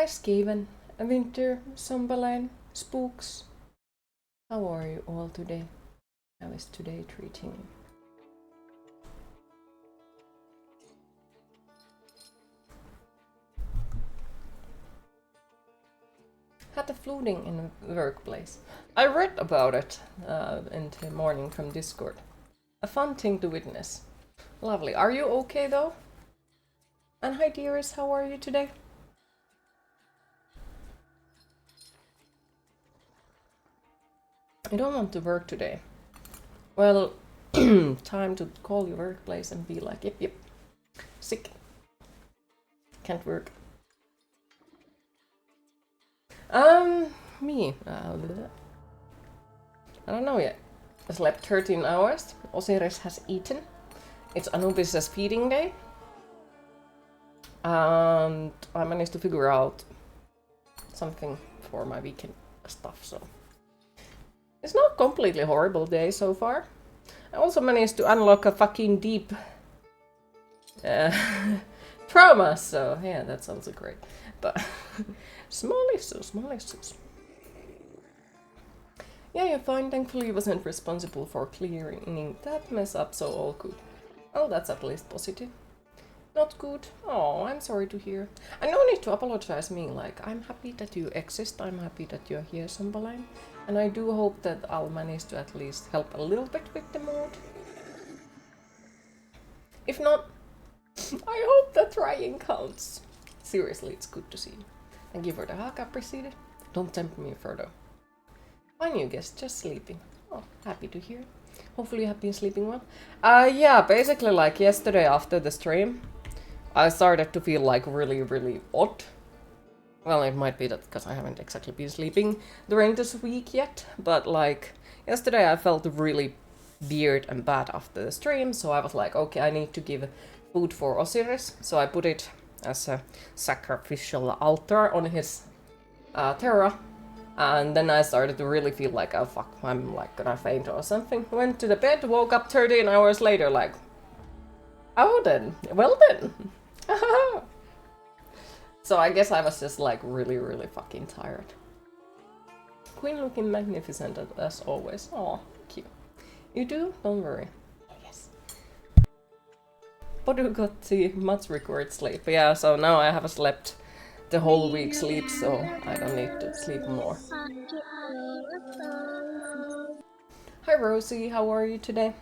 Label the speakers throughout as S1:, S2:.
S1: Skiven, Winter, Somberline, Spooks. How are you all today? How is today treating you? Had a flooding in the workplace. I read about it in the morning from Discord. A fun thing to witness. Lovely. Are you okay though? And hi dearest, how are you today? I don't want to work today. Well, time to call your workplace and be like, yep, sick. Can't work. Me. I don't know yet. I slept 13 hours. Osiris has eaten. It's Anubis' feeding day. And I managed to figure out something for my weekend stuff, so it's not completely horrible day so far. I also managed to unlock a fucking deep trauma, so yeah, that's also great. But small issues. Yeah, you're fine. Thankfully, I wasn't responsible for clearing that mess up, so all good. Oh, that's at least positive. Not good. Oh, I'm sorry to hear. I no need to apologize me, like, I'm happy that you exist, I'm happy that you're here, Sombaline. And I do hope that I'll manage to at least help a little bit with the mood. If not, I hope that trying counts. Seriously, it's good to see you. Thank you for the hug, appreciate it. Don't tempt me further. My new guest, just sleeping. Oh, happy to hear. Hopefully you have been sleeping well. Yeah, basically like yesterday after the stream, I started to feel like really odd. Well, it might be that because I haven't exactly been sleeping during this week yet, but like yesterday I felt really weird and bad after the stream, so I was like, okay, I need to give food for Osiris, so I put it as a sacrificial altar on his terra, and then I started to really feel like, oh fuck, I'm like gonna faint or something. Went to the bed, woke up 13 hours later, like, oh then, well then. So I guess I was just like really fucking tired. Queen looking magnificent as always. Aw, cute. You do? Don't worry. Yes. But you got the much required sleep. Yeah, so now I have slept the whole week sleep, so I don't need to sleep more. Hi Rosie, how are you today?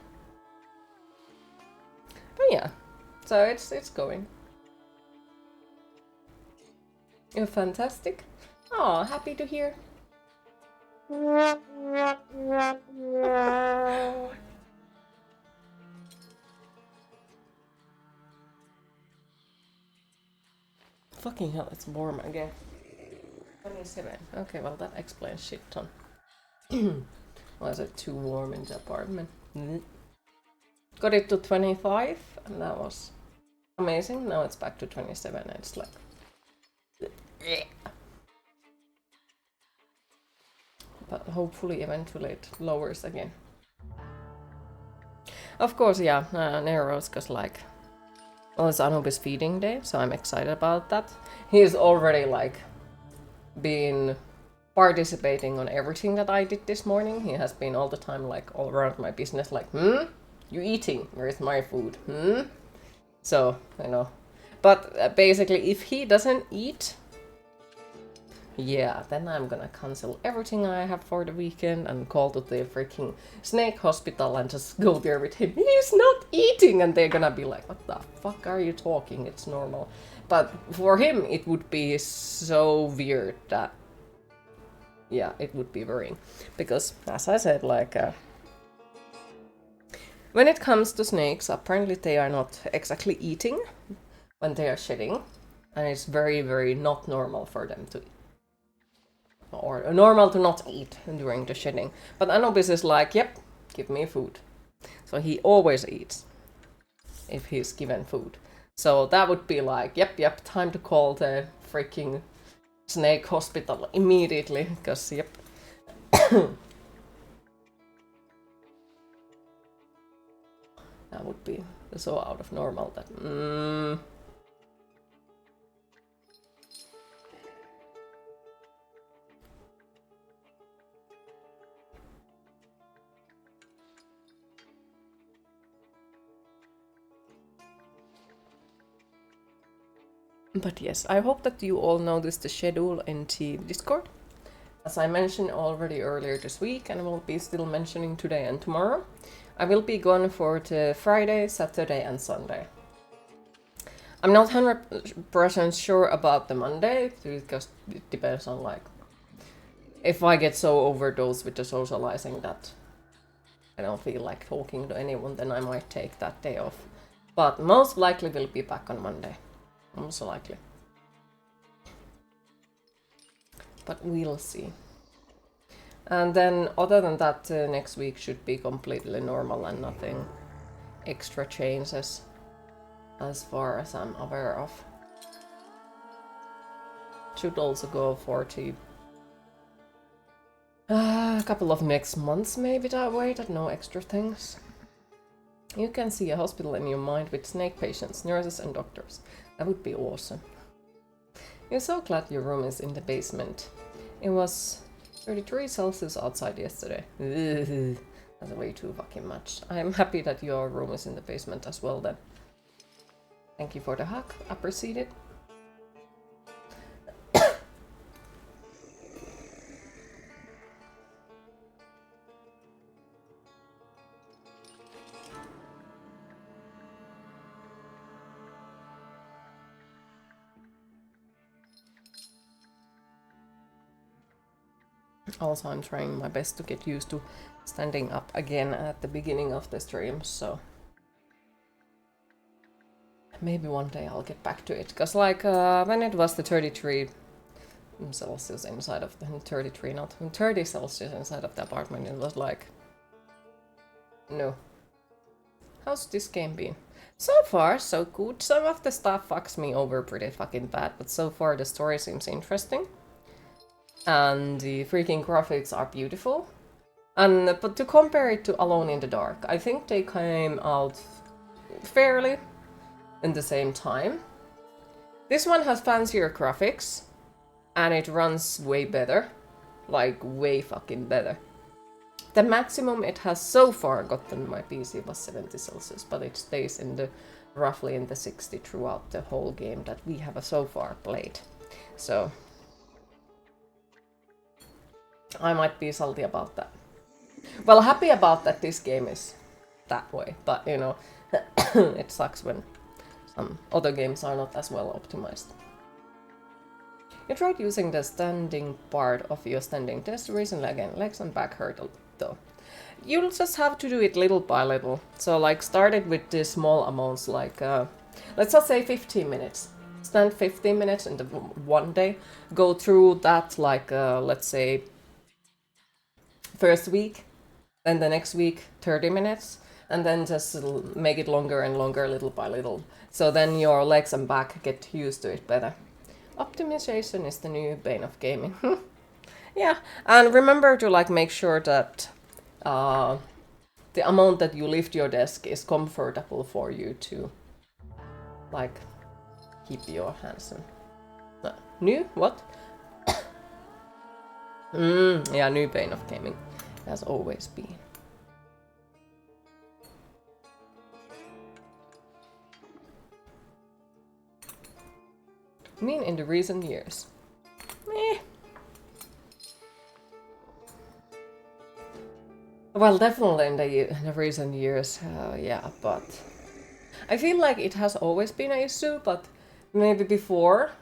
S1: But yeah, so it's going. You're fantastic. Oh, happy to hear. Fucking hell, it's warm again. 27. Okay, well that explains shit ton. Was it too warm in the apartment? Got it to 25 and that was amazing. Now it's back to 27 and it's like... But hopefully eventually it lowers again. Of course, yeah, Nero's cause like... Well, it's Anubis feeding day, so I'm excited about that. He's already like been participating on everything that I did this morning. He has been all the time like all around my business like, you eating? Where's my food? So, you know. But basically, if he doesn't eat, yeah, then I'm gonna cancel everything I have for the weekend and call to the freaking snake hospital and just go there with him. He's not eating! And they're gonna be like, what the fuck are you talking? It's normal. But for him, it would be so weird that, yeah, it would be worrying. Because, as I said, like, when it comes to snakes, apparently they are not exactly eating when they are shedding. And it's very not normal for them to eat. Or normal to not eat during the shedding. But Anubis is like, yep, give me food. So he always eats if he's given food. So that would be like, yep, time to call the freaking snake hospital immediately, because yep. That would be so out of normal that... But yes, I hope that you all noticed the schedule in the Discord. As I mentioned already earlier this week, and will be still mentioning today and tomorrow, I will be gone for the Friday, Saturday, and Sunday. I'm not 100% sure about the Monday, because it depends on, like, if I get so overdosed with the socializing that I don't feel like talking to anyone, then I might take that day off. But most likely we'll be back on Monday. Most likely. But we'll see. And then, other than that, next week should be completely normal and nothing extra changes as far as I'm aware of. Should also go for a couple of next months maybe that way, that no extra things. You can see a hospital in your mind with snake patients, nurses and doctors. That would be awesome. You're so glad your room is in the basement. It was 33 Celsius outside yesterday. Ugh, that's way too fucking much. I'm happy that your room is in the basement as well then. Thank you for the hug, appreciate it. Also, I'm trying my best to get used to standing up again at the beginning of the stream, so maybe one day I'll get back to it. Because, like, when it was the 33 Celsius inside of the 33, not 30 Celsius inside of the apartment, it was like, no. How's this game been? So far, so good. Some of the stuff fucks me over pretty fucking bad, but so far the story seems interesting. And the freaking graphics are beautiful. And but to compare it to Alone in the Dark, I think they came out fairly in the same time. This one has fancier graphics, and it runs way better. Like, way fucking better. The maximum it has so far gotten on my PC was 70 Celsius, but it stays in the roughly in the 60 throughout the whole game that we have so far played. So I might be salty about that. Well, happy about that this game is that way, but you know, it sucks when some other games are not as well optimized. You tried using the standing part of your standing test recently again. Legs and back hurt though. You'll just have to do it little by little. So, like, start it with the small amounts, like, let's just say 15 minutes. Stand 15 minutes in the one day. Go through that, like, let's say, first week. Then the next week, 30 minutes. And then just make it longer and longer, little by little. So then your legs and back get used to it better. Optimization is the new bane of gaming. Yeah, and remember to, like, make sure that the amount that you lift your desk is comfortable for you to, like, keep your hands in. New? What? Yeah, new bane of gaming. Has always been. I mean, in the recent years. Meh. Well, definitely in the recent years, yeah, but I feel like it has always been an issue, but maybe before,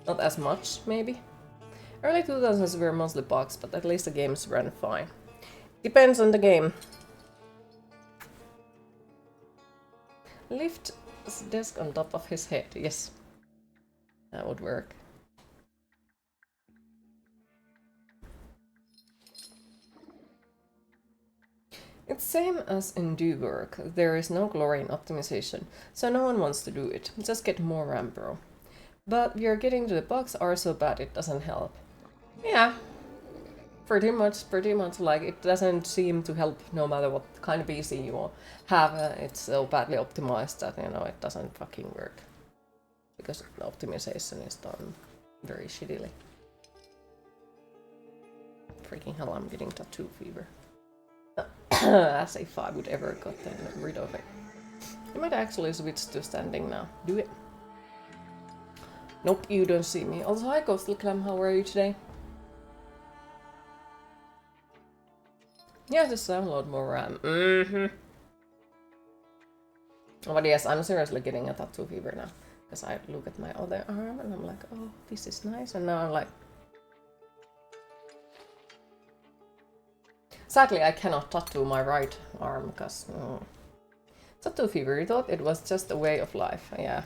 S1: not as much, maybe. Early 2000s were mostly bugs, but at least the games ran fine. Depends on the game. Lift his desk on top of his head, yes. That would work. It's same as in do work. There is no glory in optimization, so no one wants to do it. Just get more RAM, bro. But we are getting to the bugs are so bad it doesn't help. Yeah. Pretty much, like, it doesn't seem to help no matter what kind of PC you have. It's so badly optimized that, you know, it doesn't fucking work. Because the optimization is done very shittily. Freaking hell, I'm getting tattoo fever. As if I would ever gotten rid of it. You might actually switch to standing now. Do it. Nope, you don't see me. Also, hi Ghostly Clam, how are you today? Yeah, just download more RAM. But yes, I'm seriously getting a tattoo fever now. Because I look at my other arm and I'm like, oh, this is nice. And now I'm like... Sadly, I cannot tattoo my right arm because... Tattoo fever, you thought it was just a way of life. Yeah.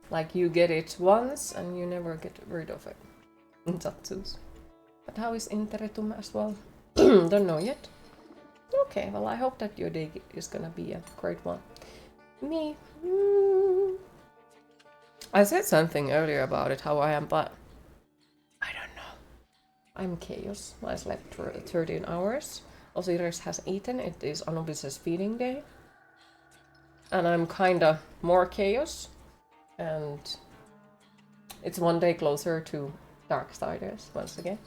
S1: Like you get it once and you never get rid of it. Tattoos. But how is Interretum as well? Don't know yet. Okay, well I hope that your day is gonna be a great one. Me? I said something earlier about it, how I am, but I don't know. I'm chaos. I slept for 13 hours. Osiris has eaten. It is Anubis' feeding day. And I'm kinda more chaos. And it's one day closer to Darksiders once again.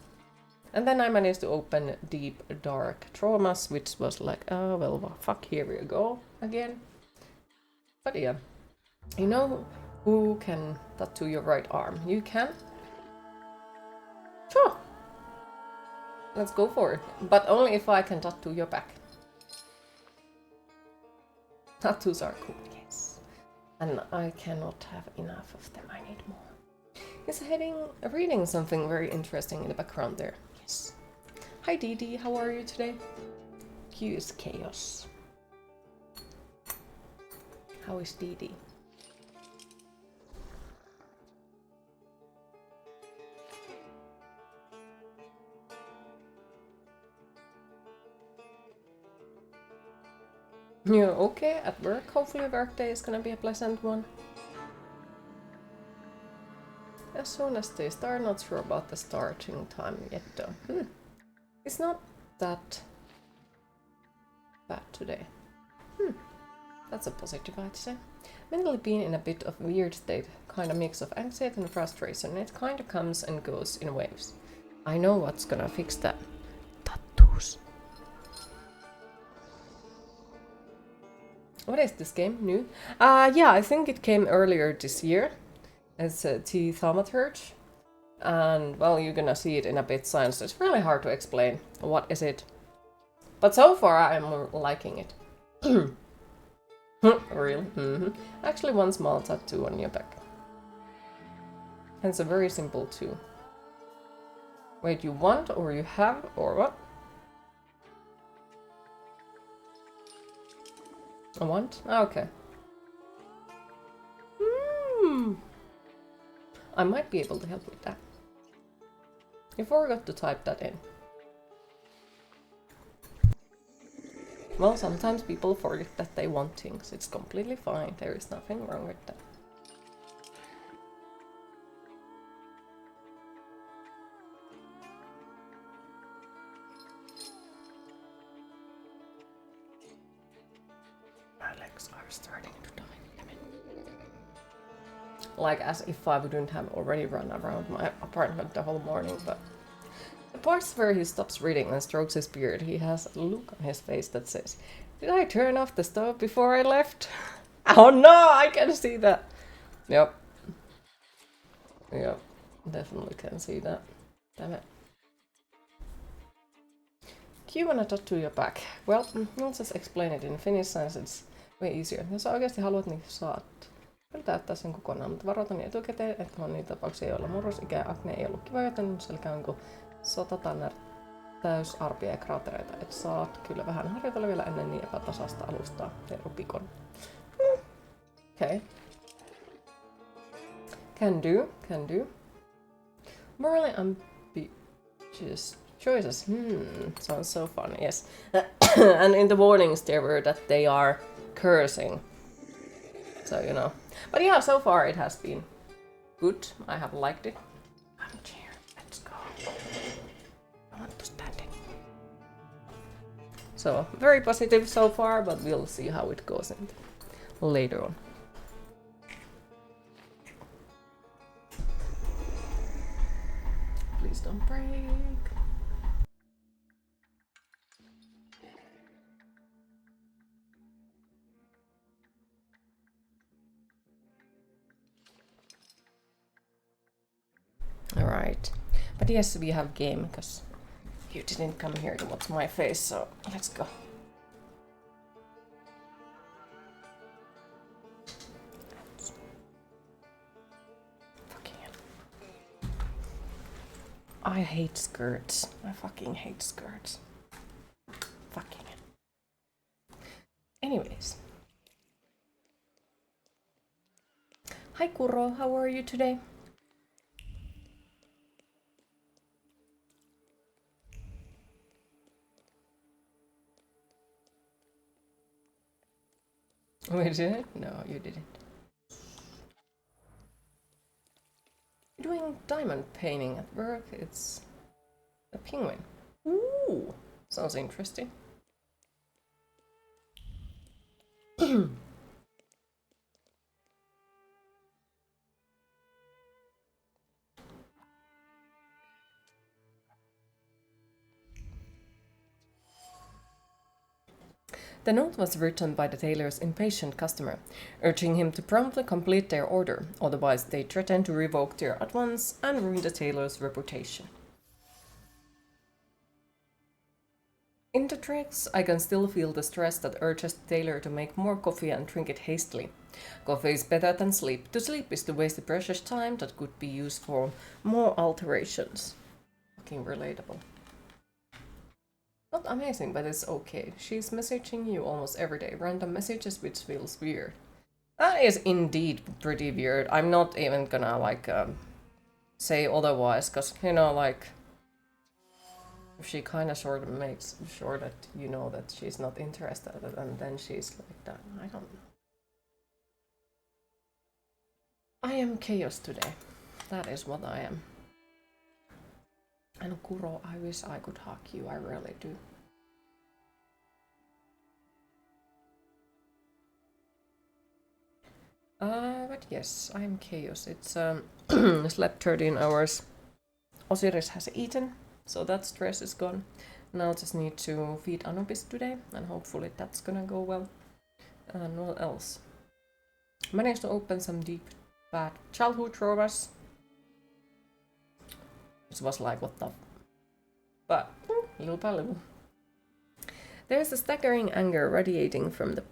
S1: And then I managed to open Deep Dark Traumas, which was like, oh well, fuck, here we go again. But yeah, you know who can tattoo your right arm? You can? Sure. Let's go for it. But only if I can tattoo your back. Tattoos are cool, yes. And I cannot have enough of them, I need more. He's reading something very interesting in the background there. Yes. Hi Dee, how are you today? Q is chaos. How is Dee? You're okay at work? Hopefully work day is gonna be a pleasant one. As soon as they start, not sure about the starting time yet though. It's not that bad today. That's a positive, I'd say. Mentally being in a bit of weird state, kind of mix of anxiety and frustration. It kind of comes and goes in waves. I know what's gonna fix that. Tattoos. What is this game? New? Yeah, I think it came earlier this year. It's the Thaumaturge. And, well, you're gonna see it in a bit since it's really hard to explain what is it. But so far, I'm liking it. Really? Actually, one small tattoo on your back. And it's a very simple too. Wait, you want or you have or what? I want? Okay. I might be able to help with that. You forgot to type that in. Well, sometimes people forget that they want things. It's completely fine. There is nothing wrong with that. My legs are starting to die. Like as if I wouldn't have already run around my apartment the whole morning, but the parts where he stops reading and strokes his beard, he has a look on his face that says, "Did I turn off the stove before I left?" Oh no, I can see that. Yep, definitely can see that. Damn it. Do you wanna tattoo your back? Well, I'll just explain it in Finnish since it's way easier. Jos sä oikeasti haluat, niin saat. Kyllä täyttää sen kokonaan, mutta varoitan etukäteen, että on niitä tapauksia, joilla murrosikä ja akne ei ollut kiva, joten selkä on kuin sotatanner täys arpia ja kraatereita. Et saat kyllä vähän harjoitella vielä ennen niin epätasasta alustaa ja rupikon. Okay. Can do. Morally ambitious choices. Sounds so fun, yes. And in the warnings there were that they are cursing. So, you know. But yeah, so far it has been good. I have liked it. Armchair, let's go. I want to stand it. So, very positive so far, but we'll see how it goes later on. Please don't break. But yes, we have game, because you didn't come here to watch my face, so let's go. Fucking hell. I hate skirts. I fucking hate skirts. Fucking hell. Anyways. Hi Kuro, how are you today? We did? No, you didn't. You're doing diamond painting at work. It's a penguin. Ooh, sounds interesting. The note was written by the tailor's impatient customer, urging him to promptly complete their order, otherwise they threatened to revoke their at once and ruin the tailor's reputation. In the tracks, I can still feel the stress that urges the tailor to make more coffee and drink it hastily. Coffee is better than sleep. To sleep is to waste the precious time that could be used for more alterations. Fucking relatable. Not amazing, but it's okay. She's messaging you almost every day. Random messages, which feels weird. That is indeed pretty weird. I'm not even gonna, say otherwise, because, you know, like, if she kind of sort of makes sure that you know that she's not interested, and then she's like that. I don't know. I am chaos today. That is what I am. And Kuro, I wish I could hug you. I really do. But yes, I am chaos. It's slept 13 hours. Osiris has eaten, so that stress is gone. Now just need to feed Anubis today, and hopefully that's gonna go well. And what else? Managed to open some deep, bad childhood traumas. It was like, what the... But, little by little. There's a staggering anger radiating from the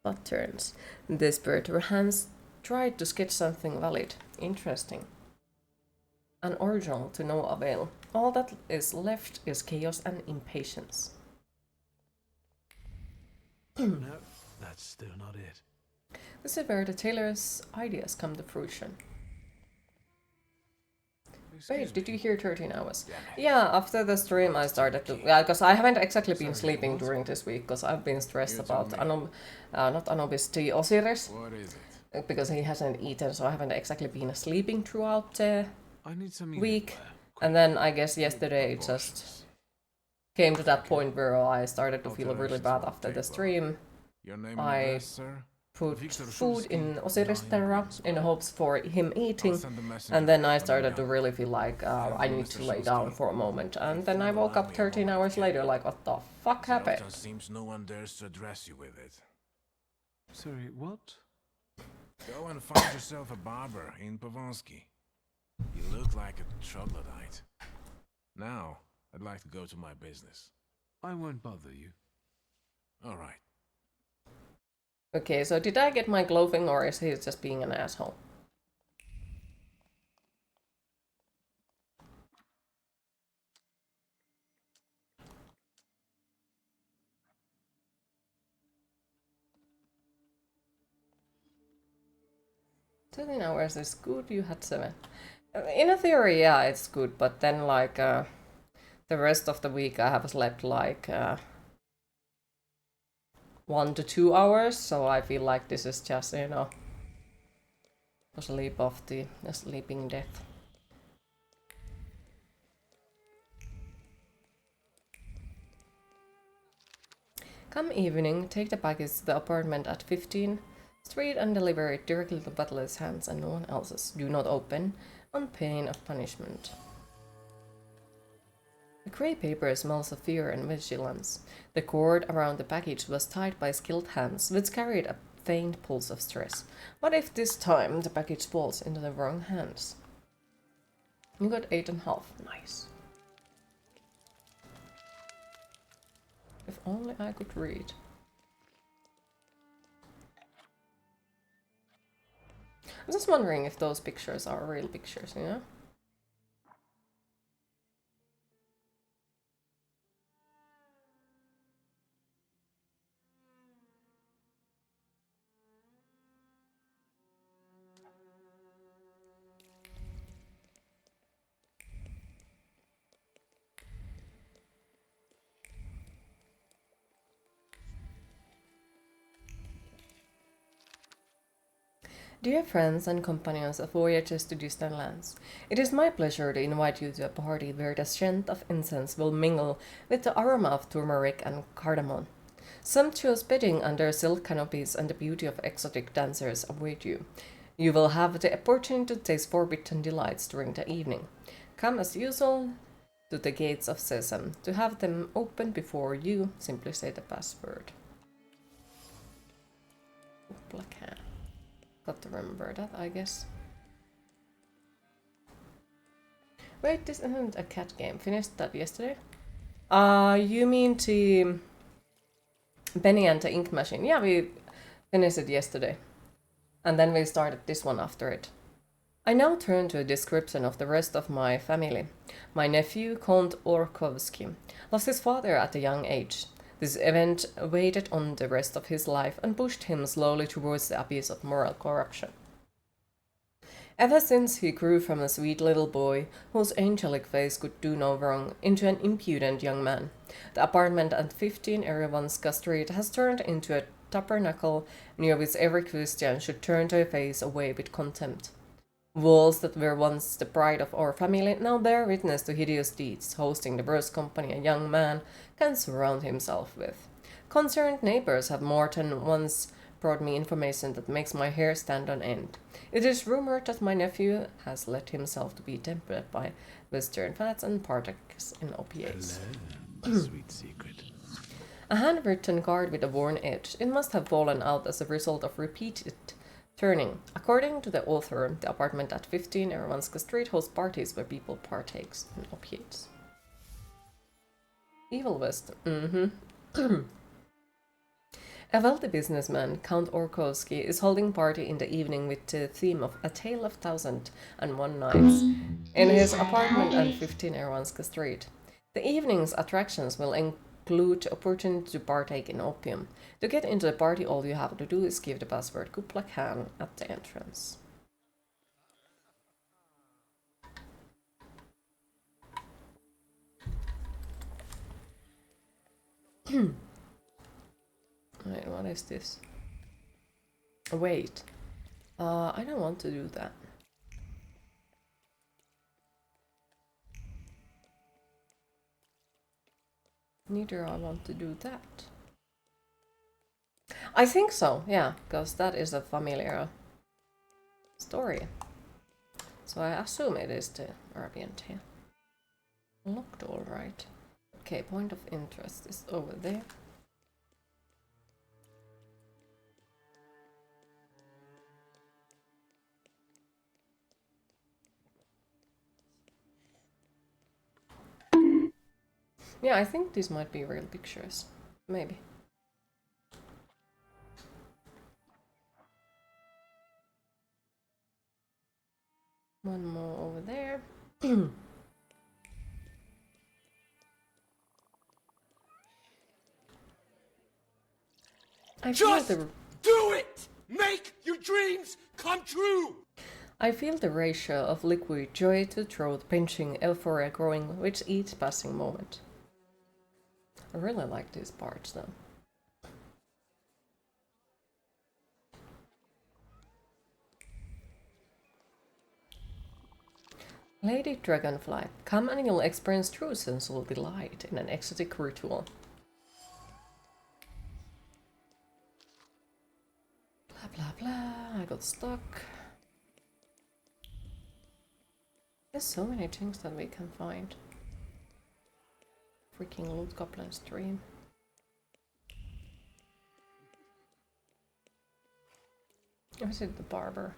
S1: patterns. Desperate, her hands tried to sketch something valid, interesting, and original to no avail. All that is left is chaos and impatience.
S2: No, that's still not it.
S1: This is where the tailor's ideas come to fruition. Wait, did you hear 13 hours? Yeah, after the stream I started to... Yeah, because I haven't exactly been sleeping during this week, because I've been stressed about not Anubis, the Osiris.
S2: What is it?
S1: Because he hasn't eaten, so I haven't exactly been sleeping throughout the week. And then I guess yesterday it just came to that point where I started to feel really bad after the stream. I put food in Osiris Terra in hopes for him eating, and then I started to really feel like I need to lay down for a moment. And then I woke up 13 hours later like, what the fuck happened?
S2: Seems no one dares to address you with it. Sorry, what? Go and find yourself a barber in Pavonsky. You look like a troglodyte. Now, I'd like to go to my business. I won't bother you. All right.
S1: Okay, so did I get my clothing, or is he just being an asshole? $13 hours is good, you had 7. In a theory, yeah, it's good, but then like the rest of the week I have slept like 1 to 2 hours, so I feel like this is just, you know, a sleep of the sleeping death. Come evening, take the package to the apartment at 15 Street and deliver it directly to butler's hands and no one else's. Do not open, on pain of punishment. The grey paper smells of fear and vigilance. The cord around the package was tied by skilled hands, which carried a faint pulse of stress. What if this time the package falls into the wrong hands? You got 8.5. Nice. If only I could read. I'm just wondering if those pictures are real pictures, you know? Dear friends and companions of voyages to distant lands, it is my pleasure to invite you to a party where the scent of incense will mingle with the aroma of turmeric and cardamom. Sumptuous bedding under silk canopies and the beauty of exotic dancers await you. You will have the opportunity to taste forbidden delights during the evening. Come as usual to the gates of Sesame. To have them open before you, simply say the password. Black hand. Got to remember that, I guess. Wait, this isn't a cat game. Finished that yesterday? You mean the Benny and the Ink Machine? Yeah, we finished it yesterday. And then we started this one after it. I now turn to a description of the rest of my family. My nephew, Count Orkovsky, lost his father at a young age. This event weighed on the rest of his life and pushed him slowly towards the abyss of moral corruption. Ever since he grew from a sweet little boy, whose angelic face could do no wrong, into an impudent young man, the apartment at 15 Erevanska Street has turned into a tabernacle near which every Christian should turn their face away with contempt. Walls that were once the pride of our family now bear witness to hideous deeds, hosting the worst company a young man can surround himself with. Concerned neighbors have more than once brought me information that makes my hair stand on end. It is rumored that my nephew has let himself to be tempted by Western fats and partakes in opiates.
S2: Hello, sweet secret.
S1: A handwritten card with a worn edge. It must have fallen out as a result of repeated turning. According to the author, the apartment at 15 Erevanska Street hosts parties where people partakes in opiates. Evil West. A wealthy businessman, Count Orkovsky, is holding party in the evening with the theme of A Tale of Thousand and One Nights in his apartment on 15 Erevanska Street. The evening's attractions will include opportunity to partake in opium. To get into the party, all you have to do is give the password Kuplakhan at the entrance. Wait, what is this? Wait. I don't want to do that. Neither I want to do that. I think so, yeah, because that is a familiar story. So I assume it is the Arabian tale. Looked alright. Okay, point of interest is over there. Yeah, I think these might be real pictures. Maybe. One more over there.
S3: Just do it! Make your dreams come true!
S1: I feel the ratio of liquid joy to throat pinching euphoria growing with each passing moment. I really like these parts though. Lady Dragonfly, come and you'll experience true sensual delight in an exotic ritual. Blah blah blah, I got stuck. There's so many things that we can find. Freaking loot goblin stream. Or is it the barber?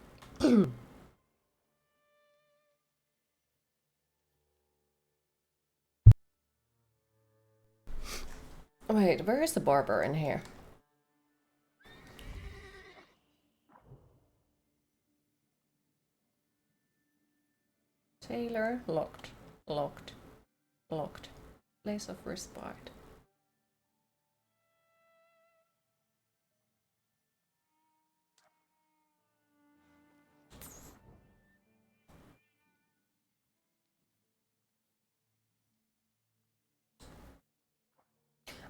S1: Wait, where is the barber in here? Tailor, locked, locked, locked. Place of respite.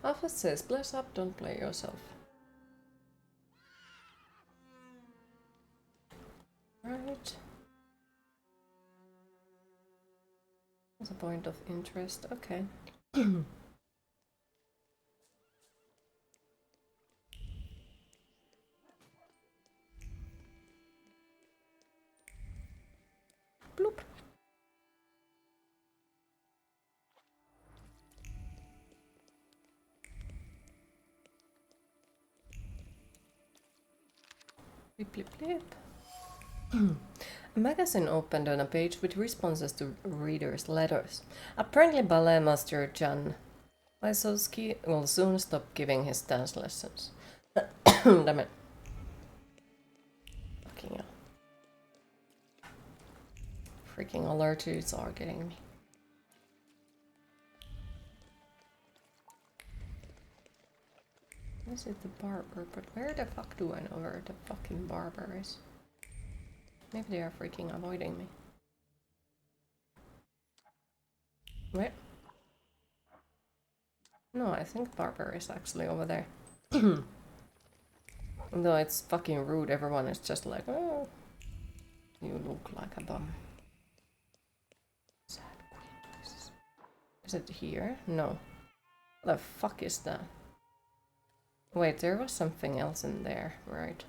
S1: Office says, bless up, don't play yourself. Right. That's a point of interest, okay. Bloop. Blip, blip, blip. A magazine opened on a page with responses to readers' letters. Apparently ballet master Jan Wysowski will soon stop giving his dance lessons. Damn it. Fucking hell. Freaking allergies are getting me. This is the barber, but where the fuck do I know where the fucking barber is? Maybe they are freaking avoiding me. Wait. No, I think barber is actually over there. Though it's fucking rude, everyone is just like, oh, you look like a bum. Sad queen. Is it here? No. What the fuck is that? Wait, there was something else in there, right?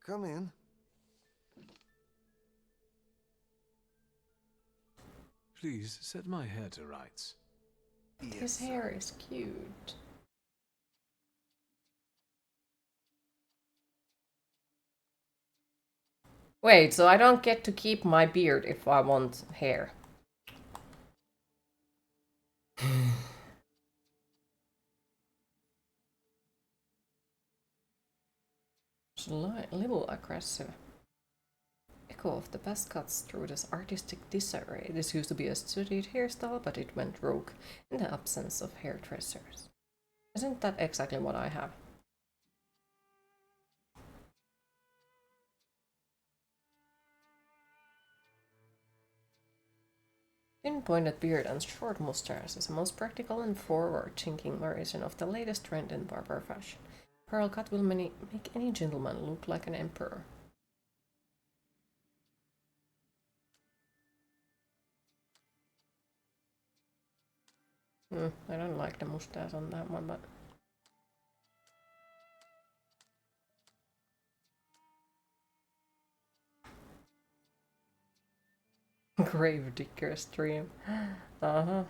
S4: Come in.
S5: Please set my hair to rights.
S1: His hair is cute. Wait, so I don't get to keep my beard if I want hair. It's a little aggressive. Echo of the past cuts through this artistic disarray. This used to be a studied hairstyle, but it went rogue in the absence of hairdressers. Isn't that exactly what I have? Thin-pointed beard and short mustache is a most practical and forward-thinking version of the latest trend in barber fashion. Pearl cut will make any gentleman look like an emperor. I don't like the mustache on that one, but... Grave digger stream. Uh-huh.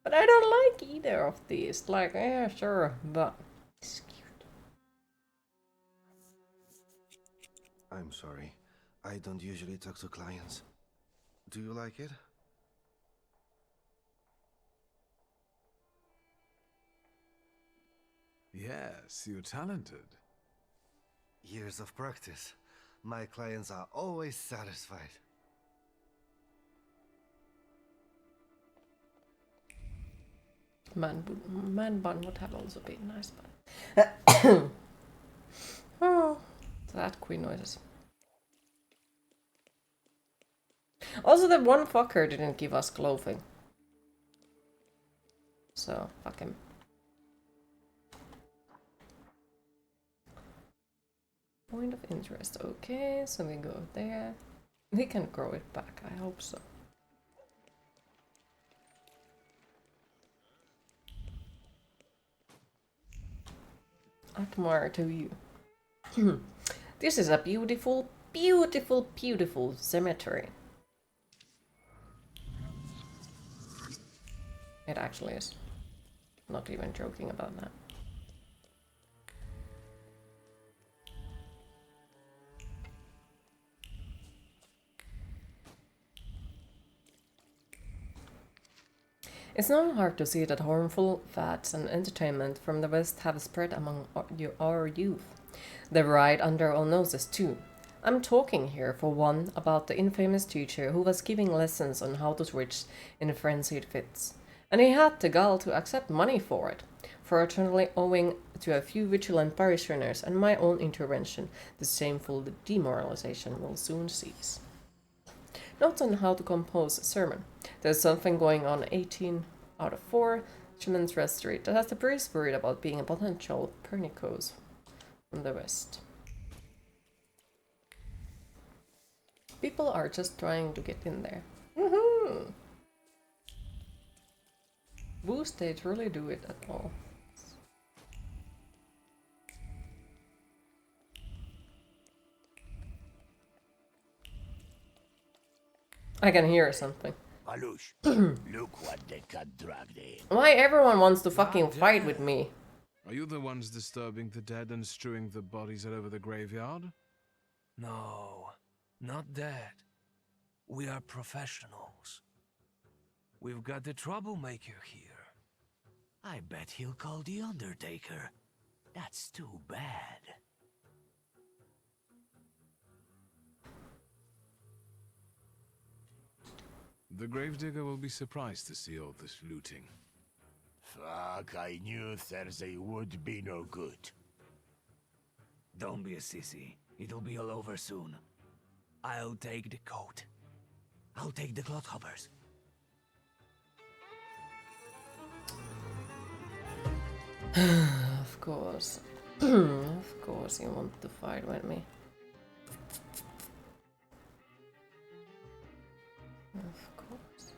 S1: But I don't like either of these. Like, yeah, sure, but it's cute.
S4: I'm sorry. I don't usually talk to clients. Do you like it?
S5: Yes, you're talented.
S4: Years of practice. My clients are always satisfied.
S1: Man bun would have also been nice, but... Oh, that queen noises. Also, the one fucker didn't give us clothing. So, fuck him. Point of interest. Okay, so we go there. We can grow it back, I hope so. Admire to you. This is a beautiful beautiful, beautiful cemetery. It actually is. Not even joking about that. It's not hard to see that harmful fads and entertainment from the West have spread among our youth. They're right under our noses too. I'm talking here, for one, about the infamous teacher who was giving lessons on how to switch in frenzied fits. And he had the gall to accept money for it. Fortunately, owing to a few vigilant parishioners and my own intervention, the shameful demoralization will soon cease. Notes on how to compose a sermon. There's something going on 18 out of 4 Chimney Street that has the priest worried about being a potential pernicose from the West. People are just trying to get in there. Woohoo! Boost stage really do it at all. I can hear something.
S3: Alush, look what they got dragged in.
S1: Why everyone wants to fucking fight with me?
S5: Are you the ones disturbing the dead and strewing the bodies all over the graveyard?
S6: No, not that. We are professionals. We've got the troublemaker here. I bet he'll call the Undertaker. That's too bad.
S5: The gravedigger will be surprised to see all this looting.
S3: Fuck, I knew Thursday would be no good.
S6: Don't be a sissy. It'll be all over soon. I'll take the coat. I'll take the clodhoppers.
S1: Of course. Of course you want to fight with me. Of course.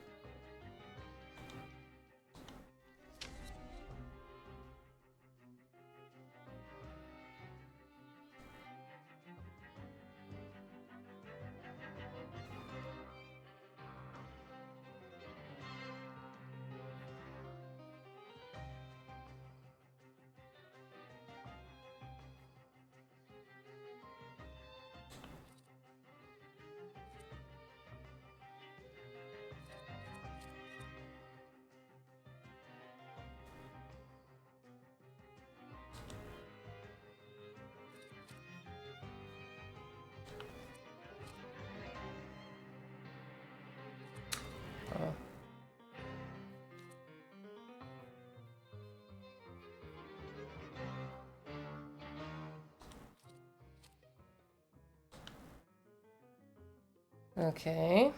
S1: Okay.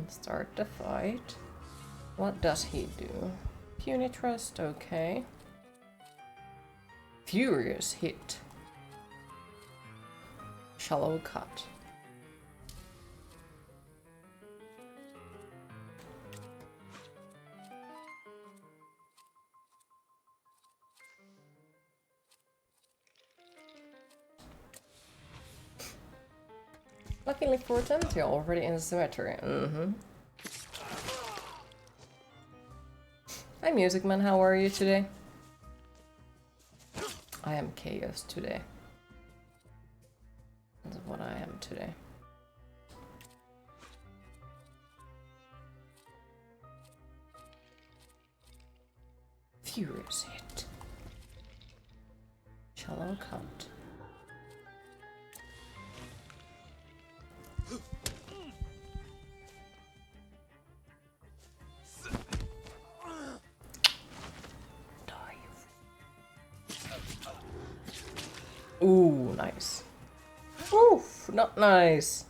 S1: Start the fight. What does he do? Puny Trust, okay. Furious Hit. Shallow Cut. Luckily for them, you're already in the cemetery. Hi Music Man, how are you today? I am chaos today. That's what I am today. Furious Hit. Shallow Cut. Ooh, nice. Oof, not nice.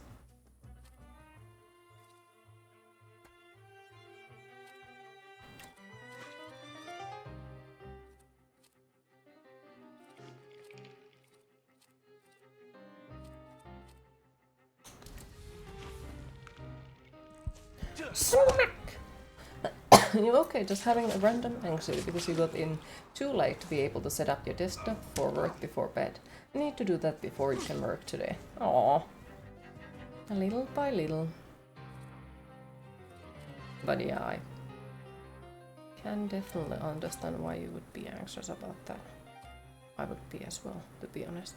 S1: Smack! You're okay, just having a random anxiety because you got in too late to be able to set up your desktop for work before bed. You need to do that before you can work today. Aww. Little by little. But yeah, I can definitely understand why you would be anxious about that. I would be as well, to be honest.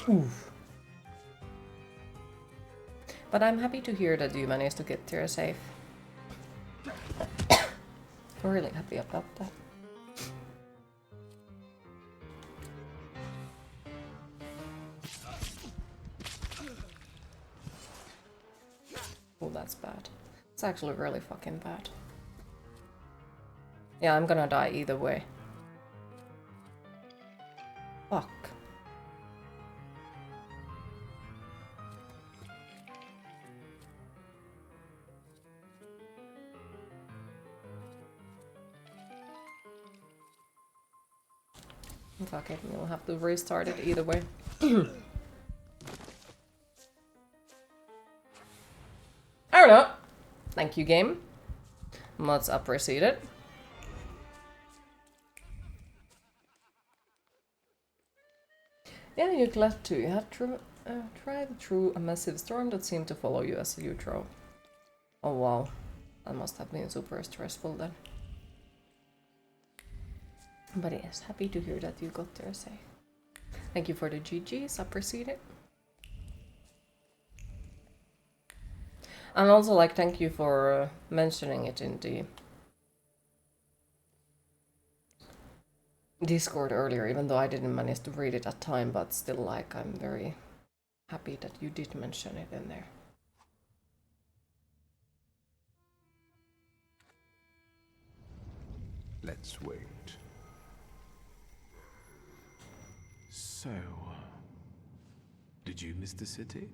S1: Oof. But I'm happy to hear that you managed to get there safe. I'm really happy about that. Oh, that's bad. It's actually really fucking bad. Yeah, I'm gonna die either way. Fuck. Fuck it, we'll have to restart it either way. I don't know. Thank you, game. Much appreciated. Yeah, you're glad too. You had drive through a massive storm that seemed to follow you as you drove. Oh wow, that must have been super stressful then. But yes, happy to hear that you got there safe. Thank you for the GGs, appreciate it. And also, like, thank you for mentioning it in the Discord earlier, even though I didn't manage to read it at time, but still, like, I'm very happy that you did mention it in there.
S5: Let's wait. So, did you miss the city?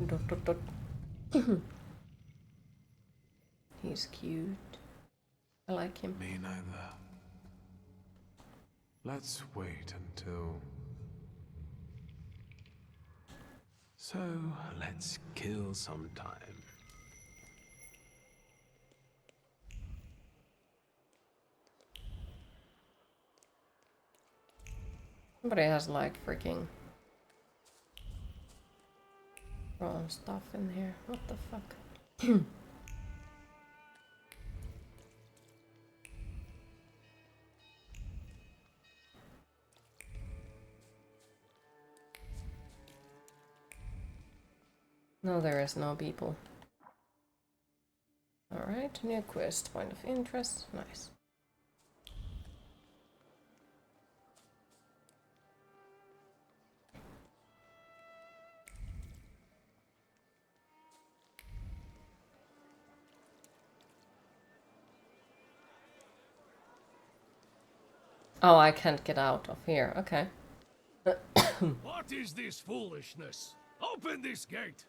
S1: Dot, dot, dot. He's cute. I like him.
S5: Me neither. Let's wait until... So, let's kill some time.
S1: Somebody has like freaking wrong stuff in here. What the fuck? No, there is no people. Alright, new quest, point of interest, nice. Oh, I can't get out of here, okay.
S3: What is this foolishness? Open this gate!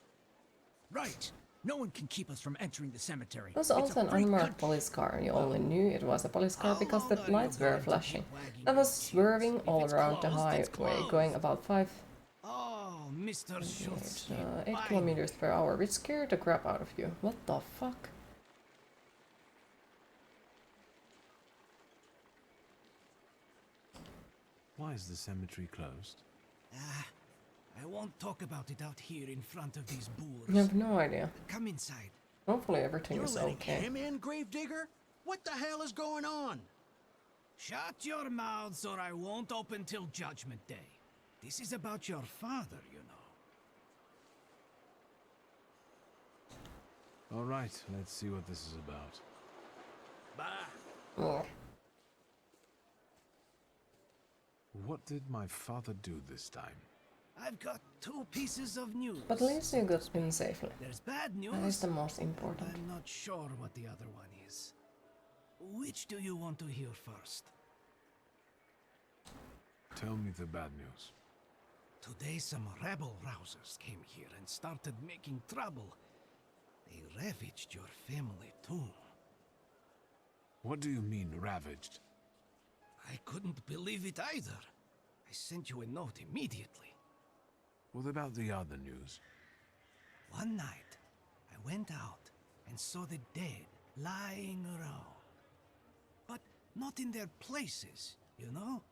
S6: Right. No one can keep us from entering the cemetery.
S1: There's also an unmarked police car. You only knew it was a police car because the lights were flashing. That was swerving all around the highway, going about 8
S6: Mr. Schultz.
S1: kilometers per hour, which scared the crap out of you. What the fuck?
S5: Why is the cemetery closed?
S6: I won't talk about it out here in front of these boors.
S1: I have no idea.
S6: Come inside.
S1: Hopefully everything
S3: You're
S1: is
S3: letting
S1: okay.
S3: him in, Gravedigger? What the hell is going on?
S6: Shut your mouths or I won't open till Judgment Day. This is about your father, you know.
S5: All right, let's see what this is about.
S3: Bah!
S1: Oh.
S5: What did my father do this time?
S6: I've got 2 pieces of news.
S1: But at least you got in safely.
S6: There's bad news.
S1: That is the most important.
S6: I'm not sure what the other one is. Which do you want to hear first?
S5: Tell me the bad news.
S6: Today some rebel rousers came here and started making trouble. They ravaged your family tomb.
S5: What do you mean, ravaged?
S6: I couldn't believe it either. I sent you a note immediately.
S5: What about the other news?
S6: One night, I went out and saw the dead lying around. But not in their places, you know?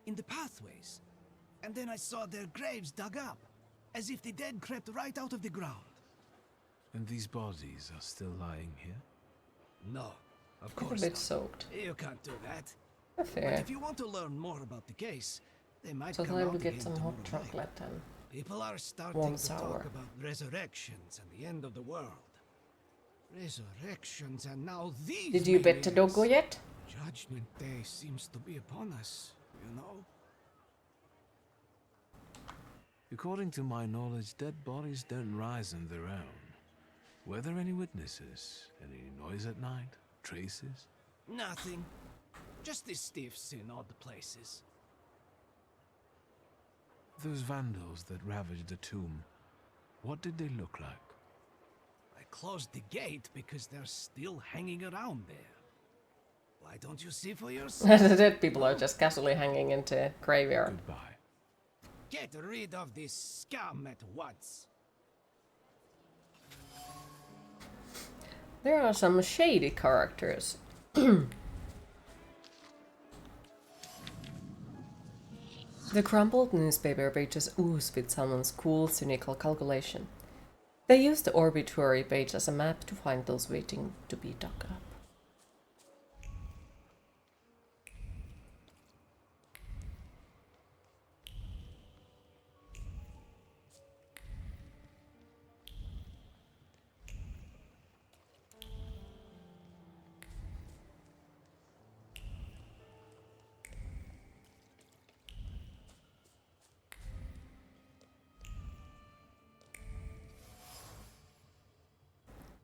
S6: In the pathways. And then I saw their graves dug up, as if the dead crept right out of the ground.
S5: And these bodies are still lying here?
S6: No, of
S1: It's
S6: course
S1: a bit
S6: not.
S1: soaked.
S6: You can't do that.
S1: Fair.
S6: But if you want to learn more about the case, they might
S1: So
S6: come
S1: time
S6: out
S1: to get
S6: again
S1: some
S6: tomorrow
S1: hot
S6: night.
S1: chocolate and
S6: People are starting
S1: warm
S6: to
S1: sour.
S6: talk about resurrections and the end of the world. Resurrections and now these
S1: Did you bet the doggo
S6: maniacs.
S1: yet?
S6: Judgment Day seems to be upon us, you know?
S5: According to my knowledge, dead bodies don't rise on their own. Were there any witnesses? Any noise at night? Traces?
S6: Nothing. Just the stiffs in odd places.
S5: Those vandals that ravaged the tomb, what did they look like?
S6: I closed the gate because they're still hanging around there. Why don't you see for yourself?
S1: The dead people are just casually hanging into graveyard.
S5: Goodbye.
S6: Get rid of this scum at once.
S1: There are some shady characters. The crumpled newspaper pages ooze with someone's cool, cynical calculation. They use the obituary page as a map to find those waiting to be dug up.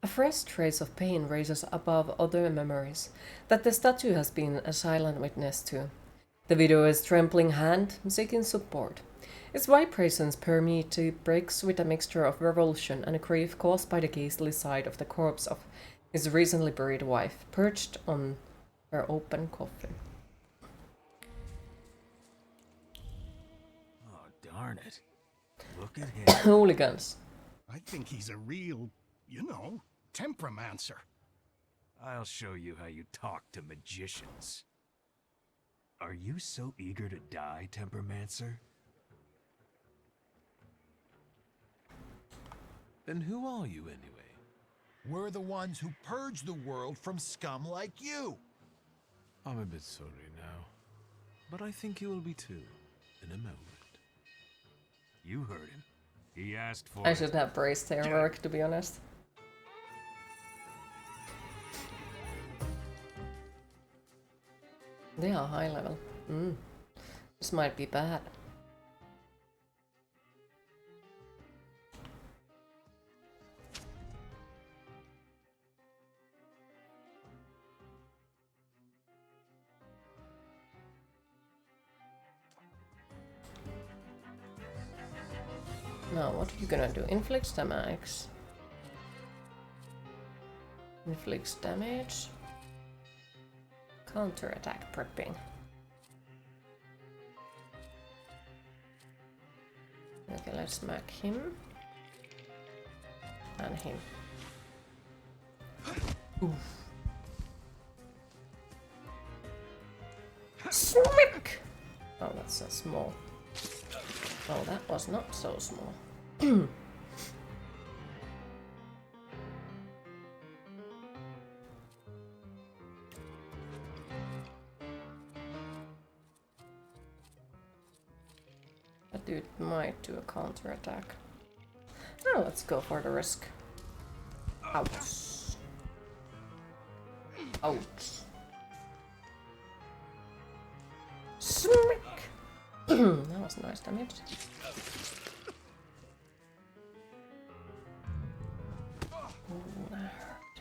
S1: A fresh trace of pain raises above other memories that the statue has been a silent witness to. The widow's trembling hand seeking support. Its vibrations permeate the bricks with a mixture of revulsion and grief caused by the ghastly sight of the corpse of his recently buried wife, perched on her open coffin.
S6: Oh, darn it. Look at him.
S1: Hooligans.
S7: I think he's a real, temperamencer.
S6: I'll show you how you talk to magicians. Are you so eager to die, Tempermancer?
S5: Then who are you anyway?
S7: We're the ones who purge the world from scum like you.
S5: I'm a bit sorry now. But I think you will be too, in a moment.
S6: You heard him. He asked for
S1: I
S6: it.
S1: should have praised their work, to be honest. They are high level. This might be bad. Now, what are you gonna do? Inflicts damage. Inflicts damage. Counter-attack prepping. Okay, let's smack him. And him. Oof. Smack! Oh, that's so small. Oh, that was not so small. That dude might do a counter-attack. Now let's go for the risk. Ouch. Ouch. Smack! That was nice damage. Ooh, that hurt.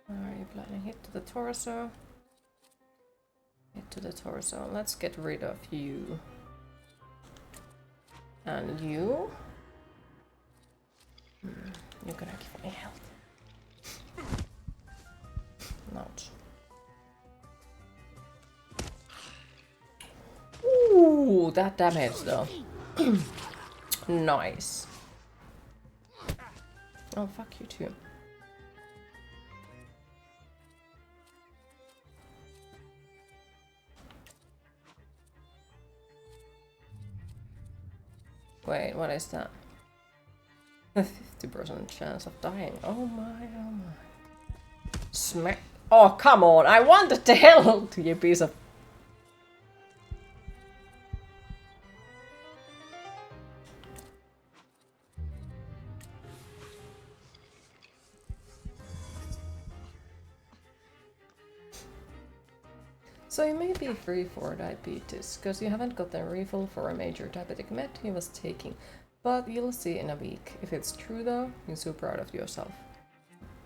S1: Are you planning hit to the torso? Hit to the torso. Let's get rid of you. And you. You're gonna give me health. Ouch. Ooh, that damage though. Nice. Oh, fuck you too. Wait, what is that? A 50% chance of dying. Oh my, oh my. Smack. Oh, come on. I wanted to help you piece of... So you may be free for diabetes, because you haven't got a refill for a major diabetic med he was taking. But you'll see in a week. If it's true though, you're so proud of yourself.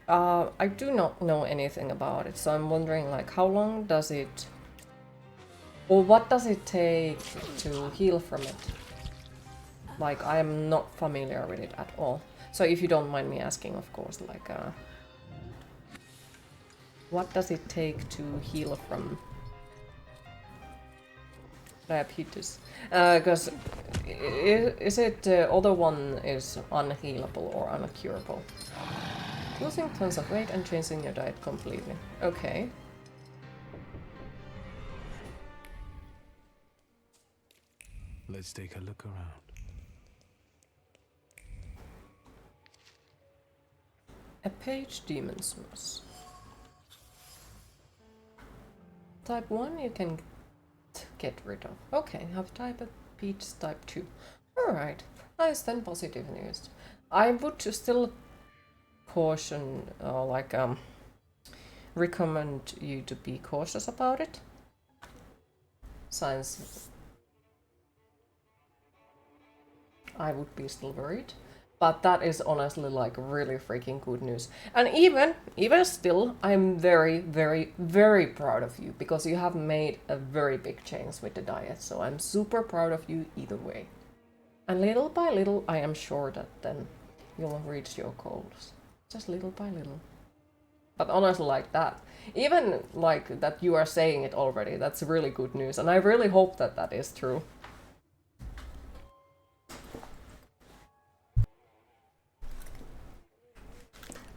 S1: I do not know anything about it, so I'm wondering like how long does it... Or what does it take to heal from it? Like, I am not familiar with it at all. So if you don't mind me asking, of course, like, what does it take to heal from diabetes? Because is it the other one is unhealable or uncurable? Losing tons of weight and changing your diet completely. Okay.
S5: Let's take a look around.
S1: A page demon's mass. Type 1 you can get rid of. Okay, have type Peach type 2. Alright, nice then, positive news. I would still caution, recommend you to be cautious about it. Since I would be still worried. But that is honestly like really freaking good news. And even still, I'm very, very, very proud of you because you have made a very big change with the diet. So I'm super proud of you either way. And little by little, I am sure that then you'll reach your goals. Just little by little. But honestly, like that, even like that you are saying it already, that's really good news. And I really hope that that is true.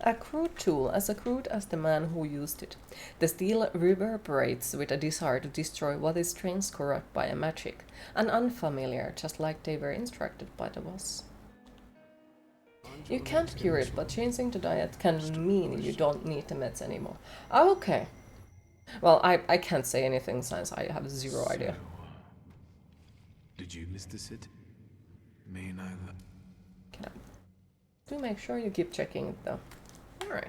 S1: A crude tool, as crude as the man who used it. The steel reverberates with a desire to destroy what is transcorrupt by a magic, and unfamiliar, just like they were instructed by the boss. You can't cure it, but changing the diet can mean you don't need the meds anymore. Okay. Well, I can't say anything since I have zero idea.
S5: Did you miss the city? Me neither.
S1: Can I... Do make sure you keep checking it though. Alright.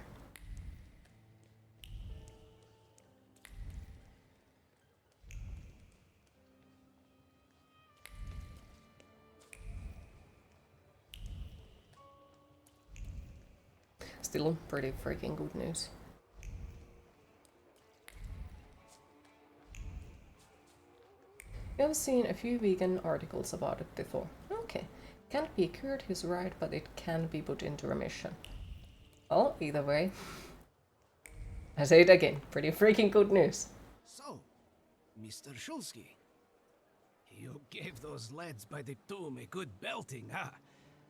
S1: Still pretty freaking good news. You've seen a few vegan articles about it before. Okay. Can't be cured, he's right, but it can be put into remission. Well, either way. I say it again, pretty freaking good news.
S6: So, Mr. Shulsky, you gave those lads by the tomb a good belting, huh?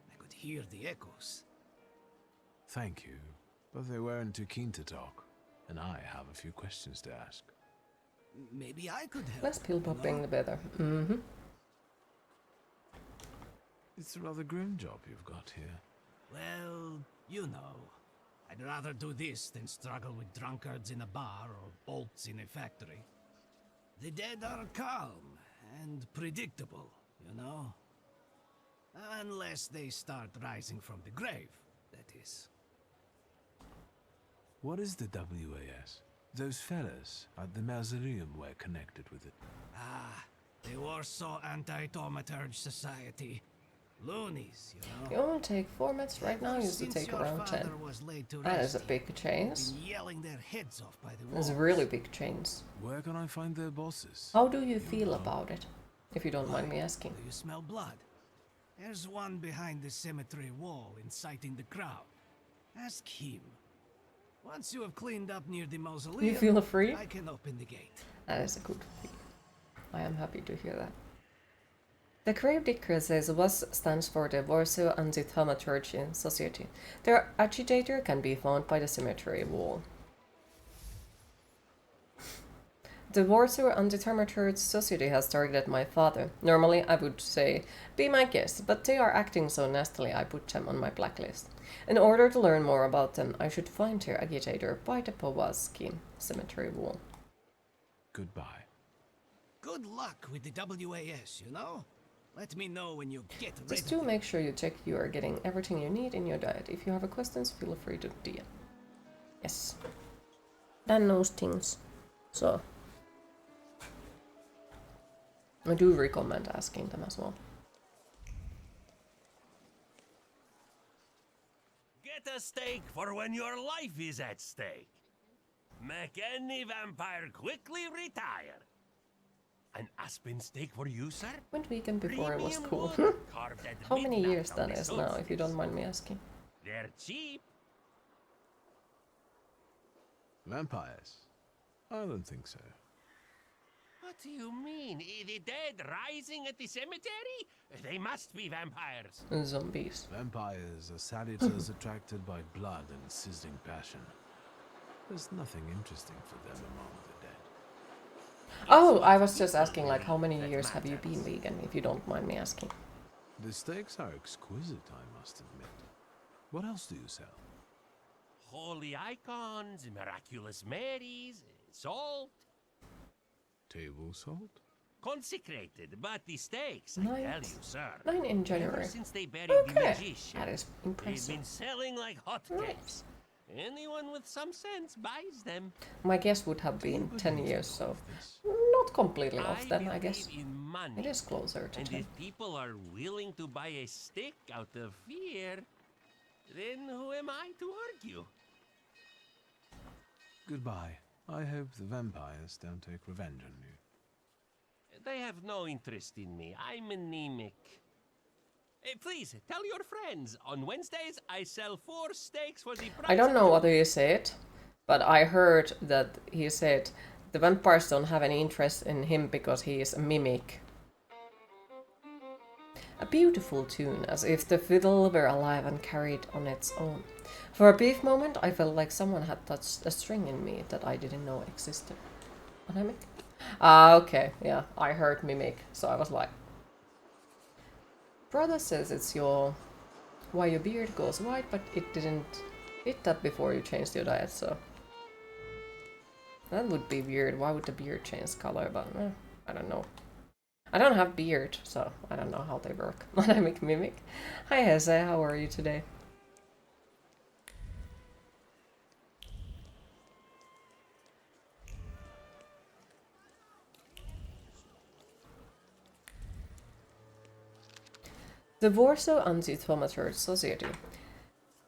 S6: I could hear the echoes.
S5: Thank you, but they weren't too keen to talk, and I have a few questions to ask.
S6: Maybe I could help.
S1: Less pill popping, the better. Mm-hmm.
S5: It's a rather grim job you've got here.
S6: Well, you know. I'd rather do this than struggle with drunkards in a bar or bolts in a factory. The dead are calm and predictable, you know? Unless they start rising from the grave, that is.
S5: What is the WAS? Those fellas at the mausoleum were connected with it.
S6: Ah, the Warsaw Anti-Thaumaturge Society. Loonies, you know.
S1: You only take 4 meds right now, used to take around 10. That is a big change.
S6: Yelling their heads off by the
S1: That's a really big change.
S5: Where can I find their bosses?
S1: How do you feel about it? If you don't mind me asking.
S6: Do you smell blood? There's one behind the cemetery wall inciting the crowd. Ask him. Once you have cleaned up near the mausoleum,
S1: You feel free?
S6: I can open the gate.
S1: That is a good feeling. I am happy to hear that. The Gravedigger says WAS stands for the Warsaw Anti-Thaumaturge Society. Their agitator can be found by the cemetery wall. The Warsaw Anti-Thaumaturge Society has targeted my father. Normally I would say, be my guest, but they are acting so nastily I put them on my blacklist. In order to learn more about them, I should find their agitator by the Powazki cemetery wall.
S5: Goodbye.
S6: Good luck with the WAS, you know? Let me know when you get ready.
S1: Just do make sure you check you are getting everything you need in your diet. If you have questions, feel free to DM. Yes. Dan knows things. So I do recommend asking them as well.
S3: Get a steak for when your life is at stake. Make any vampire quickly retire. An aspen steak for you, sir?
S1: Went vegan before it was
S3: Premium
S1: cool.
S3: wood, carved at
S1: How many
S3: midnight
S1: years
S3: on
S1: that
S3: the
S1: is now, if you don't mind me asking?
S3: They're cheap.
S5: Vampires? I don't think so.
S3: What do you mean? The dead rising at the cemetery? They must be vampires.
S1: Zombies.
S5: Vampires are saluters attracted by blood and sizzling passion. There's nothing interesting for them among the dead.
S1: Oh, I was just asking, like, how many years have you been vegan, if you don't mind me asking?
S5: The steaks are exquisite, I must admit. What else do you sell?
S3: Holy icons, miraculous Marys, salt.
S5: Table salt?
S3: Consecrated, but the steaks, I
S1: Nice.
S3: tell you, sir.
S1: 9 in
S3: Ever
S1: January.
S3: since they buried the
S1: Okay,
S3: magician,
S1: that is
S3: they've
S1: impressive.
S3: been selling like hotcakes.
S1: Nice.
S3: Anyone with some sense buys them.
S1: My guess would have been 10 years, so not completely off then, I guess.
S3: believe in money.
S1: It is closer to
S3: And
S1: 10.
S3: if people are willing to buy a stick out of fear, then who am I to argue?
S5: Goodbye. I hope the vampires don't take revenge on you.
S3: They have no interest in me. I'm anemic. Please, tell your friends. On Wednesdays, I sell 4 steaks for the price
S1: I don't
S3: of
S1: know
S3: 2.
S1: what he said, but I heard that he said the vampires don't have any interest in him because he is a mimic. A beautiful tune, as if the fiddle were alive and carried on its own. For a brief moment, I felt like someone had touched a string in me that I didn't know existed. A mimic? Ah, okay, yeah, I heard mimic, so I was like... Brother says it's your... why your beard goes white, but it didn't hit that before you changed your diet, so... That would be weird. Why would the beard change color? But I don't know. I don't have beard, so I don't know how they work. Dynamic mimic. Hi Heze, how are you today? The Warsaw Anti-Thaumaturge Society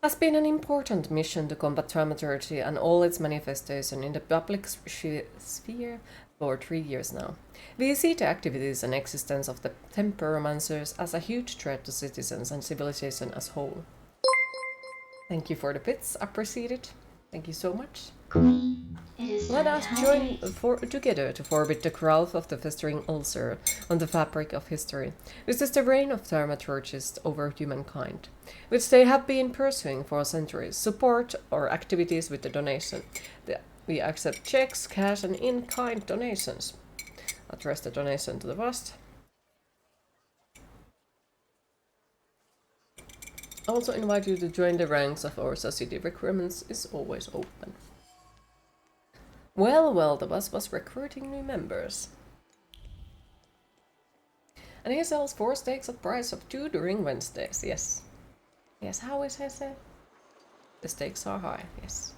S1: has been an important mission to combat thaumaturgy and all its manifestation in the public sphere for 3 years now. We see the activities and existence of the temperomancers as a huge threat to citizens and civilization as whole. Thank you for the bits, appreciate it. Thank you so much. Let us join together to forbid the growth of the festering ulcer on the fabric of history, which is the reign of thaumaturgists over humankind, which they have been pursuing for centuries. Support our activities with the donation. We accept checks, cash, and in-kind donations. Address the donation to the bust. Also invite you to join the ranks of our society. Recruitments is always open. Well, the bus was recruiting new members. And he sells 4 steaks at price of 2 during Wednesdays, yes. Yes, how is Hesse? The stakes are high, yes.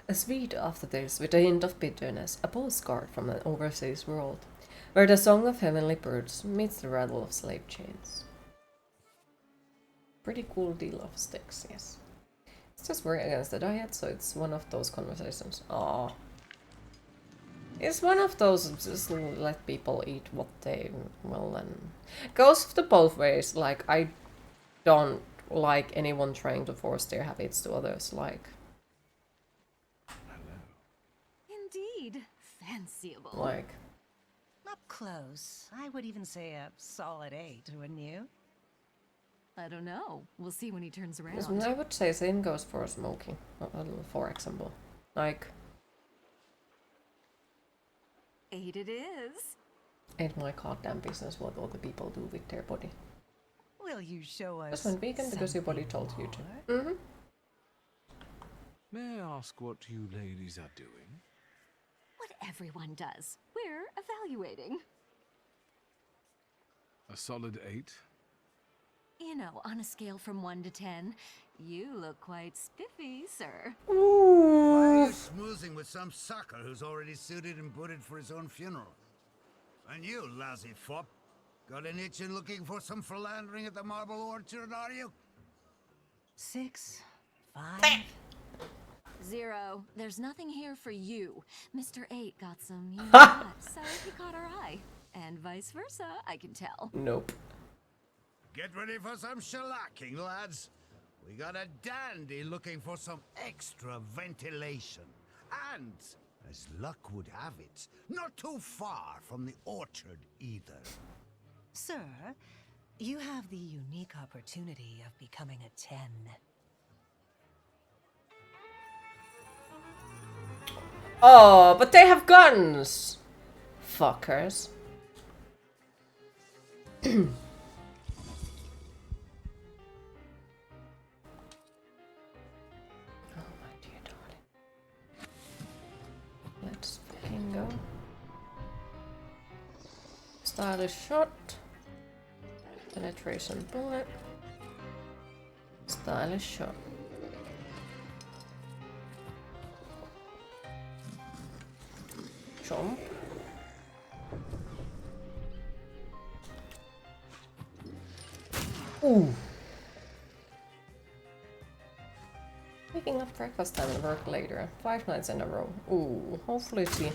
S1: A sweet aftertaste with a hint of bitterness, a postcard from an overseas world, where the song of heavenly birds meets the rattle of slave chains. Pretty cool deal of sticks, yes. It's just working against the diet, so it's one of those conversations. Aww. It's one of those, just let people eat what they will, and goes the both ways. Like, I don't like anyone trying to force their habits to others, like.
S8: Indeed. fanciable.
S1: Like,
S9: Up close, I would even say a solid 8, wouldn't you?
S8: I don't know. We'll see when he turns around.
S1: listen, I would say same goes for smoking, for example. Like,
S8: 8 it is.
S1: ain't my goddamn business what other people do with their body.
S9: Will you show us
S1: Just went vegan because your body told you to. Mm-hmm.
S5: May I ask what you ladies are doing?
S8: What everyone does. We're evaluating.
S5: A solid 8?
S8: You know, on a scale from 1 to 10, you look quite spiffy, sir.
S10: Why are you schmoozing with some sucker who's already suited and booted for his own funeral? And you, lousy fop, got an itching looking for some philandering at the Marble Orchard, are you?
S9: 6, 5.
S8: 0. There's nothing here for you. Mr. 8 got some you know what, so he caught our eye. And vice versa, I can tell.
S1: Nope.
S10: Get ready for some shellacking, lads. We got a dandy looking for some extra ventilation. And, as luck would have it, not too far from the orchard either.
S9: Sir, you have the unique opportunity of becoming a 10.
S1: Oh, but they have guns! Fuckers. Oh my dear darling. Let's fucking go. Stylish shot. Penetration bullet. Stylish shot. Jump. Ooh. Picking up breakfast and work later. 5 nights in a row. Ooh. Hopefully the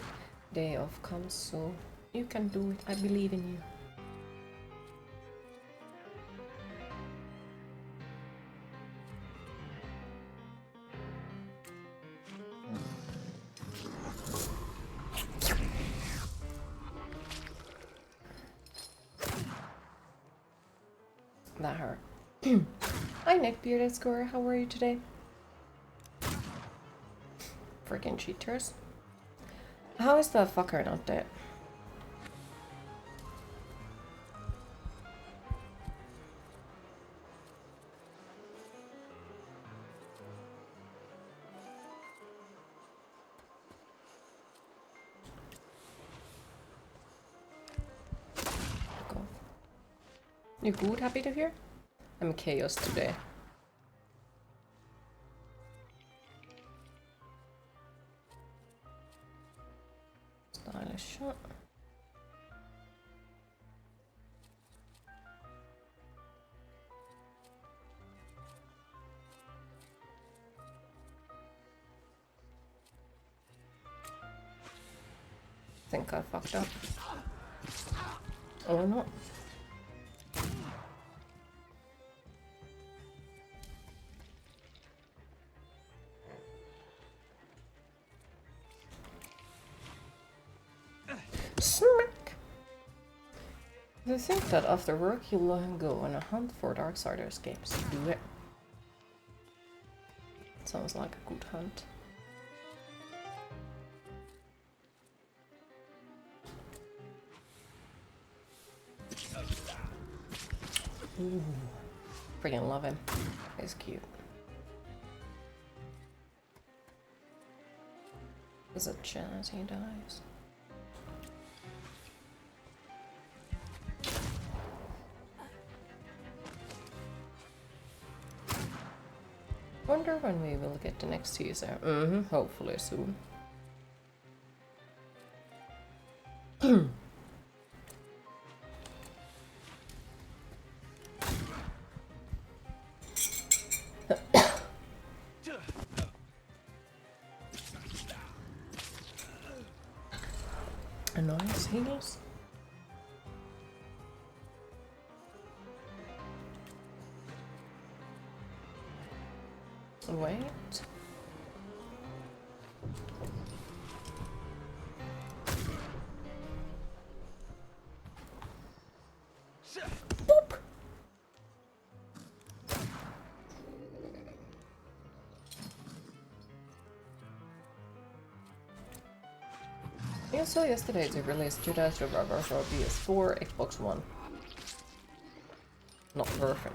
S1: day off comes soon. You can do it. I believe in you. That hurt. Hi, neck-bearded scorer. How are you today? Freaking cheaters. How is the fucker not dead? Fuck off. You good? Happy to hear? I'm chaos today. Stylish shot. Think I fucked up. Or not. Smack! You think that after work you'll go on a hunt for Darksiders games? Do it. Sounds like a good hunt. Ooh. Freaking love him. He's cute. There's a chance he dies. Wonder when we will get the next teaser. Hopefully soon. A nice heals. Wait. You saw yesterday they released Jedi Survivor for PS4, Xbox One. Not worth it.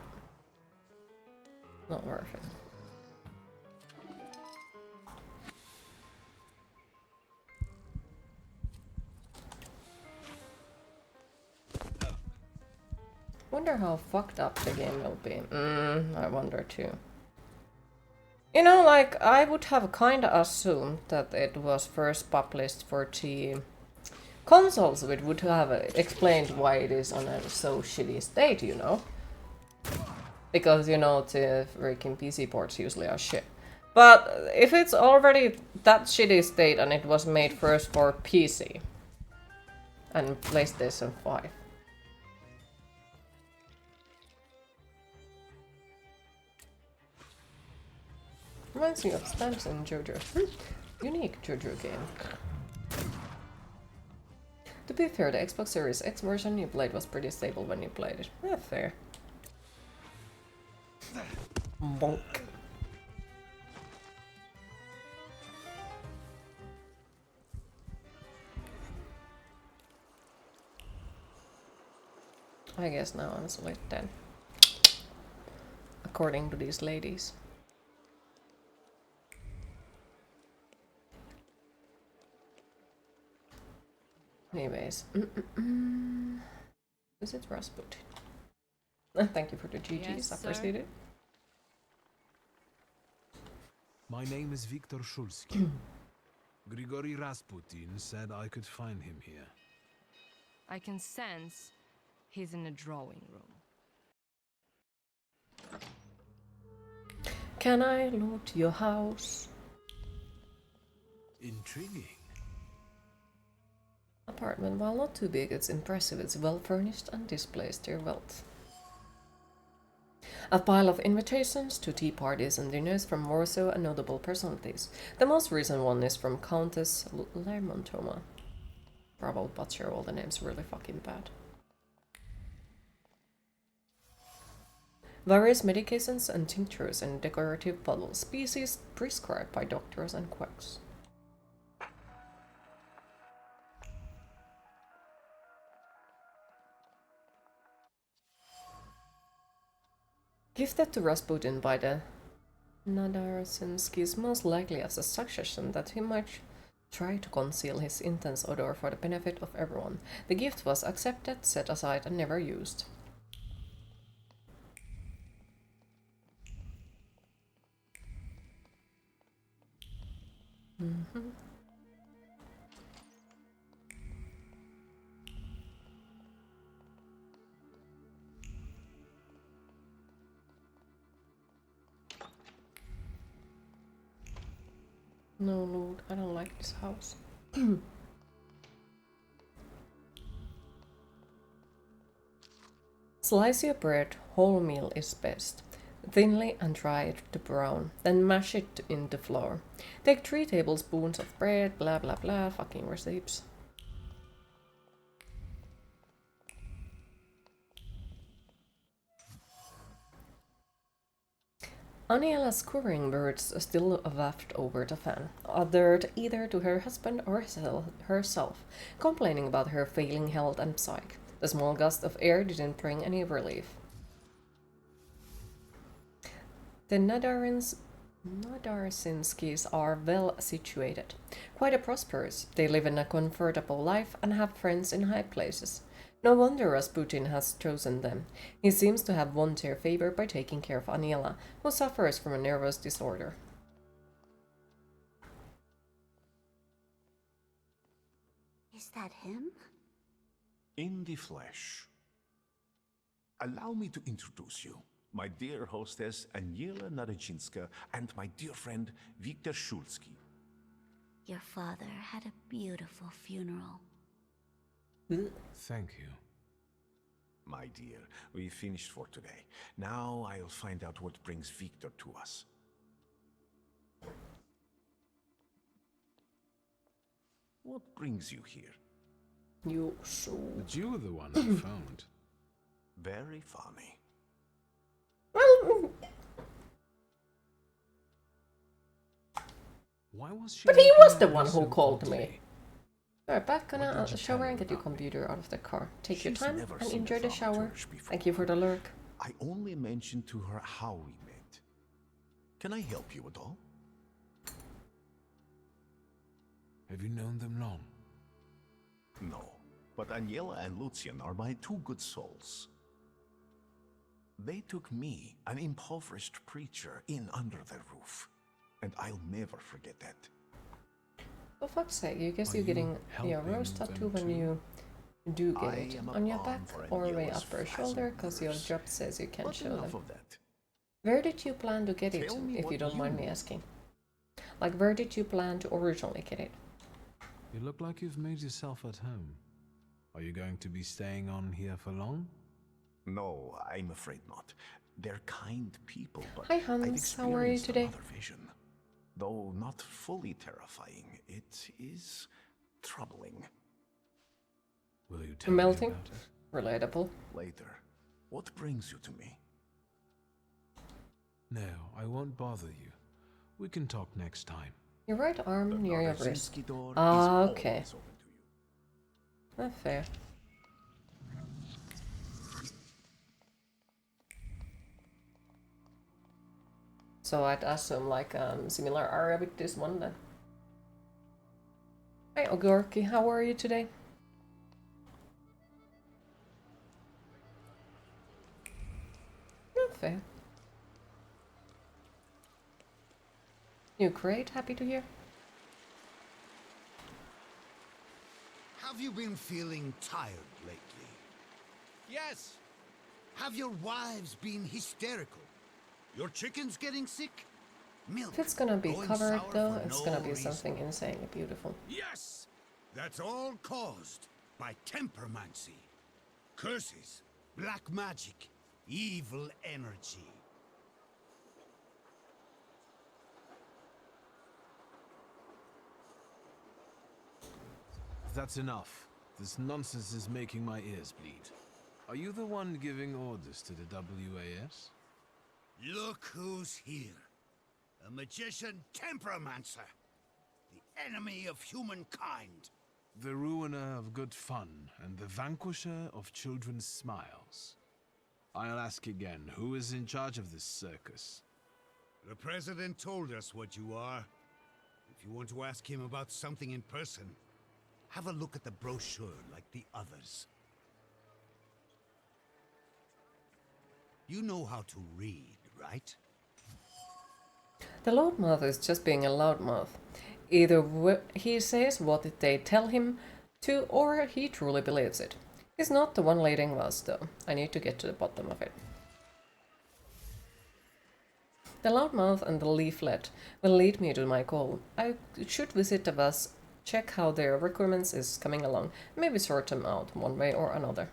S1: Not worth it. Wonder how fucked up the game will be. I wonder too. You know, like, I would have kinda assumed that it was first published for the consoles, which would have explained why it is on a so shitty state, you know? Because, you know, the freaking PC ports usually are shit. But if it's already that shitty state and it was made first for PC and PlayStation 5. Reminds me of stamps in JoJo. Unique JoJo game. To be fair, the Xbox Series X version you played was pretty stable when you played it. Yeah, fair. Bonk. I guess now I'm split then. According to these ladies. Anyways. Is it Rasputin? Thank you for the GGs,
S11: Yes,
S1: appreciate it.
S5: My name is Viktor Shulsky. Grigory Rasputin said I could find him here.
S11: I can sense he's in a drawing room.
S1: Can I loot your house?
S5: Intriguing.
S1: Apartment, while not too big, it's impressive. It's well furnished and displays their wealth. A pile of invitations to tea parties and dinners from Warsaw and notable personalities. The most recent one is from Countess Lermontova. Probably butcher all the names really fucking bad. Various medications and tinctures in decorative bottles, species prescribed by doctors and quacks. Gifted to Rasputin by the Nadarsinskis, most likely as a suggestion that he might try to conceal his intense odor for the benefit of everyone. The gift was accepted, set aside, and never used. No, Lord, I don't like this house. Slice your bread, wholemeal is best. Thinly and dry it to brown, then mash it into flour. Take 3 tablespoons of bread, blah blah blah, fucking recipes. Aniela's scurrying words still wafted over the fan, uttered either to her husband or herself, complaining about her failing health and psyche. The small gust of air didn't bring any relief. The Nadarsinskis are well situated, quite prosperous. They live in a comfortable life and have friends in high places. No wonder Rasputin has chosen them. He seems to have won their favor by taking care of Aniela, who suffers from a nervous disorder.
S12: Is that him?
S13: In the flesh. Allow me to introduce you. My dear hostess Aniela Nadarzinska and my dear friend Viktor Shulsky.
S12: Your father had a beautiful funeral.
S5: Thank you.
S13: My dear, we finished for today. Now I'll find out what brings Viktor to us. What brings you here?
S1: You so...
S5: But you were the one I found.
S13: Very funny.
S1: Well...
S5: Why was she?
S1: But he was the one who called me. Alright, back on a shower and get your computer out of the car. Take your time and enjoy the shower. Thank you for the lurk.
S13: I only mentioned to her how we met. Can I help you at all?
S5: Have you known them long?
S13: No, but Aniela and Lucian are my two good souls. They took me, an impoverished preacher, in under their roof, and I'll never forget that.
S1: For fuck's sake, you guess you're getting your rose tattoo when you do get it. On your back or way up your shoulder, cause your job says you can't show them. Where did you plan to get it, if you don't mind me asking? Like, where did you plan to originally get it?
S5: You look like you've made yourself at home. Are you going to be staying on here for long?
S13: No, I'm afraid not. They're kind people, but
S1: Hi Hans, how are you today?
S13: Vision. Though not fully terrifying, it is troubling.
S5: Will you tell
S1: Melting?
S5: me about it?
S1: Relatable.
S13: Later. What brings you to me?
S5: No, I won't bother you. We can talk next time.
S1: Your right arm near your wrist.
S13: Door
S1: Ah,
S13: is
S1: okay.
S13: always open to you.
S1: Not fair. So I'd assume like similar area with this one then. Hi Ogorki, how are you today? Not fair. You great, happy to hear.
S10: Have you been feeling tired lately? Yes. Have your wives been hysterical? Your chickens getting sick? Milk
S1: If it's gonna be
S10: going
S1: covered
S10: sour
S1: though,
S10: for
S1: it's
S10: no
S1: gonna be
S10: reason.
S1: something insanely beautiful.
S10: Yes! That's all caused by tempermancy. Curses, black magic, evil energy.
S5: That's enough. This nonsense is making my ears bleed. Are you the one giving orders to the WAS?
S10: Look who's here. A magician temperomancer. The enemy of humankind.
S5: The ruiner of good fun and the vanquisher of children's smiles. I'll ask again, who is in charge of this circus?
S10: The president told us what you are. If you want to ask him about something in person, have a look at the brochure like the others. You know how to read, right?
S1: The loudmouth is just being a loudmouth. Either he says what they tell him to, or he truly believes it. He's not the one leading us, though. I need to get to the bottom of it. The loudmouth and the leaflet will lead me to my goal. I should visit the bus, check how their recruitment is coming along, maybe sort them out one way or another.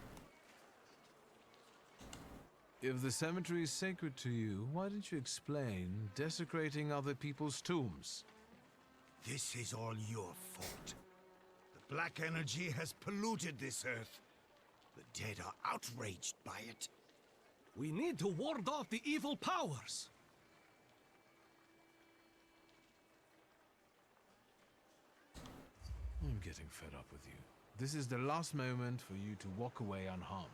S5: If the cemetery is sacred to you, why didn't you explain desecrating other people's tombs?
S10: This is all your fault. The black energy has polluted this earth. The dead are outraged by it.
S6: We need to ward off the evil powers.
S5: I'm getting fed up with you. This is the last moment for you to walk away unharmed.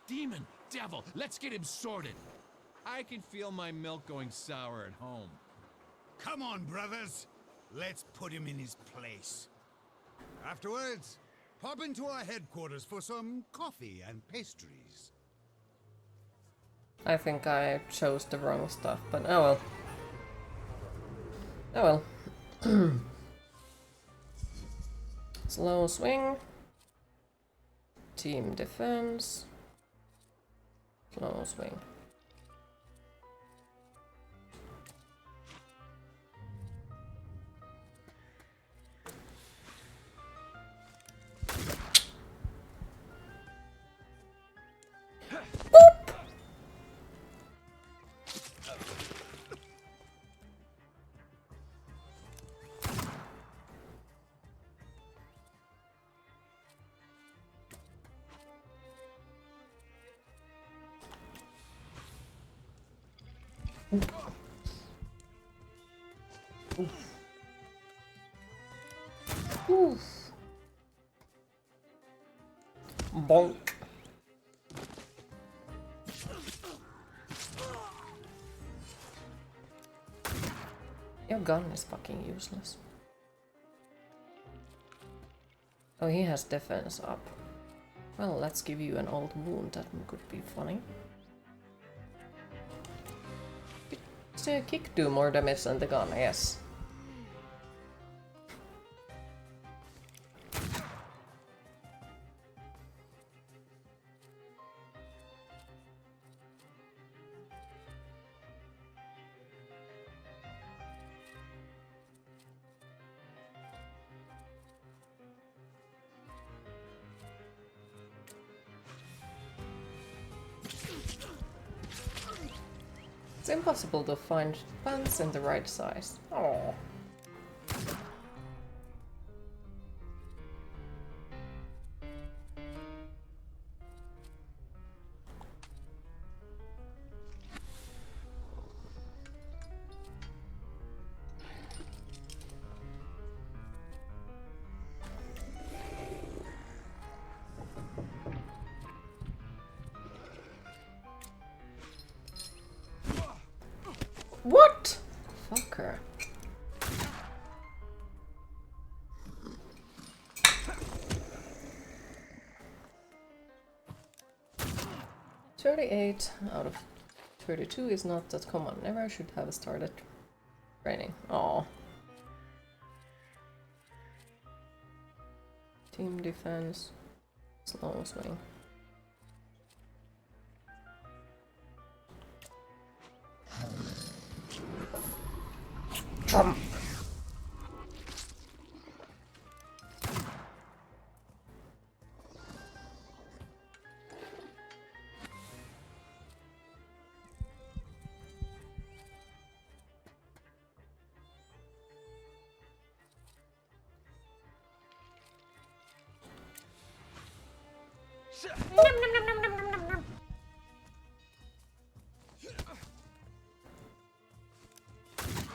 S14: Demon, devil, let's get him sorted. I can feel my milk going sour at home.
S10: Come on, brothers. Let's put him in his place. Afterwards, pop into our headquarters for some coffee and pastries.
S1: I think I chose the wrong stuff, but oh well. Oh well. Slow swing. Team defense. Slow swing. Oof. Bonk. Your gun is fucking useless. Oh, he has defense up. Well, let's give you an old wound. That could be funny. Does the kick do more damage than the gun? Yes. It's impossible to find pants in the right size. Oh. What? Fucker. $38 out of 32 is not that common. Never should have started training. Oh. Team defense. Slow swing. Jump.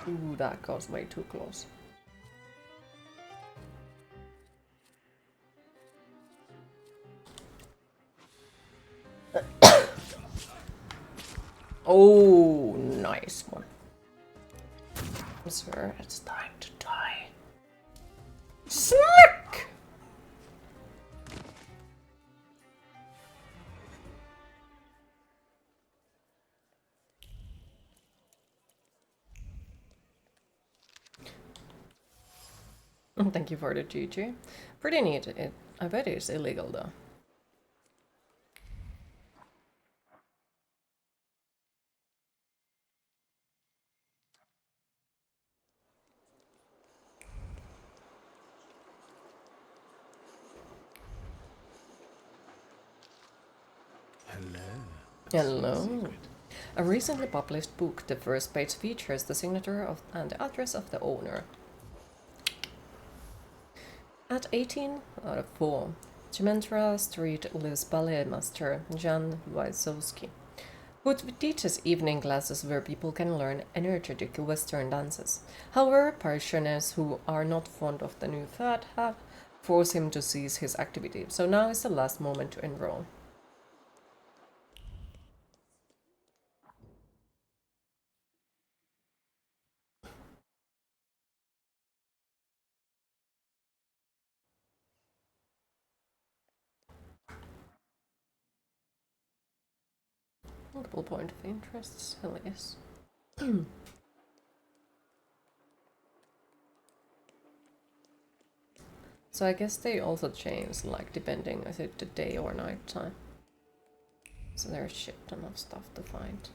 S1: Ooh, that got way too close. Oh, nice one. Sir, it's time to die. Slick! Thank you for the GG. Pretty neat. I bet it's illegal though. Hello. A recently published book, the first page features the signature of and the address of the owner. At 18 out of 4, Cementra Street lives ballet master Jan Wysowski, who teaches evening classes where people can learn energetic Western dances. However, parishioners who are not fond of the new fad have forced him to cease his activity, so now is the last moment to enroll. Multiple point of interests, hell yes. So I guess they also change, like, depending if it's the day or night time. So there's shit ton of stuff to find.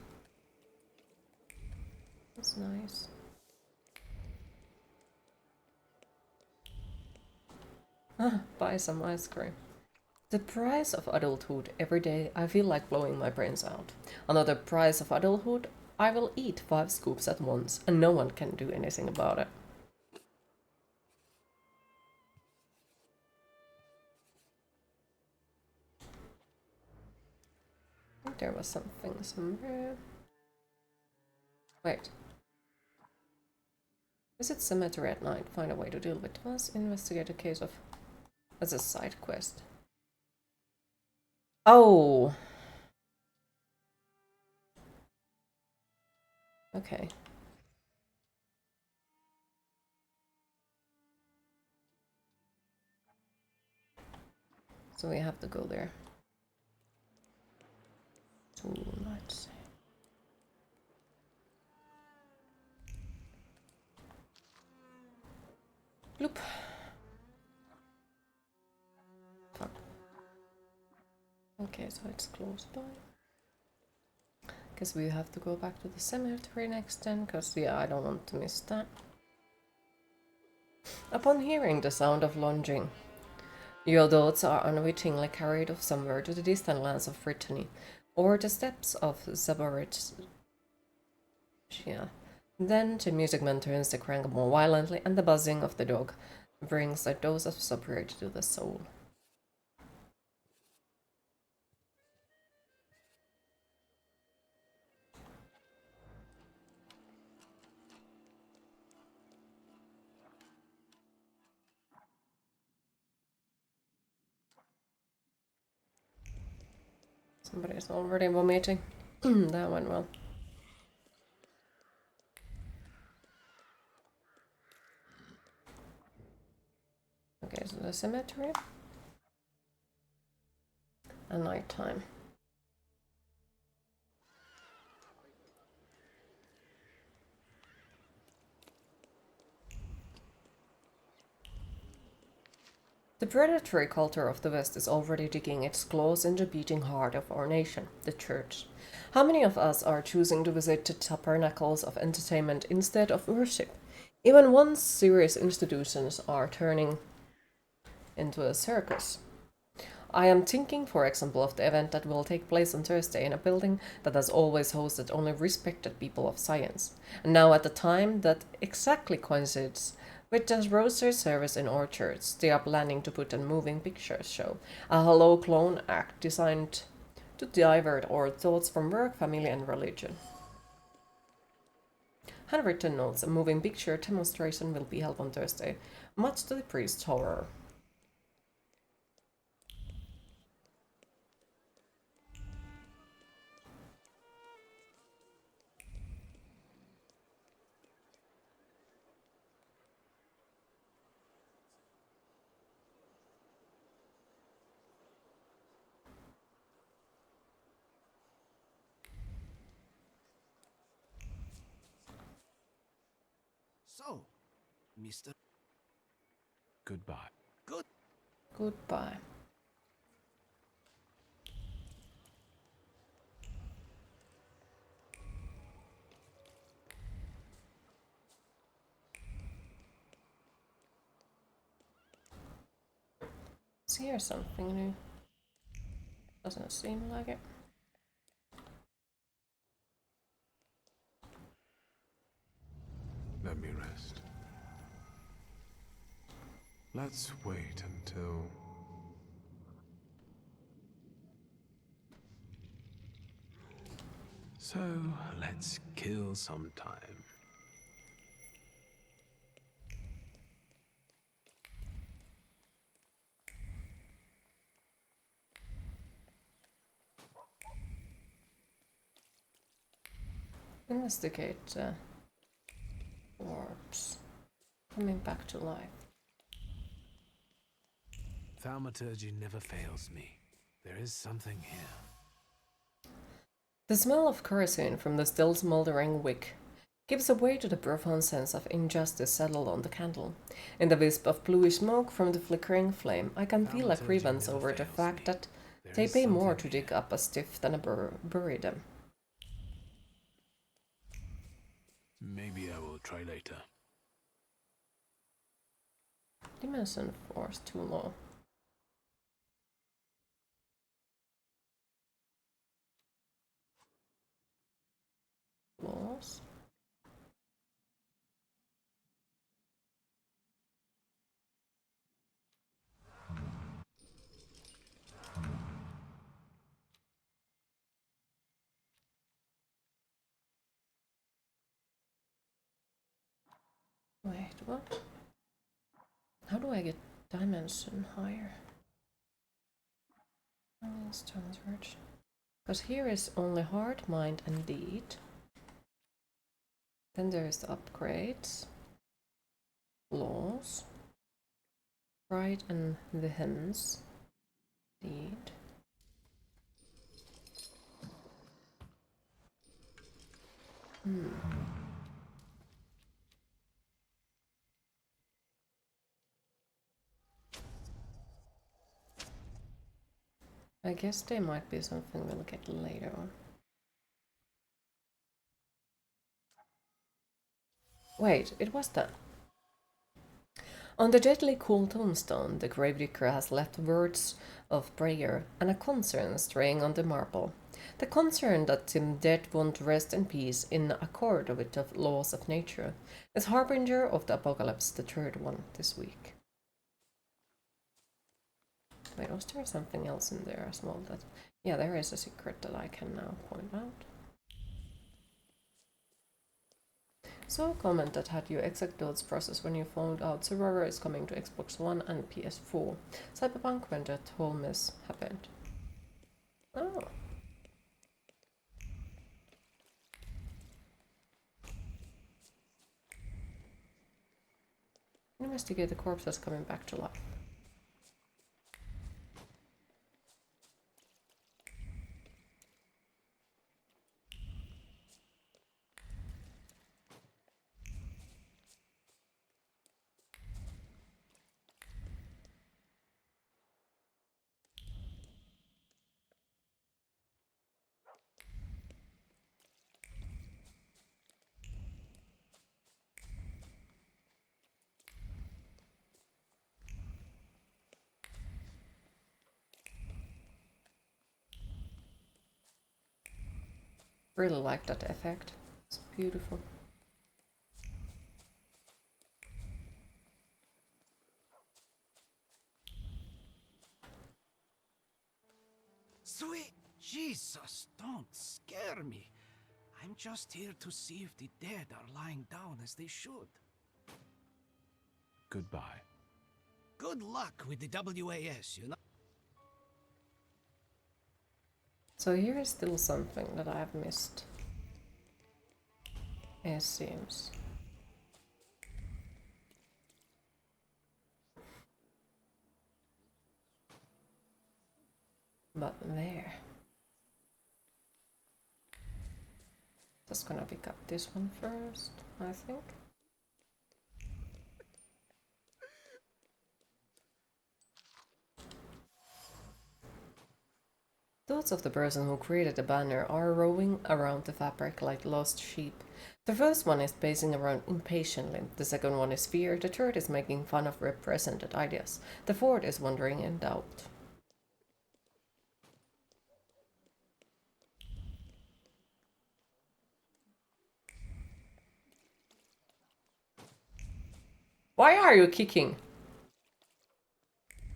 S1: That's nice. Buy some ice cream. The price of adulthood. Every day I feel like blowing my brains out. Another price of adulthood. I will eat 5 scoops at once and no one can do anything about it. I think there was something somewhere. Wait. Visit cemetery at night. Find a way to deal with us. Investigate a case of... As a side quest. Oh. Okay. So we have to go there. So let's see. Bloop. Fuck. Okay, so it's close by. Guess we have to go back to the cemetery next then, because yeah, I don't want to miss that. Upon hearing the sound of lunging, your thoughts are unwittingly carried off somewhere to the distant lands of Brittany, or the steppes of Zaborit. Yeah. Then the music man turns the crank more violently, and the buzzing of the dog brings a dose of sobriety to the soul. Somebody's already vomiting. That went well. Okay, so the cemetery. And nighttime. The predatory culture of the West is already digging its claws in the beating heart of our nation, the Church. How many of us are choosing to visit the tabernacles of entertainment instead of worship? Even once serious institutions are turning into a circus. I am thinking, for example, of the event that will take place on Thursday in a building that has always hosted only respected people of science. And now, at the time that exactly coincides with the rosary service in our church, they are planning to put a moving pictures show, a hollow clone act designed to divert our thoughts from work, family, and religion. Handwritten notes: a moving picture demonstration will be held on Thursday, much to the priest's horror.
S6: So, Mr.
S5: Goodbye.
S1: Goodbye. Is here something new? Doesn't seem like it.
S5: Let me rest. Let's wait until... So, let's kill some time.
S1: Investigate orbs. Coming back to life.
S5: Thaumaturge never fails me. There is something here.
S1: The smell of kerosene from the still smoldering wick gives way to the profound sense of injustice settled on the candle. In the wisp of bluish smoke from the flickering flame, I can feel a grievance over the fact that they pay more to dig up a stiff than bury them.
S5: Maybe I will try later.
S1: Dimension force too low. Laws. Wait, what? How do I get dimension higher? Thaumaturge. Because here is only heart, mind, and deed. Then there's the upgrades, laws, pride and vehemence, deed. I guess they might be something we'll get later on. Wait, it was that. On the deadly cool tombstone, the gravedigger has left words of prayer and a concern straying on the marble. The concern that the dead won't rest in peace in accord with the laws of nature is harbinger of the apocalypse, the third one this week. Wait, was there something else in there as well? That yeah, there is a secret that I can now point out. So comment that had you exact thoughts process when you found out Survivor is coming to Xbox One and PS4. Cyberpunk when that whole mess happened. Oh. Investigate the corpses coming back to life. Really like that effect. It's beautiful.
S6: Sweet Jesus, don't scare me. I'm just here to see if the dead are lying down as they should.
S5: Goodbye.
S6: Good luck with the WAS, you know?
S1: So here is still something that I have missed. It seems. But there. Just gonna pick up this one first, I think. Thoughts of the person who created the banner are roving around the fabric like lost sheep. The first one is pacing around impatiently, the second one is fear, the third is making fun of represented ideas, the fourth is wondering in doubt. Why are you kicking?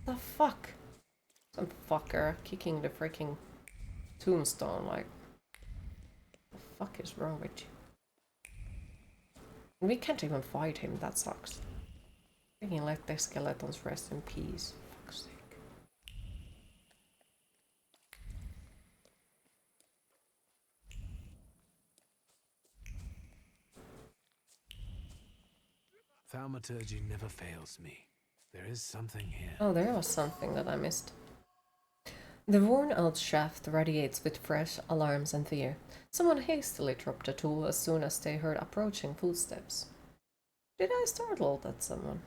S1: The fuck? Some fucker kicking the freaking tombstone, like, the fuck is wrong with you? We can't even fight him, that sucks. Freaking let the skeletons rest in peace, for fuck's sake.
S5: Thaumaturge never fails me. There is something here.
S1: Oh, there was something that I missed. The worn-out shaft radiates with fresh alarms and fear. Someone hastily dropped the tool as soon as they heard approaching footsteps. Did I startle that someone?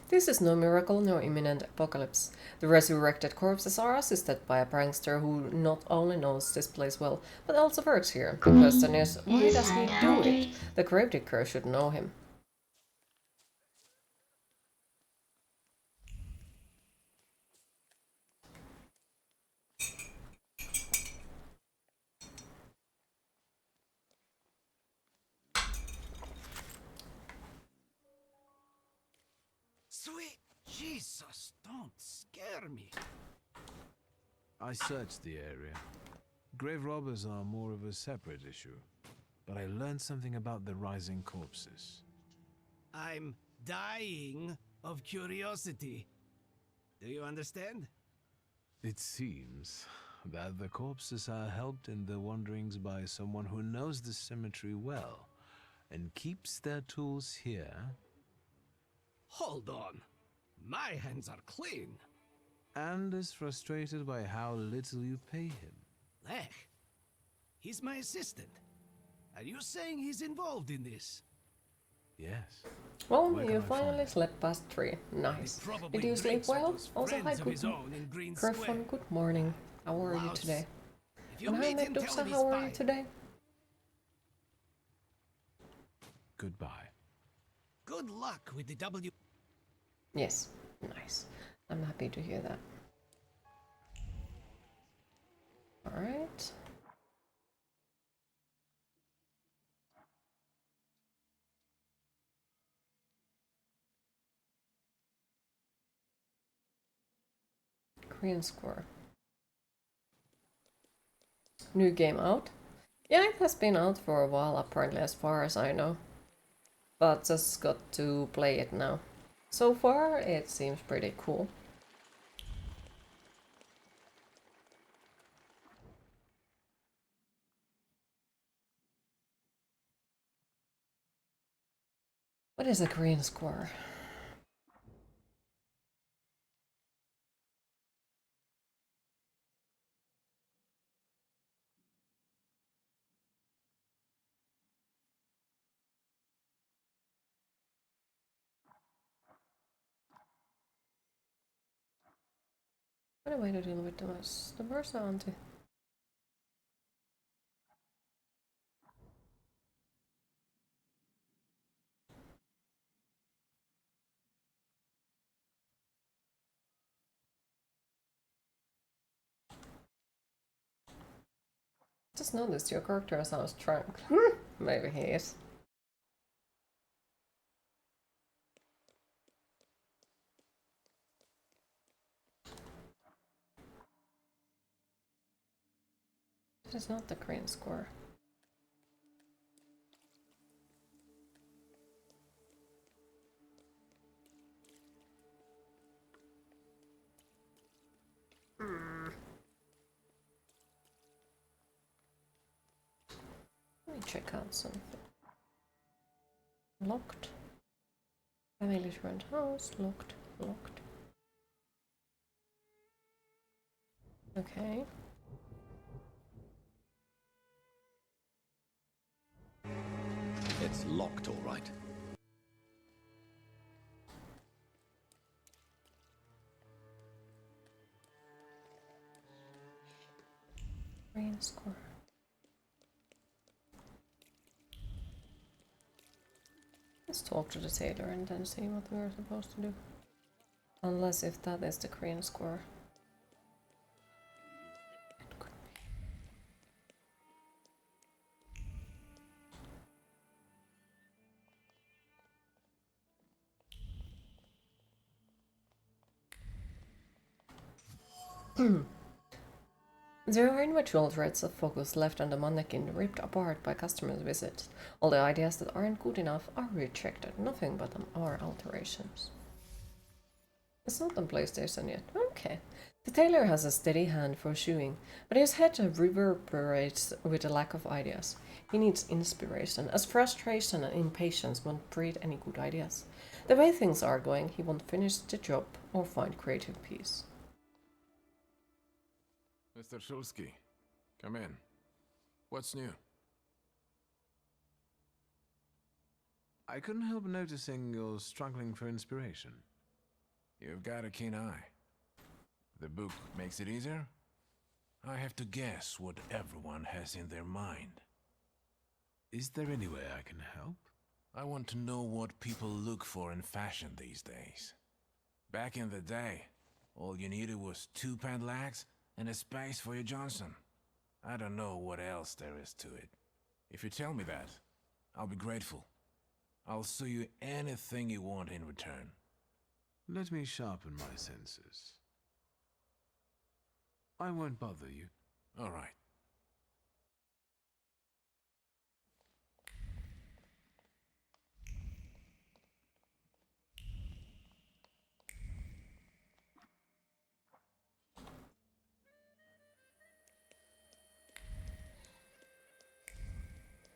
S1: This is no miracle nor imminent apocalypse. The resurrected corpses are assisted by a prankster who not only knows this place well, but also works here. The question is, why does he do it? The gravedigger should know him.
S6: Sweet Jesus, don't scare me.
S5: I searched the area. Grave robbers are more of a separate issue, but I learned something about the rising corpses.
S6: I'm dying of curiosity. Do you understand?
S5: It seems that the corpses are helped in their wanderings by someone who knows the cemetery well and keeps their tools here.
S6: Hold on. My hands are clean.
S5: And is frustrated by how little you pay him.
S6: Lech, he's my assistant. Are you saying he's involved in this?
S5: Yes.
S1: Well,
S5: Where
S1: you
S5: can I
S1: finally
S5: find
S1: slept past 3. Nice.
S6: probably
S1: Did you sleep
S6: drinks with
S1: well?
S6: those
S1: Also, hi,
S6: friends of
S1: good
S6: his own in Green
S1: Griffon,
S6: Square.
S1: good morning. How are you
S6: Louse.
S1: today?
S6: If you
S1: And hi,
S6: meet him, tell
S1: Medusa,
S6: him he's
S1: how are you
S6: fine.
S1: today?
S5: Goodbye.
S6: Good luck with the W.
S1: Yes, nice. I'm happy to hear that. Alright. Korean Square. New game out? Yeah, it has been out for a while, apparently, as far as I know. But just got to play it now. So far, it seems pretty cool. What is a Korean Square? What a way to deal with the Warsaw auntie. Just noticed your character sounds drunk. Maybe he is. This is not the Korean Square. Let me check out something. Locked. Family's rent house. Locked. Locked. Okay.
S15: It's locked, all right.
S1: Korean Square. Let's talk to the tailor and then see what we're supposed to do. Unless if that is the Korean Square. It could be. There are individual threads of focus left on the mannequin, ripped apart by customers' visits. All the ideas that aren't good enough are rejected, nothing but them are alterations. It's not on PlayStation yet. Okay. The tailor has a steady hand for shoeing, but his head reverberates with a lack of ideas. He needs inspiration, as frustration and impatience won't breed any good ideas. The way things are going, he won't finish the job or find creative peace.
S2: Mr. Shulsky, come in. What's new?
S5: I couldn't help noticing you're struggling for inspiration.
S2: You've got a keen eye. The book makes it easier? I have to guess what everyone has in their mind.
S5: Is there any way I can help?
S2: I want to know what people look for in fashion these days. Back in the day, all you needed was 2 padlocks and a space for your Johnson. I don't know what else there is to it. If you tell me that, I'll be grateful. I'll sew you anything you want in return.
S5: Let me sharpen my senses. I won't bother you.
S2: All right.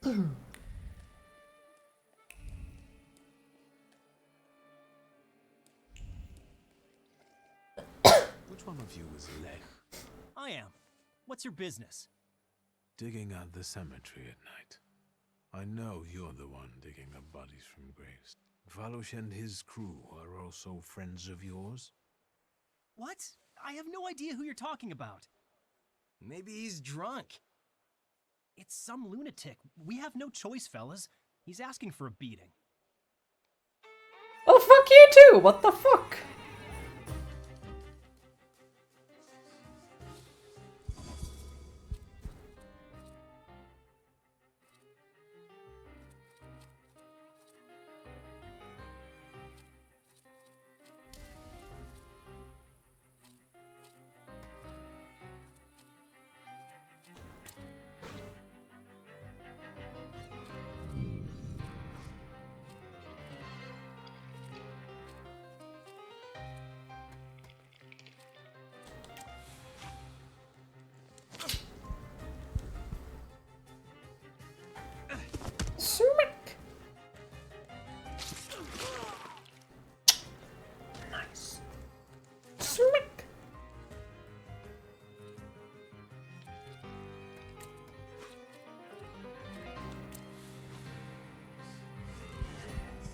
S5: Which one of you is Lech?
S16: I am. What's your business?
S5: Digging out the cemetery at night. I know you're the one digging up bodies from graves. Valush and his crew are also friends of yours?
S16: What? I have no idea who you're talking about. Maybe he's drunk. It's some lunatic. We have no choice, fellas. He's asking for a beating.
S1: Oh, fuck you too! What the fuck? Smack! Nice. Smack!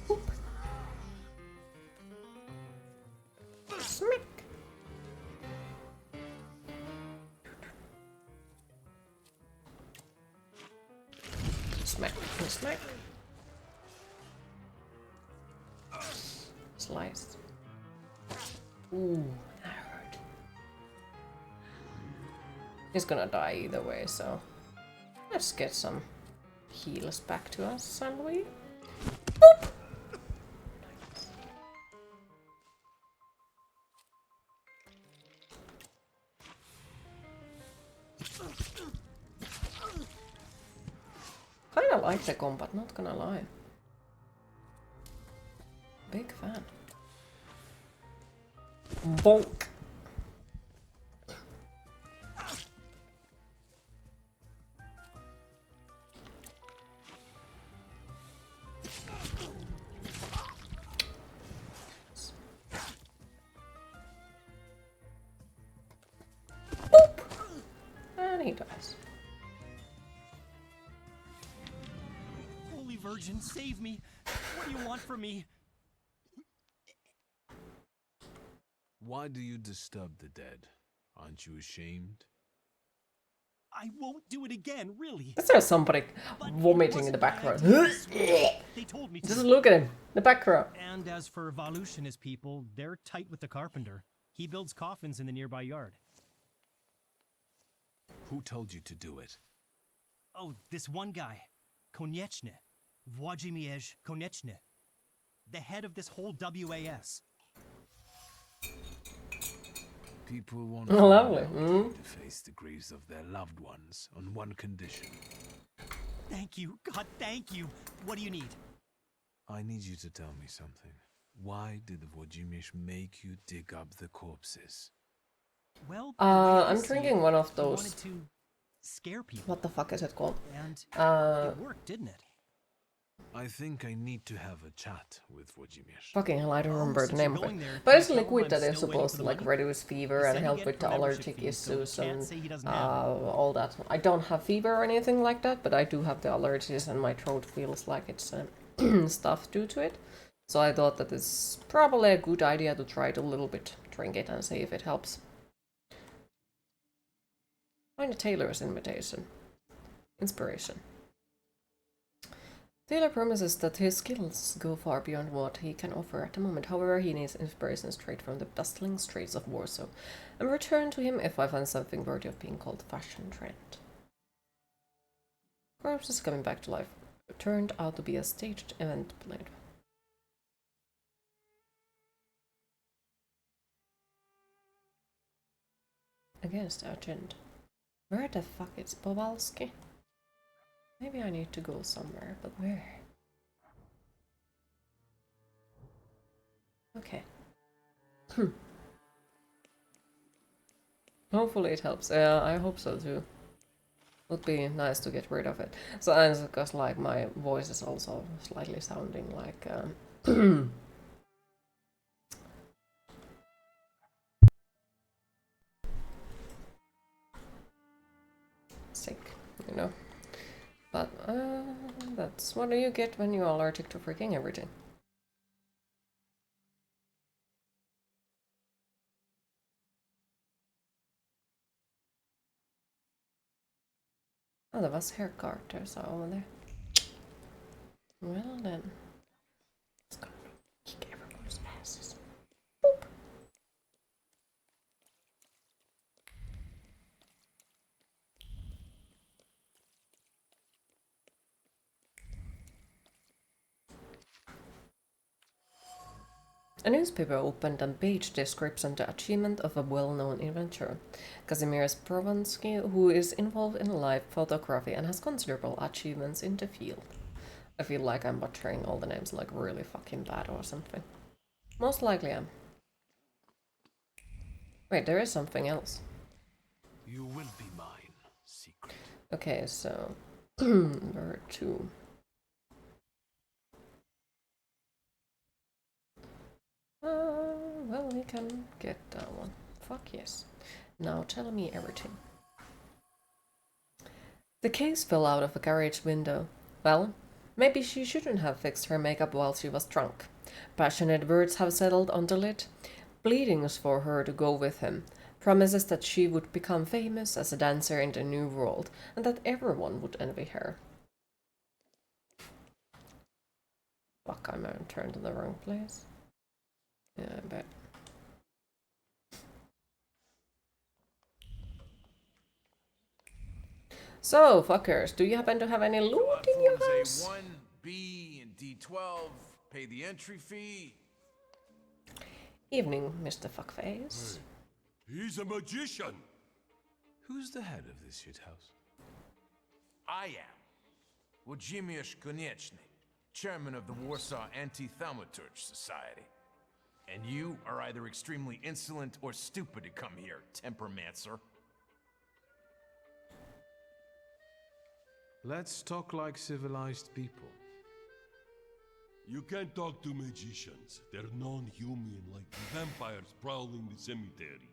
S1: Oop. Smack! Smack, smack. Slice. Ooh, that hurt. He's gonna die either way, so let's get some heals back to us, shall we? Boop! Kinda like the combat, not gonna lie. Big fan. Bonk! Boop! And he dies.
S16: Holy Virgin, save me! What do you want from me?
S5: Why do you disturb the dead? Aren't you ashamed?
S16: I won't do it again, really.
S1: Is there somebody vomiting in the background?
S16: They told me to.
S1: Just look at him, the background.
S16: And as for Valush and his people, they're tight with the carpenter. He builds coffins in the nearby yard.
S5: Who told you to do it?
S16: Oh, this one guy. Konieczny. Włodzimierz Konieczny. The head of this whole WAS.
S5: People want
S1: Lovely.
S5: to face the graves of their loved ones on one condition.
S16: Thank you. God, thank you. What do you need?
S5: I need you to tell me something. Why did Włodzimierz make you dig up the corpses?
S16: Well,
S1: I'm drinking one of
S16: he
S1: those.
S16: wanted to scare people.
S1: What the fuck is it called?
S16: And it worked, didn't it?
S5: I think I need to have a chat with Włodzimierz.
S1: Fucking hell, I don't remember the
S16: since
S1: name
S16: you're
S1: of it.
S16: going there,
S1: But it's
S16: can you
S1: liquid
S16: tell
S1: that
S16: him
S1: is
S16: I'm still waiting
S1: supposed
S16: for
S1: to
S16: the
S1: like
S16: money?
S1: reduce fever
S16: He
S1: and
S16: said you
S1: help
S16: get
S1: with the
S16: membership
S1: allergic
S16: fees, so he
S1: issues
S16: can't
S1: and
S16: say he doesn't have
S1: all that. I don't have fever or anything like that, but I do have the allergies and my throat feels like it's stuffed due to it. So I thought that it's probably a good idea to try it a little bit, drink it and see if it helps. Find a tailor's invitation. Inspiration. Taylor promises that his skills go far beyond what he can offer at the moment. However, he needs inspiration straight from the bustling streets of Warsaw, and return to him if I find something worthy of being called fashion trend. Corpses coming back to life. It turned out to be a staged event planned. Against the agenda. Where the fuck is Powalski? Maybe I need to go somewhere, but where? Okay. Hopefully it helps. Yeah, I hope so too. Would be nice to get rid of it. So, and because like my voice is also slightly sounding like sick, you know. But that's what you get when you're allergic to freaking everything. Oh, there was hair carters over there. Well then. Let's go kick everyone's asses. Boop. A newspaper opened and page describes the achievement of a well-known inventor, Kazimierz Provansky, who is involved in live photography and has considerable achievements in the field. I feel like I'm butchering all the names like really fucking bad or something. Most likely am. Wait, there is something else.
S5: You will be mine, secret.
S1: Okay, so number 2. Well, we can get that one. Fuck yes. Now tell me everything. The case fell out of a garage window. Well, maybe she shouldn't have fixed her makeup while she was drunk. Passionate words have settled on the lid. Pleadings for her to go with him. Promises that she would become famous as a dancer in the new world, and that everyone would envy her. Fuck, I might turn to the wrong place. Yeah, I bet. So, fuckers, do you happen to have any loot in your house?
S2: A1, B, and D12. Pay the entry fee.
S1: Evening, Mr. Fuckface.
S3: He's a magician.
S5: Who's the head of this shithouse?
S2: I am Włodzimierz Konieczny, chairman of the Warsaw Anti-Thaumaturge Society. And you are either extremely insolent or stupid to come here, tempermancer.
S5: Let's talk like civilized people.
S3: You can't talk to magicians. They're non-human, like vampires prowling the cemetery.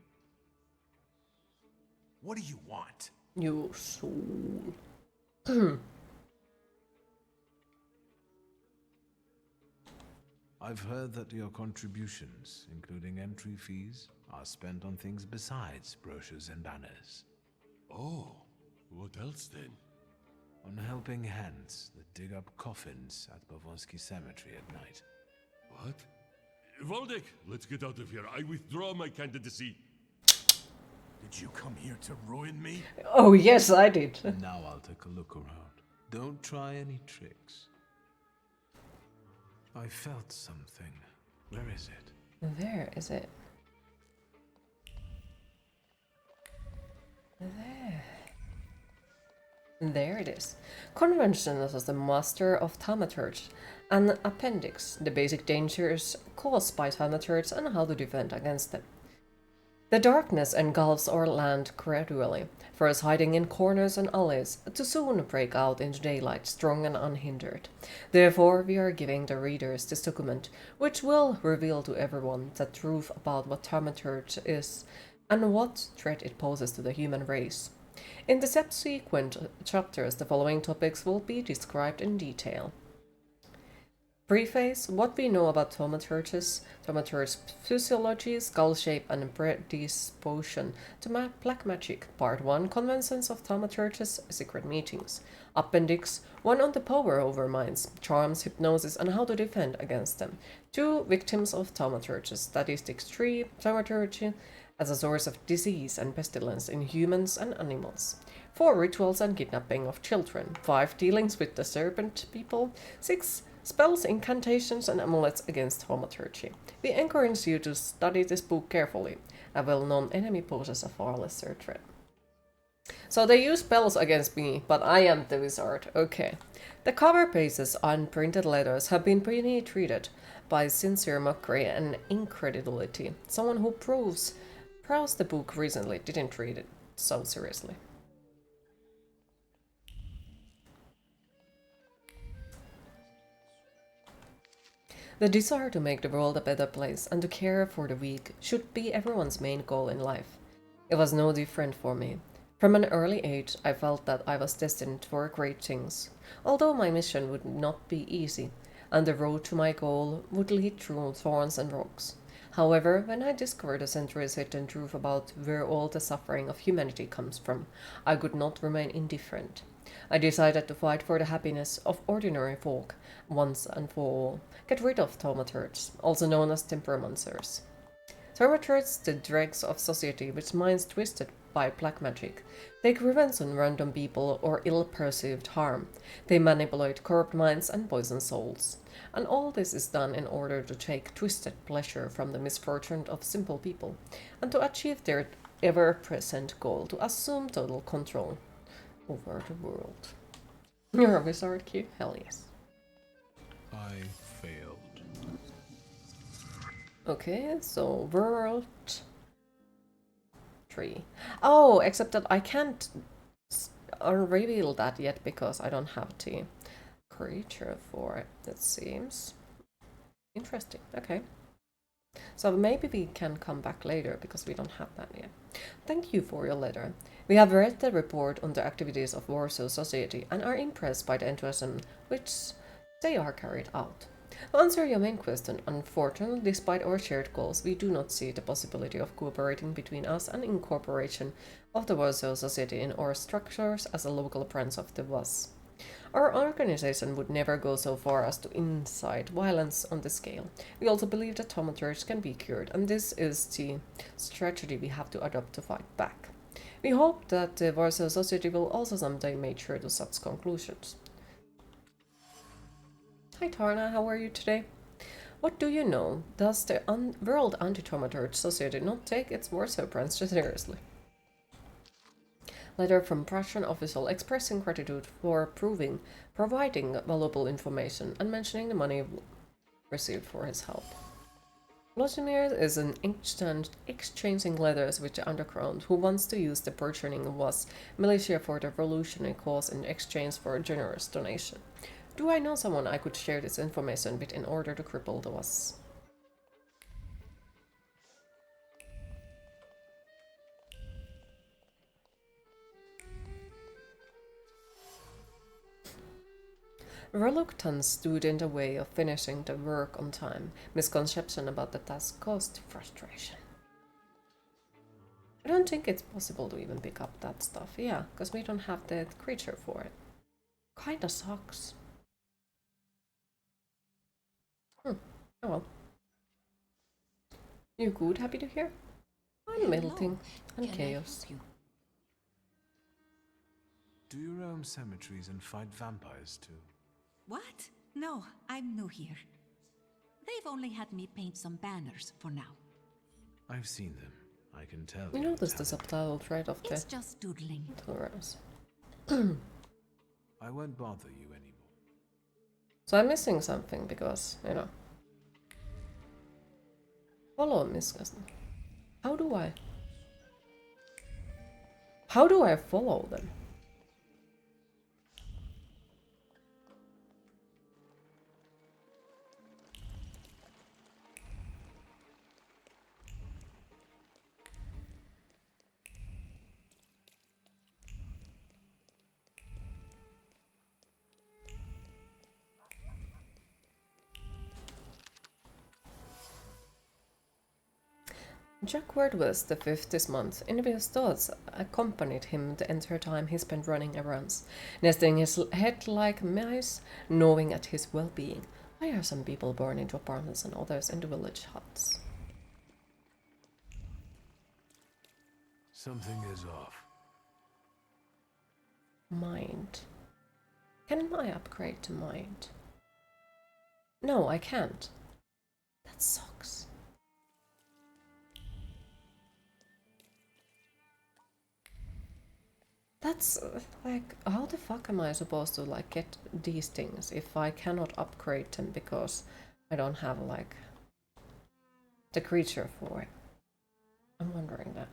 S2: What do you want?
S1: You soul.
S5: I've heard that your contributions, including entry fees, are spent on things besides brochures and banners.
S3: Oh, what else then?
S5: On helping hands that dig up coffins at Pavonsky Cemetery at night.
S3: What? Waldek, let's get out of here. I withdraw my candidacy.
S2: Did you come here to ruin me?
S1: Oh, yes, I did.
S5: Now I'll take a look around. Don't try any tricks. I felt something. Where is it?
S1: Where is it? There. There it is. Conventions as the master of thaumaturge. An appendix, the basic dangers caused by thaumaturges and how to defend against them. The darkness engulfs our land gradually, first hiding in corners and alleys, to soon break out into daylight strong and unhindered. Therefore, we are giving the readers this document, which will reveal to everyone the truth about what thaumaturge is and what threat it poses to the human race. In the subsequent chapters, the following topics will be described in detail. Preface, what we know about thaumaturges, thaumaturge physiology, skull shape, and predisposition to black magic. Part 1, Conventions of Thaumaturges, Secret Meetings. Appendix 1 on the power over minds, charms, hypnosis, and how to defend against them. 2, Victims of Thaumaturges. Statistics 3, Thaumaturgy as a source of disease and pestilence in humans and animals. 4, Rituals and kidnapping of children. 5, Dealings with the serpent people. 6, Spells, incantations, and amulets against thaumaturgy. We encourage you to study this book carefully. A well-known enemy poses a far lesser threat. So they use spells against me, but I am the wizard. Okay. The cover pages and printed letters have been treated by sincere mockery and incredulity. Someone who browsed the book recently didn't treat it so seriously. The desire to make the world a better place and to care for the weak should be everyone's main goal in life. It was no different for me. From an early age, I felt that I was destined for great things, although my mission would not be easy, and the road to my goal would lead through thorns and rocks. However, when I discovered the centuries hidden truth about where all the suffering of humanity comes from, I could not remain indifferent. I decided to fight for the happiness of ordinary folk once and for all. Get rid of thaumaturges, also known as temperamancers. Thaumaturges, the dregs of society with minds twisted by black magic, take revenge on random people or ill-perceived harm. They manipulate corrupt minds and poison souls. And all this is done in order to take twisted pleasure from the misfortune of simple people, and to achieve their ever-present goal to assume total control over the world. You're a wizard, Q? Hell yes.
S5: I failed.
S1: Okay, so world 3. Oh, except that I can't reveal that yet because I don't have the creature for it, it seems. Interesting, okay. So maybe we can come back later because we don't have that yet. Thank you for your letter. We have read the report on the activities of Warsaw society and are impressed by the enthusiasm which they are carried out. To answer your main question, unfortunately, despite our shared goals, we do not see the possibility of cooperating between us and incorporation of the Warsaw society in our structures as a local branch of the WAS. Our organization would never go so far as to incite violence on the scale. We also believe that thaumaturge can be cured, and this is the strategy we have to adopt to fight back. We hope that the Warsaw Society will also someday mature to such conclusions. Hi Tarna, how are you today? What do you know? Does the World Anti-Thaumaturge Society not take its Warsaw branch seriously? Letter from Prussian official expressing gratitude for providing valuable information and mentioning the money received for his help. Vladimir is an exchanging letters with the underground who wants to use the burgeoning WAS militia for the revolutionary cause in exchange for a generous donation. Do I know someone I could share this information with in order to cripple the WAS? Reluctance stood in the way of finishing the work on time. Misconception about the task caused frustration. I don't think it's possible to even pick up that stuff. Yeah, because we don't have the creature for it. Kinda sucks. Oh well. You good? Happy to hear? I'm melting. And chaos.
S5: Do you roam cemeteries and fight vampires too?
S17: What? No, I'm new here. They've only had me paint some banners for now.
S5: I've seen them. I can tell.
S1: You noticed the subtitle thread of the...
S17: It's just doodling.
S5: I won't bother you anymore.
S1: So I'm missing something because, you know. Follow Miss Cousin. How do I follow them? Jack Wardwell, the fifth this month, Invious thoughts accompanied him the entire time he spent running errands, nesting his head like mice, gnawing at his well-being. Why are some people born into apartments and others into village huts?
S5: Something is off.
S1: Mind. Can I upgrade to mind? No, I can't. That sucks. That's like, how the fuck am I supposed to like get these things if I cannot upgrade them because I don't have like the creature for it? I'm wondering that.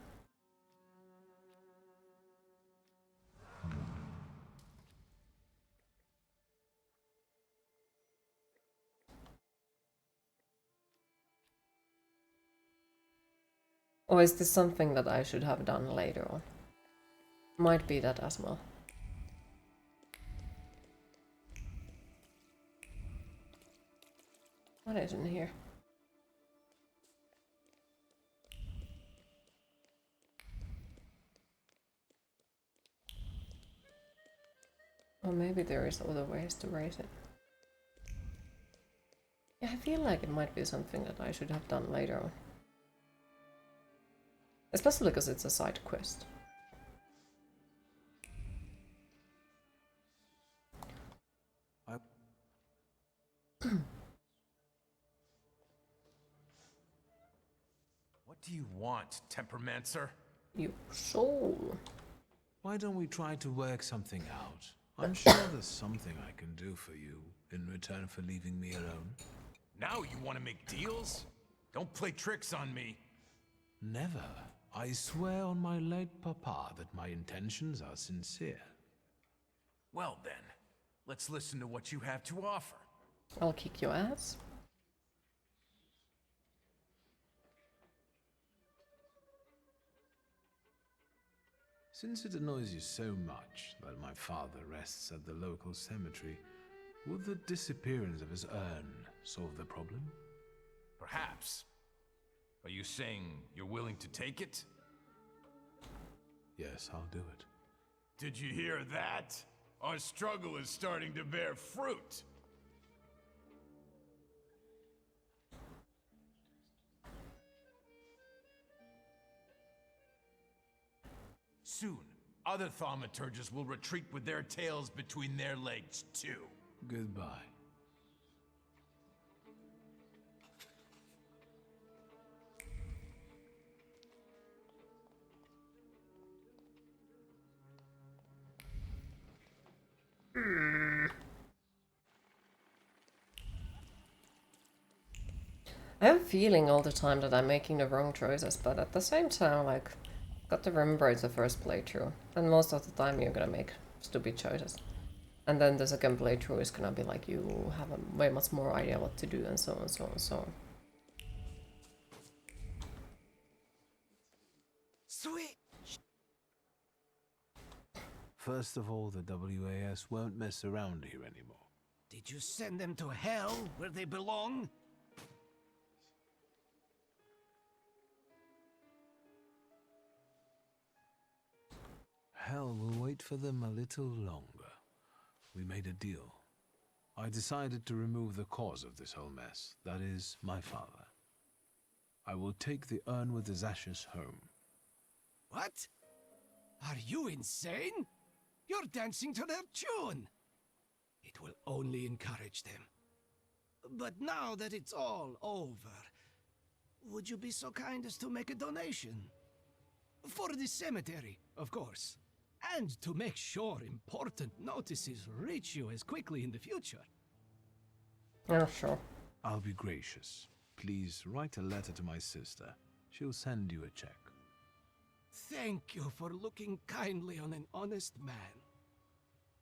S1: Or is this something that I should have done later on? Might be that as well. What is in here? Or maybe there is other ways to raise it. Yeah, I feel like it might be something that I should have done later on. Especially because it's a side quest.
S14: What do you want, Tempermancer?
S1: You soul.
S5: Why don't we try to work something out? I'm sure there's something I can do for you in return for leaving me alone.
S14: Now you want to make deals? Don't play tricks on me.
S5: Never. I swear on my late papa that my intentions are sincere.
S14: Well then, let's listen to what you have to offer.
S1: I'll kick your ass.
S5: Since it annoys you so much that my father rests at the local cemetery, would the disappearance of his urn solve the problem?
S14: Perhaps. Are you saying you're willing to take it?
S5: Yes, I'll do it.
S14: Did you hear that? Our struggle is starting to bear fruit. Soon, other thaumaturges will retreat with their tails between their legs, too.
S5: Goodbye.
S1: I have a feeling all the time that I'm making the wrong choices, but at the same time, like, got to remember it's the first playthrough, and most of the time you're gonna make stupid choices. And then the second playthrough is gonna be like you have a way much more idea what to do, and so on, so on, so on.
S6: Sweet.
S5: First of all, the WAS won't mess around here anymore.
S6: Did you send them to hell, where they belong?
S5: Hell will wait for them a little longer. We made a deal. I decided to remove the cause of this whole mess. That is, my father. I will take the urn with his ashes home.
S6: What? Are you insane? You're dancing to their tune. It will only encourage them. But now that it's all over, would you be so kind as to make a donation? For the cemetery, of course. And to make sure important notices reach you as quickly in the future.
S1: Yeah, sure.
S5: I'll be gracious. Please write a letter to my sister. She'll send you a check.
S6: Thank you for looking kindly on an honest man.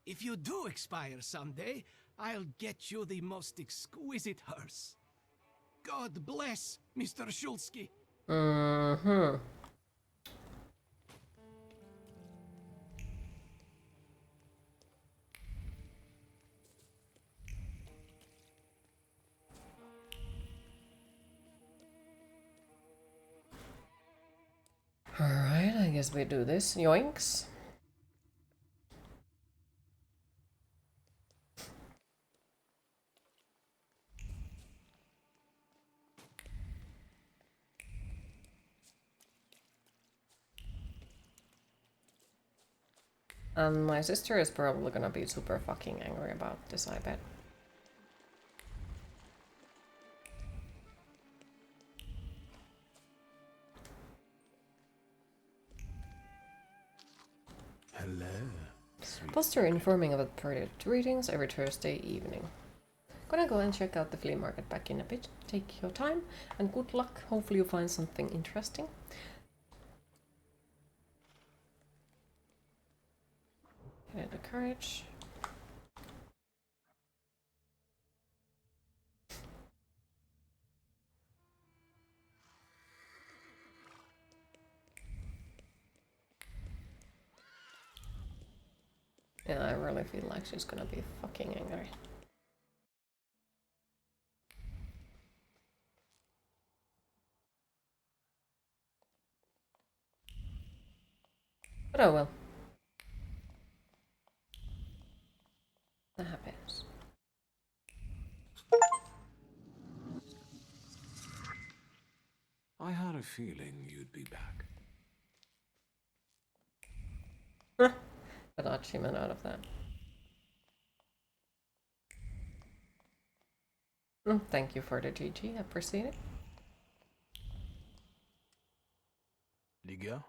S6: If you do expire someday, I'll get you the most exquisite hearse. God bless Mr. Shulsky.
S1: Mm-hmm. Alright, I guess we do this. Yoinks. And my sister is probably gonna be super fucking angry about this, I bet.
S5: Hello.
S1: Poster informing about project readings every Thursday evening. Gonna go and check out the flea market back in a bit. Take your time and good luck. Hopefully you find something interesting. Get the courage. Yeah, I really feel like she's gonna be fucking angry. But oh well. That happens.
S5: I had a feeling you'd be back.
S1: An achievement out of that. Thank you for the GG, I appreciate it.
S5: Liga?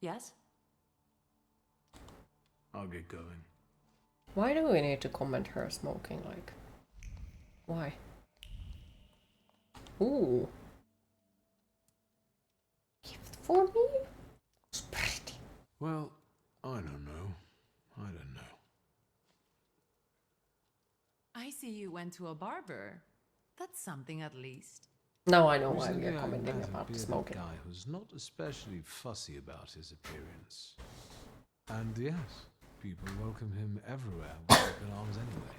S17: Yes?
S5: I'll get going.
S1: Why do we need to comment her smoking, like? Why? Ooh. Gift for me? It's pretty.
S5: Well, I don't know. I don't know.
S17: I see you went to a barber. That's something at least.
S1: Now I know why we
S5: Recently
S1: are
S5: I
S1: commenting
S5: met a
S1: about the
S5: bearded
S1: smoking.
S5: guy who's not especially fussy about his appearance. And yes, people welcome him everywhere with open arms anyway.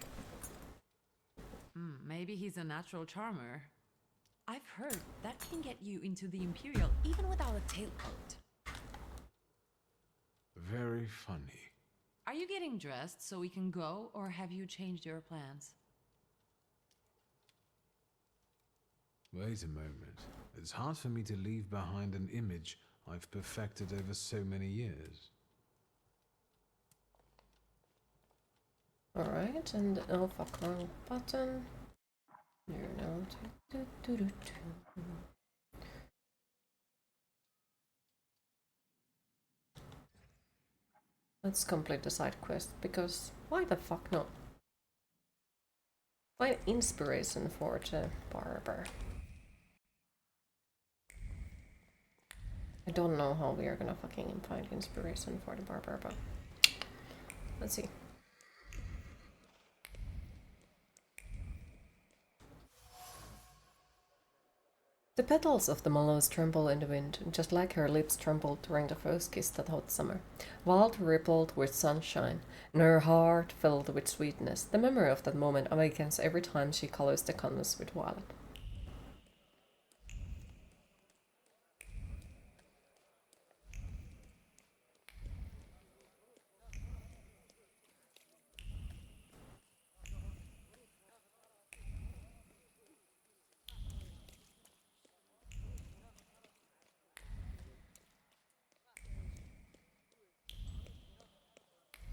S17: Maybe he's a natural charmer. I've heard that can get you into the Imperial even without a tailcoat.
S5: Very funny.
S17: Are you getting dressed so we can go, or have you changed your plans?
S5: Wait a moment. It's hard for me to leave behind an image I've perfected over so many years.
S1: Alright, and oh fuck, wrong button. You're now Let's complete the side quest, because why the fuck not? Find inspiration for the barber. I don't know how we are gonna fucking find inspiration for the barber, but let's see. The petals of the mallows tremble in the wind, just like her lips trembled during the first kiss that hot summer. Wild rippled with sunshine, and her heart filled with sweetness. The memory of that moment awakens every time she colors the canvas with violet.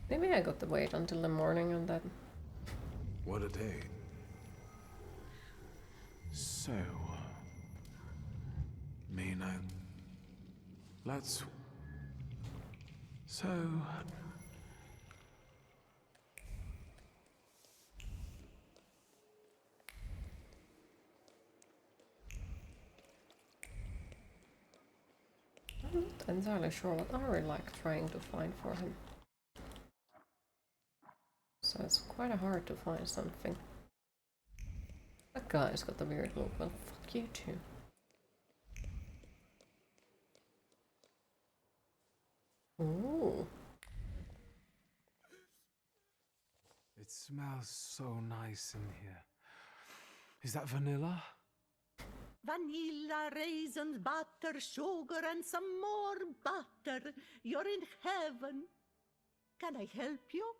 S1: Maybe I got to wait until the morning and then...
S5: What a day. So... Mina... Let's... So...
S1: I'm not entirely sure what I really like trying to find for him. So it's quite hard to find something. That guy's got a weird look, well fuck you too. Ooh.
S5: It smells so nice in here. Is that vanilla?
S18: Vanilla, raisins, butter, sugar, and some more butter. You're in heaven. Can I help you?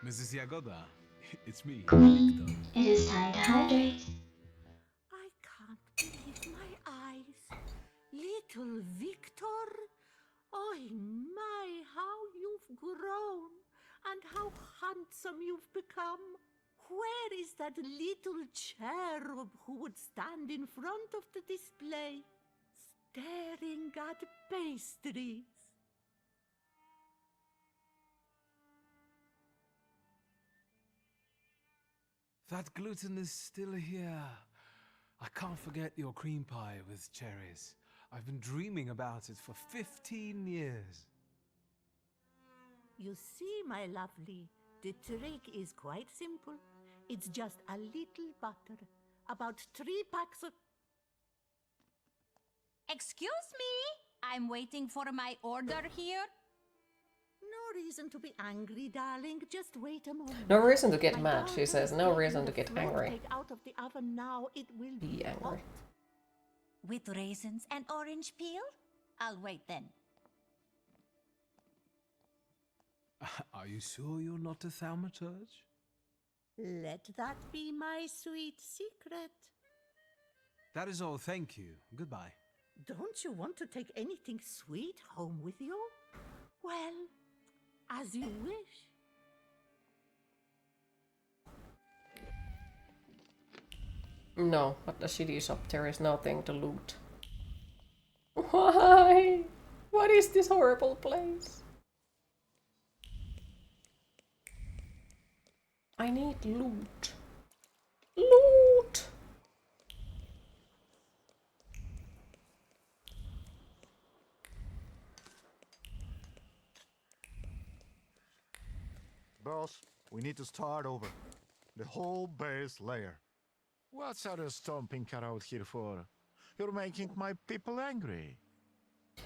S5: Mrs. Yagoda, it's me,
S12: Quick,
S5: Victor.
S12: it is time to hydrate.
S18: I can't believe my eyes. Little Victor? Oh my, how you've grown and how handsome you've become. Where is that little cherub who would stand in front of the display, staring at pastries?
S5: That gluten is still here. I can't forget your cream pie with cherries. I've been dreaming about it for 15 years.
S18: You see, my lovely, the trick is quite simple. It's just a little butter, about 3 packs of...
S19: Excuse me? I'm waiting for my order here.
S18: reason to be angry, darling. Just wait a moment.
S1: No reason to get
S18: My
S1: mad. She
S18: daughter
S1: says
S18: is
S1: no
S18: getting
S1: reason to
S18: the
S1: get
S18: fruit
S1: angry.
S18: cake out of the oven now. It will
S1: Be
S18: be
S1: angry.
S18: hot.
S17: With raisins and orange peel? I'll wait then.
S5: Are you sure you're not a thaumaturge?
S18: Let that be my sweet secret.
S5: That is all, thank you. Goodbye.
S18: Don't you want to take anything sweet home with you? Well, as you wish.
S1: No, but the shitty shop, there is nothing to loot. Why? What is this horrible place? I need loot. Loot!
S7: Boss, we need to start over. The whole base layer. What's other stomping cut out here for? You're making my people angry.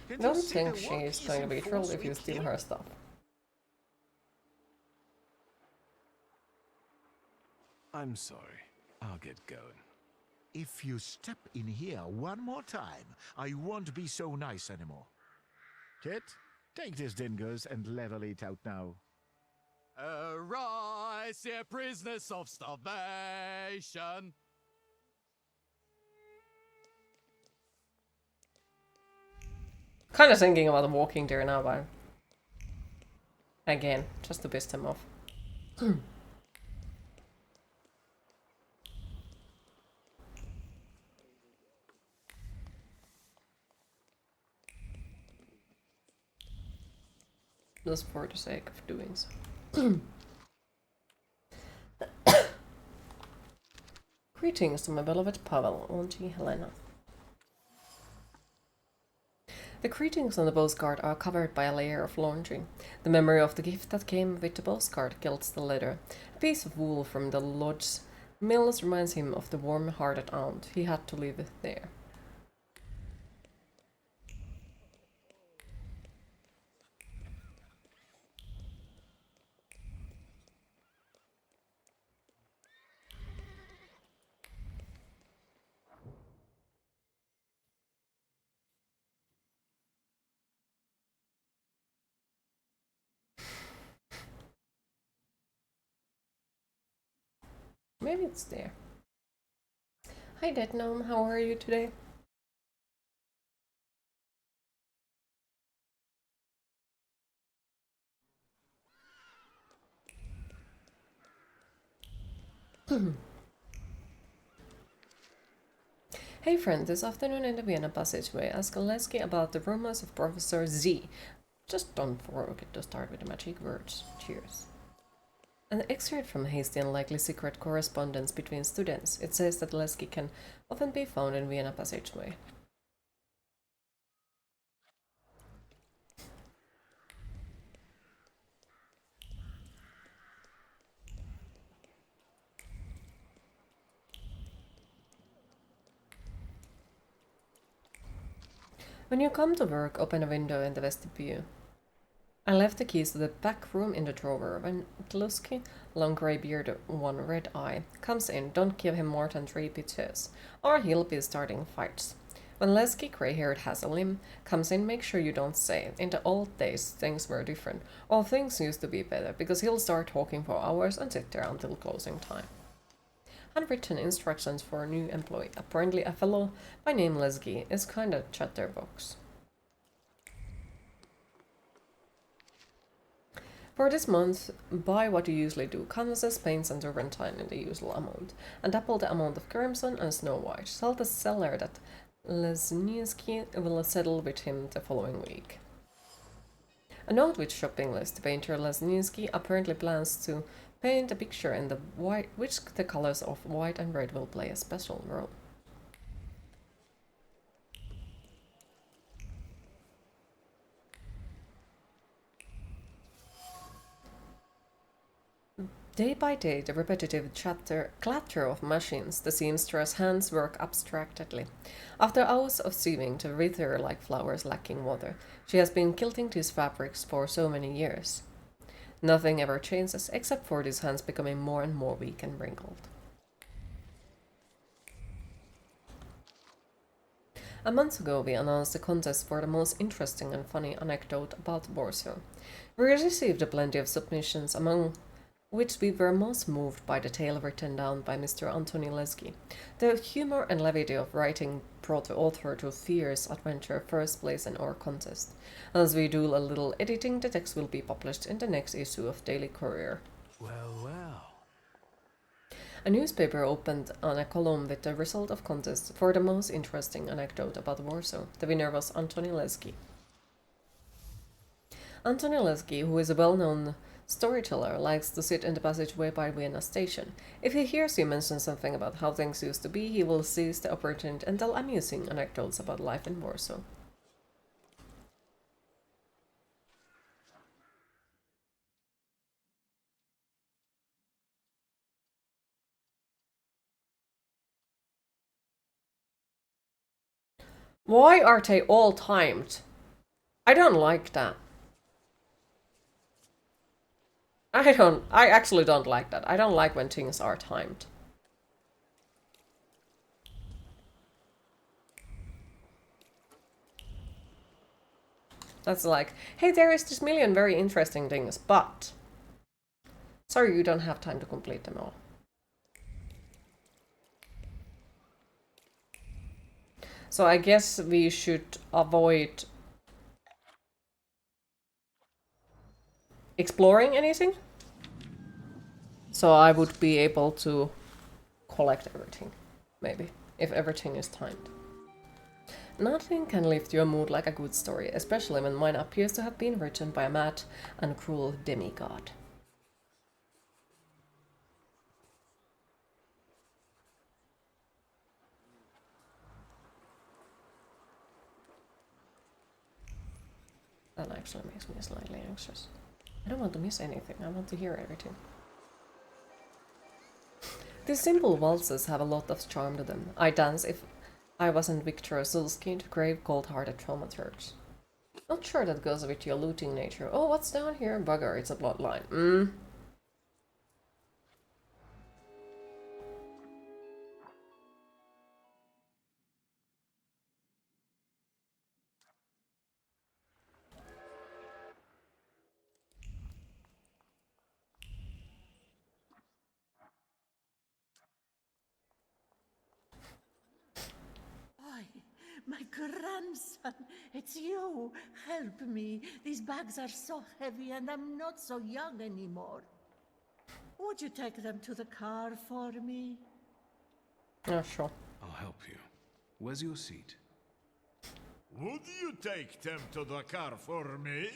S7: Can't
S1: Don't
S7: you see
S1: think
S7: the
S1: she
S7: work
S1: is going to
S7: in
S1: be
S7: full
S1: thrilled if you
S7: swing
S1: steal
S7: here?
S1: her stuff.
S5: I'm sorry. I'll get going.
S7: If you step in here one more time, I won't be so nice anymore. Kit, take these dingoes and level it out now.
S19: Arise, ye prisoners of starvation.
S1: Kind of thinking about walking there now, but again, just to piss them off. Just for the sake of doing so. Greetings, my beloved Pavel, Auntie Helena. The greetings on the postcard are covered by a layer of laundry. The memory of the gift that came with the postcard gilds the letter. A piece of wool from the lodge's mills reminds him of the warm-hearted aunt he had to live there. Maybe it's there. Hi, Dead Gnome, how are you today? Hey friend, this afternoon in the Vienna passageway, ask Lesky about the rumors of Professor Z. Just don't forget to start with the magic words. Cheers. An excerpt from hasty and likely secret correspondence between students. It says that Lesky can often be found in Vienna passageway. When you come to work, open a window in the vestibule. I left the keys to the back room in the drawer. When Tlusky, long grey beard, one red eye, comes in, don't give him more than 3 pitches, or he'll be starting fights. When Lesky, grey-haired has a limb, comes in, make sure you don't say, in the old days things were different, or things used to be better, because he'll start talking for hours and sit there until closing time. Handwritten instructions for a new employee. Apparently a fellow by name Lesky is kinda chatterbox. For this month, buy what you usually do, canvases, paints and turpentine in the usual amount, and double the amount of crimson and snow white. Tell the seller that Lesniewski will settle with him the following week. A note with shopping list. Painter Lesniewski apparently plans to paint a picture in the white, which the colors of white and red will play a special role. Day by day, the repetitive clatter of machines, the seamstress' hands work abstractedly. After hours of sewing to wither like flowers lacking water, she has been quilting these fabrics for so many years. Nothing ever changes except for his hands becoming more and more weak and wrinkled. A month ago we announced the contest for the most interesting and funny anecdote about Warsaw. We received plenty of submissions, among which we were most moved by the tale written down by Mr. Antoni Lesky. The humor and levity of writing brought the author to fierce adventure first place in our contest. As we do a little editing, the text will be published in the next issue of Daily Courier.
S5: Well, well.
S1: A newspaper opened on a column with the result of contest for the most interesting anecdote about Warsaw. The winner was Antoni Lesky. Antoni Lesky, who is a well-known storyteller, likes to sit in the passageway by Vienna station. If he hears you mention something about how things used to be, he will seize the opportunity and tell amusing anecdotes about life in Warsaw. Why are they all timed? I don't like that. I actually don't like that. I don't like when things are timed. That's like, hey, there is this million very interesting things, but sorry, you don't have time to complete them all. So I guess we should avoid exploring anything. So I would be able to collect everything, maybe, if everything is timed. Nothing can lift your mood like a good story, especially when mine appears to have been written by a mad and cruel demigod. That actually makes me slightly anxious. I don't want to miss anything, I want to hear everything. These simple waltzes have a lot of charm to them. I dance if I wasn't Victor Zulski to crave cold-hearted Thaumaturge. Not sure that goes with your looting nature. Oh, what's down here? Bugger, it's a bloodline.
S18: My grandson, it's you. Help me. These bags are so heavy and I'm not so young anymore. Would you take them to the car for me?
S1: Yeah, sure.
S5: I'll help you. Where's your seat?
S10: Would you take them to the car for me?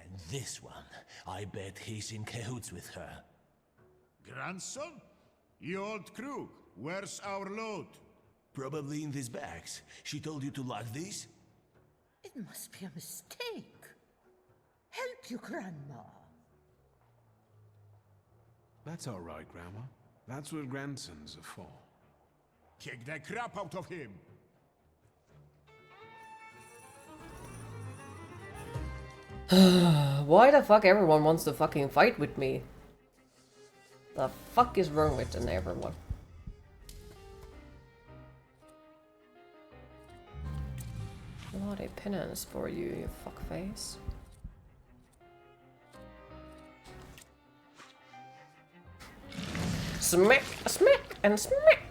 S3: And this one, I bet he's in cahoots with her.
S10: Grandson? You old crook, where's our load?
S3: Probably in these bags. She told you to lock these?
S18: It must be a mistake. Help you, Grandma.
S5: That's all right, Grandma. That's what grandsons are for.
S10: Kick the crap out of him!
S1: Why the fuck everyone wants to fucking fight with me? The fuck is wrong with everyone? What a penance for you, you fuckface. Smack, smack, and smack!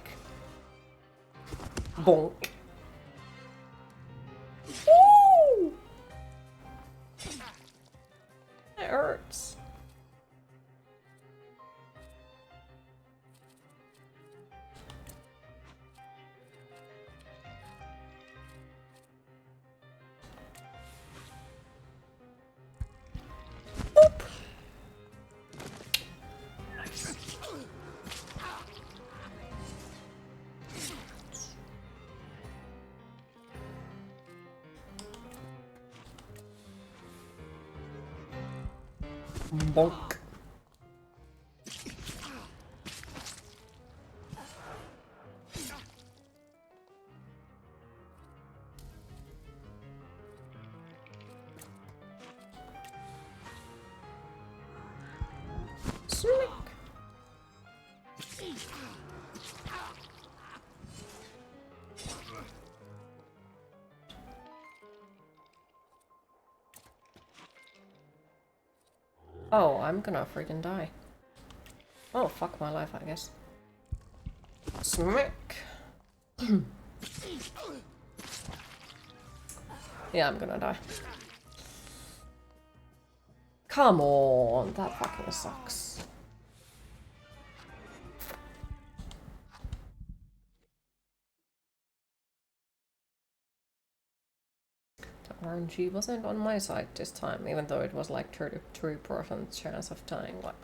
S1: Bonk. Woo! That hurts. Bonk. Oh, I'm gonna freaking die. Oh, fuck my life, I guess. Smack! Yeah, I'm gonna die. Come on, that fucking sucks. The RNG wasn't on my side this time, even though it was like 33% chance of dying. Like,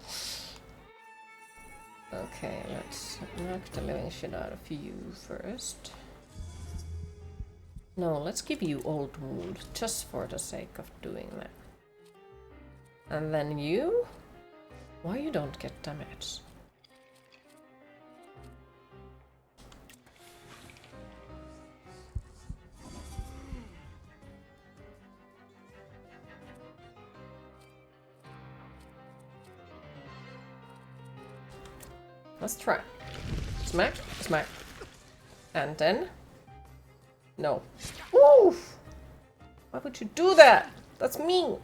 S1: okay, let's knock the living shit out of you first. No, let's give you old wound, just for the sake of doing that. And then you? Why you don't get damage? Let's try. Smack, smack. And then? No. Oof! Why would you do that? That's mean!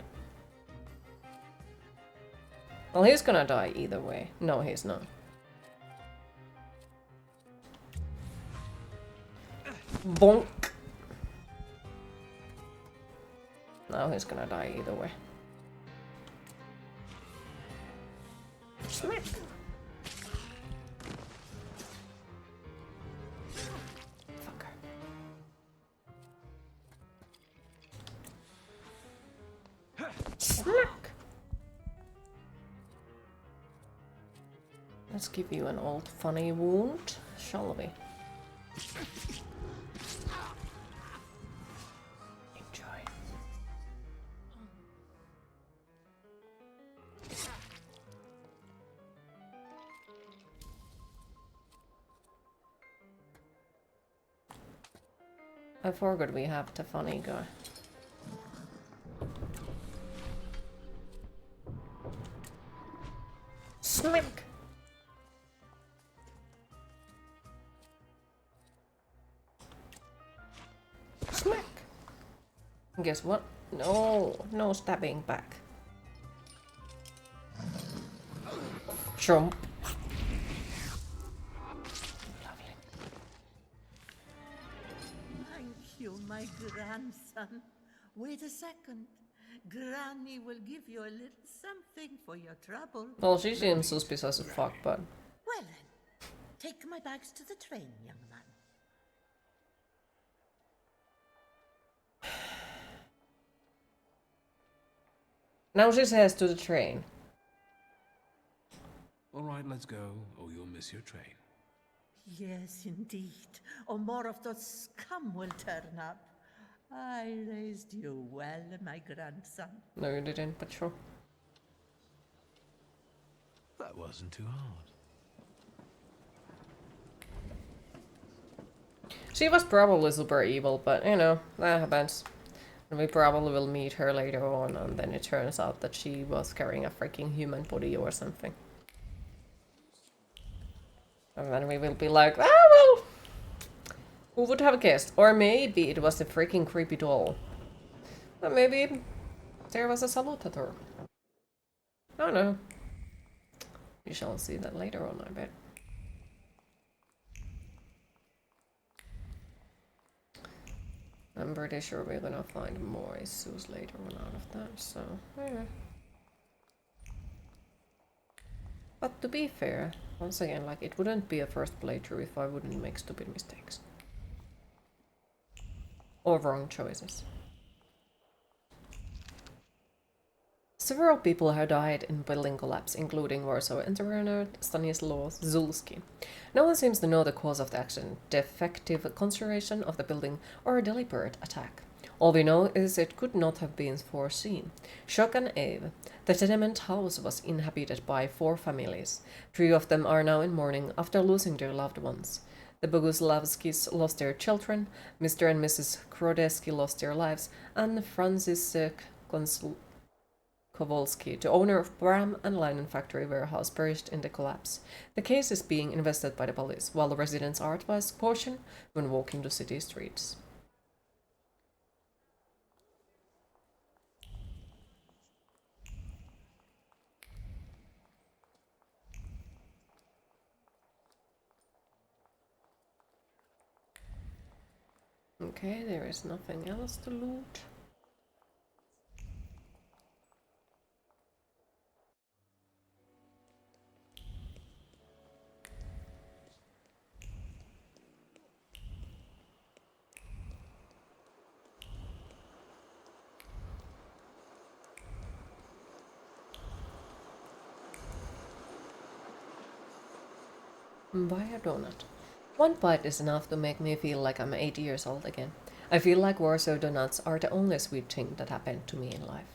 S1: Well, he's gonna die either way. No, he's not. Bonk! Now he's gonna die either way. Smack! Smack! Let's give you an old funny wound, shall we? Enjoy. I forgot we have the funny guy. Smack! Smack! Guess what? No, no stabbing back. Jump. Lovely.
S18: Thank you, my grandson. Wait a second. Granny will give you a little something for your trouble.
S1: Well, she seems suspicious as fuck, but...
S18: Well then, take my bags to the train, young man.
S1: Now she says to the train.
S5: Alright, let's go, or you'll miss your train.
S18: Yes, indeed. Or more of those scum will turn up. I raised you well, my grandson.
S1: No, you didn't, but sure.
S5: That wasn't too hard.
S1: She was probably super evil, but you know, that happens. And we probably will meet her later on, and then it turns out that she was carrying a freaking human body or something. And then we will be like, ah well, who would have guessed? Or maybe it was a freaking creepy doll. Or maybe there was a salutator. I don't know. We shall see that later on, I bet. I'm pretty sure we're gonna find more issues later on out of that, so yeah. But to be fair, once again, like, it wouldn't be a first playthrough if I wouldn't make stupid mistakes. Or wrong choices. Several people have died in building collapse, including Warsaw entrepreneur Stanislaw Zulski. No one seems to know the cause of the accident, defective construction of the building, or a deliberate attack. All we know is it could not have been foreseen. Shock and awe. The tenement house was inhabited by 4 families. 3 of them are now in mourning after losing their loved ones. The Boguslavskis lost their children, Mr. and Mrs. Krodeski lost their lives, and Francis Kowalski, the owner of Bram and Linen Factory warehouse, perished in the collapse. The case is being investigated by the police, while the residents are advised caution when walking the city streets. Okay, there is nothing else to loot. Buy a donut. One bite is enough to make me feel like I'm 8 years old again. I feel like Warsaw donuts are the only sweet thing that happened to me in life.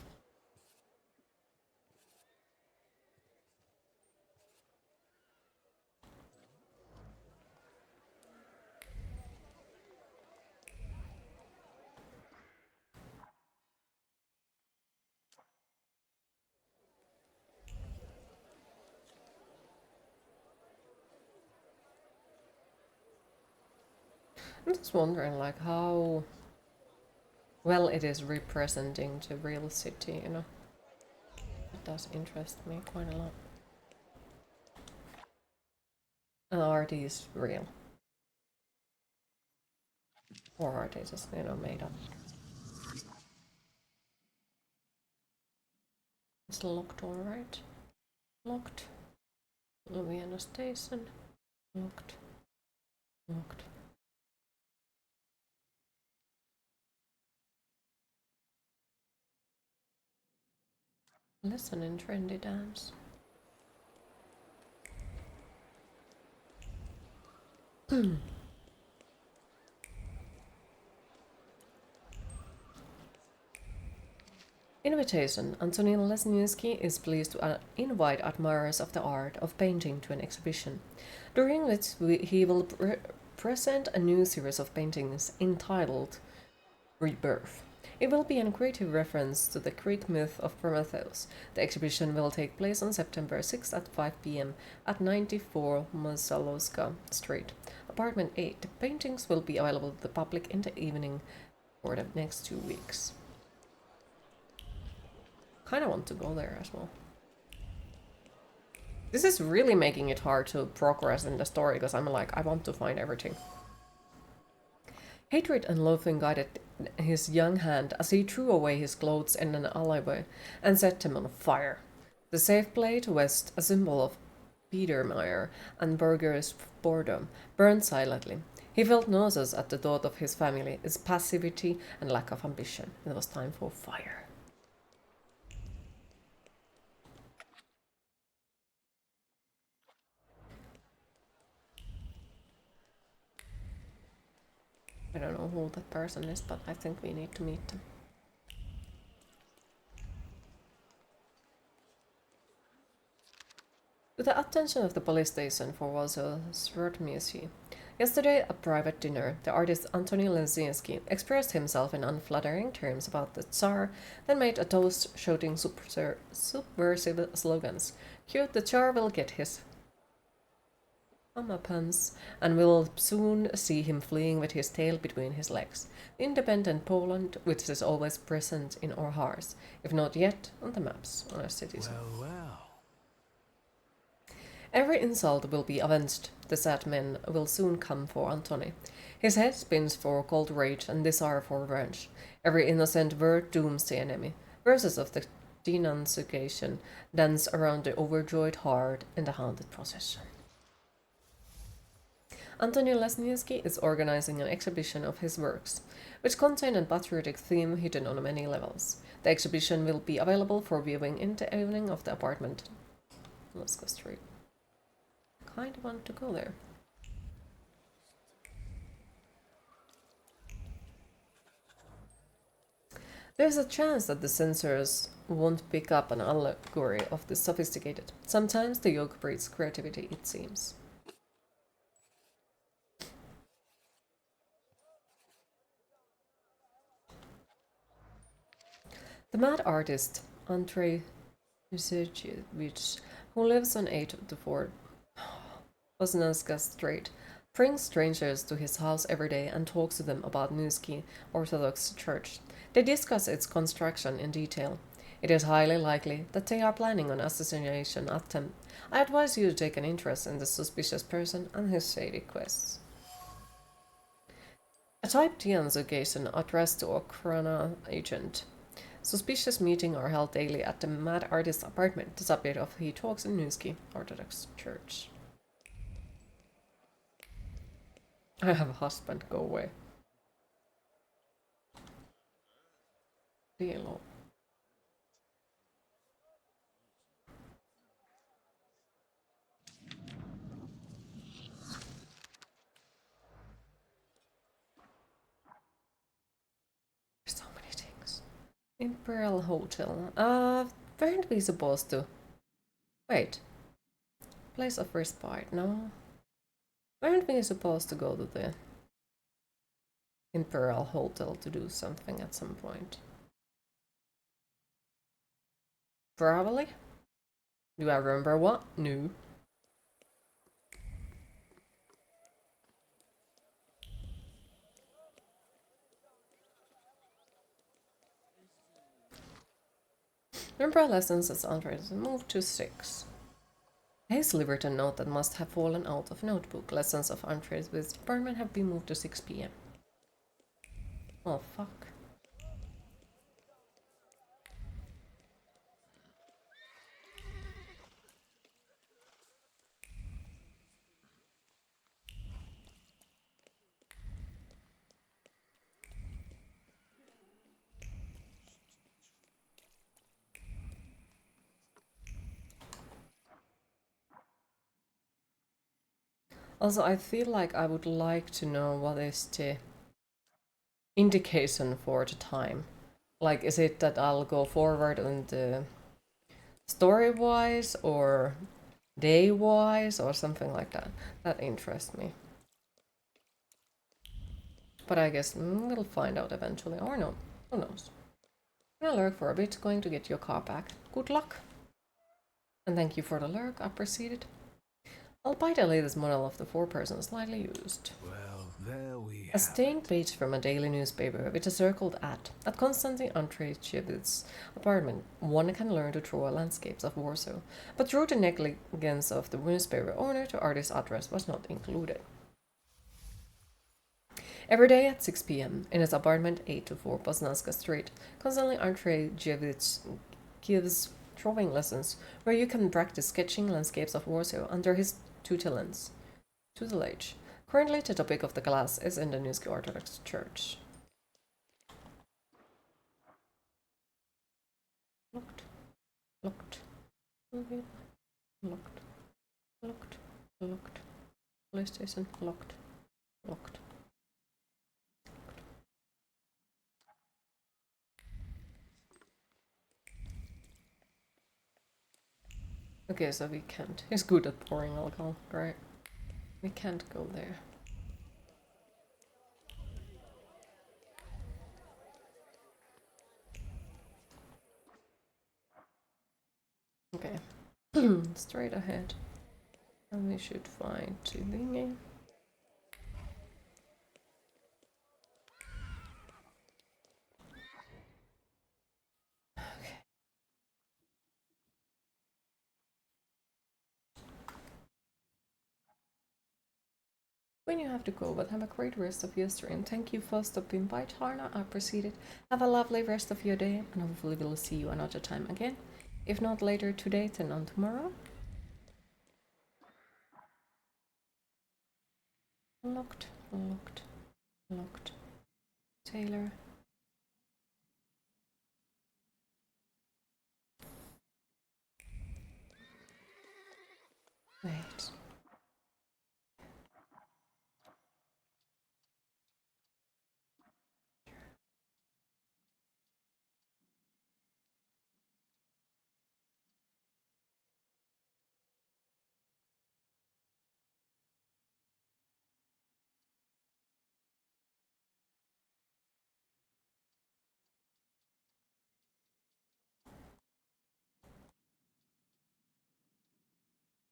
S1: I'm just wondering like how well it is representing the real city, you know. It does interest me quite a lot. And are these real? Or are they just, you know, made up? It's locked, alright. Locked. Vienna station. Locked. Locked. Listen in trendy dance. Invitation. Antonin Lesniewski is pleased to invite admirers of the art of painting to an exhibition, during which he will present a new series of paintings entitled Rebirth. It will be a creative reference to the Greek myth of Prometheus. The exhibition will take place on September 6th at 5 p.m. at 94 Mazalowska Street, apartment 8. The paintings will be available to the public in the evening for the next 2 weeks. Kind of want to go there as well. This is really making it hard to progress in the story because I'm like, I want to find everything. Hatred and loathing guided his young hand as he threw away his clothes in an alleyway and set them on fire. The sPlay to West, a symbol of Biedermeier and Berger's boredom, burned silently. He felt nauseous at the thought of his family, its passivity and lack of ambition. It was time for fire. I don't know who that person is, but I think we need to meet them. To the attention of the police station for Warsaw's Rotmiesi. Yesterday, at private dinner, the artist Antoni Lesniewski expressed himself in unflattering terms about the Tsar, then made a toast shouting subversive slogans. Cute, the Tsar will get his comeuppance, and we'll soon see him fleeing with his tail between his legs. Independent Poland, which is always present in our hearts, if not yet on the maps on our cities.
S5: Well, well.
S1: Every insult will be avenged. The sad men will soon come for Antoni. His head spins for cold rage and desire for revenge. Every innocent word dooms the enemy. Verses of the denunciation dance around the overjoyed heart in the haunted procession. Antoni Lesniewski is organizing an exhibition of his works, which contain a patriotic theme hidden on many levels. The exhibition will be available for viewing in the evening of the apartment. Let's go straight. Kind of want to go there. There's a chance that the censors won't pick up an allegory of the sophisticated. Sometimes the yoke breeds creativity, it seems. The mad artist, Andrei Yuzevich, who lives on 8-4 Poznanska Street, brings strangers to his house every day and talks to them about Newski Orthodox Church. They discuss its construction in detail. It is highly likely that they are planning an assassination attempt. I advise you to take an interest in this suspicious person and his shady quests. A Type D investigation addressed to a Krona agent. Suspicious meetings are held daily at the mad artist's apartment, the subject of he talks in Newski Orthodox Church. I have a husband, go away. Deal. So many things. Imperial Hotel. Weren't we supposed to? Wait. Place of respite, no? Weren't we supposed to go to the Imperial Hotel to do something at some point? Probably. Do I remember what? No. Number of lessons as Andres moved to 6. Hastily written note that must have fallen out of notebook. Lessons of Andres with department have been moved to 6 p.m. Oh fuck. Also, I feel like I would like to know what is the indication for the time. Like, is it that I'll go forward on the story-wise or day-wise or something like that? That interests me. But I guess we'll find out eventually, or no. Who knows? I'm gonna lurk for a bit, going to get your car back. Good luck! And thank you for the lurk, I appreciate it. I'll buy the latest model of the 4-person slightly used.
S5: Well, there we
S1: A stained page from a daily newspaper with a circled ad. At Konstantin Andreyev's apartment, one can learn to draw landscapes of Warsaw, but through the negligence of the newspaper owner, the artist's address was not included. Every day at 6 p.m. in his apartment 824 Poznanska Street, Konstantin Andreyevich gives drawing lessons where you can practice sketching landscapes of Warsaw under his tutelage. Currently, the topic of the class is in the Newski Orthodox Church. Locked. Locked. Locked. Locked. Locked. Police station. Locked. Locked. Okay, so we can't. He's good at pouring alcohol, right? We can't go there. Okay. Straight ahead. And we should find Tübingen. Okay. When you have to go, but have a great rest of your stream. Thank you for stopping by, Tarna. I appreciate it. Have a lovely rest of your day, and hopefully we'll see you another time again. If not later today, then on tomorrow. Locked, locked, locked. Taylor. Wait.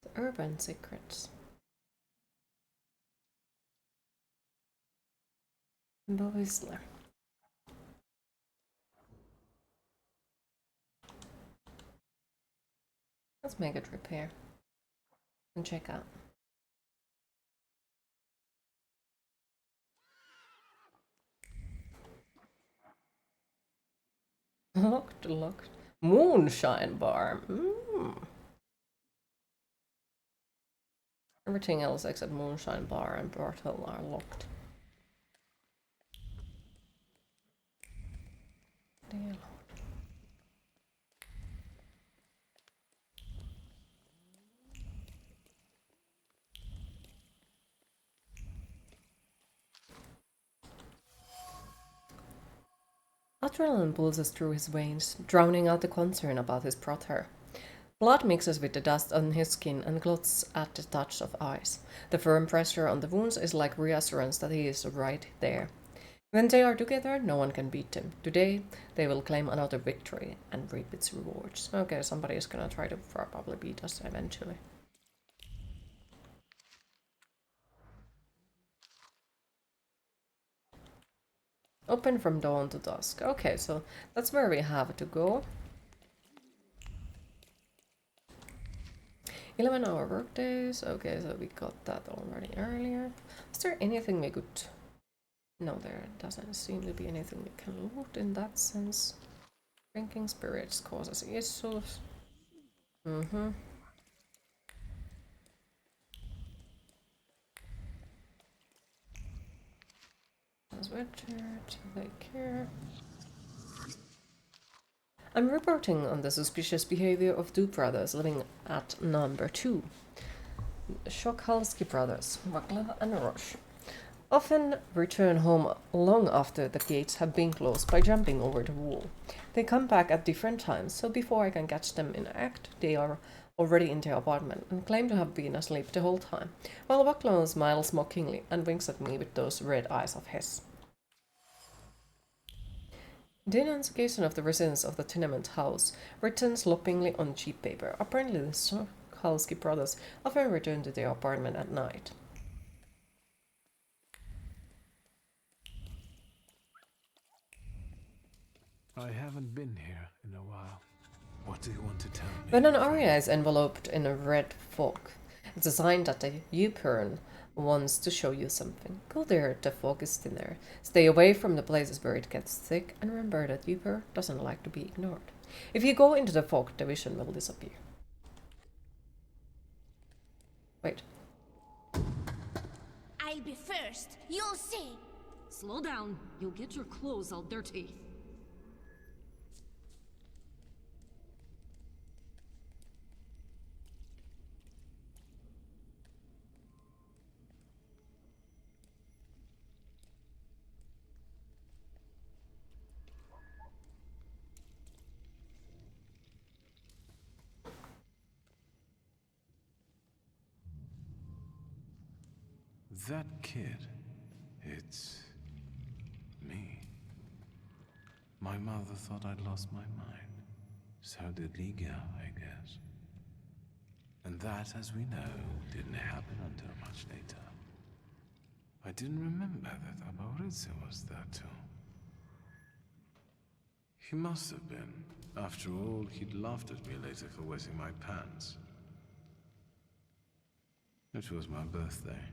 S1: The Urban Secrets. The Whistler. Let's make a trip here and check out. Locked, locked. Moonshine bar. Everything else except moonshine bar and brothel are locked. Deal. Adrenaline pulses through his veins, drowning out the concern about his brother. Blood mixes with the dust on his skin and clots at the touch of ice. The firm pressure on the wounds is like reassurance that he is right there. When they are together, no one can beat them. Today, they will claim another victory and reap its rewards. Okay, somebody is gonna try to probably beat us eventually. Open from dawn to dusk. Okay, so that's where we have to go. 11-hour workdays. Okay, so we got that already earlier. Is there anything we could... No, there doesn't seem to be anything we can loot in that sense. Drinking spirits causes issues. Sweatshirt, take care. I'm reporting on the suspicious behavior of two brothers living at number 2. Szokhalski brothers, Vaclav and Roche, often return home long after the gates have been closed by jumping over the wall. They come back at different times, so before I can catch them in act, they are already in their apartment and claim to have been asleep the whole time, while Vaclav smiles mockingly and winks at me with those red eyes of his. Denunciation of the residents of the tenement house, written sloppily on cheap paper. Apparently the Szokhalski brothers often return to their apartment at night.
S5: I haven't been here in a while. What do you want to tell me?
S1: When an area is enveloped in a red fog, it's a sign that the Upern wants to show you something. Go there, the fog is thinner. Stay away from the places where it gets thick, and remember that Upern doesn't like to be ignored. If you go into the fog, the vision will disappear. Wait.
S8: I'll be first. You'll see.
S17: Slow down. You'll get your clothes all dirty.
S5: That kid, it's me. My mother thought I'd lost my mind. So did Liga, I guess. And that, as we know, didn't happen until much later. I didn't remember that Abauriza was there too. He must have been. After all, he'd laughed at me later for wetting my pants. It was my birthday.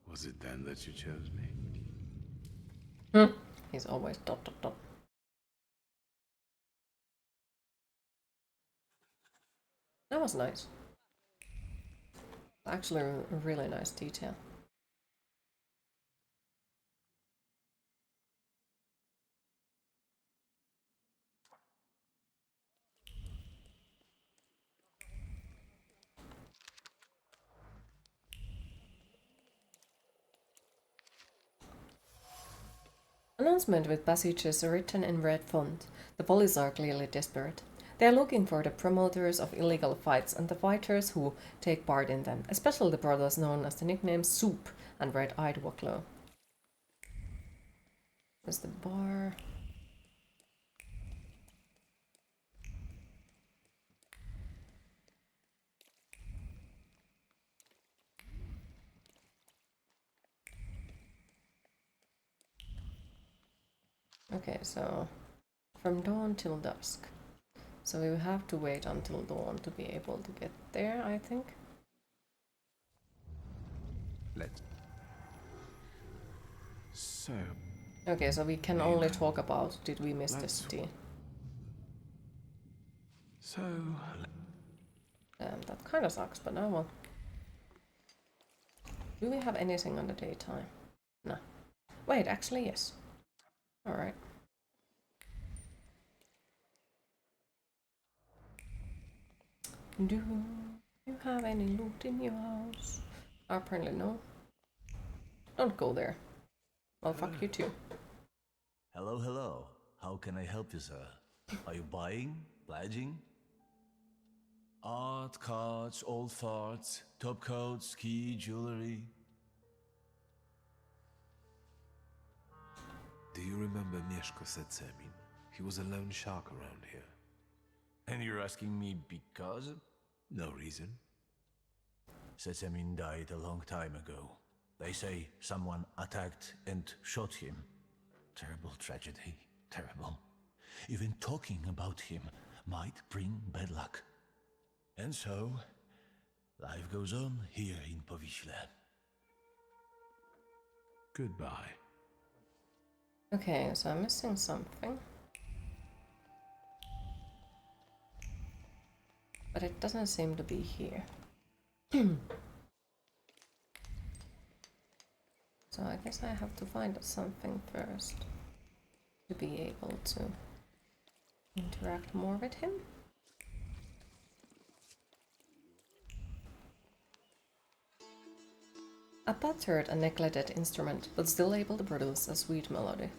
S5: Was it then that you chose me?
S1: He's always ... That was nice. Actually, a really nice detail. Announcement with passages written in red font. The police are clearly desperate. They are looking for the promoters of illegal fights and the fighters who take part in them, especially the brothers known as the nicknames Soup and Red-Eyed Waclo. There's the bar. Okay, so from dawn till dusk. So we will have to wait until dawn to be able to get there, I think.
S5: Let's. So,
S1: Okay, so we can only talk about did we miss the city.
S5: So...
S1: that kind of sucks, but now well. Do we have anything on the daytime? No. Wait, actually yes. Alright. Do you have any loot in your house? Apparently no. Don't go there. Well, fuck you too.
S20: Hello, hello. How can I help you, sir? Are you buying? Pledging? Art, cards, old farts, top coats, key, jewelry.
S5: Do you remember Mieszko Setsemin? He was a lone shark around here.
S20: And you're asking me because?
S5: No reason.
S20: Setsemin died a long time ago. They say someone attacked and shot him. Terrible tragedy. Terrible. Even talking about him might bring bad luck. And so, life goes on here in Powiśle.
S5: Goodbye.
S1: Okay, so I'm missing something. But it doesn't seem to be here. So I guess I have to find something first to be able to interact more with him. A battered and neglected instrument, but still able to produce a sweet melody.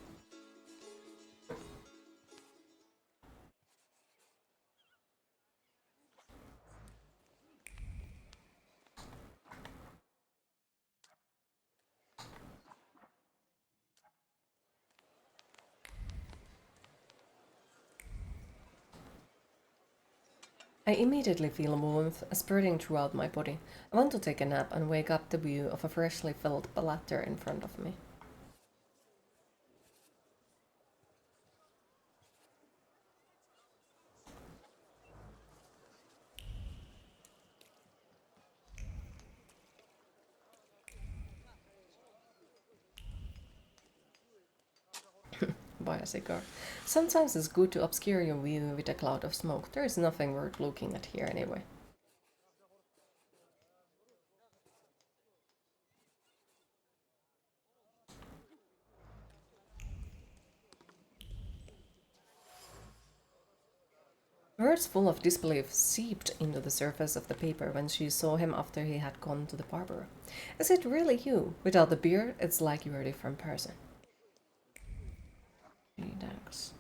S1: I immediately feel warmth spreading throughout my body. I want to take a nap and wake up the view of a freshly filled bladder in front of me. Buy a cigar. Sometimes it's good to obscure your view with a cloud of smoke. There is nothing worth looking at here anyway. Words full of disbelief seeped into the surface of the paper when she saw him after he had gone to the barber. Is it really you? Without the beard, it's like you're a different person. Thanks.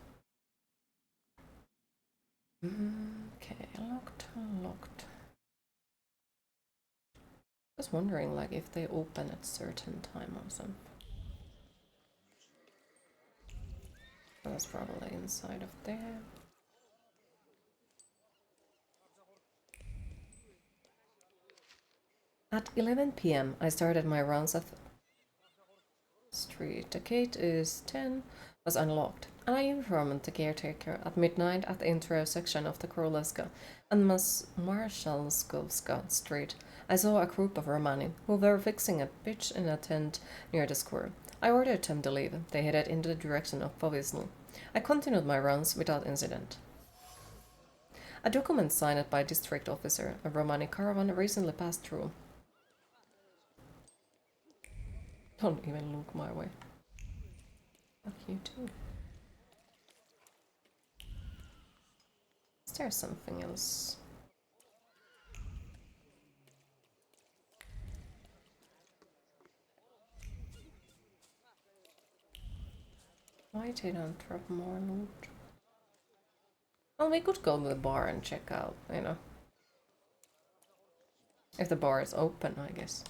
S1: Okay, locked. Just wondering, like, if they open at certain time or something. That's probably inside of there. At 11 p.m. I started my rounds of street. The gate is 10, was unlocked, and I informed the caretaker at midnight at the intersection of the Kroleska and Marszalskowska Street. I saw a group of Romani who were fixing a pitch in a tent near the square. I ordered them to leave. They headed in the direction of Powiśle. I continued my rounds without incident. A document signed by district officer, a Romani caravan recently passed through. Don't even look my way. Fuck you too. Is there something else? Why they don't drop more loot? Well, we could go to the bar and check out, you know. If the bar is open, I guess.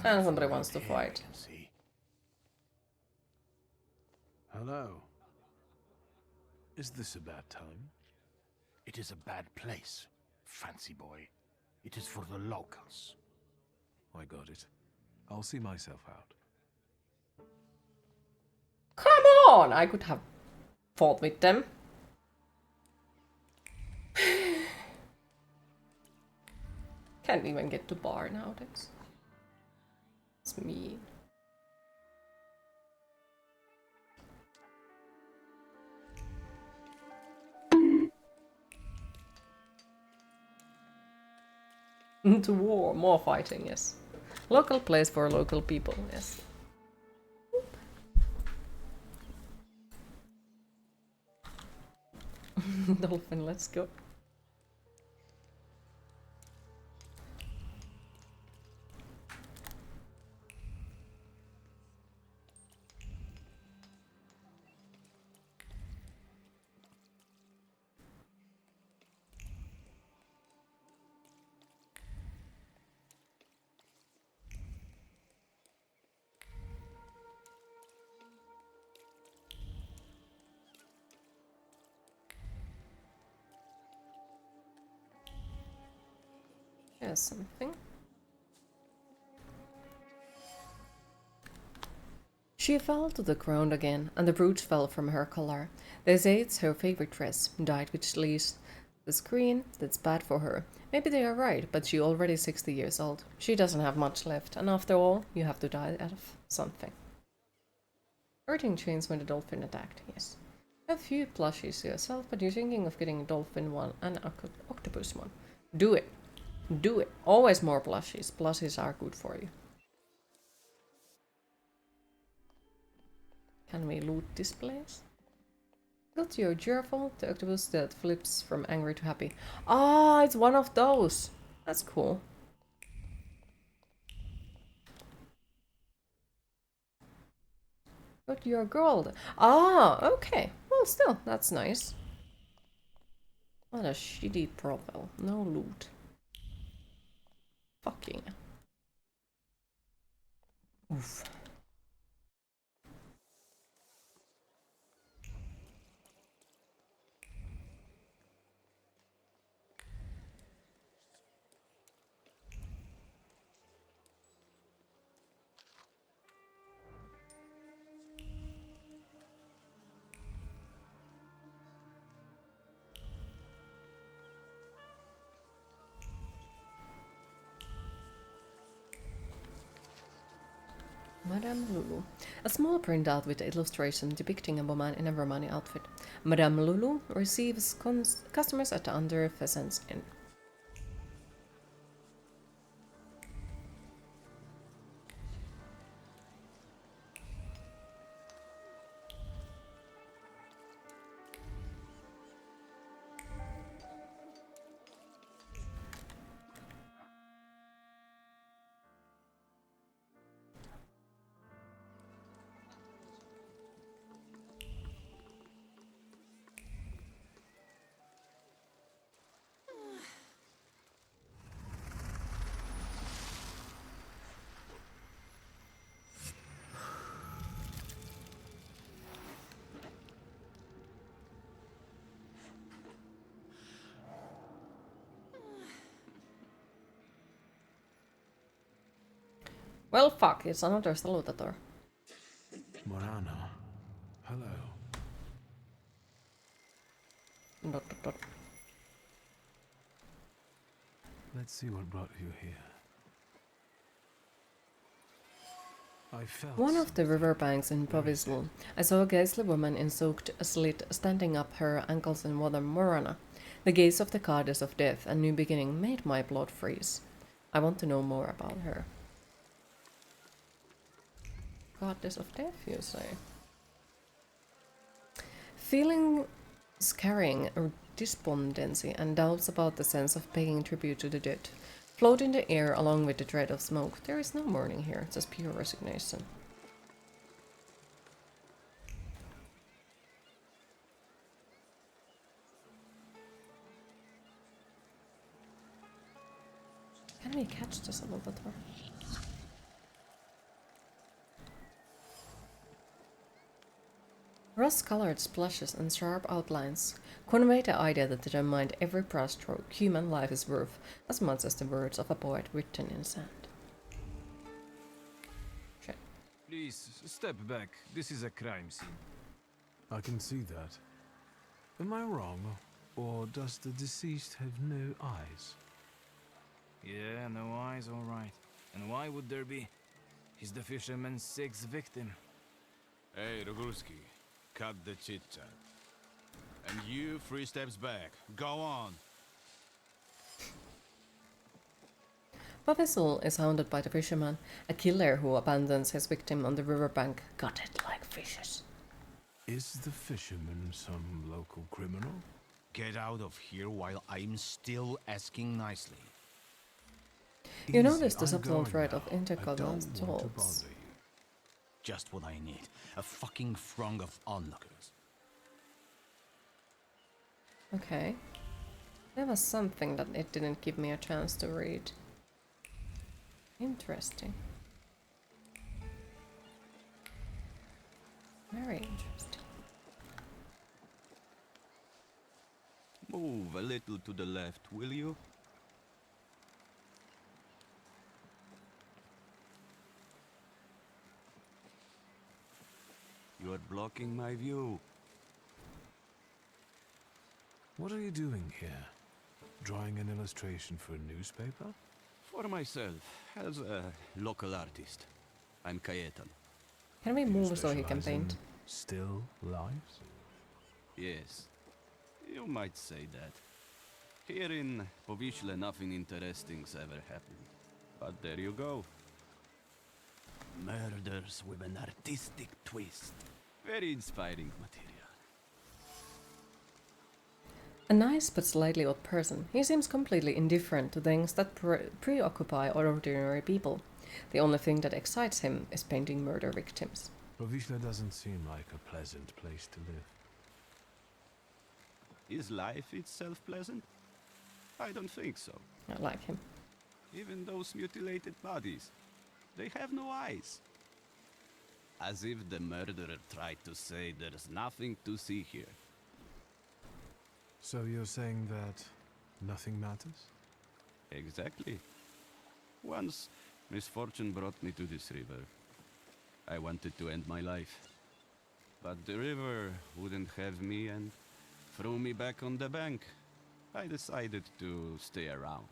S1: And somebody wants to fight.
S5: Hello. Is this a bad time?
S21: It is a bad place, fancy boy. It is for the locals.
S5: I got it. I'll see myself out.
S1: Come on! I could have fought with them. Can't even get to bar nowadays. It's mean. To war, more fighting, yes. Local place for local people, yes. Dolphin, let's go. Here's something. She fell to the ground again, and the brooch fell from her collar. They say it's her favorite dress, dyed which leaves the screen. That's bad for her. Maybe they are right, but she's already 60 years old. She doesn't have much left, and after all, you have to die out of something. Hurting chains when the dolphin attacked, yes. A few plushies yourself, but you're thinking of getting a dolphin one and an octopus one. Do it. Do it. Always more plushies. Plushies are good for you. Can we loot this place? Got your Gerbil, the octopus that flips from angry to happy. Ah, it's one of those. That's cool. Got your girl. Ah, okay. Well, still, that's nice. What a shitty profile. No loot. Fucking. Oof. Madame Lulu. A small printout with illustration depicting a woman in a Romani outfit. Madame Lulu receives customers at the Under Pheasants Inn. Well, fuck, it's another salutator.
S5: Morana, hello.
S1: Dot, dot, dot.
S5: Let's see what brought you here. I felt
S1: One of the riverbanks in Proviso, I saw a ghastly woman in soaked slit standing up her ankles in water. Morana. The gaze of the goddess of death and new beginning made my blood freeze. I want to know more about her. Goddess of death, you say? Feeling carrying despondency and doubts about the sense of paying tribute to the dead float in the air along with the dread of smoke. There is no mourning here, just pure resignation. Can we catch the salutator? Rust-colored splashes and sharp outlines convey the idea that to the mind every brushstroke human life is worth as much as the words of a poet written in sand. Shit.
S5: Please, step back. This is a crime scene. I can see that. Am I wrong? Or does the deceased have no eyes?
S14: Yeah, no eyes, all right. And why would there be? He's the fisherman's sixth victim.
S19: Hey, Rogulski, cut the chit-chat. And you, 3 steps back. Go on.
S1: Pavesul is hounded by the fisherman, a killer who abandons his victim on the riverbank, gutted like fishes.
S5: Is the fisherman some local criminal?
S10: Get out of here while I'm still asking nicely.
S1: You notice the subtle thread of intercostal thoughts.
S10: Just what I need. A fucking throng of onlookers.
S1: Okay. There was something that it didn't give me a chance to read. Interesting. Very interesting.
S15: Move a little to the left, will you? You are blocking my view.
S5: What are you doing here? Drawing an illustration for a newspaper?
S15: For myself, as a local artist. I'm Cayetan.
S1: Can we move so he can paint?
S5: Still lives?
S15: Yes, you might say that. Here in Povishle, nothing interesting's ever happened. But there you go. Murders with an artistic twist. Very inspiring material.
S1: A nice but slightly odd person, he seems completely indifferent to things that preoccupy ordinary people. The only thing that excites him is painting murder victims.
S5: Povishle doesn't seem like a pleasant place to live.
S15: Is life itself pleasant? I don't think so.
S1: I like him.
S15: Even those mutilated bodies, they have no eyes. As if the murderer tried to say there's nothing to see here.
S5: So you're saying that nothing matters?
S15: Exactly. Once, misfortune brought me to this river. I wanted to end my life. But the river wouldn't have me and threw me back on the bank. I decided to stay around.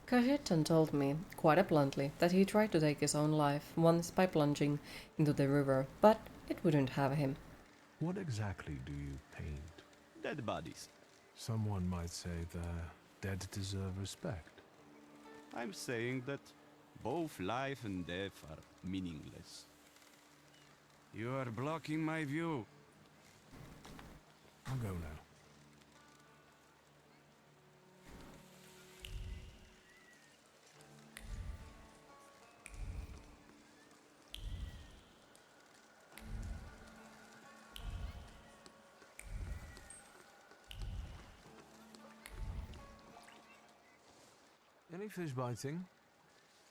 S1: Cajetan told me, quite bluntly, that he tried to take his own life once by plunging into the river, but it wouldn't have him.
S5: What exactly do you paint?
S15: Dead bodies.
S5: Someone might say the dead deserve respect.
S15: I'm saying that both life and death are meaningless. You are blocking my view.
S5: I'll go now. Any fish biting?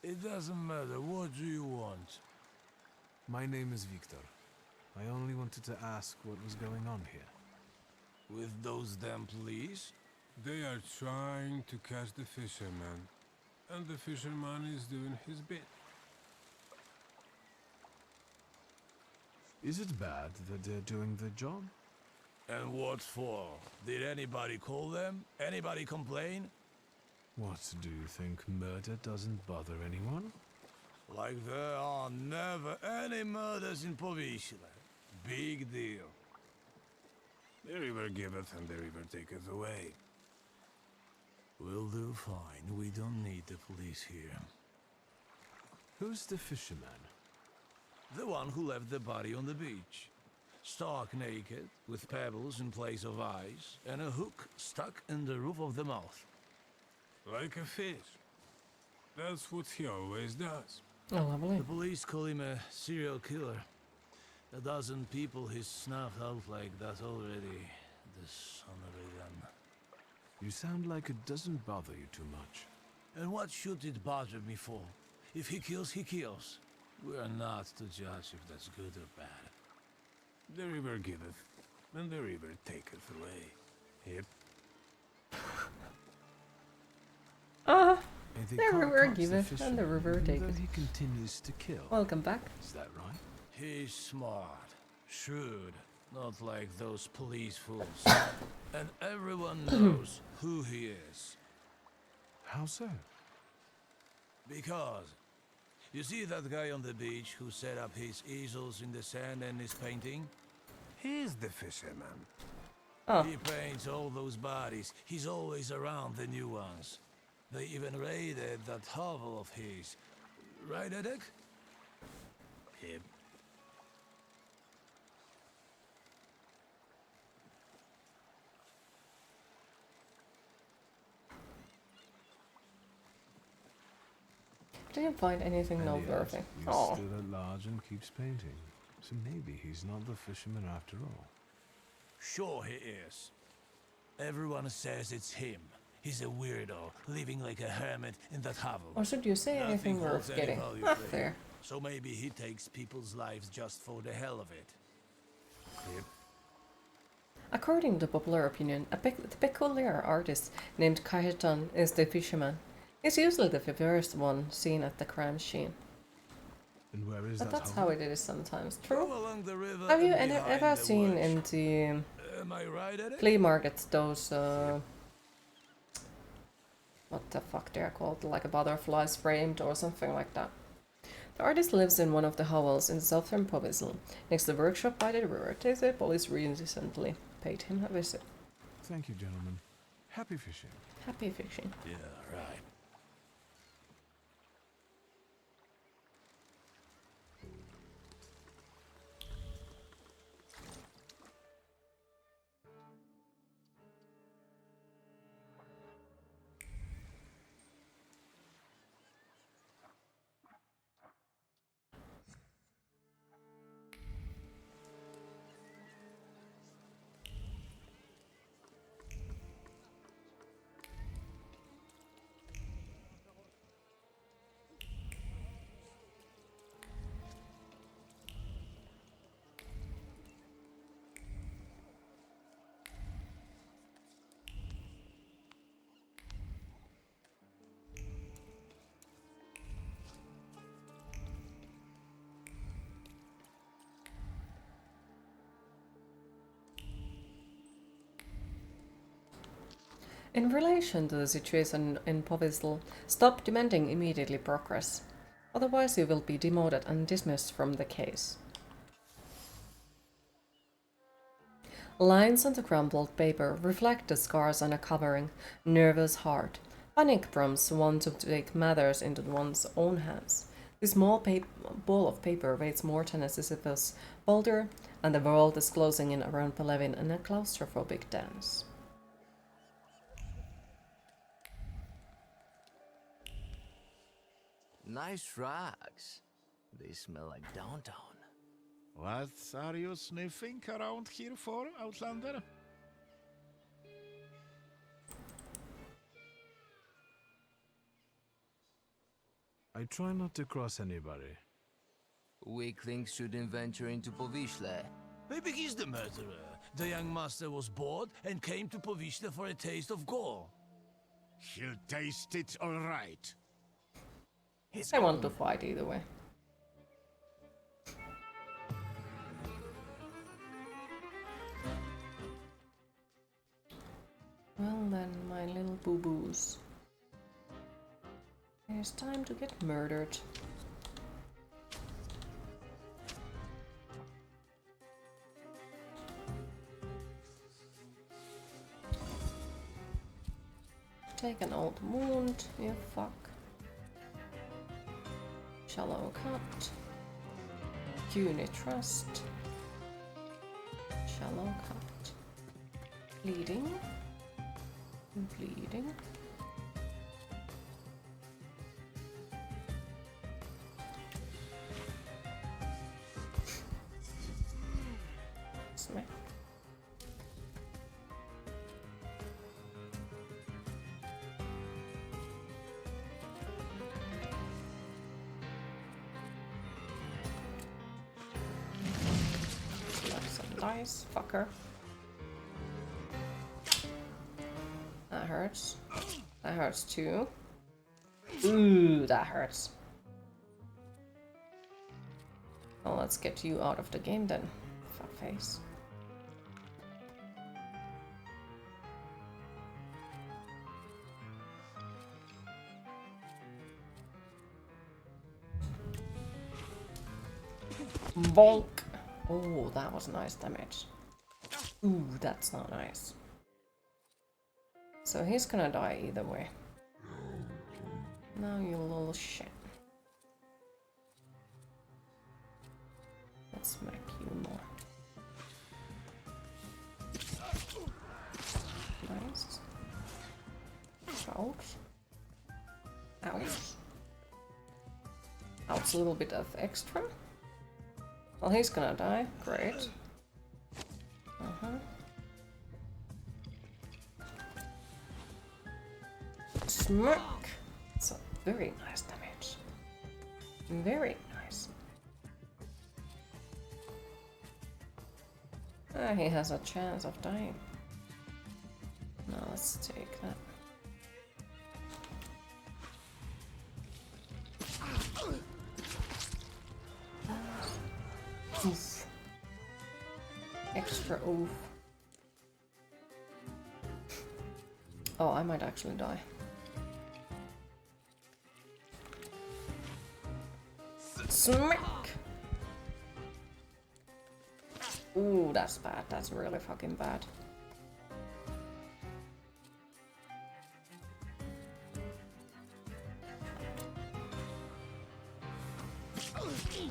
S4: It doesn't matter. What do you want?
S5: My name is Victor. I only wanted to ask what was going on here.
S4: With those damn police?
S22: They are trying to catch the fisherman, and the fisherman is doing his bit.
S5: Is it bad that they're doing the job?
S4: And what for? Did anybody call them? Anybody complain?
S5: What, do you think murder doesn't bother anyone?
S4: Like there are never any murders in Povishle. Big deal.
S22: The river giveth and the river taketh away.
S4: We'll do fine. We don't need the police here.
S5: Who's the fisherman?
S4: The one who left the body on the beach. Stark naked, with pebbles in place of eyes, and a hook stuck in the roof of the mouth.
S22: Like a fish. That's what he always does.
S1: Oh, lovely.
S4: The police call him a serial killer. A dozen people he's snuffed out like that already. The son of a gun.
S5: You sound like it doesn't bother you too much.
S4: And what should it bother me for? If he kills, he kills. We're not to judge if that's good or bad.
S22: The river giveth, and the river taketh away. Yep.
S1: The river giveth, and the river taketh.
S5: He continues to kill.
S1: Welcome back.
S5: Is that right?
S4: He's smart, shrewd, not like those police fools. And everyone knows who he is.
S5: How so?
S4: Because you see that guy on the beach who set up his easels in the sand and is painting?
S21: He's the fisherman.
S1: Oh.
S4: He paints all those bodies. He's always around the new ones. They even raided that hovel of his. Right, Edek?
S21: Him.
S1: Didn't find anything
S5: And
S1: noteworthy.
S5: yet, he's
S1: Oh.
S5: still at large and keeps painting. So maybe he's not the fisherman after all.
S4: Sure he is. Everyone says it's him. He's a weirdo, living like a hermit in that hovel.
S1: Or should you say anything
S4: holds
S1: worth
S4: any
S1: getting?
S4: value
S1: Ah,
S4: for him.
S1: there.
S4: So maybe he takes people's lives just for the hell of it.
S1: According to popular opinion, the peculiar artist named Cajetan is the fisherman. He's usually the first one seen at the crime scene.
S5: And where is
S1: But
S5: that
S1: that's
S5: hovel?
S1: how it is sometimes. True.
S4: Go along the river
S1: Have you
S4: and behind
S1: ever
S4: the
S1: seen
S4: woods.
S1: in the
S4: Am I right, Edek?
S1: flea markets those what the fuck they're called, like a butterflies framed or something like that? The artist lives in one of the hovels in southern Povisl, next to the workshop by the river. They say police recently paid him a visit.
S5: Thank you, gentlemen. Happy fishing.
S1: Happy fishing.
S4: Yeah, right.
S1: In relation to the situation in Povisl, stop demanding immediately progress. Otherwise you will be demoted and dismissed from the case. Lines on the crumpled paper reflect the scars on a covering, nervous heart. Panic prompts one to take matters into one's own hands. This small ball of paper weighs more than a Sisyphus boulder, and the world is closing in around Pelevin in a claustrophobic dance.
S9: Nice rocks. They smell like downtown.
S7: What are you sniffing around here for, Outlander?
S5: I try not to cross anybody.
S9: Weaklings shouldn't venture into Povisle.
S4: Maybe he's the murderer. The young master was bored and came to Povisle for a taste of gore.
S10: He'll taste it all right.
S1: I want to fight either way. Well then, my little boo-boos. It's time to get murdered. Take an old wound, you fuck. Shallow cut. Puny trust. Shallow cut. Bleeding. Bleeding. Smack. Slap some dice, fucker. That hurts. That hurts too. Ooh, that hurts. Well, let's get you out of the game then, fuckface. Bonk! Oh, that was nice damage. Ooh, that's not nice. So he's gonna die either way. No, you little shit. Let's smack you more. Nice. Ouch. Ouch. Ouch, a little bit of extra. Well, he's gonna die. Great. Smack! It's a very nice damage. Very nice. Ah, he has a chance of dying. Now let's take that. Oof. Extra oof. Oh, I might actually die. Smack! Ooh, that's bad. That's really fucking bad.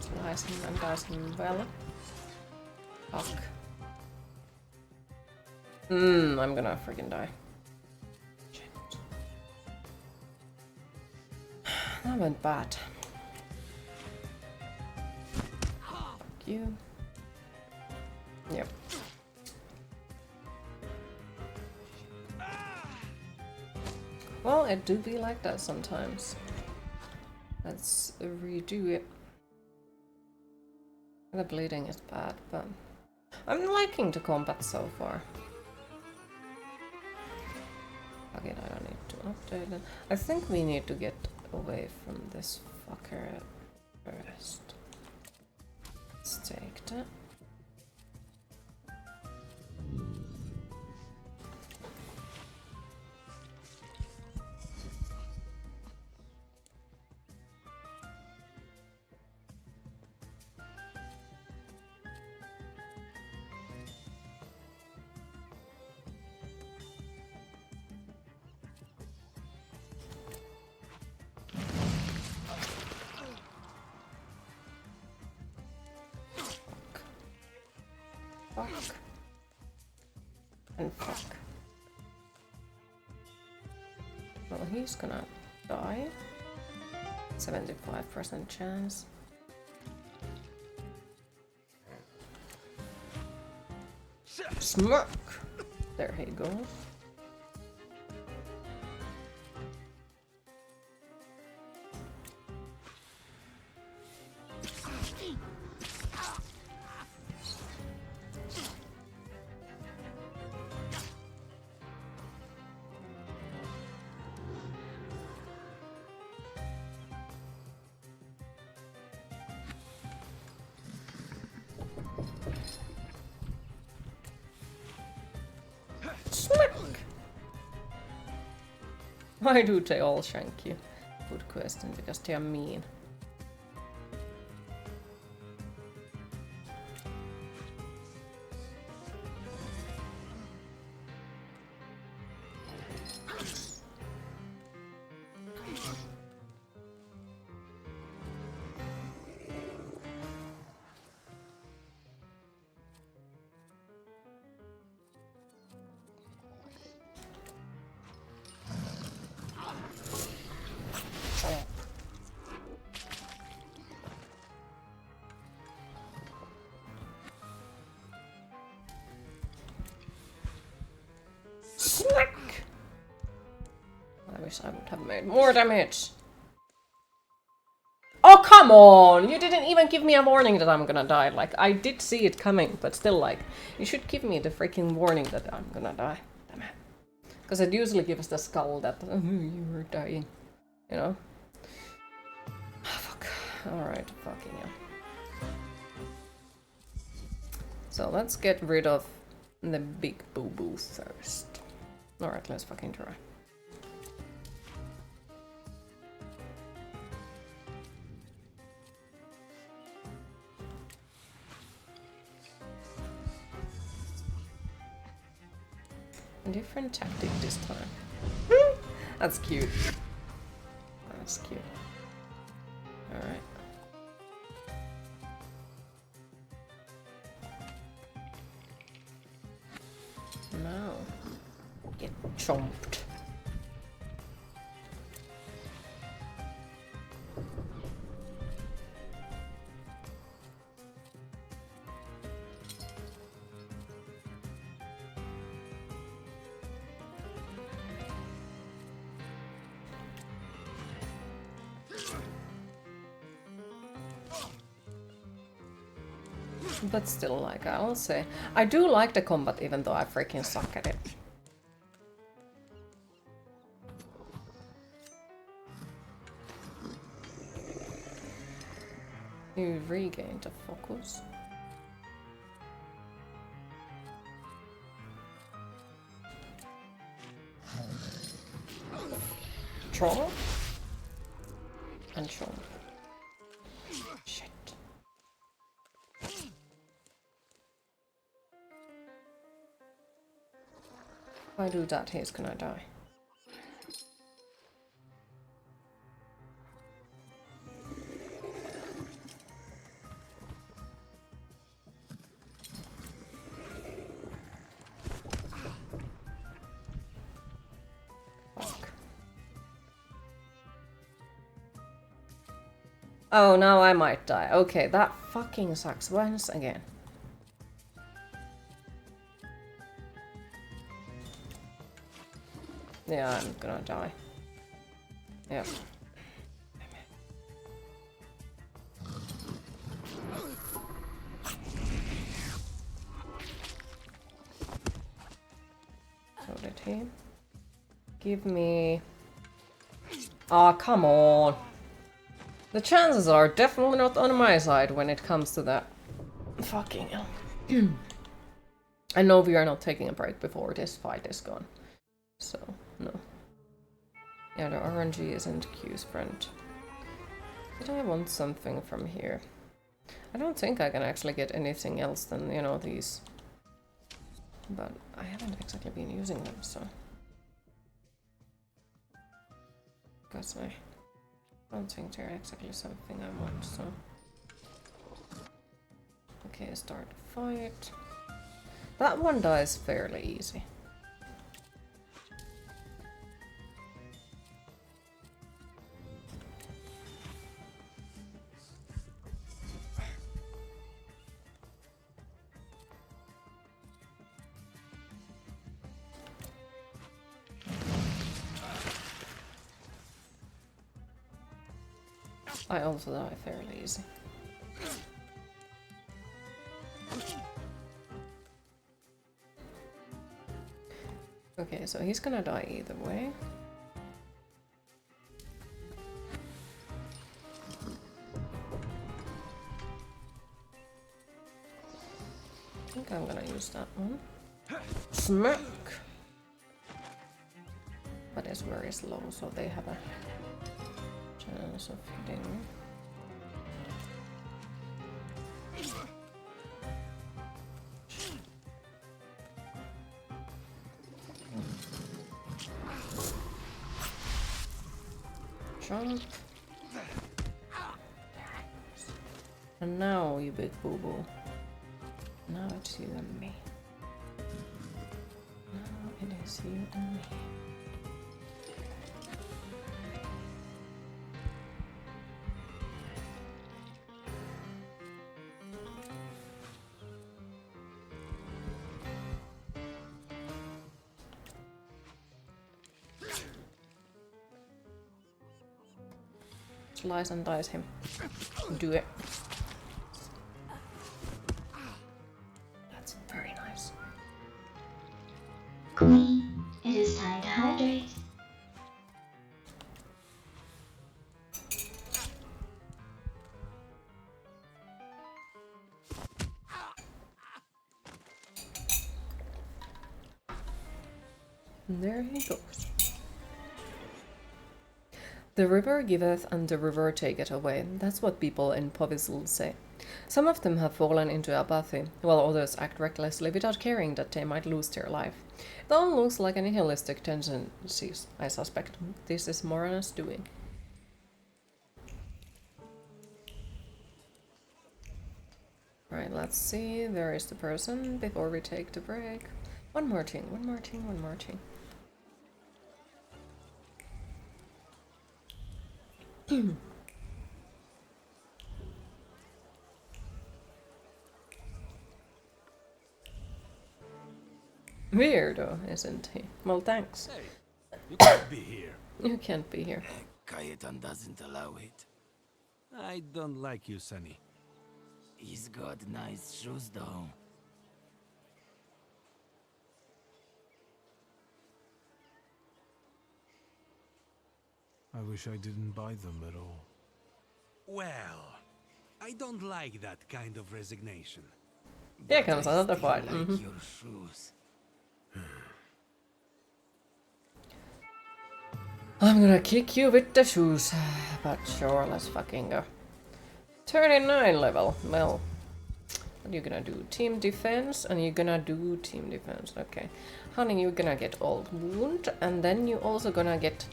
S1: Slice him and dice him well. Fuck. I'm gonna freaking die. Shit. That went bad. Fuck you. Yep. Well, it do be like that sometimes. Let's redo it. The bleeding is bad, but I'm liking the combat so far. Again, I don't need to update it. I think we need to get away from this fucker first. Let's take that. Fuck. And fuck. Well, he's gonna die. 75% chance. Smack! There he goes. Smack! Why do they all shank you? Good question, because they are mean. Smack! I wish I would have made more damage. Oh, come on! You didn't even give me a warning that I'm gonna die. Like, I did see it coming, but still, like, you should give me the freaking warning that I'm gonna die. Damn it. Because it usually gives the skull that, you were dying. You know? Oh, fuck. Alright, fucking hell. So let's get rid of the big boo-boo first. Alright, let's fucking try. A different tactic this time. That's cute. That's cute. Alright. Now, get chomped. But still, like, I'll say, I do like the combat even though I freaking suck at it. You regained the focus. Chomp. And chomp. Shit. If I do that, he's gonna die. Oh, now I might die. Okay, that fucking sucks once again. Yeah, I'm gonna die. Yep. So did he? Give me... Aw, come on! The chances are definitely not on my side when it comes to that. Fucking hell. I know we are not taking a break before this fight is gone. So, no. Yeah, the RNG isn't Q's friend. Did I want something from here? I don't think I can actually get anything else than, you know, these. But I haven't exactly been using them, so... Because I don't think they're exactly something I want, so... Okay, start the fight. That one dies fairly easy. I also die fairly easy. Okay, so he's gonna die either way. I think I'm gonna use that one. Smack! But it's very slow, so they have a chance of hitting me. Jump. And now, you big boo-boo. Now it's you and me. Now it is you and me. Slice and dice him. Do it. That's very nice.
S12: Queen, it is time to hydrate.
S1: And there he goes. The river giveth and the river taketh away. That's what people in Povisil say. Some of them have fallen into apathy, while others act recklessly without caring that they might lose their life. It all looks like a nihilistic tendencies. I suspect this is Morana's doing. Right, let's see. There is the person before we take the break. One more thing, one more thing, one more thing. Weirdo, isn't he? Well, thanks.
S4: Hey, you can't be here.
S1: You can't be here.
S4: Cayetan doesn't allow it. I don't like you, Sonny.
S9: He's got nice shoes, though.
S5: I wish I didn't buy them at all.
S6: Well, I don't like that kind of resignation.
S1: Here comes another fight.
S9: Like your shoes.
S1: I'm gonna kick you with the shoes. But sure, let's fucking go. 39 level. Well, what are you gonna do? Team defense, and you're gonna do team defense. Okay. Honey, you're gonna get old wound, and then you're also gonna get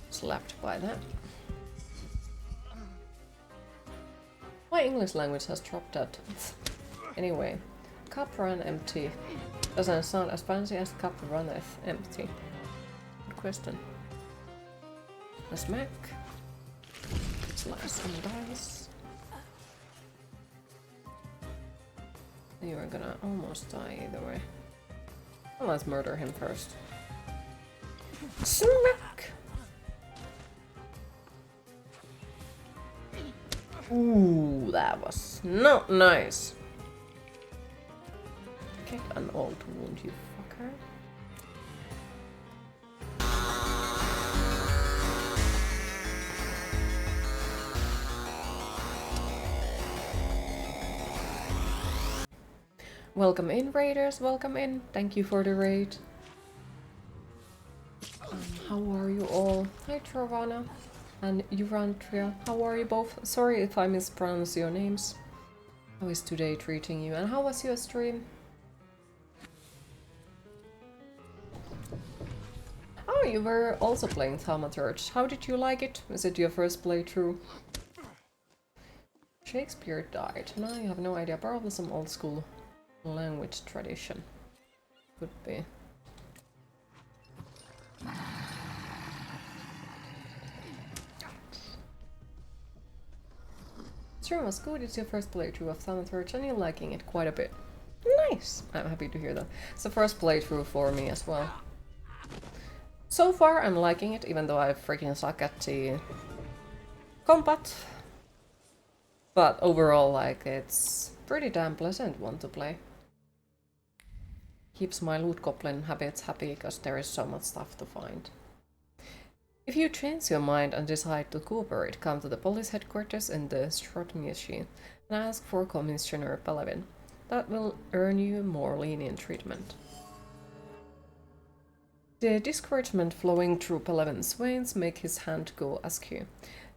S1: slapped by that. My English language has dropped that. Anyway, cup run empty. Doesn't sound as fancy as cup runneth empty. Good question. A smack. Slice and dice. You are gonna almost die either way. Well, let's murder him first. Smack! Ooh, that was not nice. Get an old wound, you fucker. Welcome in, raiders, welcome in. Thank you for the raid. How are you all? Hi, Trovana and Urantria. How are you both? Sorry if I mispronounce your names. How is today treating you? And how was your stream? Oh, you were also playing Thaumaturge. How did you like it? Is it your first playthrough? Shakespeare died. No, you have no idea. Probably some old school language tradition. Could be. Stream was good. It's your first playthrough of Thaumaturge and you're liking it quite a bit. Nice! I'm happy to hear that. It's the first playthrough for me as well. So far I'm liking it, even though I freaking suck at the combat. But overall, like, it's pretty damn pleasant one to play. Keeps my loot goblin habits happy because there is so much stuff to find. If you change your mind and decide to cooperate, come to the police headquarters in the Strut machine and ask for Commissioner Pelevin. That will earn you more lenient treatment. The discouragement flowing through Pelevin's veins make his hand go askew,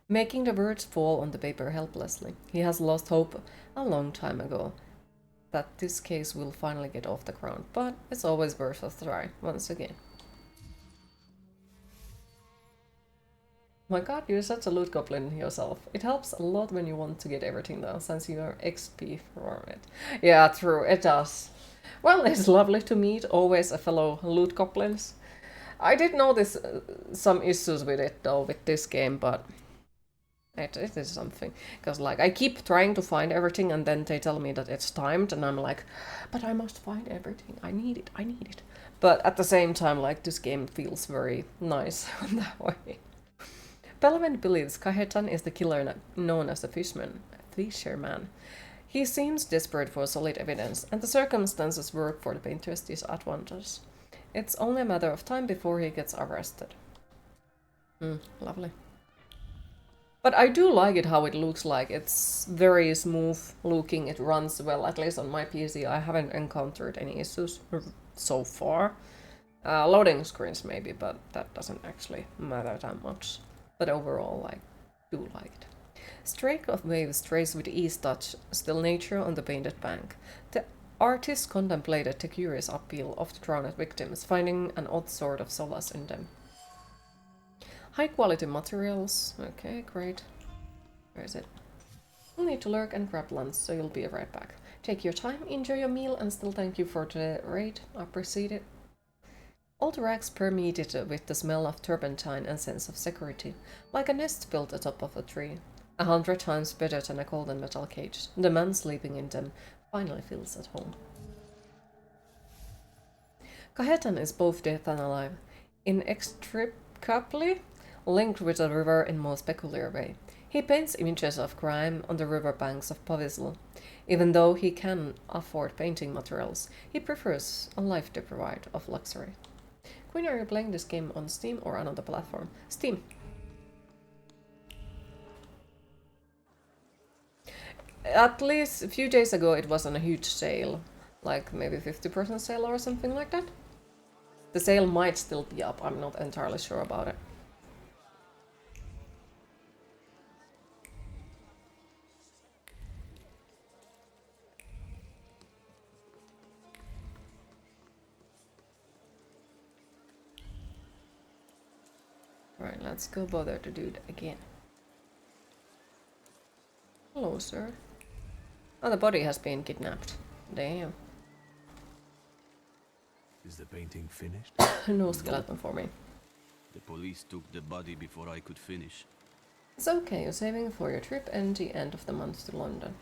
S1: making the words fall on the paper helplessly. He has lost hope a long time ago that this case will finally get off the ground, but it's always worth a try once again. My god, you're such a loot goblin yourself. It helps a lot when you want to get everything though, since you are XP from it. Yeah, true, it does. Well, it's lovely to meet always a fellow loot goblins. I did notice some issues with it though, with this game, but it is something. Because like, I keep trying to find everything and then they tell me that it's timed and I'm like, but I must find everything. I need it, I need it. But at the same time, like, this game feels very nice in that way. Pelevin believes Cajetan is the killer known as the Fisherman. He seems desperate for solid evidence, and the circumstances work for the painter's disadvantage. It's only a matter of time before he gets arrested. Lovely. But I do like it how it looks like. It's very smooth looking, it runs well, at least on my PC. I haven't encountered any issues so far. Loading screens maybe, but that doesn't actually matter that much. But overall, I do like it. Streak of waves trace with ease touch still nature on the painted bank. The artist contemplated the curious appeal of the drowned victims, finding an odd sort of solace in them. High quality materials. Okay, great. Where is it? You'll need to lurk and grab lunch, so you'll be right back. Take your time, enjoy your meal, and still thank you for the raid. Appreciate it. All the racks permeated with the smell of turpentine and sense of security, like a nest built atop of a tree. 100 times better than a golden metal cage. The man sleeping in them finally feels at home. Cajetan is both dead and alive, inextricably linked with the river in most peculiar way. He paints images of crime on the river banks of Povisl. Even though he can afford painting materials, he prefers a life deprived of luxury. Queen, are you playing this game on Steam or another platform? Steam. At least a few days ago it was on a huge sale, like maybe 50% sale or something like that. The sale might still be up, I'm not entirely sure about it. Right, let's go bother the dude again. Hello, sir. Oh, the body has been kidnapped. Damn.
S5: Is the painting finished?
S1: No skeleton for me.
S15: The police took the body before I could finish.
S1: It's okay, you're saving for your trip and the end of the month to London.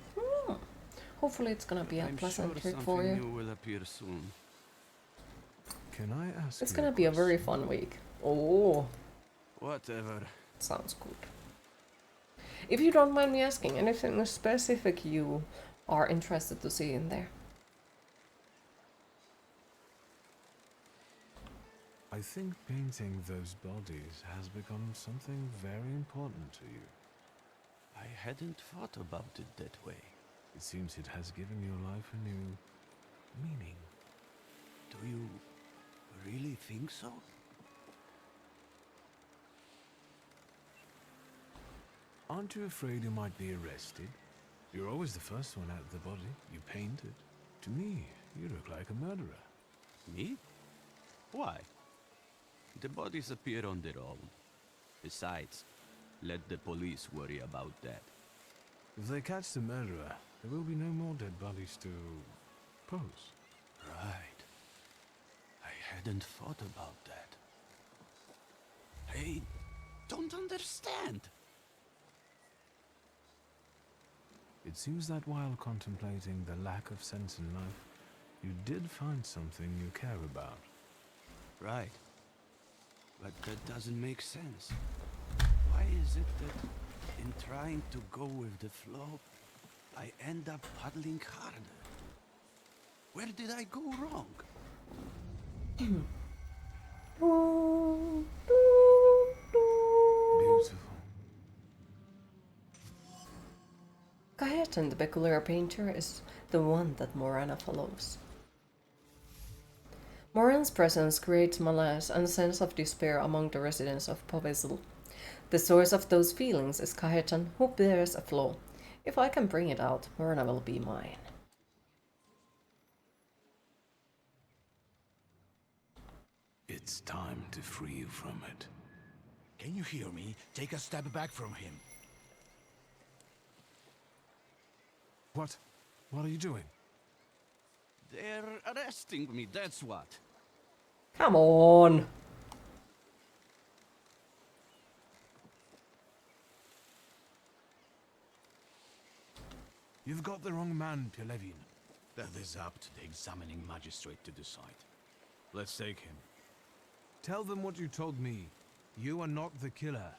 S1: Hopefully it's gonna be a pleasant trip for you.
S15: Something new will appear soon.
S5: Can I ask
S1: It's gonna be a very fun week. Oh.
S15: Whatever.
S1: Sounds good. If you don't mind me asking, anything specific you are interested to see in there?
S5: I think painting those bodies has become something very important to you.
S15: I hadn't thought about it that way.
S5: It seems it has given your life a new meaning.
S15: Do you really think so?
S5: Aren't you afraid you might be arrested? You're always the first one at the body. You painted. To me, you look like a murderer.
S15: Me? Why? The bodies appear on their own. Besides, let the police worry about that.
S5: If they catch the murderer, there will be no more dead bodies to pose.
S15: Right. I hadn't thought about that. I don't understand.
S5: It seems that while contemplating the lack of sense in life, you did find something you care about.
S15: Right. But that doesn't make sense. Why is it that in trying to go with the flow, I end up paddling harder? Where did I go wrong?
S5: Beautiful.
S1: Cajetan, the peculiar painter, is the one that Morana follows. Moran's presence creates malaise and a sense of despair among the residents of Povisl. The source of those feelings is Cajetan, who bears a flaw. If I can bring it out, Morana will be mine.
S5: It's time to free you from it.
S21: Can you hear me? Take a step back from him.
S5: What? What are you doing?
S15: They're arresting me, that's what.
S1: Come on!
S5: You've got the wrong man, Pelevin.
S21: That is up to the examining magistrate to decide. Let's take him.
S5: Tell them what you told me. You are not the killer.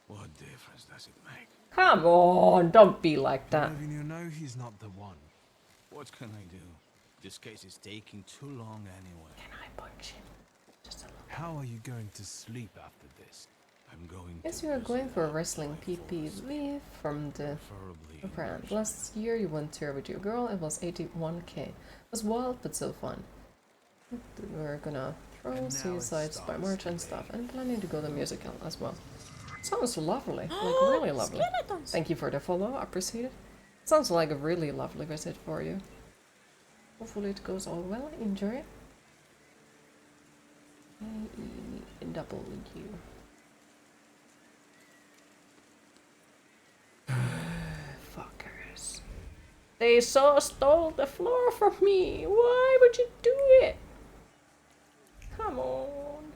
S21: What difference does it make?
S1: Come on, don't be like that.
S5: Pelevin, you know he's not the one.
S21: What can I do? This case is taking too long anyway.
S1: Can I punch him? Just a little.
S5: How are you going to sleep after this?
S21: I'm going
S1: Yes,
S21: to
S1: you are going for a wrestling PPV from the brand. Last year you went there with your girl, it was 81k. It was wild but so fun. We're gonna throw suicides by merch and stuff, and planning to go to musical as well. Sounds lovely, like really lovely.
S18: Skeletons.
S1: Thank you for the follow, appreciate it. Sounds like a really lovely visit for you. Hopefully it goes all well, enjoy it. A-E-W. Fuckers. They stole the floor from me. Why would you do it? Come on.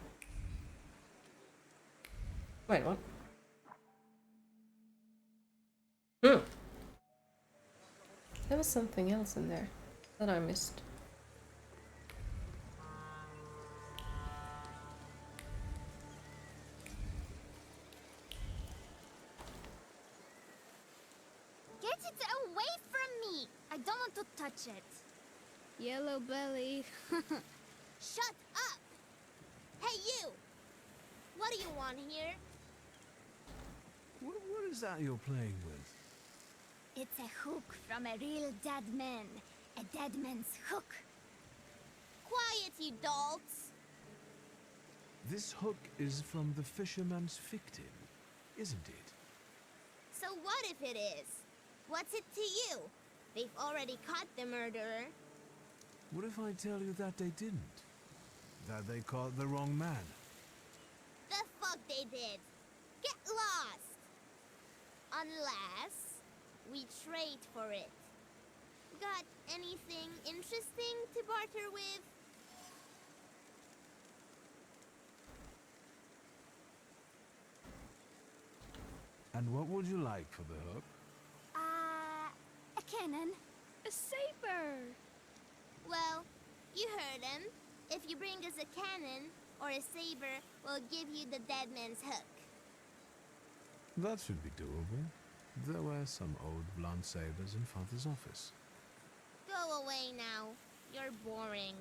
S1: Wait, what? There was something else in there that I missed.
S11: Get it away from me! I don't want to touch it. Yellow belly. Shut up! Hey, you! What do you want here?
S5: What is that you're playing with?
S11: It's a hook from a real dead man. A dead man's hook. Quiet, you dolts!
S5: This hook is from the fisherman's victim, isn't it?
S11: So what if it is? What's it to you? They've already caught the murderer.
S5: What if I tell you that they didn't? That they caught the wrong man?
S11: The fuck they did? Get lost! Unless we trade for it. Got anything interesting to barter with?
S5: And what would you like for the hook?
S11: A cannon. A saber. Well, you heard him. If you bring us a cannon or a saber, we'll give you the dead man's hook.
S5: That should be doable. There were some old blunt sabers in Father's office.
S11: Go away now. You're boring.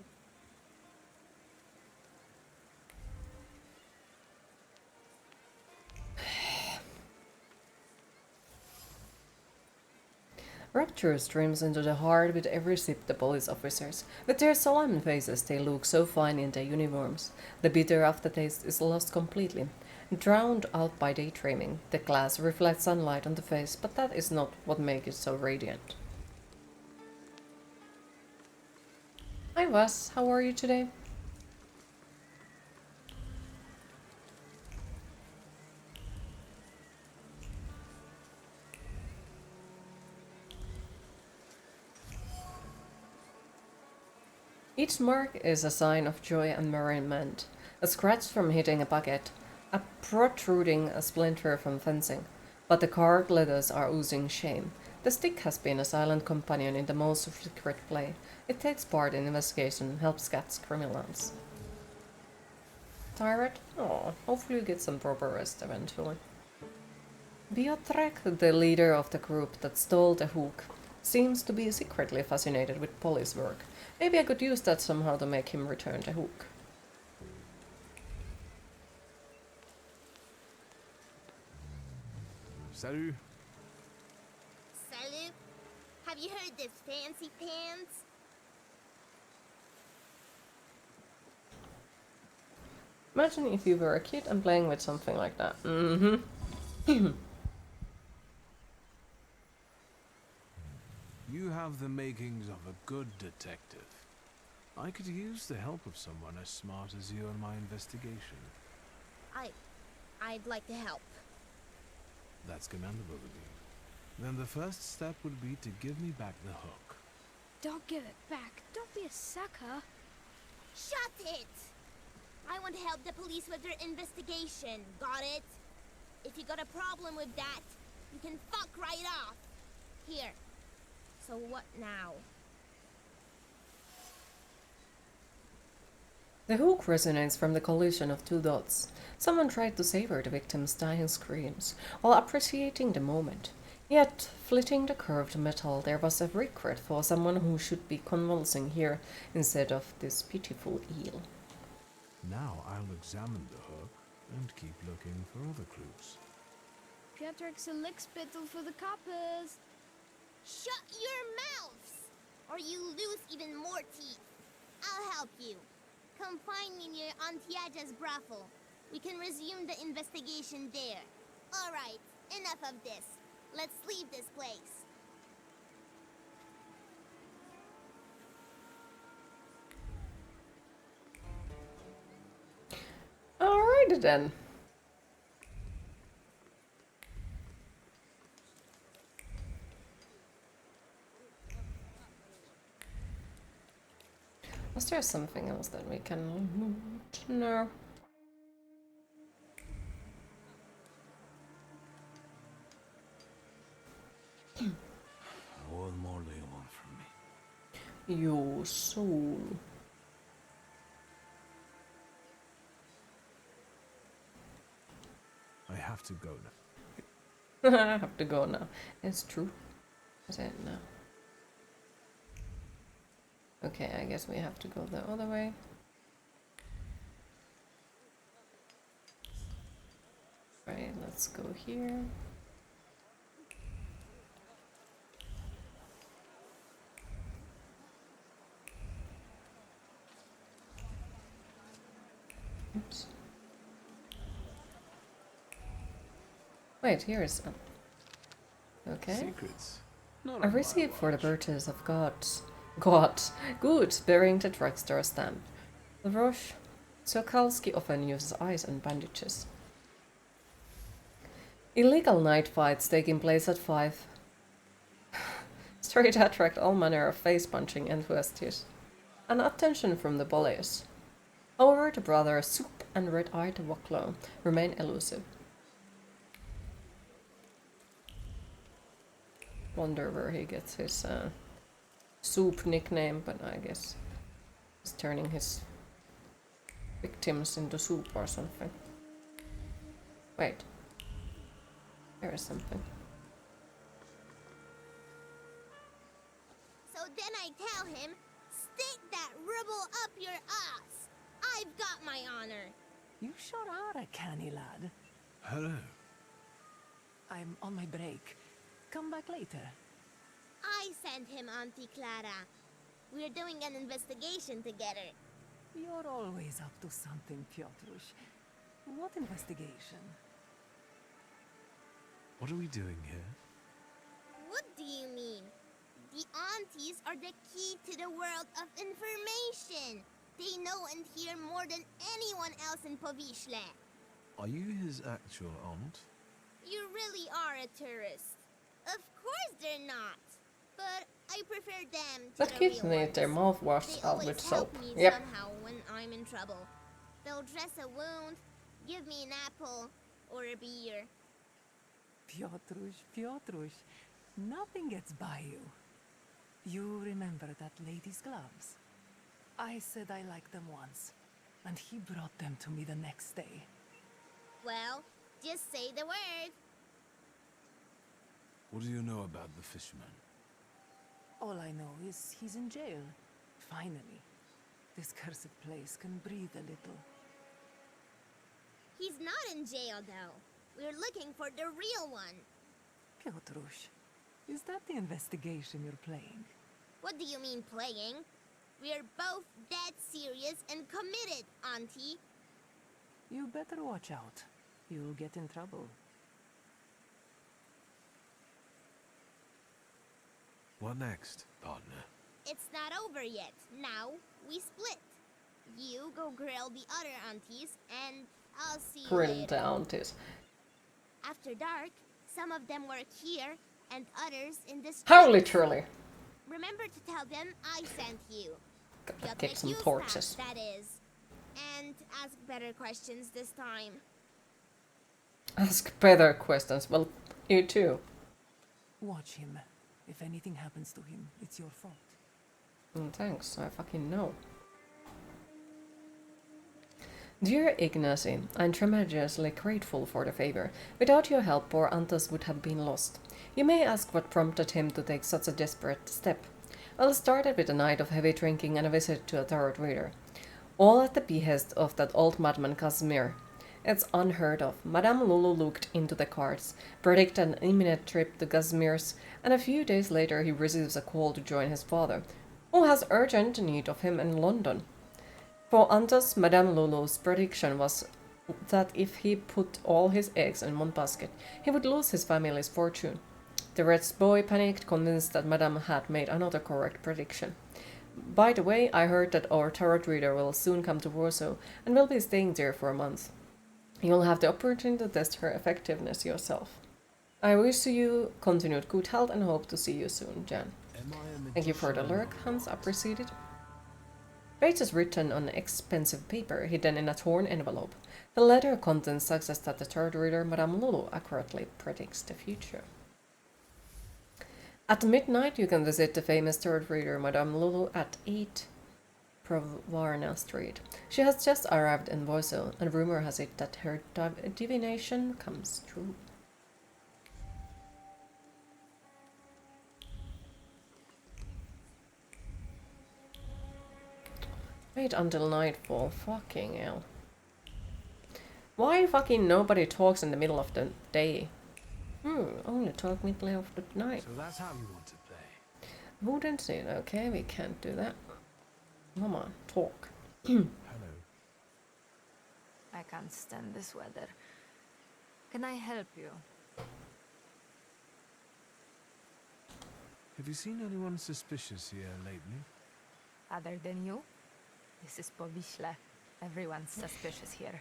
S1: Rapture streams into the heart with every sip the police officers. With their solemn faces they look so fine in their uniforms. The bitter aftertaste is lost completely. Drowned out by daydreaming, the glass reflects sunlight on the face, but that is not what makes it so radiant. Hi Vas, how are you today? Each mark is a sign of joy and merriment. A scratch from hitting a bucket, a protruding splinter from fencing. But the carved letters are oozing shame. The stick has been a silent companion in the most secret play. It takes part in investigation, helps catch criminals. Tired? Oh, hopefully you get some proper rest eventually. Biotrek, the leader of the group that stole the hook, seems to be secretly fascinated with police work. Maybe I could use that somehow to make him return the hook.
S5: Salut.
S11: Salut. Have you heard this fancy pants?
S1: Imagine if you were a kid and playing with something like that. Mm-hmm.
S5: You have the makings of a good detective. I could use the help of someone as smart as you in my investigation.
S11: I'd like to help.
S5: That's commendable of you. Then the first step would be to give me back the hook.
S11: Don't give it back. Don't be a sucker. Shut it! I want to help the police with their investigation. Got it? If you got a problem with that, you can fuck right off. Here. So what now?
S1: The hook resonates from the collision of two dots. Someone tried to savor the victim's dying screams while appreciating the moment. Yet, flitting the curved metal, there was a regret for someone who should be convulsing here instead of this pitiful eel.
S5: Now I'll examine the hook and keep looking for other clues.
S11: Pietrik's a lick spittle for the coppers. Shut your mouths, or you lose even more teeth. I'll help you. Come find me near Antiaja's brothel. We can resume the investigation there. Alright, enough of this. Let's leave this place.
S1: Alrighty then. Was there something else that we can loot? No.
S20: What more do you want from me?
S1: Your soul.
S5: I have to go now.
S1: I have to go now. It's true. Is it now? Okay, I guess we have to go the other way. Right, let's go here. Oops. Wait, here is some. Okay.
S5: Secrets.
S1: A receipt for the purchase of goods bearing the drugstore stamp. Laroche Sokolsky often uses ice and bandages. Illegal night fights taking place at 5. Story to attract all manner of face-punching enthusiasts and attention from the bullies. However, the brothers Soup and Red-Eyed Woklo remain elusive. Wonder where he gets his Soup nickname, but I guess he's turning his victims into soup or something. Wait. There is something.
S11: So then I tell him, stick that rubble up your ass. I've got my honor.
S13: You sure are a canny lad.
S5: Hello.
S13: I'm on my break. Come back later.
S11: I sent him Auntie Clara. We're doing an investigation together.
S13: You're always up to something, Piotrush. What investigation?
S5: What are we doing here?
S11: What do you mean? The aunties are the key to the world of information. They know and hear more than anyone else in Povishle.
S5: Are you his actual aunt?
S11: You really are a tourist. Of course they're not. But I prefer them to
S1: But
S11: the
S1: kids
S11: real
S1: need
S11: ones.
S1: their mouth washed
S11: They
S1: out
S11: always
S1: with
S11: help
S1: soap.
S11: me
S1: Yep.
S11: somehow when I'm in trouble. They'll dress a wound, give me an apple, or a beer.
S13: Piotrush, nothing gets by you. You remember that lady's gloves? I said I liked them once, and he brought them to me the next day.
S11: Well, just say the word.
S5: What do you know about the fisherman?
S13: All I know is he's in jail. Finally. This cursed place can breathe a little.
S11: He's not in jail, though. We're looking for the real one.
S13: Piotrush, is that the investigation you're playing?
S11: What do you mean playing? We're both dead serious and committed, Auntie.
S13: You better watch out. You'll get in trouble.
S5: What next, partner?
S11: It's not over yet. Now, we split. You go grill the other aunties, and I'll see you
S1: Grill
S11: later.
S1: the aunties.
S11: After dark, some of them work here, and others in the street.
S1: How literally?
S11: Remember to tell them I sent you.
S1: Gotta
S11: You'll
S1: kick
S11: take
S1: some
S11: use
S1: torches.
S11: that is. And ask better questions this time.
S1: Ask better questions. Well, you too.
S13: Watch him. If anything happens to him, it's your fault.
S1: Thanks, I fucking know. Dear Ignacy, I'm tremendously grateful for the favor. Without your help, poor Antas would have been lost. You may ask what prompted him to take such a desperate step. Well, it started with a night of heavy drinking and a visit to a tarot reader. All at the behest of that old madman Casimir. It's unheard of. Madame Lulu looked into the cards, predicted an imminent trip to Casimir's, and a few days later he receives a call to join his father, who has urgent need of him in London. For Antas, Madame Lulu's prediction was that if he put all his eggs in one basket, he would lose his family's fortune. The red boy panicked, convinced that Madame had made another correct prediction. By the way, I heard that our tarot reader will soon come to Warsaw and will be staying there for a month. You'll have the opportunity to test her effectiveness yourself. I wish you continued good health and hope to see you soon, Jan. Thank you for the lurk, Hans, appreciated. Page is written on expensive paper, hidden in a torn envelope. The letter content suggests that the tarot reader, Madame Lulu, accurately predicts the future. At midnight, you can visit the famous tarot reader, Madame Lulu, at 8 Provarna Street. She has just arrived in Warsaw, and rumor has it that her divination comes true. Wait until nightfall. Fucking hell. Why fucking nobody talks in the middle of the day? Only talk middle of the night.
S5: So that's how you want to play.
S1: Wouldn't see it. Okay, we can't do that. Come on, talk.
S5: Hello.
S8: I can't stand this weather. Can I help you?
S5: Have you seen anyone suspicious here lately?
S8: Other than you? This is Powiśle. Everyone's suspicious here.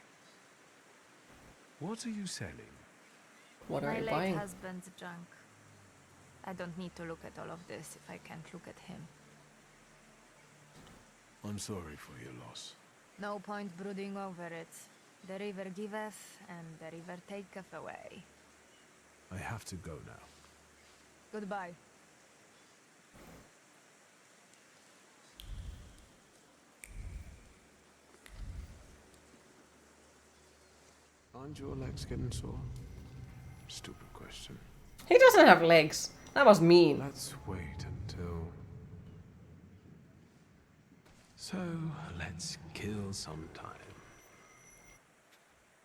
S5: What are you selling?
S1: What are
S8: My
S1: you
S8: late
S1: buying?
S8: husband's junk. I don't need to look at all of this if I can't look at him.
S5: I'm sorry for your loss.
S8: No point brooding over it. The river giveth, and the river taketh away.
S5: I have to go now.
S8: Goodbye.
S5: Aren't your legs getting sore? Stupid question.
S1: He doesn't have legs. That was mean.
S5: Let's wait until... So, let's kill some time.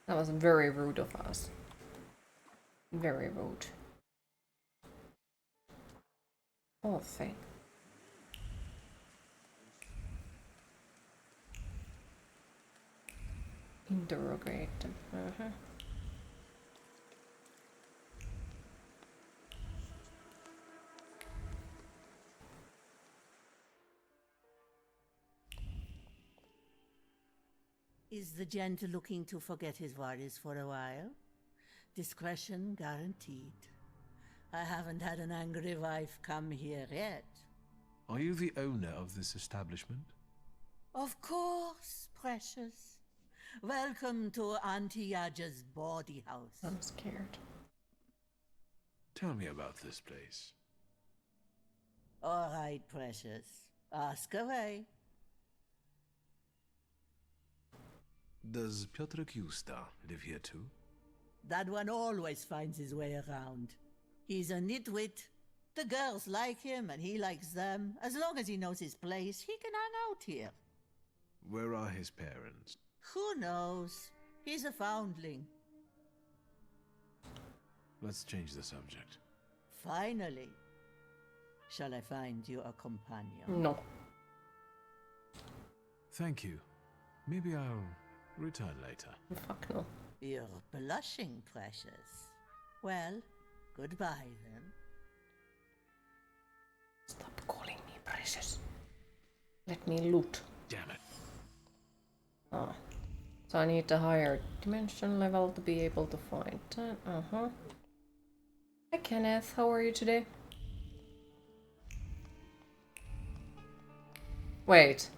S1: That was very rude of us. Very rude. Poor thing. Interrogate them.
S18: Is the gent looking to forget his worries for a while? Discretion guaranteed. I haven't had an angry wife come here yet.
S5: Are you the owner of this establishment?
S18: Of course, precious. Welcome to Auntie Yaja's bawdy house.
S1: I'm scared.
S5: Tell me about this place.
S18: All right, precious. Ask away.
S5: Does Piotr Kusta live here too?
S18: That one always finds his way around. He's a nitwit. The girls like him and he likes them. As long as he knows his place, he can hang out here.
S5: Where are his parents?
S18: Who knows? He's a foundling.
S5: Let's change the subject.
S18: Finally. Shall I find you a companion?
S1: No.
S5: Thank you. Maybe I'll return later.
S1: Fuck no.
S18: You're blushing, precious. Well, goodbye then.
S1: Stop calling me precious. Let me loot.
S5: Damn it.
S1: Ah. So I need a higher dimension level to be able to find that. Hi Kenneth, how are you today? Wait.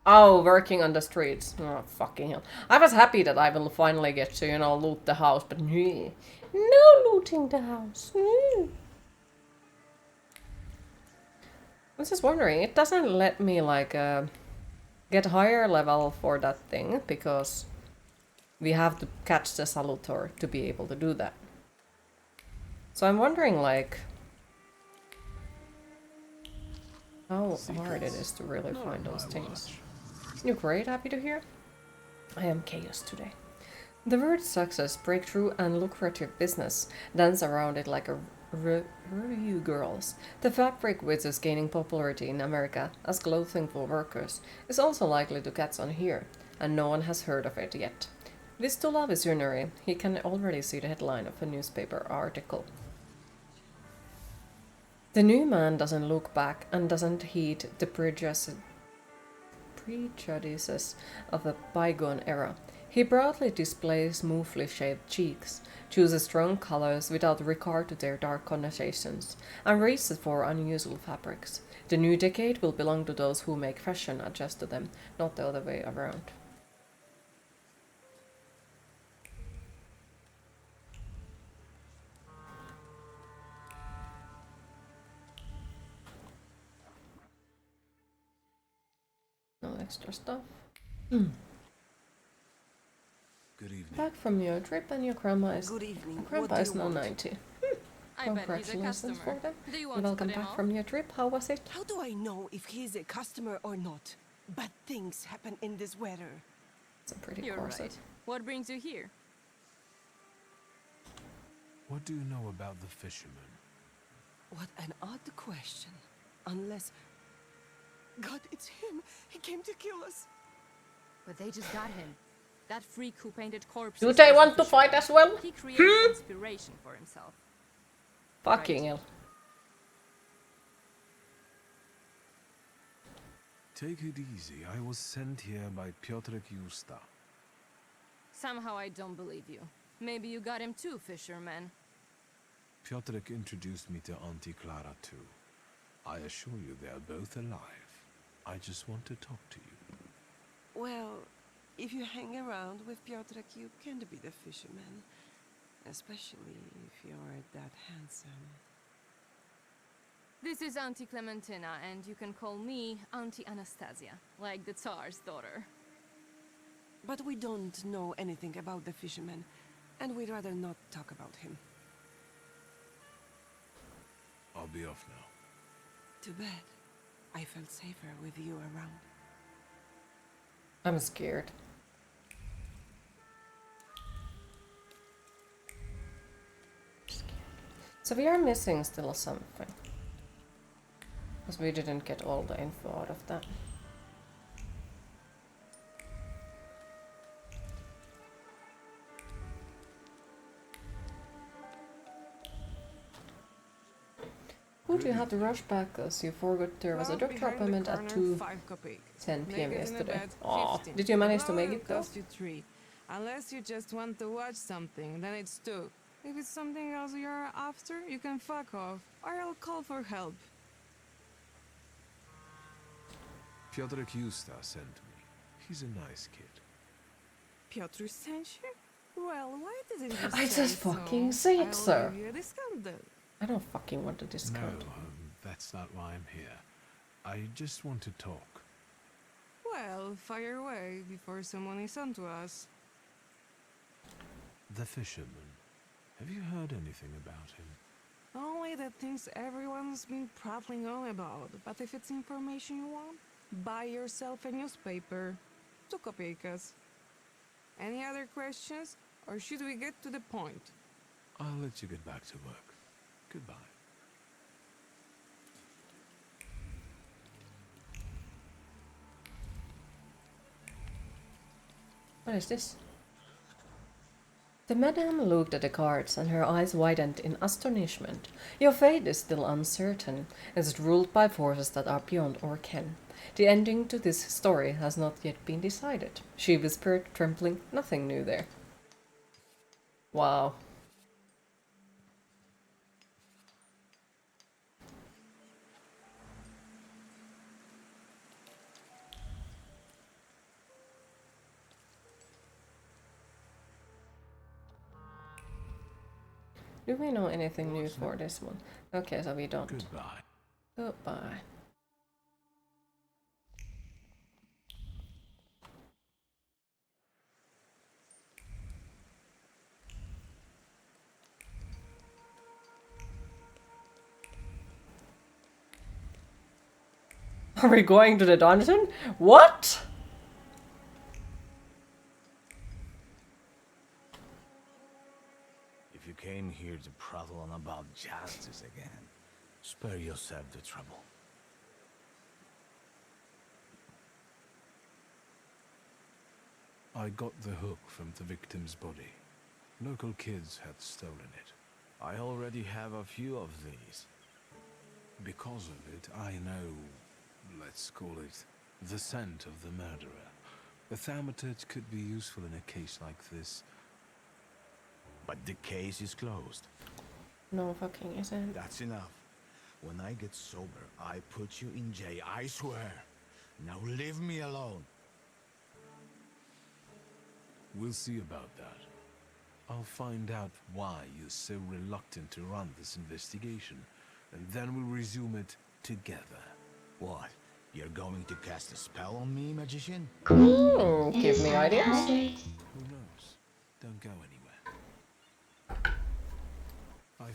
S1: Oh, working on the streets. Oh, fucking hell. I was happy that I will finally get to, loot the house, but no looting the house. I'm just wondering, it doesn't let me, get higher level for that thing, because we have to catch the Salutor to be able to do that. So I'm wondering, how hard it is to really find those things. You're great, happy to hear. I am chaos today. The word success, breakthrough, and lucrative business dance around it like a review girls. The fabric which is gaining popularity in America as clothing for workers is also likely to catch on here. and no one has heard of it yet. This to love visionary, he can already see the headline of a newspaper article. The new man doesn't look back and doesn't heed the prejudices of a bygone era. He proudly displays smoothly shaved cheeks, chooses strong colors without regard to their dark connotations, and reaches for unusual fabrics. The new decade will belong to those who make fashion adjust to them, not the other way around. No extra stuff.
S2: Good evening.
S1: Back from your trip and your grandma is...
S2: Good evening.
S1: Grandpa
S2: What do
S1: is
S2: you
S1: now
S2: want?
S1: 90.
S2: I bet he's a
S1: Congratulations for
S2: customer.
S1: them.
S2: Do you want to
S1: Welcome
S2: cut him
S1: back
S2: off?
S1: from your trip. How was it?
S2: How do I know if he's a customer or not? Bad things happen in this weather.
S1: It's a pretty
S16: You're
S1: corset.
S16: right. What brings you here?
S5: What do you know about the fisherman?
S2: What an odd question. Unless... God, it's him! He came to kill us!
S16: But they just got him. That freak who painted corpses.
S1: Do they
S16: was
S1: want
S16: the
S1: to fight as well?
S16: He created inspiration for himself.
S1: Fucking hell.
S5: Take it easy. I was sent here by Piotrek Justa.
S16: Somehow I don't believe you. Maybe you got him too, fisherman.
S5: Piotrek introduced me to Auntie Clara too. I assure you they are both alive. I just want to talk to you.
S2: Well, if you hang around with Piotrek, you can't be the fisherman. Especially if you're that handsome.
S16: This is Auntie Clementina, and you can call me Auntie Anastasia, like the Tsar's daughter.
S2: But we don't know anything about the fisherman, and we'd rather not talk about him.
S5: I'll be off now.
S2: Too bad. I felt safer with you around.
S1: I'm scared. So we are missing still something. Because we didn't get all the info out of that. Would you have to rush back because you forgot there was a doctor appointment at 2:10 p.m. yesterday. Aw, did you manage to make it though?
S23: Cost you 3. Unless you just want to watch something, then it's 2. If it's something else you're after, you can fuck off, or I'll call for help.
S5: Piotrek Justa sent me. He's a nice kid.
S23: Piotr sent you? Well, why didn't you
S1: I
S23: say
S1: just
S23: so?
S1: fucking said
S23: I'll
S1: so.
S23: give you a discount then.
S1: I don't fucking want to
S5: No,
S1: discount.
S5: that's not why I'm here. I just want to talk.
S23: Well, fire away before someone is onto us.
S5: The fisherman. Have you heard anything about him?
S23: Only the things everyone's been prattling on about. But if it's information you want, buy yourself a newspaper. 2 kopejkas. Any other questions? Or should we get to the point?
S5: I'll let you get back to work. Goodbye.
S1: What is this? The madame looked at the cards and her eyes widened in astonishment. Your fate is still uncertain, as it ruled by forces that are beyond our ken. The ending to this story has not yet been decided. She whispered, trembling, nothing new there. Wow. Do we know anything new for this one? Okay, so we don't.
S5: Goodbye.
S1: Goodbye. Are we going to the dungeon? What?
S20: If you came here to prattle on about justice again, spare yourself the trouble.
S5: I got the hook from the victim's body. Local kids had stolen it.
S21: I already have a few of these.
S5: Because of it, I know, let's call it, the scent of the murderer. A thaumaturge could be useful in a case like this.
S21: But the case is closed.
S1: No fucking isn't.
S21: That's enough. When I get sober, I put you in jail, I swear. Now leave me alone.
S5: We'll see about that. I'll find out why you're so reluctant to run this investigation, and then we'll resume it together.
S21: What? You're going to cast a spell on me, magician?
S1: Give me ideas.
S5: Who knows? Don't go anywhere.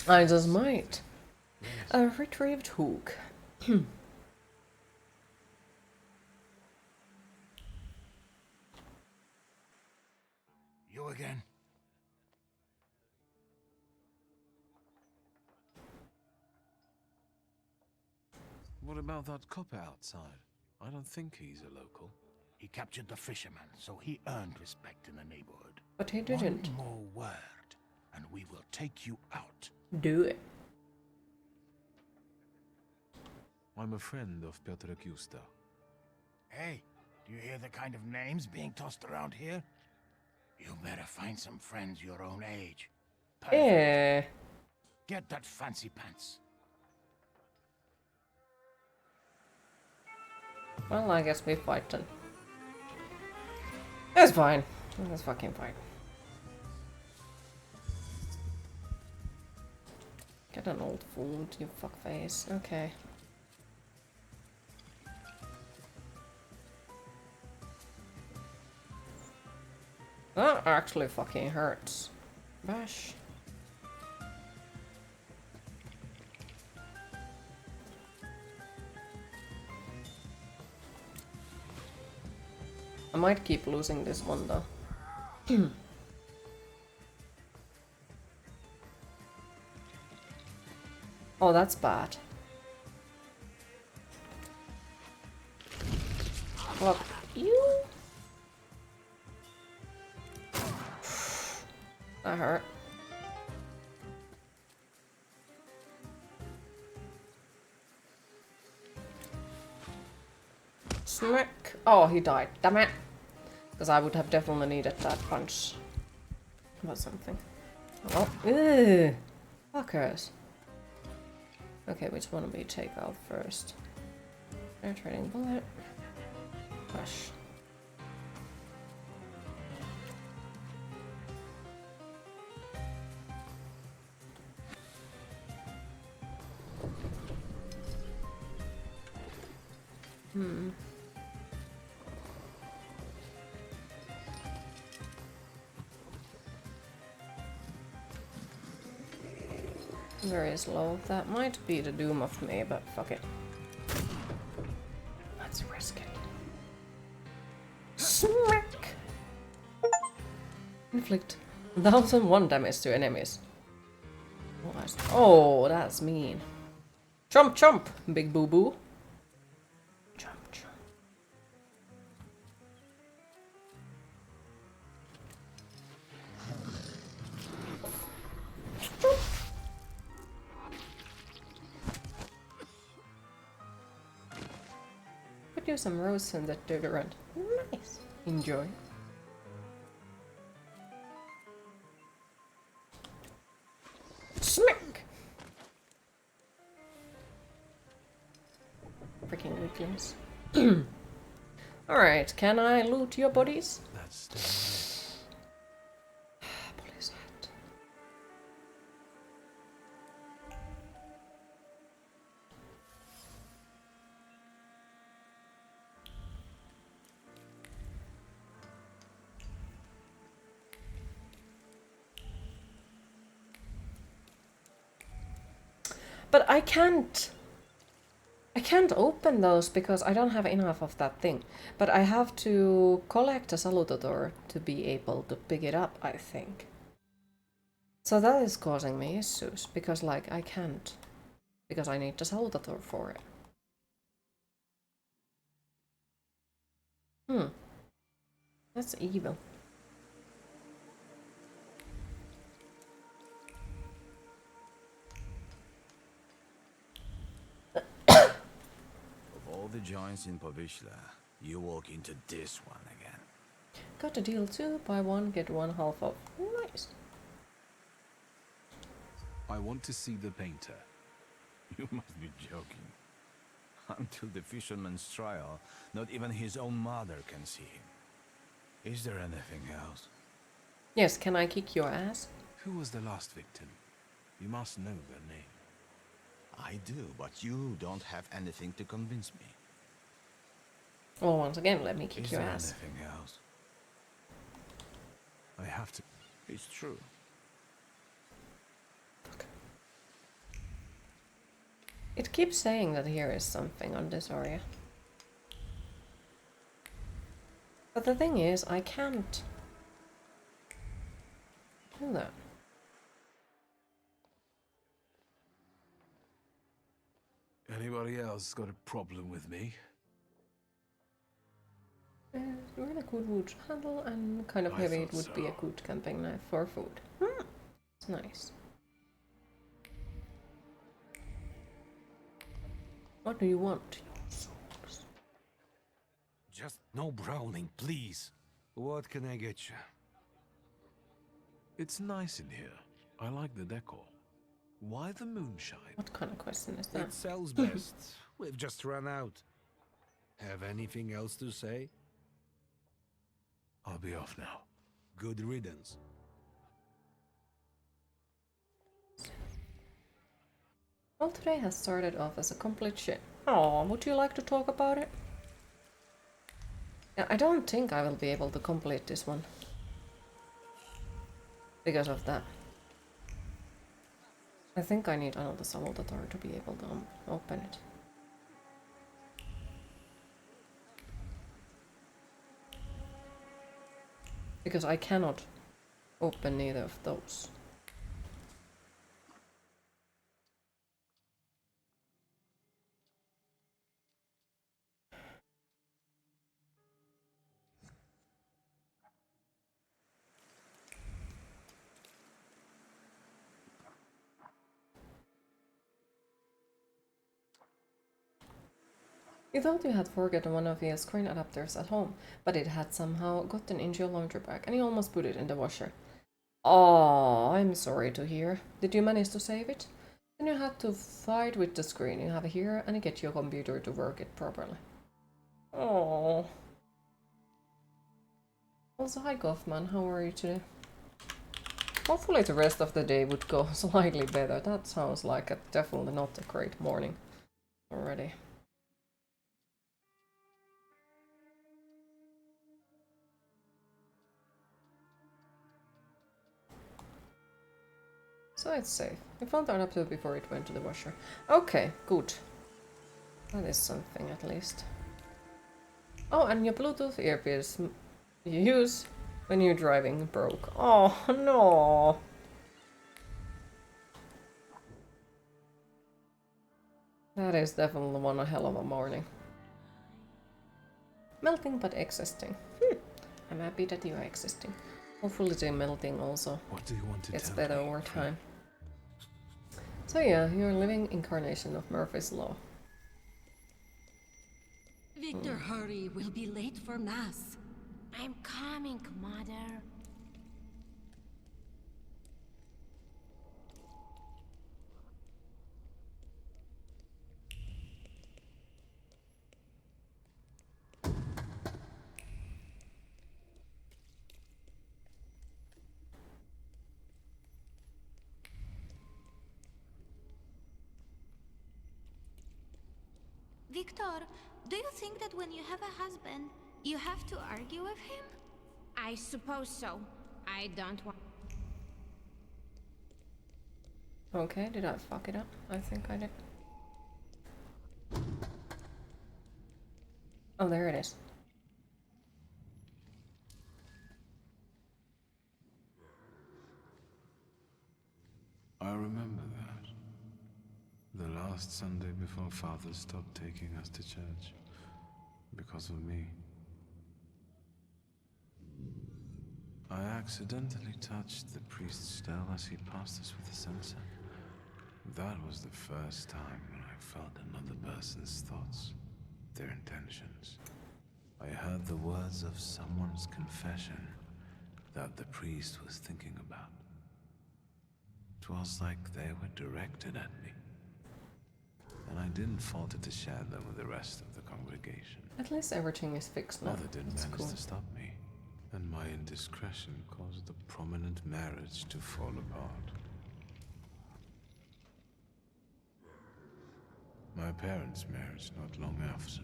S1: I just might. A retrieved hook.
S21: You again?
S5: What about that copper outside? I don't think he's a local.
S21: He captured the fisherman, so he earned respect in the neighborhood.
S1: But he didn't.
S21: One more word, and we will take you out.
S1: Do it.
S5: I'm a friend of Piotr Kusta.
S21: Hey, do you hear the kind of names being tossed around here? You better find some friends your own age. Perfect. Get that fancy pants.
S1: Well, I guess we fight then. It's fine. It's fucking fine. Get an old wound, you fuckface. Okay. That actually fucking hurts. Bash. I might keep losing this one though. Oh, that's bad. Fuck you. That hurt. Smack. Oh, he died. Damn it. Because I would have definitely needed that punch. Or something. Oh, ew. Fuckers. Okay, which one do we take out first? Penetrating bullet. Push. Very slow. That might be the doom of me, but fuck it. Let's risk it. Smack! Inflict 1001 damage to enemies. Oh, that's mean. Chomp chomp, big boo boo. Chomp chomp. Put you some rose in that deodorant. Nice. Enjoy. Smack! Freaking weaklings. Alright, can I loot your bodies?
S5: That's still
S1: Police hat. But I can't open those because I don't have enough of that thing. But I have to collect a salutator to be able to pick it up, I think. So that is causing me issues because like I can't. Because I need the salutator for it. That's evil.
S19: the joints in Povishla, you walk into this one again.
S1: Got a deal too. Buy one, get one half off. Nice.
S5: I want to see the painter.
S20: You must be joking. Until the fisherman's trial, not even his own mother can see him. Is there anything else?
S1: Yes, can I kick your ass?
S5: Who was the last victim? You must know their name.
S20: I do, but you don't have anything to convince me.
S1: Well, once again, let me kick your ass.
S20: Is there anything else?
S5: I have to.
S20: It's true.
S1: It keeps saying that here is something on this area. But the thing is, I can't do that.
S5: Anybody else got a problem with me?
S1: Really good wood handle and kind of
S5: I
S1: heavy. It
S5: thought
S1: would be a good camping knife for food. It's nice. What do you want?
S21: Just no brawling, please. What can I get you?
S5: It's nice in here. I like the decor. Why the moonshine?
S1: What kind of question is that?
S21: It sells best. We've just run out. Have anything else to say?
S5: I'll be off now.
S21: Good riddance.
S1: Well, today has started off as a complete shit. Oh, would you like to talk about it? Yeah, I don't think I will be able to complete this one. Because of that. I think I need another Thaumaturge to be able to open it. Because I cannot open neither of those. You thought you had forgotten one of your screen adapters at home, but it had somehow gotten into your laundry bag and you almost put it in the washer. Oh, I'm sorry to hear. Did you manage to save it? Then you had to fight with the screen you have here and get your computer to work it properly. Oh. Also, hi Goffman, how are you today? Hopefully the rest of the day would go slightly better. That sounds like definitely not a great morning already. So it's safe. We found the adapter before it went to the washer. Okay, good. That is something at least. Oh, and your Bluetooth earpiece you use when you're driving broke. Oh, no. That is definitely one hell of a morning. Melting but existing. I'm happy that you are existing. Hopefully the melting also gets better over time. So yeah, you're a living incarnation of Murphy's Law.
S8: Victor, hurry. We'll be late for Mass.
S11: I'm coming, Mother.
S12: Victor, do you think that when you have a husband, you have to argue with him?
S11: I suppose so. I don't want...
S1: Okay, did I fuck it up? I think I did. Oh, there it is.
S5: I remember that. The last Sunday before Father stopped taking us to church. Because of me. I accidentally touched the priest's stele as he passed us with the censer. That was the first time when I felt another person's thoughts. their intentions. I heard the words of someone's confession that the priest was thinking about. It was like they were directed at me. And I didn't falter to share them with the rest of the congregation.
S1: At least everything is fixed now.
S5: Mother didn't
S1: That's
S5: manage
S1: cool.
S5: to stop me, and my indiscretion caused the prominent marriage to fall apart. My parents' marriage not long after.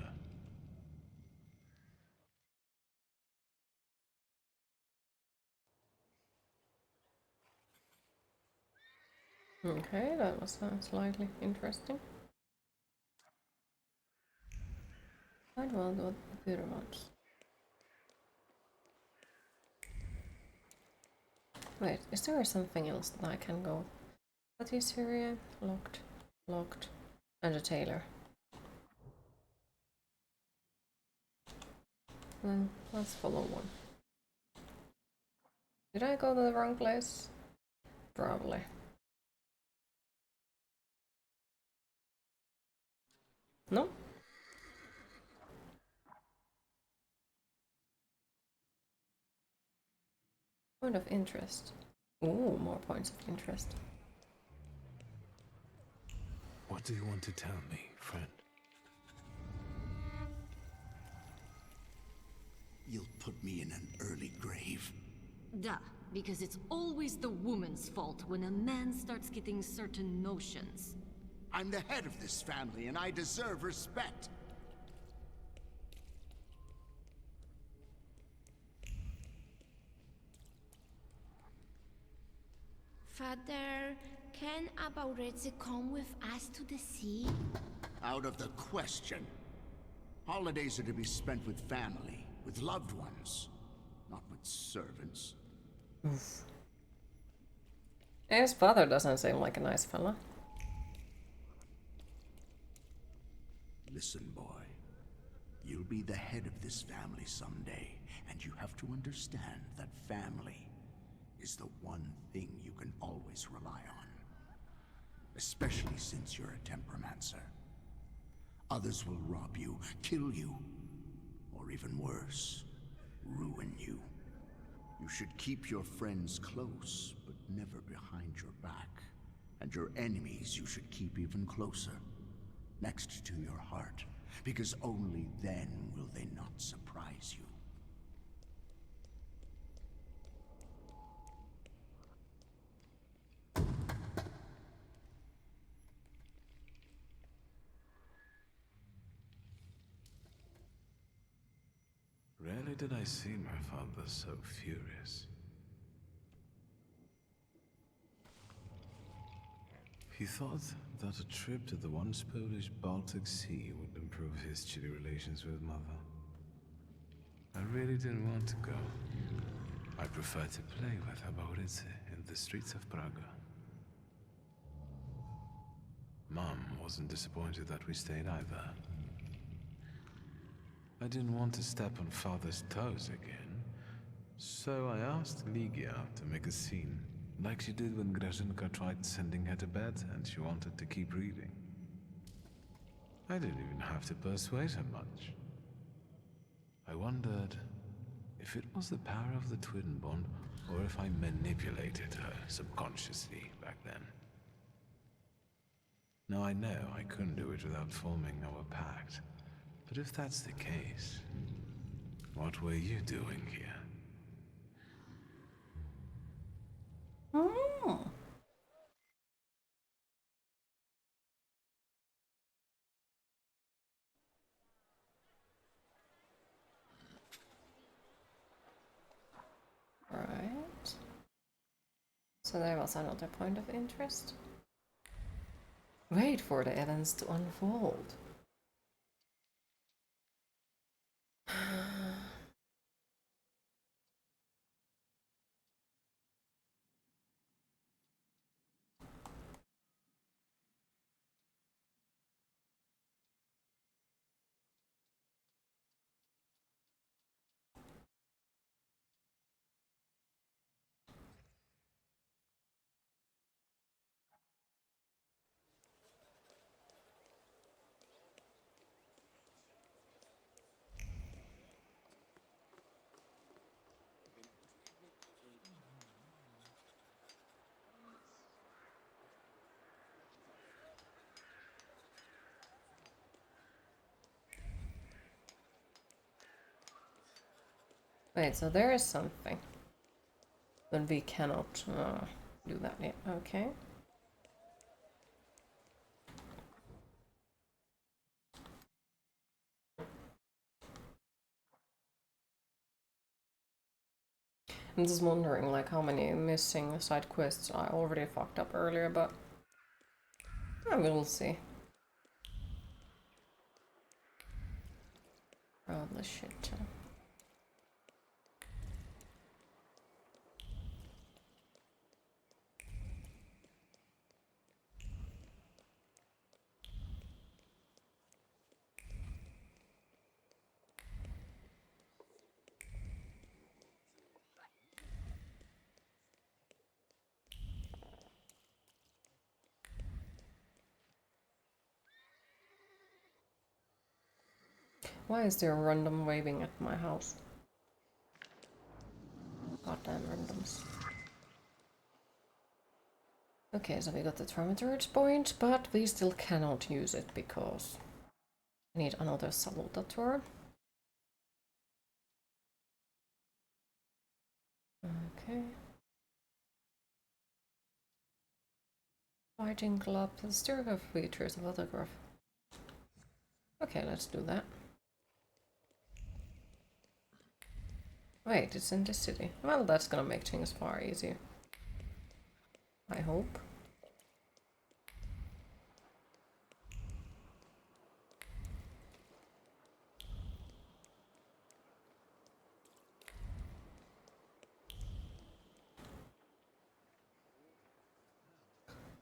S1: Okay, that was slightly interesting. I'd want the computer ones. Wait, is there something else that I can go? What is here? Locked, locked, and a tailor. Then let's follow one. Did I go to the wrong place? Probably. No? Point of interest. Ooh, more points of interest.
S5: What do you want to tell me, friend?
S10: You'll put me in an early grave.
S8: Duh, because it's always the woman's fault when a man starts getting certain notions.
S10: I'm the head of this family, and I deserve respect.
S11: Father, can Abaureze come with us to the sea?
S10: Out of the question. Holidays are to be spent with family, with loved ones, not with servants.
S1: Oof. His father doesn't seem like a nice fella.
S10: Listen, boy. You'll be the head of this family someday, and you have to understand that family is the one thing you can always rely on. Especially since you're a temperamencer. Others will rob you, kill you, or even worse, ruin you. You should keep your friends close, but never behind your back. And your enemies you should keep even closer, next to your heart, because only then will they not surprise you.
S5: Rarely did I see my father so furious. He thought that a trip to the once Polish Baltic Sea would improve his chilly relations with Mother. I really didn't want to go. I preferred to play with Abaurice in the streets of Praga. Mom wasn't disappointed that we stayed either. I didn't want to step on Father's toes again, so I asked Ligia to make a scene, like she did when Grażynka tried sending her to bed and she wanted to keep reading. I didn't even have to persuade her much. I wondered if it was the power of the twin bond or if I manipulated her subconsciously back then. Now I know I couldn't do it without forming our pact. But if that's the case, what were you doing here?
S1: Oh. Right. So there was another point of interest. Wait for the events to unfold. Wait, so there is something. Then we cannot do that yet. Okay. I'm just wondering like how many missing side quests I already fucked up earlier, but we'll see. Probably shit. Why is there random waving at my house? Goddamn randoms. Okay, so we got the Thaumaturge point, but we still cannot use it because we need another salutator. Okay. Fighting club, the stereo features of autograph. Okay, let's do that. Wait, it's in the city. Well, that's gonna make things far easier. I hope.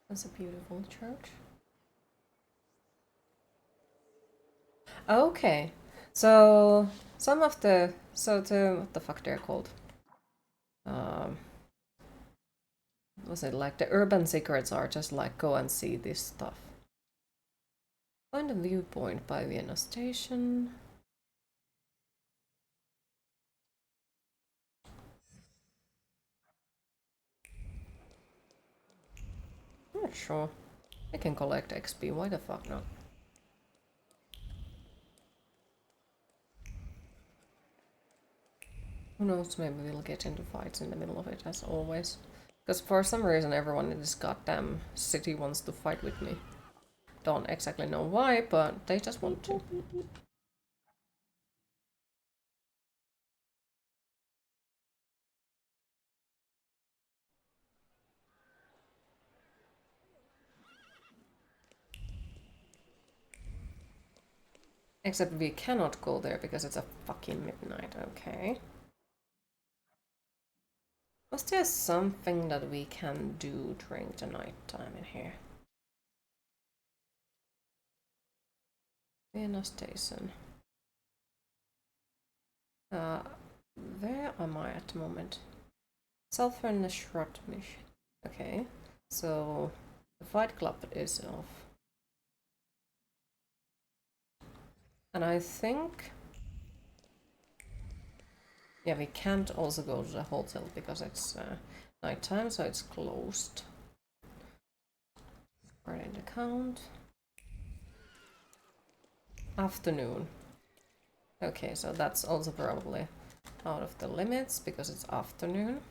S1: That's a beautiful church. Okay, so some of the what the fuck they're called? Was it like the urban secrets are just like go and see this stuff. Find a viewpoint by Vienna Station. Not sure. I can collect XP. Why the fuck not? Who knows, maybe we'll get into fights in the middle of it, as always. Because for some reason everyone in this goddamn city wants to fight with me. Don't exactly know why, but they just want to. Except we cannot go there because it's a fucking midnight, okay. Was there something that we can do during the night time in here? Vienna Station. Where am I at the moment? Southern Shroud Mission. Okay, so the Fight Club is off. And I think... yeah, we can't also go to the hotel because it's nighttime, so it's closed. Right in the count. Afternoon. Okay, so that's also probably out of the limits because it's afternoon.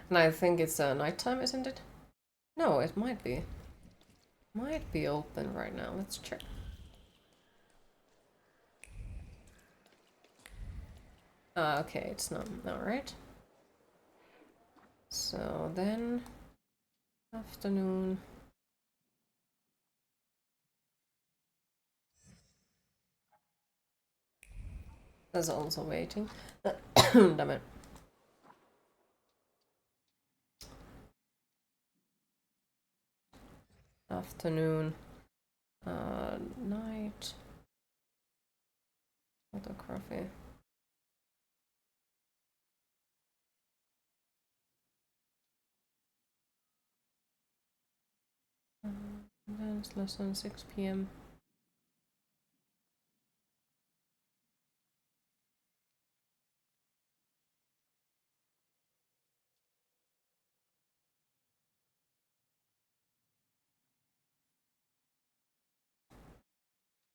S1: And I think it's nighttime, isn't it? No, it might be. Might be open right now. Let's check. Okay, it's not. Alright. So then... afternoon... That's also waiting. Damn it. Afternoon. Night. Photography. Dance lesson 6 p.m.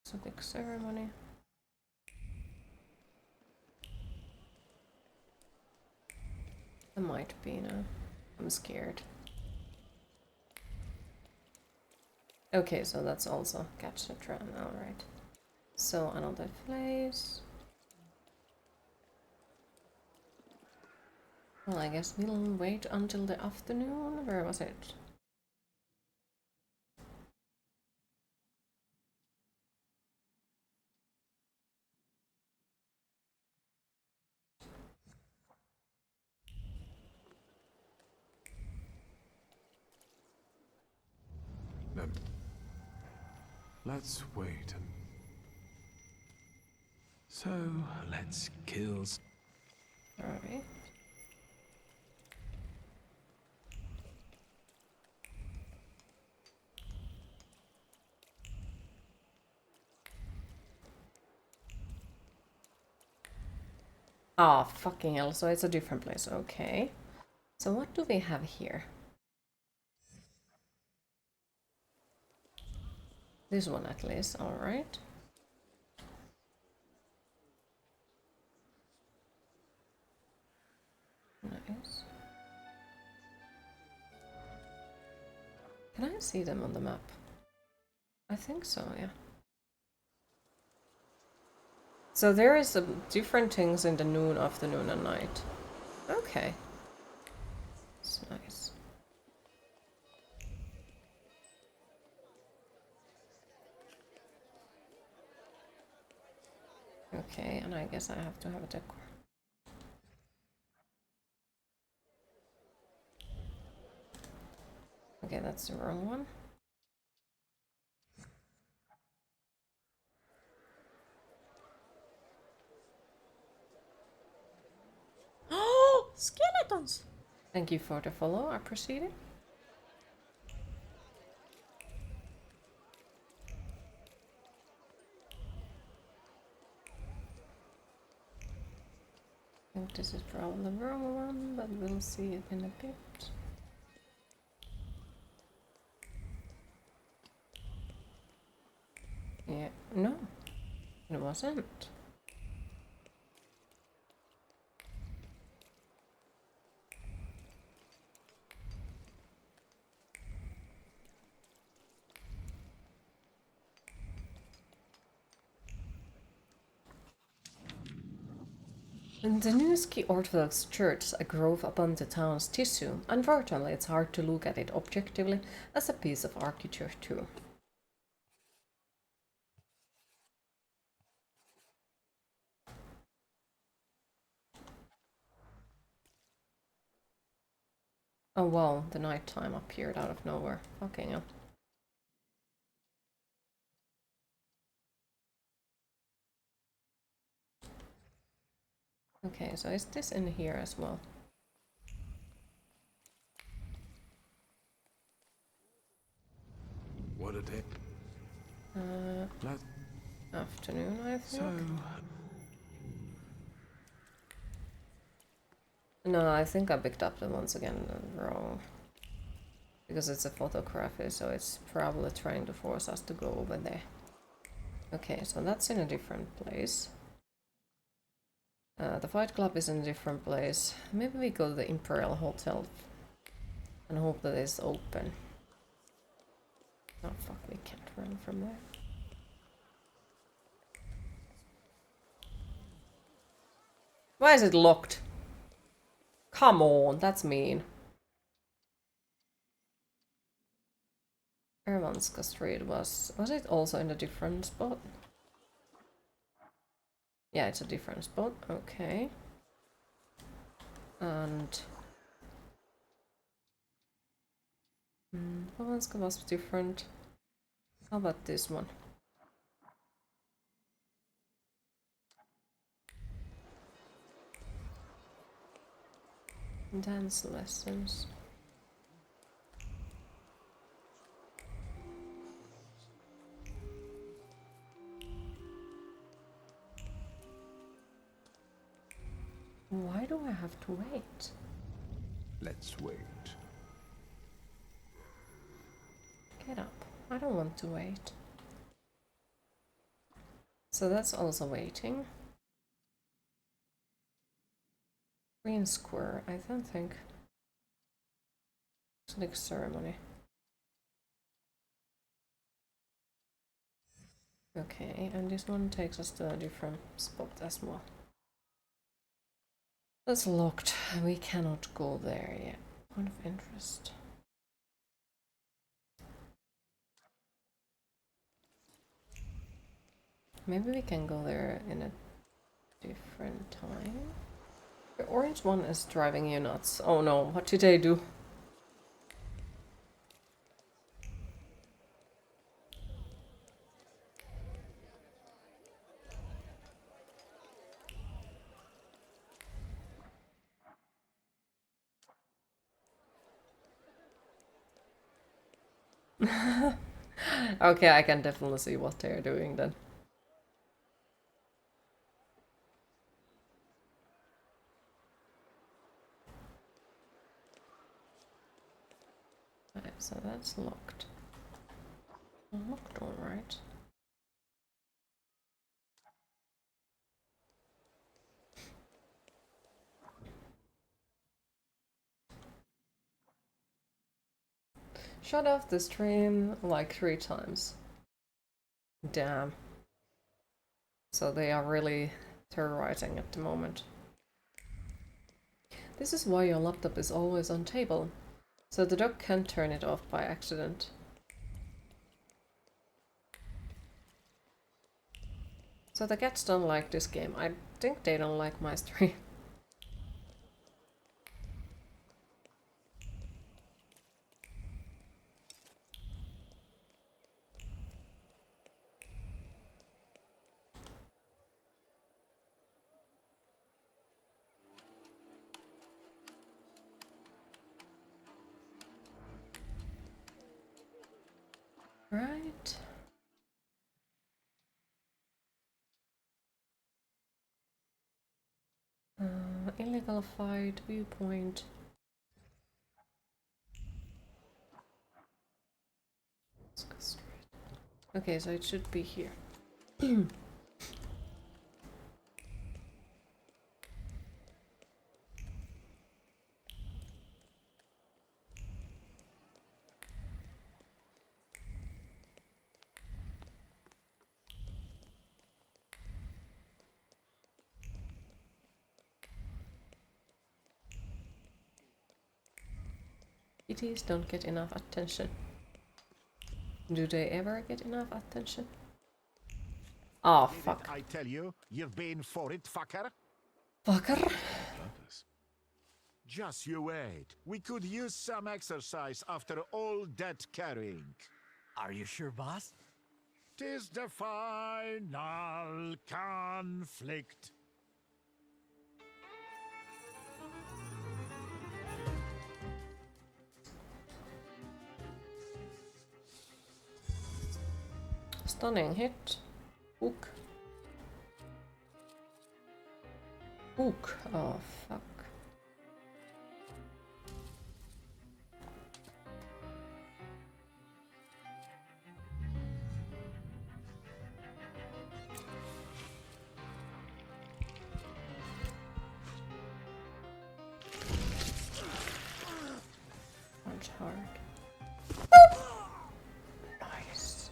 S1: It's a big ceremony. There might be, no. I'm scared. Okay, so that's also catch the tram, alright. So another place. Well, I guess we'll wait until the afternoon. Where was it?
S5: No. Let's wait. So, let's kill.
S1: Alright. Ah, fucking hell, so it's a different place, okay. So what do we have here? This one at least, alright. Nice. Can I see them on the map? I think so, yeah. So there is different things in the noon, afternoon and night. Okay. It's nice. Okay, and I guess I have to have a decor. Okay, that's the wrong one.
S11: Oh, skeletons!
S1: Thank you for the follow, I appreciate it. I think this is probably the wrong one, but we'll see it in a bit. Yeah, no, it wasn't. In the Newski Orthodox Church, a grove upon the town's tissue, unfortunately it's hard to look at it objectively as a piece of architecture too. Oh wow, the nighttime appeared out of nowhere. Fucking hell. Okay, so is this in here as well?
S5: What a day.
S1: Afternoon, I think.
S5: So,
S1: no, I think I picked up the once again wrong. Because it's a photography, so it's probably trying to force us to go over there. Okay, so that's in a different place. The Fight Club is in a different place. Maybe we go to the Imperial Hotel and hope that it's open. Oh fuck, we can't run from there. Why is it locked? Come on, that's mean. Ervanska Street was it also in a different spot? Yeah, it's a different spot, okay. And Ervanska was different. How about this one? Dance lessons. Why do I have to wait?
S5: let's wait.
S1: Get up. I don't want to wait. So that's also waiting. Green square, I don't think. Next ceremony. Okay, and this one takes us to a different spot as well. That's locked. We cannot go there yet. Point of interest. Maybe we can go there in a different time. The orange one is driving you nuts. Oh no, what did I do? Okay, I can definitely see what they're doing then. Okay, so that's locked. Locked, alright. Shut off the stream like 3 times. Damn. So they are really terrorizing at the moment. This is why your laptop is always on table, so the dog can't turn it off by accident. So the cats don't like this game. I think they don't like my stream. Right. Illegal fight, viewpoint. Let's go straight. Okay, so it should be here. Kitties don't get enough attention. Do they ever get enough attention? Oh, fuck.
S7: I tell you, you've been for it, fucker.
S1: Fucker.
S7: Just you wait. We could use some exercise after all that carrying.
S9: Are you sure, boss?
S7: 'Tis the final conflict.
S1: Stunning hit. Hook. Hook. Oh, fuck. Punch hard. Nice.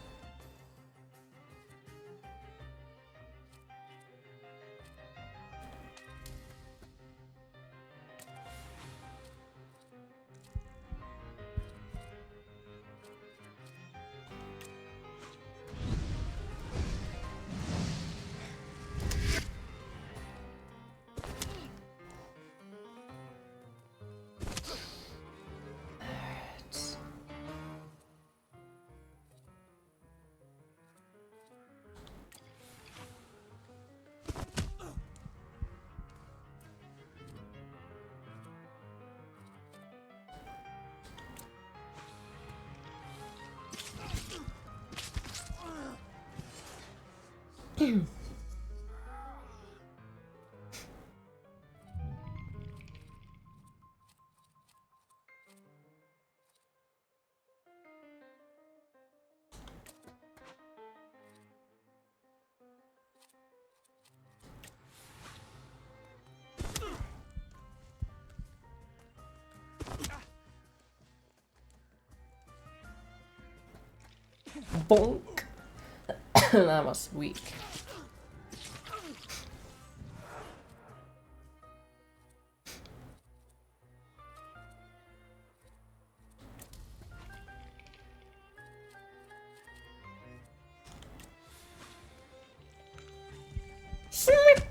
S1: Bonk. That was weak. Slick.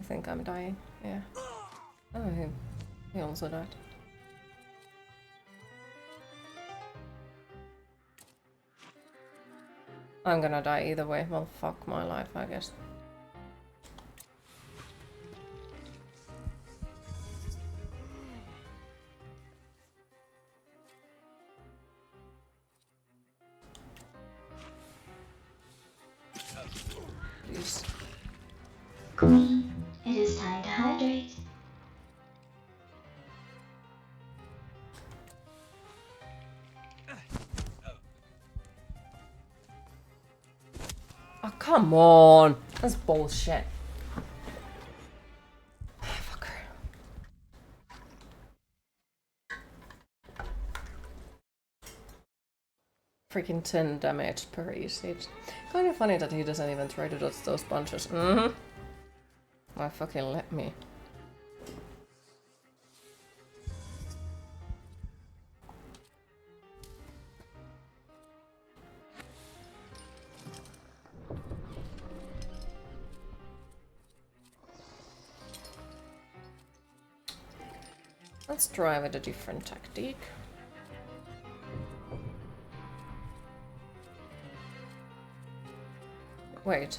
S1: I think I'm dying. Yeah. Oh, he also died. I'm gonna die either way. Well, fuck my life, I guess. Please.
S3: Queen, it is time to hydrate.
S1: Oh, come on! That's bullshit. Fucker. Freaking 10 damage per easy. It's kind of funny that he doesn't even try to dodge those punches. Mm-hmm. Why fucking let me? Let's try with a different tactic. Wait.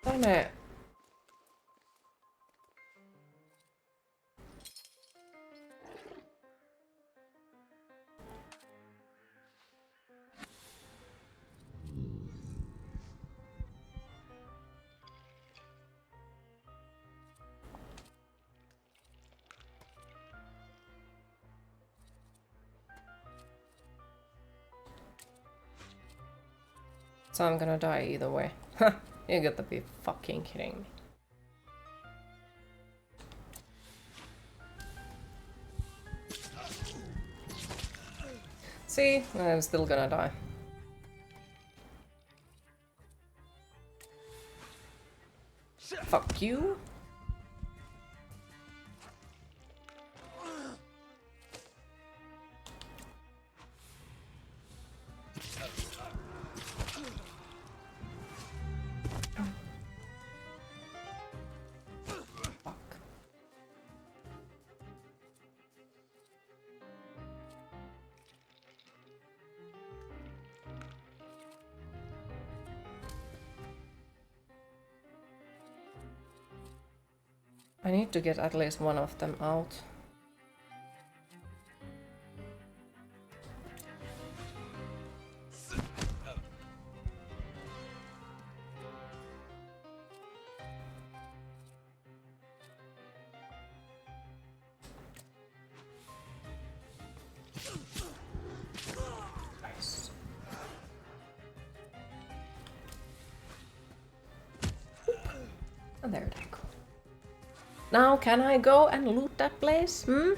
S1: Damn it. So I'm gonna die either way. You gotta be fucking kidding me. See, I'm still gonna die. Fuck you. I need to get at least one of them out. Nice. And there they go. Now can I go and loot that place? Okay,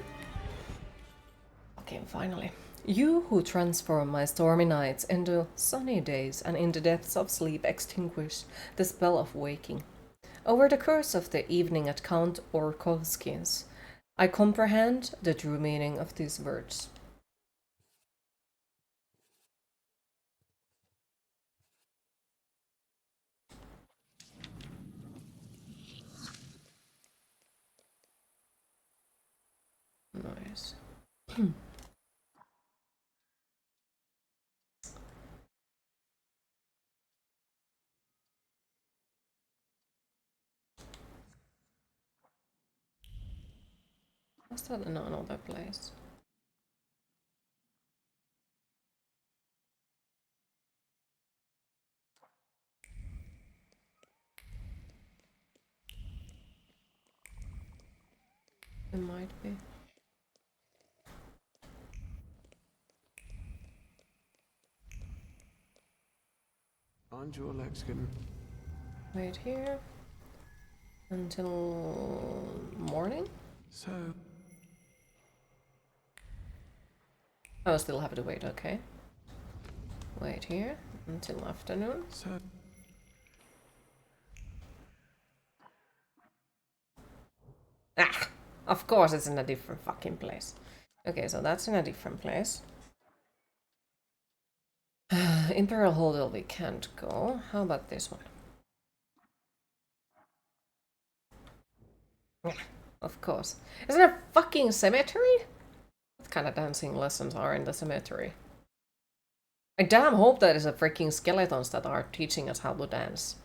S1: finally. You who transform my stormy nights into sunny days and in the depths of sleep extinguish the spell of waking. Over the course of the evening at Count Orkovsky's, I comprehend the true meaning of these words. Nice. Was that in another place? It might be.
S5: Aren't your legs getting...
S1: Wait here until morning?
S5: So...
S1: I still have to wait, okay. Wait here until afternoon.
S5: So...
S1: Ah! Of course it's in a different fucking place. Okay, so that's in a different place. Imperial Hotel we can't go. How about this one? Yeah, of course. Is it a fucking cemetery? What kind of dancing lessons are in the cemetery? I damn hope that is a freaking skeletons that are teaching us how to dance.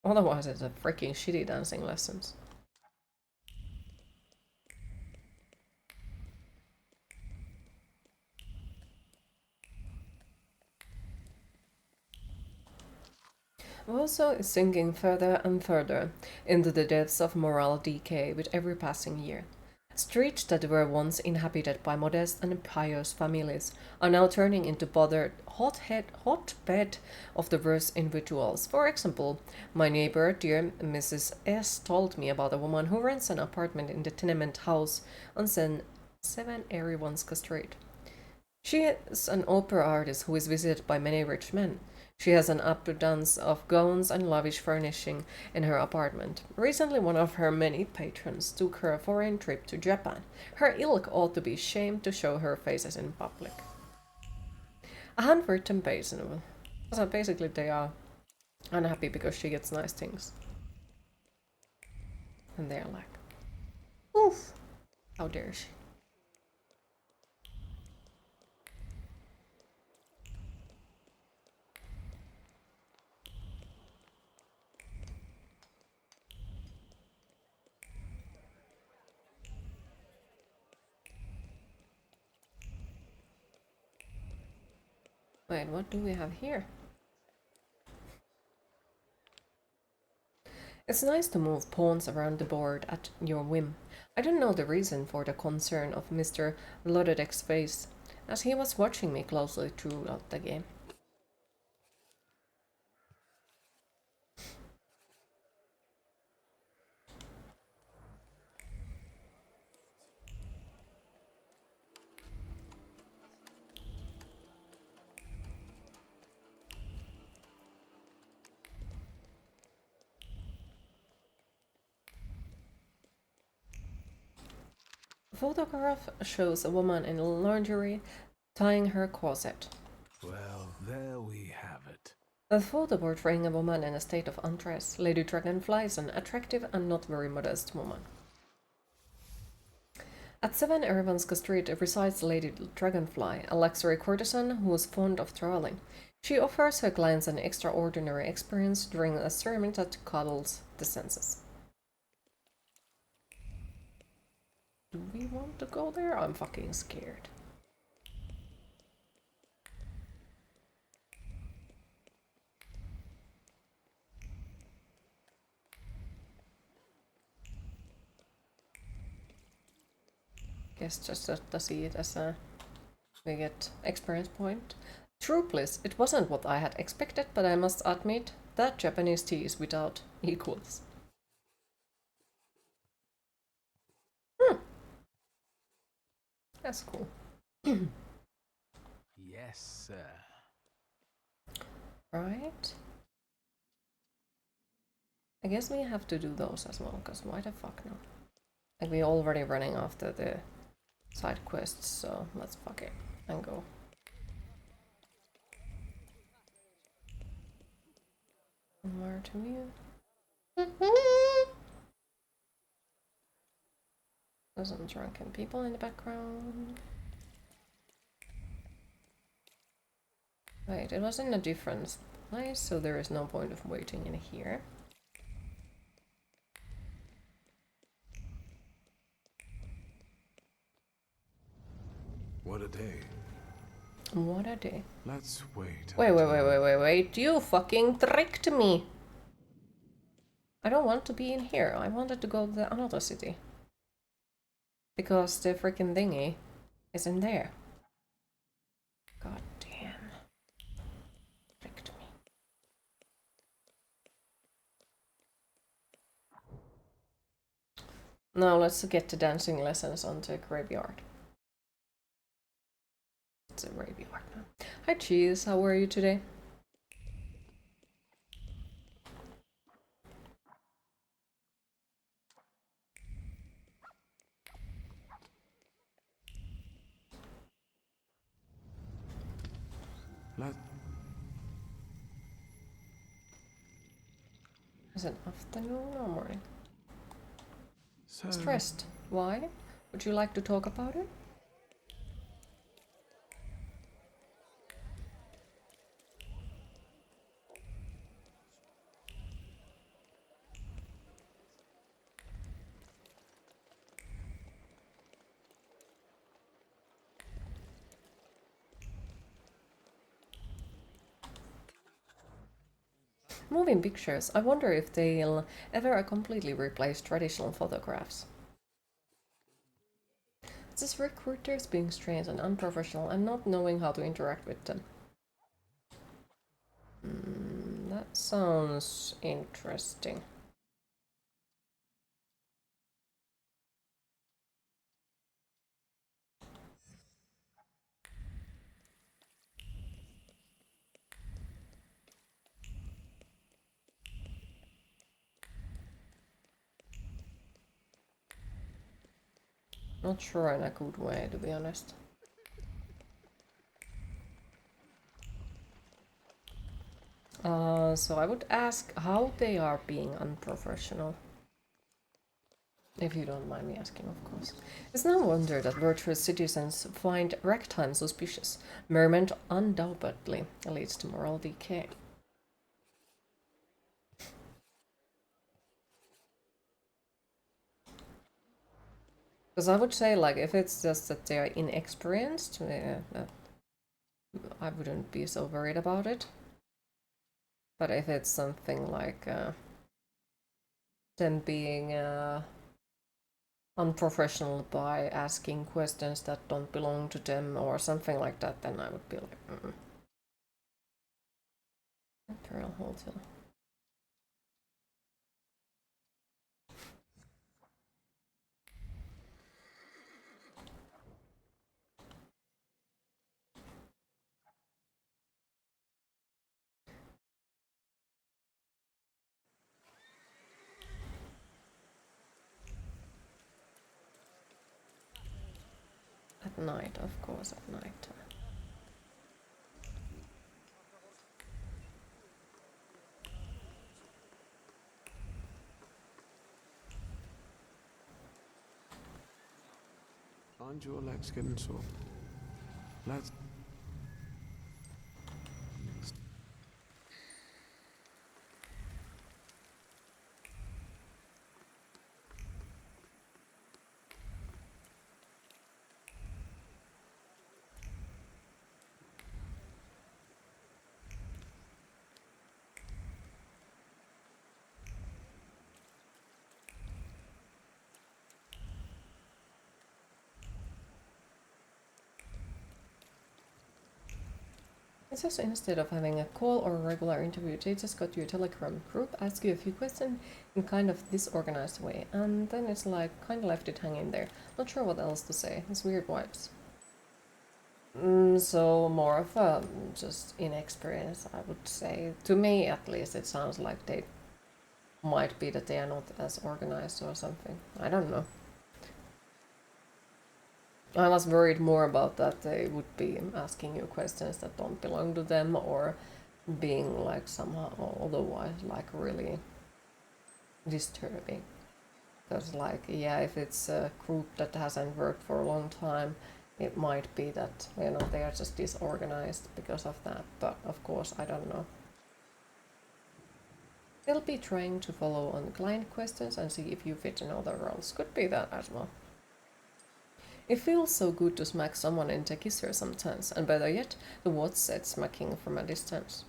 S1: Otherwise it's a freaking shitty dancing lessons. Warsaw is sinking further and further into the depths of moral decay with every passing year. Streets that were once inhabited by modest and pious families are now turning into bothered hotbed of the worst individuals. For example, my neighbor, dear Mrs. S, told me about a woman who rents an apartment in the tenement house on 7 Erivanska Street. She is an opera artist who is visited by many rich men. She has an abundance of gowns and lavish furnishing in her apartment. Recently, one of her many patrons took her a foreign trip to Japan. Her ilk ought to be shamed to show her faces in public. A handwritten basin. So basically, they are unhappy because she gets nice things. And they're like, oof, how dare she? Wait, what do we have here? It's nice to move pawns around the board at your whim. I don't know the reason for the concern of Mr. Lododek's face, as he was watching me closely throughout the game. The photograph shows a woman in lingerie tying her corset.
S5: Well, there we have it.
S1: A photo portraying a woman in a state of undress. Lady Dragonfly is an attractive and not very modest woman. At 7 Erivanska Street resides Lady Dragonfly, a luxury courtesan who is fond of traveling. She offers her clients an extraordinary experience during a ceremony that coddles the senses. Do we want to go there? I'm fucking scared. Guess just to see it as a... we get experience point. True bliss, it wasn't what I had expected, but I must admit that Japanese tea is without equals. That's cool.
S5: Yes, sir.
S1: Right. I guess we have to do those as well, because why the fuck not? Like, we're already running after the side quests, so let's fuck it and go. More to you. There's some drunken people in the background. Wait, it was in a different place, so there is no point of waiting in here.
S5: What a day.
S1: What a day.
S5: Let's wait.
S1: Wait. You fucking tricked me. I don't want to be in here. I wanted to go to another city. Because the freaking thingy isn't there. God damn. Tricked me. Now let's get to dancing lessons on the graveyard. It's a graveyard now. Hi Cheese, how are you today? Is it afternoon or morning? Stressed. Why? Would you like to talk about it? Moving pictures. I wonder if they'll ever completely replace traditional photographs. It's just recruiters being strange and unprofessional and not knowing how to interact with them. That sounds interesting. Not sure in a good way, to be honest. So I would ask how they are being unprofessional. If you don't mind me asking, of course. It's no wonder that virtuous citizens find ragtime suspicious. Merriment undoubtedly leads to moral decay. Because I would say, like, if it's just that they're inexperienced, I wouldn't be so worried about it. But if it's something like them being unprofessional by asking questions that don't belong to them or something like that, then I would be like, Imperial Hotel. At night, of course, at night.
S5: Aren't your legs getting sore? Let's...
S1: It's just instead of having a call or a regular interview, they just got you a Telegram group, ask you a few questions in kind of disorganized way, and then it's like kind of left it hanging there. Not sure what else to say. It's weird vibes. So more of a just inexperience, I would say. To me, at least, it sounds like they might be that they are not as organized or something. I don't know. I was worried more about that they would be asking you questions that don't belong to them, or being like somehow otherwise like really disturbing. Because like, yeah, if it's a group that hasn't worked for a long time, it might be that, you know, they are just disorganized because of that. But of course, I don't know. They'll be trying to follow on client questions and see if you fit in other roles. Could be that as well. It feels so good to smack someone in the kisser sometimes, and better yet, the what's said smacking from a distance.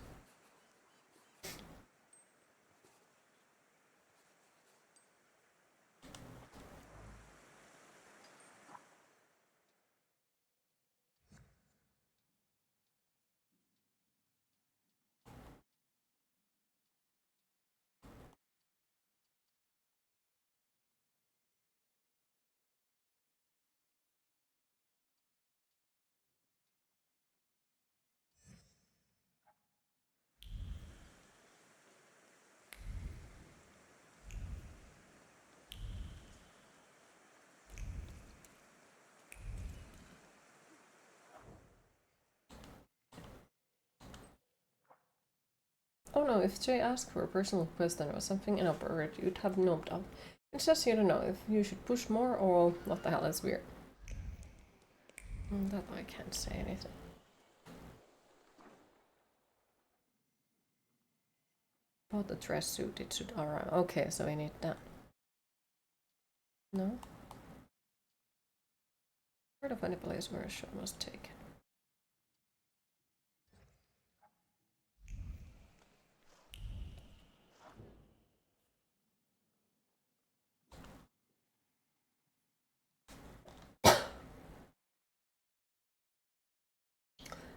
S1: Oh no, if Jay asked for a personal question or something inappropriate, you'd have no doubt. It's just you don't know if you should push more or what the hell is weird. That I can't say anything. About the dress suit, it should arrive. Okay, so we need that. No? Part of any place where a shot was taken.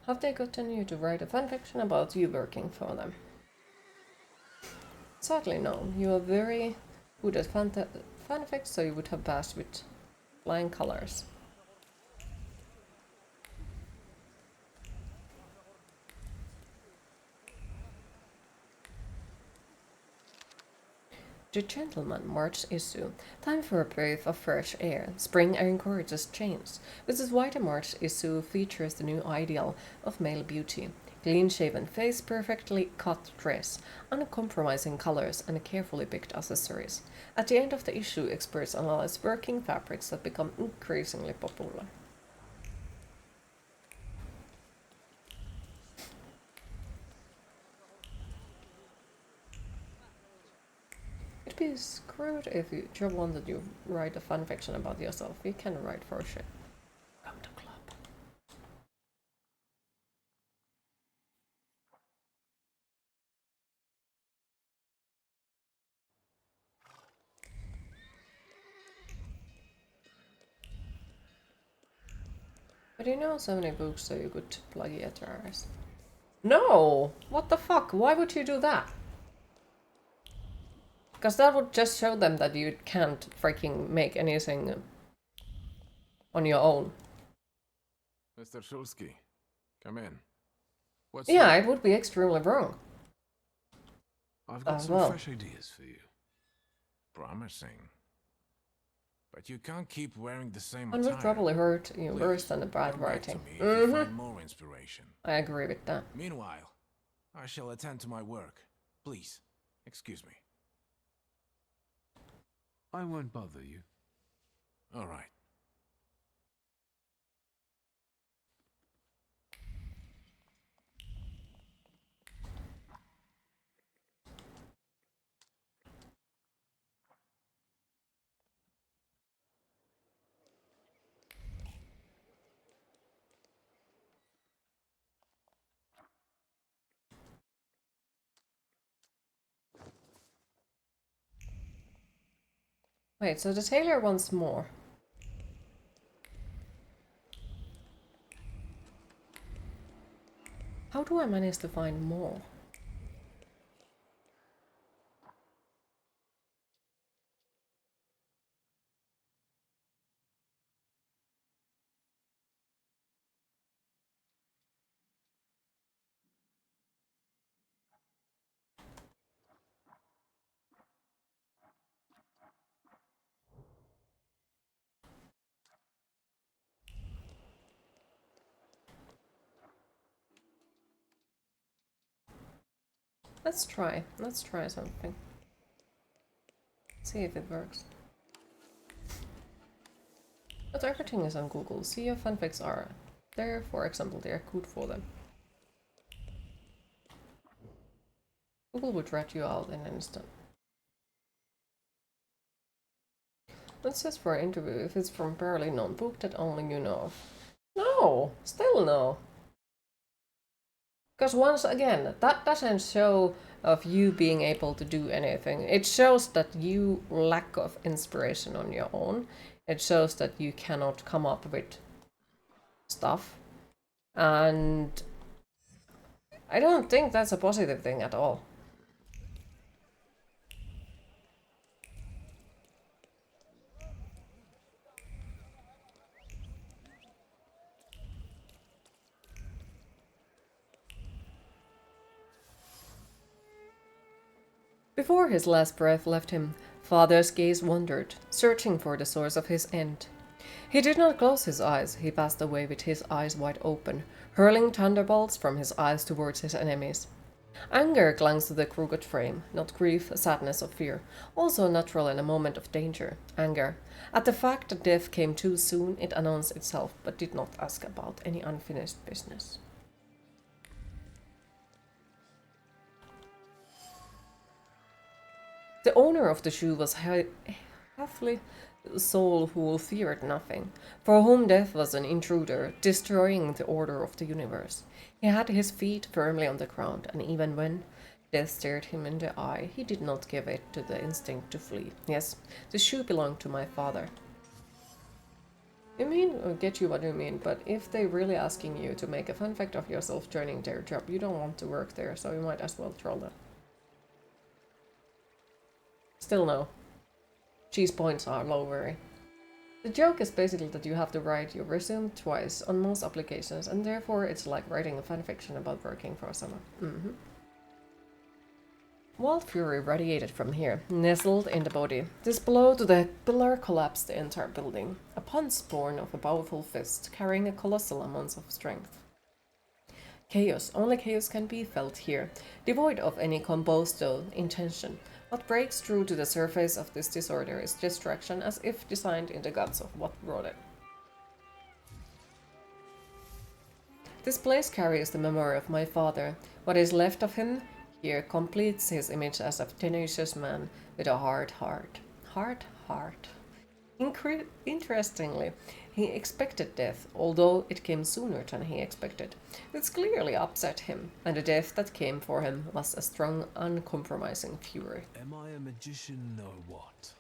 S1: Have they gotten you to write a fanfiction about you working for them? Sadly no. You are very good at fanfics, so you would have passed with flying colors. The Gentleman March issue. Time for a breath of fresh air. Spring encourages change. This is why the March issue features the new ideal of male beauty. Clean-shaven face, perfectly cut dress, uncompromising colors, and carefully picked accessories. At the end of the issue, experts analyze working fabrics that become increasingly popular. It'd be screwed if you job wanted you write a fanfiction about yourself. You can write for shit. Come to club. But you know so many books so you could plagiarize. No! What the fuck? Why would you do that? Because that would just show them that you can't freaking make anything on your own.
S19: Mr. Shulsky, come in. What's
S1: Yeah, it would be extremely wrong.
S5: I've got some fresh ideas for you.
S19: Promising. But you can't keep wearing the same
S1: One
S19: attire.
S1: would probably hurt you worse than the bad
S19: Come back
S1: writing.
S19: to me if you find more inspiration.
S1: I agree with that.
S19: Meanwhile, I shall attend to my work. Please, excuse me.
S5: I won't bother you.
S19: All right.
S1: Wait, so the tailor wants more. How do I manage to find more? Let's try something. See if it works. But everything is on Google. See if fanfics are there, for example, they are good for them. Google would rat you out in an instant. It says for an interview if it's from barely known book that only you know of. No! Still no! Because once again, that doesn't show of you being able to do anything. It shows that you lack of inspiration on your own. It shows that you cannot come up with stuff. And I don't think that's a positive thing at all. Before his last breath left him, Father's gaze wandered, searching for the source of his end. He did not close his eyes, he passed away with his eyes wide open, hurling thunderbolts from his eyes towards his enemies. Anger clung to the crooked frame, not grief, sadness, or fear, also natural in a moment of danger. Anger. At the fact that death came too soon, it announced itself, but did not ask about any unfinished business. The owner of the shoe was Halfly soul who feared nothing, for whom death was an intruder, destroying the order of the universe. He had his feet firmly on the ground, and even when death stared him in the eye, he did not give it to the instinct to flee. Yes, the shoe belonged to my father. I mean, I get you what you mean, but if they're really asking you to make a fun fact of yourself joining their job, you don't want to work there, so you might as well troll them. Still no. Cheese points are lowering. The joke is basically that you have to write your resume twice on most applications, and therefore it's like writing a fanfiction about working for someone. Wild fury radiated from here, nestled in the body. This blow to the pillar collapsed the entire building, a punch born of a powerful fist, carrying a colossal amount of strength. Chaos, only chaos can be felt here, devoid of any composed intention. What breaks through to the surface of this disorder is destruction, as if designed in the guts of what brought it. This place carries the memory of my father. What is left of him here completes his image as a tenacious man with a hard heart. Hard heart. Interestingly, he expected death, although it came sooner than he expected. This clearly upset him, and the death that came for him was a strong, uncompromising fury.
S5: Am I a magician or what?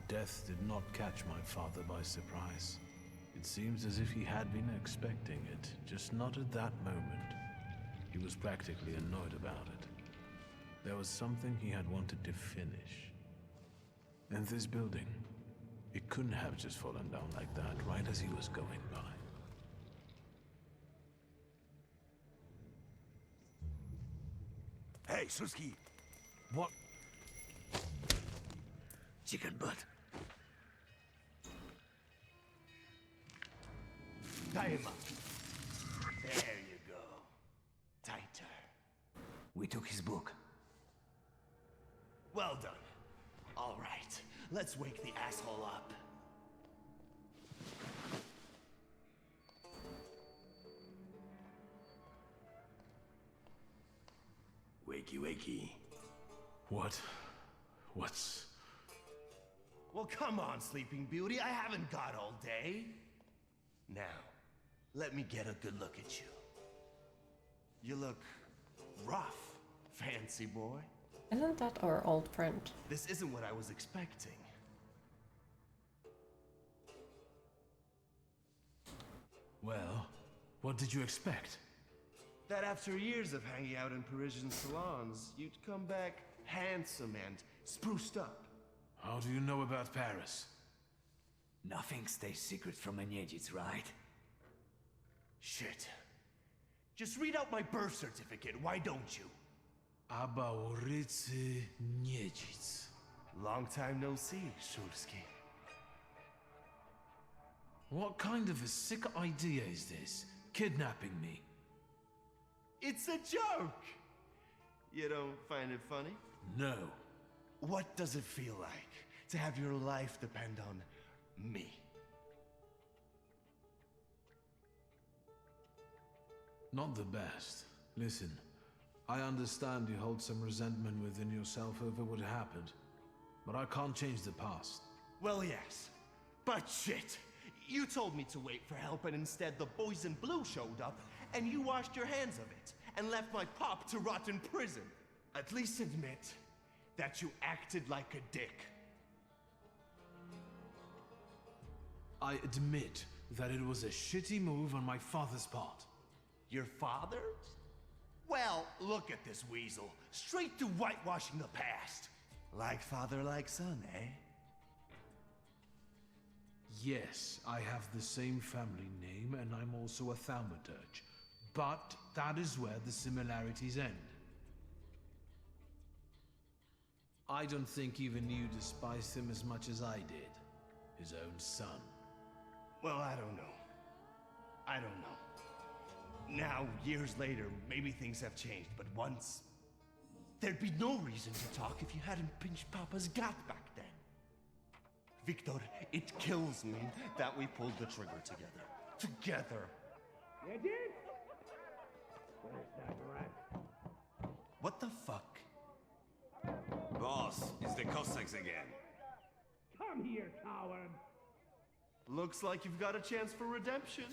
S5: Death did not catch my father by surprise. It seems as if he had been expecting it, just not at that moment. He was practically annoyed about it. There was something he had wanted to finish. And this building, it couldn't have just fallen down like that, right as he was going by.
S10: Hey, Suski!
S5: What?
S10: Chicken butt. Tie him up. There you go. Tighter.
S9: We took his book.
S10: Well done. All right, let's wake the asshole up. Wakey, wakey.
S5: What's...
S10: Well, come on, Sleeping Beauty. I haven't got all day. Now, let me get a good look at you. You look rough, fancy boy.
S1: Isn't that our old friend?
S10: This isn't what I was expecting.
S5: Well, what did you expect?
S10: That after years of hanging out in Parisian salons, you'd come back handsome and spruced up.
S5: How do you know about Paris?
S9: Nothing stays secret from Niedzic, right?
S10: Shit. Just read out my birth certificate, why don't you?
S5: Aba ulicy Niedzic.
S10: Long time no see, Shulsky.
S5: What kind of a sick idea is this? Kidnapping me?
S14: It's a joke! You don't find it funny?
S5: No.
S14: What does it feel like to have your life depend on me?
S5: Not the best. Listen, I understand you hold some resentment within yourself over what happened, but I can't change the past.
S14: Well, yes, but shit! You told me to wait for help and instead the boys in blue showed up and you washed your hands of it and left my pop to rot in prison. At least admit that you acted like a dick.
S5: I admit that it was a shitty move on my father's part.
S14: Your father's? Well, look at this weasel. Straight to whitewashing the past. Like father, like son, eh?
S5: Yes, I have the same family name and I'm also a thaumaturge. But that is where the similarities end. I don't think even you despised him as much as I did. His own son.
S14: Well, I don't know. I don't know. Now, years later, maybe things have changed, but once... there'd be no reason to talk if you hadn't pinched Papa's gut back then. Victor, it kills me that we pulled the trigger together. Together.
S21: You did? Where's that rat?
S14: What the fuck?
S19: Boss, it's the Cossacks again.
S21: Come here, coward.
S14: Looks like you've got a chance for redemption.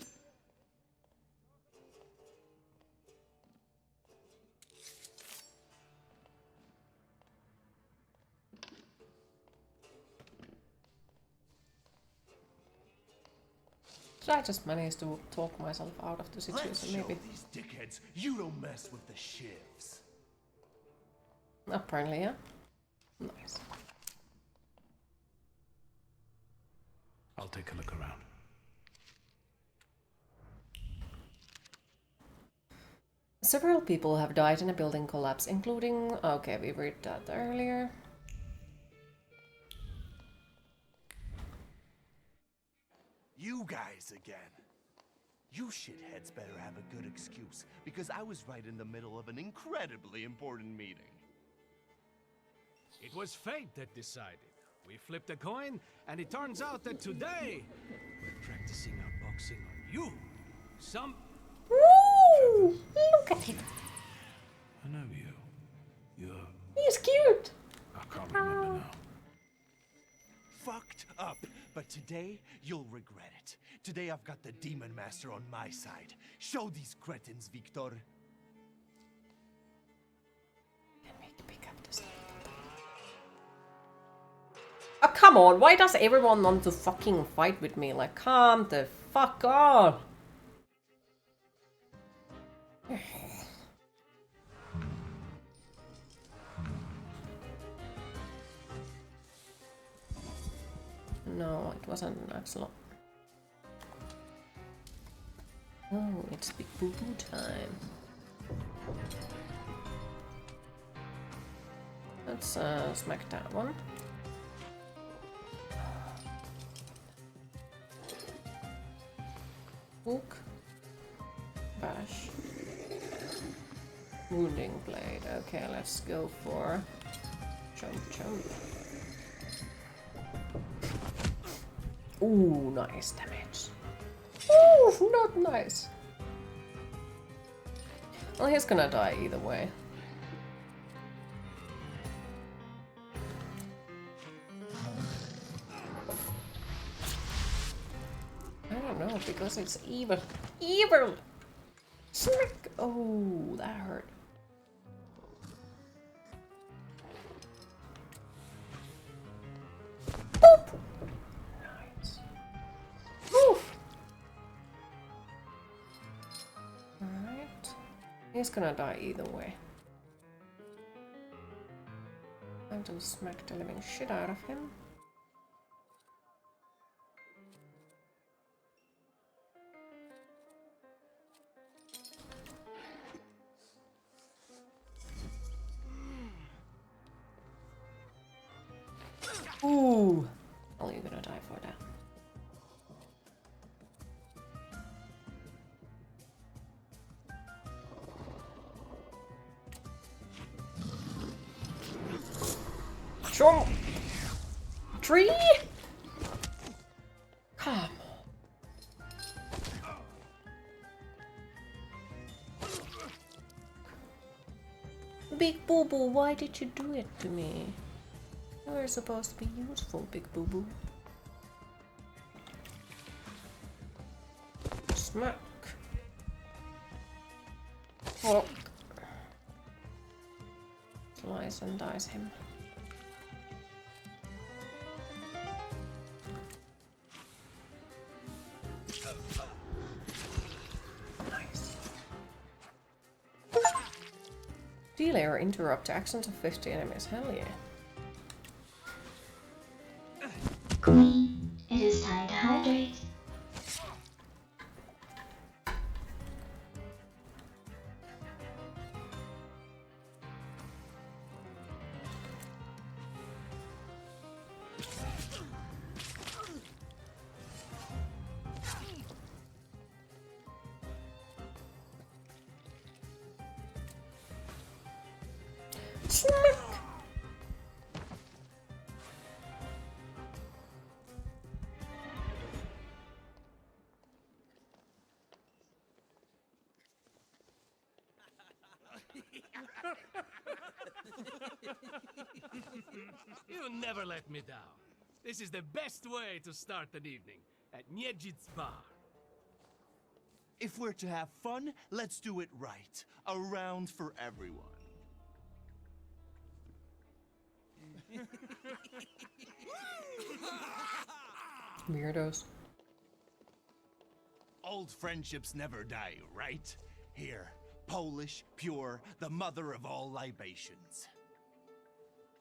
S1: Should I just manage to talk myself out of the situation?
S14: Let's show
S1: Maybe.
S14: these dickheads you don't mess with the shivs.
S1: Apparently, yeah. Nice.
S5: I'll take a look around.
S1: Several people have died in a building collapse, including... Okay, we read that earlier.
S14: You guys again. You shitheads better have a good excuse, because I was right in the middle of an incredibly important meeting.
S21: It was fate that decided. We flipped a coin, and it turns out that today we're practicing our boxing on you. Some...
S1: Woo! Look at him.
S5: I know you. You're...
S1: He's cute.
S5: I can't remember now.
S14: Fucked up, but today you'll regret it. Today I've got the Demon Master on my side. Show these cretins, Victor.
S1: Oh, come on, why does everyone want to fucking fight with me? Like, calm the fuck on. No, it wasn't an axolotl. Oh, it's big boo-boo time. Let's smack that one. Hook. Bash. Wounding blade. Okay, let's go for jump, jump. Ooh, nice damage. Ooh, not nice. Well, he's gonna die either way. I don't know, because it's evil. Evil! Smack! Oh, that hurt. Boop! Nice. Oof! Alright. He's gonna die either way. Time to smack the living shit out of him. Ooh! Well, you're gonna die for that. Show. Tree? Come. Big Boo Boo, why did you do it to me? You were supposed to be useful, Big Boo Boo. Smack. Oh. Slice and dice him. Nice. Delay or interrupt the actions of 50 enemies. Hell yeah.
S3: Queen, it is time to hydrate.
S4: You never let me down. This is the best way to start an evening at Niedzic's bar.
S14: If we're to have fun, let's do it right. A round for everyone.
S1: Weirdos.
S14: Old friendships never die, right? Here, Polish, pure, the mother of all libations.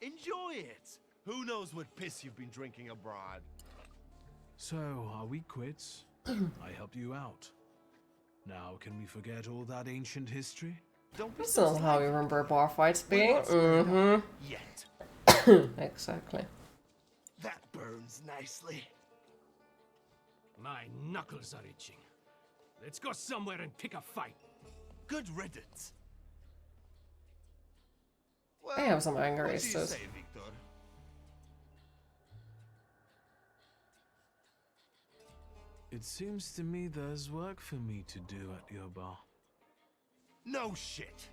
S14: Enjoy it! Who knows what piss you've been drinking abroad?
S5: So, are we quits? I helped you out. Now, can we forget all that ancient history?
S1: That's not how you remember bar fights being.
S14: Yet.
S1: Exactly.
S14: That burns nicely.
S4: My knuckles are itching. Let's go somewhere and pick a fight.
S14: Good riddance.
S1: I have some anger
S14: What do you
S1: issues.
S14: say, Victor?
S5: It seems to me there's work for me to do at your bar.
S14: No shit.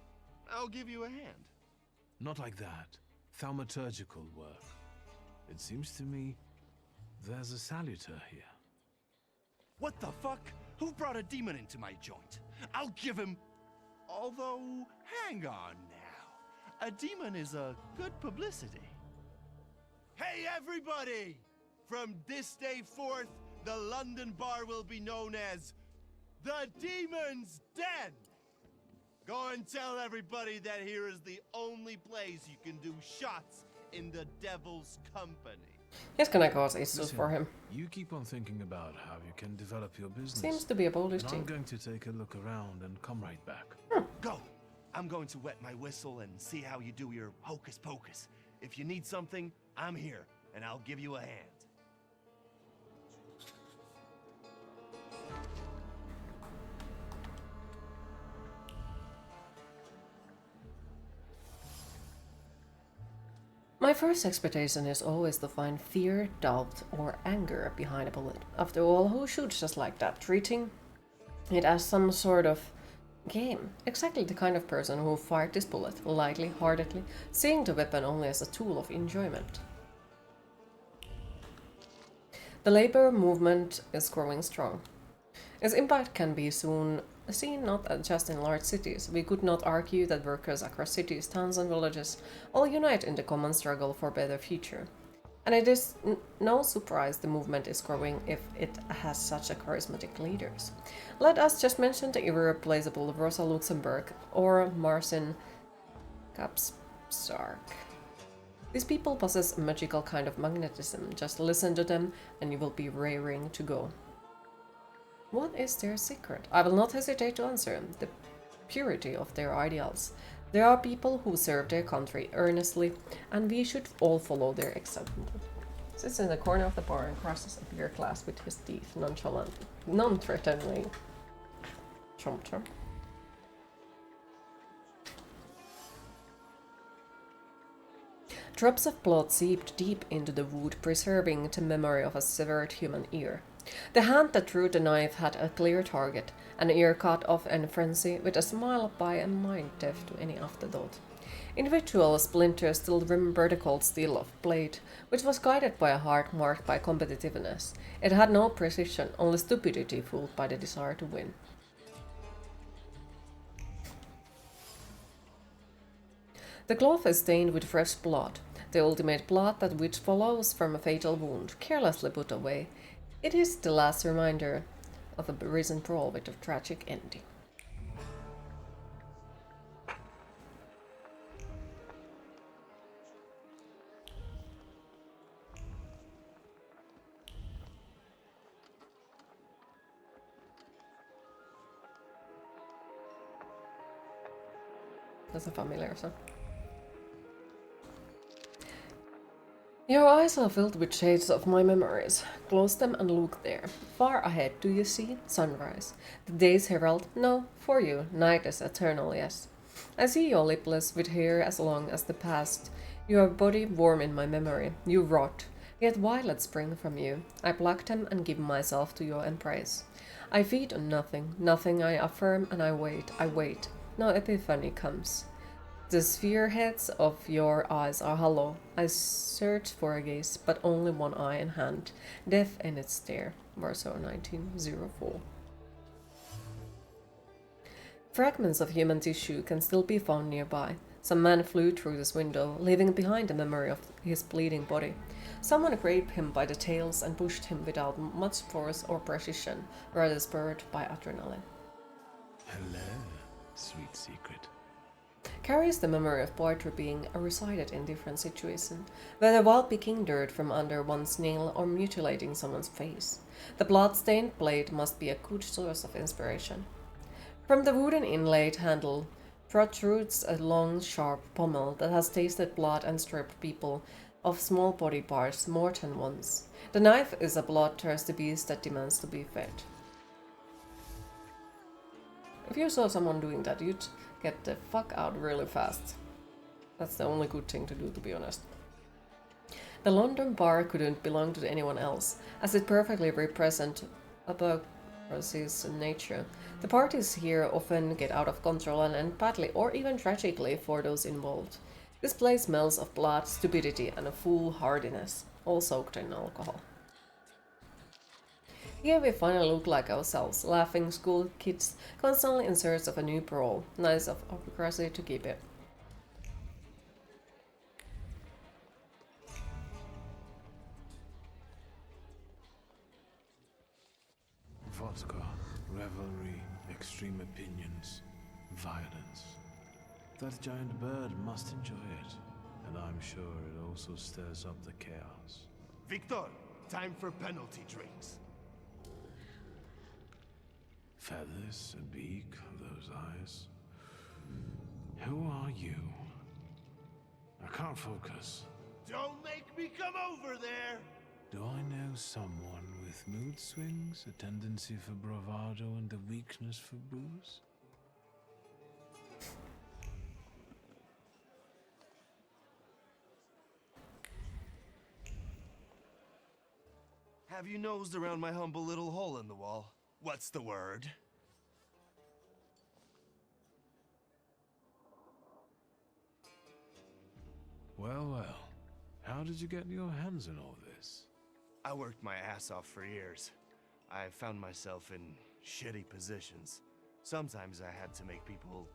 S14: I'll give you a hand.
S5: Not like that. Thaumaturgical work. It seems to me there's a saluter here.
S14: What the fuck? Who brought a demon into my joint? I'll give him... Although, hang on now. A demon is a good publicity. Hey everybody! From this day forth, the London bar will be known as the Demon's Den! Go and tell everybody that here is the only place you can do shots in the devil's company.
S1: It's gonna cause issues
S5: Listen,
S1: for him.
S5: You keep on thinking about how you can develop your business.
S1: Seems to be a Polish
S5: and
S1: team.
S5: I'm going to take a look around and come right back.
S14: Go! I'm going to wet my whistle and see how you do your hocus pocus. If you need something, I'm here, and I'll give you a hand.
S1: My first expectation is always to find fear, doubt, or anger behind a bullet. After all, who shoots just like that? Treating it as some sort of game. Exactly the kind of person who fired this bullet, lightly, heartedly, seeing the weapon only as a tool of enjoyment. The labor movement is growing strong. Its impact can be soon seen not just in large cities. We could not argue that workers across cities, towns and villages all unite in the common struggle for a better future. And it is no surprise the movement is growing if it has such a charismatic leaders. Let us just mention the irreplaceable Rosa Luxemburg or Marcin Kapsark. These people possess a magical kind of magnetism. Just listen to them and you will be raring to go. What is their secret? I will not hesitate to answer. The purity of their ideals. There are people who serve their country earnestly, and we should all follow their example. Sits in the corner of the bar and crosses a beer glass with his teeth, nonchalantly, non-threateningly. Chomp chomp. drops of blood seeped deep into the wood, preserving the memory of a severed human ear. The hand that drew the knife had a clear target, an ear cut off in frenzy, with a smile by a mind deaf to any afterthought. Individual splinters still remember the cold steel of blade, which was guided by a heart marked by competitiveness. It had no precision, only stupidity fueled by the desire to win. The glove is stained with fresh blood, the ultimate blood that which follows from a fatal wound, carelessly put away. It is the last reminder of a recent brawl with a tragic ending. That's a familiar song. Your eyes are filled with shades of my memories. Close them and look there. Far ahead, do you see? Sunrise. The day's herald? No, for you. Night is eternal, yes. I see your lipless, with hair as long as the past. Your body warm in my memory. You rot. Yet violets spring from you. I pluck them and give myself to your embrace. I feed on nothing. Nothing I affirm, and I wait. I wait. No epiphany comes. The sphere heads of your eyes are hollow. I search for a gaze, but only one eye and hand, deaf in its stare. Warsaw, 1904. Fragments of human tissue can still be found nearby. Some man flew through this window, leaving behind a memory of his bleeding body. Someone grabbed him by the tails and pushed him without much force or precision, rather spurred by adrenaline.
S5: Hello, sweet secret.
S1: Carries the memory of poetry being recited in different situations, whether while picking dirt from under one's nail or mutilating someone's face. The blood-stained blade must be a good source of inspiration. From the wooden inlaid handle protrudes a long, sharp pommel that has tasted blood and stripped people of small body parts more than once. The knife is a bloodthirsty beast that demands to be fed. If you saw someone doing that, you'd get the fuck out really fast. That's the only good thing to do, to be honest. The London bar couldn't belong to anyone else, as it perfectly represents Apocalypse's nature. The parties here often get out of control and end badly or even tragically for those involved. This place smells of blood, stupidity, and a foolhardiness, all soaked in alcohol. Here we finally look like ourselves, laughing school kids, constantly in search of a new parole. Nice of autocracy to keep it.
S5: Vodka, revelry, extreme opinions, violence. That giant bird must enjoy it, and I'm sure it also stirs up the chaos.
S14: Victor, time for penalty drinks.
S5: Feathers, a beak, those eyes. Who are you? I can't focus.
S14: Don't make me come over there!
S5: Do I know someone with mood swings, a tendency for bravado, and a weakness for booze?
S14: Have you nosed around my humble little hole in the wall? What's the word?
S5: Well, well. How did you get your hands on all this?
S14: I worked my ass off for years. I found myself in shitty positions. Sometimes I had to make people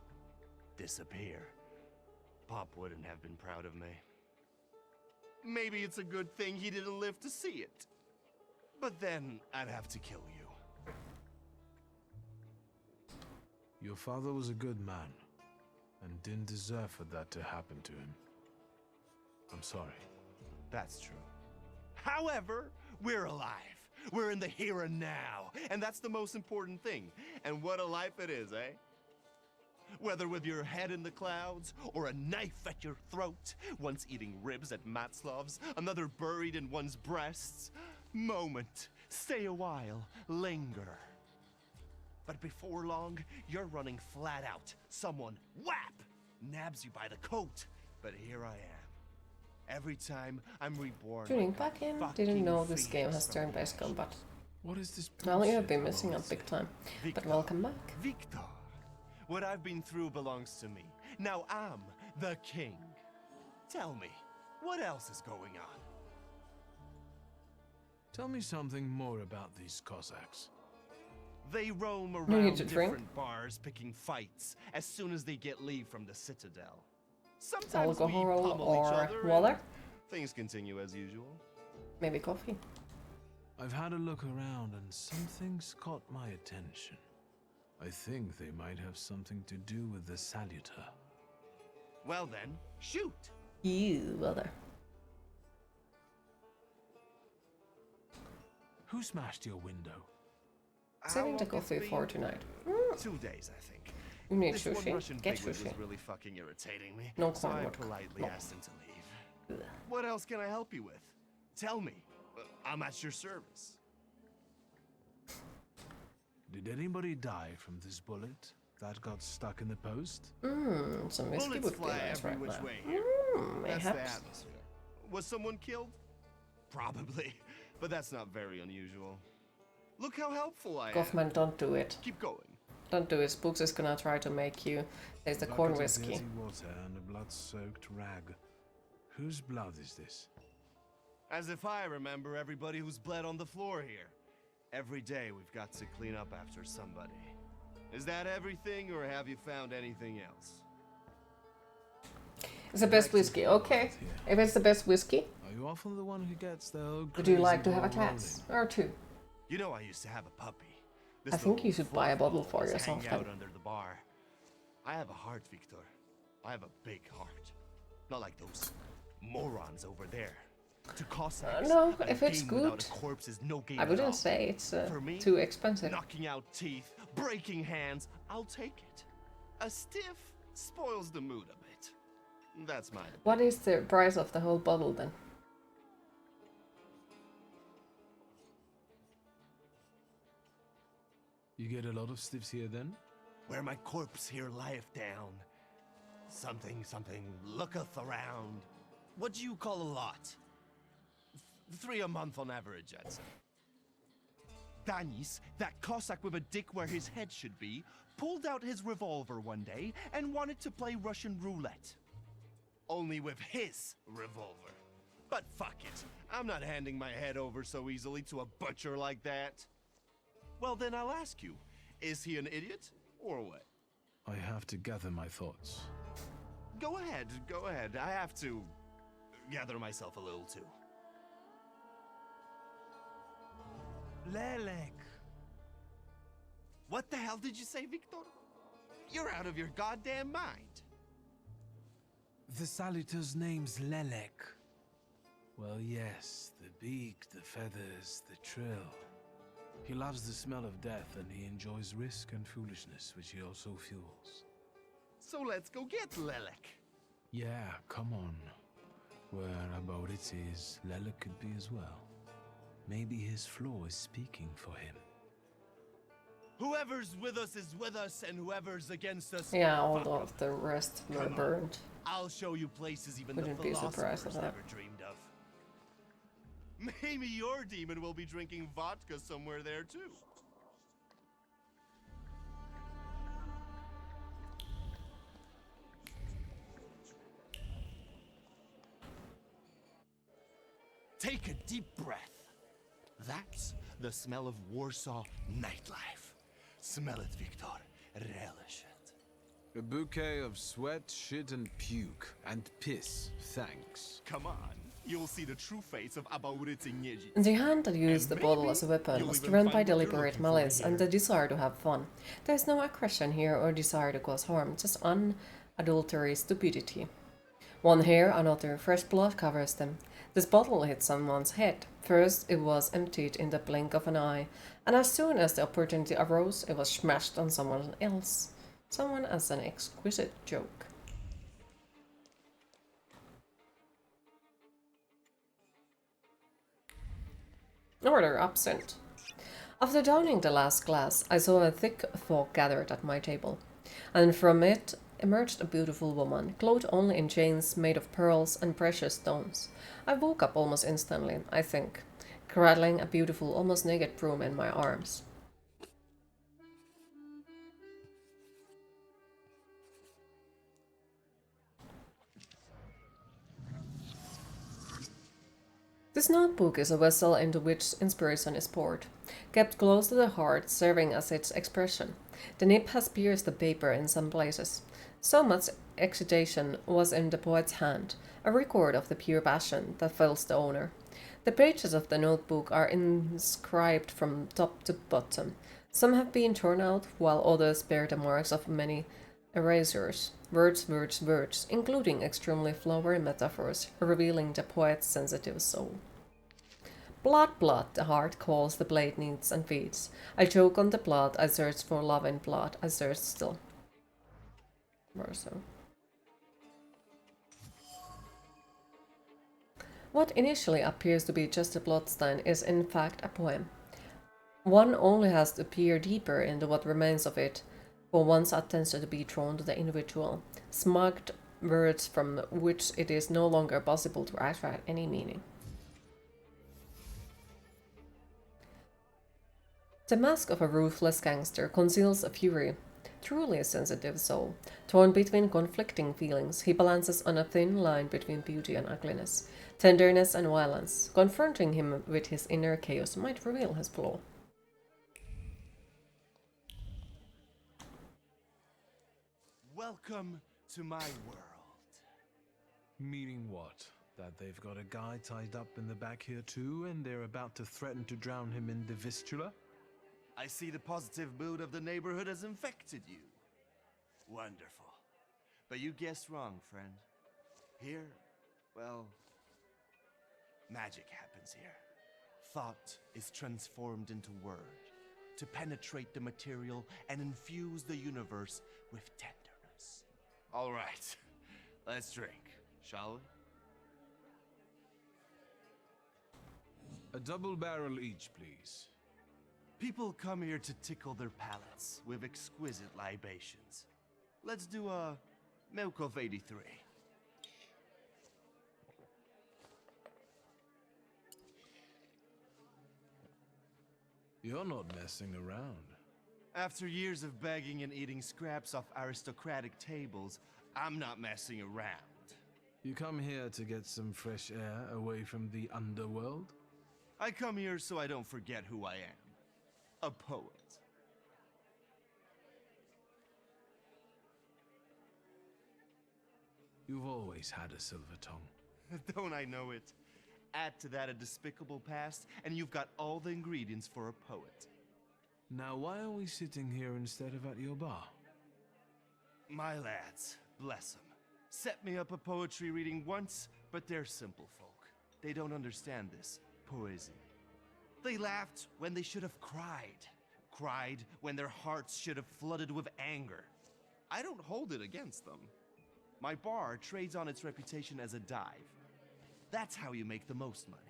S14: disappear. Pop wouldn't have been proud of me. Maybe it's a good thing he didn't live to see it. But then I'd have to kill you.
S5: Your father was a good man, and didn't deserve for that to happen to him. I'm sorry.
S14: That's true. However, we're alive. We're in the here and now, and that's the most important thing. And what a life it is, eh? Whether with your head in the clouds, or a knife at your throat, once eating ribs at Matzlov's, another buried in one's breasts. Moment, stay a while, linger. But before long, you're running flat out. Someone, whap, nabs you by the coat. But here I am. Every time I'm reborn.
S1: Tuning
S14: like
S1: back
S14: a
S1: in. Didn't know
S14: fucking
S1: this game has
S14: phoenix from
S1: turn-based combat.
S5: What is this
S1: Well, you've
S5: bullshit
S1: been
S5: I'm
S1: missing
S5: always
S1: out big
S5: saying?
S1: time. But welcome back.
S14: Victor. What I've been through belongs to me. Now I'm the king. Tell me, what else is going on?
S5: Tell me something more about these Cossacks.
S14: They roam
S1: You need
S14: around
S1: to drink.
S14: different bars picking fights as soon as they get leave from the citadel. Sometimes
S1: Alcohol
S14: we pummel
S1: or
S14: each other and
S1: water?
S14: things continue as usual.
S1: Maybe coffee.
S5: I've had a look around and something's caught my attention. I think they might have something to do with the Saluter.
S14: Well then, shoot!
S1: You, brother.
S5: Who smashed your window?
S1: Saving the coffee for tonight. Mm.
S14: 2 days, I think.
S1: You need
S14: This one
S1: sushi?
S14: Russian
S1: Get
S14: piglet
S1: sushi.
S14: was really fucking irritating me.
S1: No
S14: so
S1: corn
S14: I
S1: vodka.
S14: politely
S1: No.
S14: asked him to leave. What else can I help you with? Tell me. I'm at your service.
S5: Did anybody die from this bullet that got stuck in the post?
S1: Some whiskey
S14: Bullets
S1: would be
S14: fly
S1: nice
S14: every
S1: right
S14: which
S1: now.
S14: way here. That's the
S1: Mayhaps.
S14: atmosphere. Was someone killed? Probably, but that's not very unusual. Look how helpful I am.
S1: Goffman, don't do it.
S14: Keep going.
S1: Don't do it. Spooks is gonna try to make you taste the
S5: Bucket
S1: corn
S5: of
S1: whiskey.
S5: dirty water and a blood-soaked rag. Whose blood is this?
S14: As if I remember everybody who's bled on the floor here. Every day we've got to clean up after somebody. Is that everything, or have you found anything else?
S1: It's the best whiskey. Okay. If it's the best whiskey,
S5: Are you often the one who gets the whole
S1: would you
S5: crazy
S1: like to have a
S5: ball
S1: glass or two?
S14: You know I used to have a puppy.
S1: I think you should buy a bottle for
S14: Always
S1: yourself
S14: hang out
S1: then.
S14: under the bar. I have a heart, Victor. I have a big heart. Not like those morons over there. To Cossacks,
S1: No,
S14: a
S1: if it's
S14: game without
S1: good,
S14: a corpse is no game
S1: I
S14: at
S1: wouldn't
S14: all.
S1: say it's
S14: For me,
S1: too expensive.
S14: knocking out teeth, breaking hands, I'll take it. A stiff spoils the mood a bit. That's my opinion.
S1: What is the price of the whole bottle then?
S5: You get a lot of stiffs here then?
S14: Where my corpse here lieth down. Something looketh around. What do you call a lot? 3 a month on average, I'd say. Danis, that Cossack with a dick where his head should be, pulled out his revolver one day and wanted to play Russian roulette. Only with his revolver. But fuck it, I'm not handing my head over so easily to a butcher like that. Well then I'll ask you, is he an idiot, or what?
S5: I have to gather my thoughts.
S14: Go ahead. I have to gather myself a little too. Lelek. What the hell did you say, Victor? You're out of your goddamn mind.
S5: The Saluter's name's Lelek. Well, yes, the beak, the feathers, the trill. He loves the smell of death and he enjoys risk and foolishness, which he also fuels.
S14: So let's go get Lelek.
S5: Yeah, come on. Where about it is, Lelek could be as well. Maybe his flaw is speaking for him.
S14: Whoever's with us is with us, and whoever's against us.
S1: Yeah, all
S14: fuck 'em.
S1: of the rest were
S14: Come on.
S1: burned.
S14: I'll show you places even
S1: Wouldn't
S14: the
S1: be surprised
S14: philosophers
S1: at that.
S14: never dreamed of. Maybe your demon will be drinking vodka somewhere there too. Take a deep breath. That's the smell of Warsaw nightlife. Smell it, Victor. Relish it.
S5: A bouquet of sweat, shit, and puke. And piss, thanks.
S14: Come on. You'll see the true face of Abaurycy Niedzi.
S1: The hand that used the bottle as a weapon was driven by deliberate malice and the desire to have fun. There is no aggression here or desire to cause harm, just unadulterated stupidity. One hair, another, fresh blood covers them. This bottle hit someone's head. First, it was emptied in the blink of an eye, and as soon as the opportunity arose, it was smashed on someone else. Someone as an exquisite joke. Order absent. After downing the last glass, I saw a thick fog gathered at my table, and from it emerged a beautiful woman, clothed only in chains made of pearls and precious stones. I woke up almost instantly, I think, cradling a beautiful, almost naked broom in my arms. This notebook is a vessel into which inspiration is poured, kept close to the heart, serving as its expression. The nib has pierced the paper in some places. So much excitation was in the poet's hand, a record of the pure passion that fills the owner. The pages of the notebook are inscribed from top to bottom. Some have been torn out, while others bear the marks of many erasures. Words, words, words, including extremely flowery metaphors, revealing the poet's sensitive soul. Blood, blood, the heart calls, the blade needs and feeds. I choke on the blood, I search for love in blood, I search still. Warsaw. What initially appears to be just a bloodstain is in fact a poem. One only has to peer deeper into what remains of it for one's attention to be drawn to the individual, smugged words from which it is no longer possible to extract any meaning. The mask of a ruthless gangster conceals a fury, truly a sensitive soul. Torn between conflicting feelings, he balances on a thin line between beauty and ugliness, tenderness and violence. Confronting him with his inner chaos might reveal his flaw.
S14: Welcome to my world.
S5: Meaning what? That they've got a guy tied up in the back here too, and they're about to threaten to drown him in the Vistula?
S14: I see the positive mood of the neighborhood has infected you. Wonderful. But you guessed wrong, friend. Here, well, magic happens here. Thought is transformed into word to penetrate the material and infuse the universe with tenderness. All right, let's drink, shall we?
S5: A double barrel each, please.
S14: People come here to tickle their palates with exquisite libations. Let's do a milk of 83.
S5: You're not messing around.
S14: After years of begging and eating scraps off aristocratic tables, I'm not messing around.
S5: You come here to get some fresh air away from the underworld?
S14: I come here so I don't forget who I am. A poet.
S5: You've always had a silver tongue.
S14: Don't I know it? Add to that a despicable past, and you've got all the ingredients for a poet.
S5: Now, why are we sitting here instead of at your bar?
S14: My lads, bless them, set me up a poetry reading once, but they're simple folk. They don't understand this poesy. They laughed when they should have cried. Cried when their hearts should have flooded with anger. I don't hold it against them. My bar trades on its reputation as a dive. That's how you make the most money.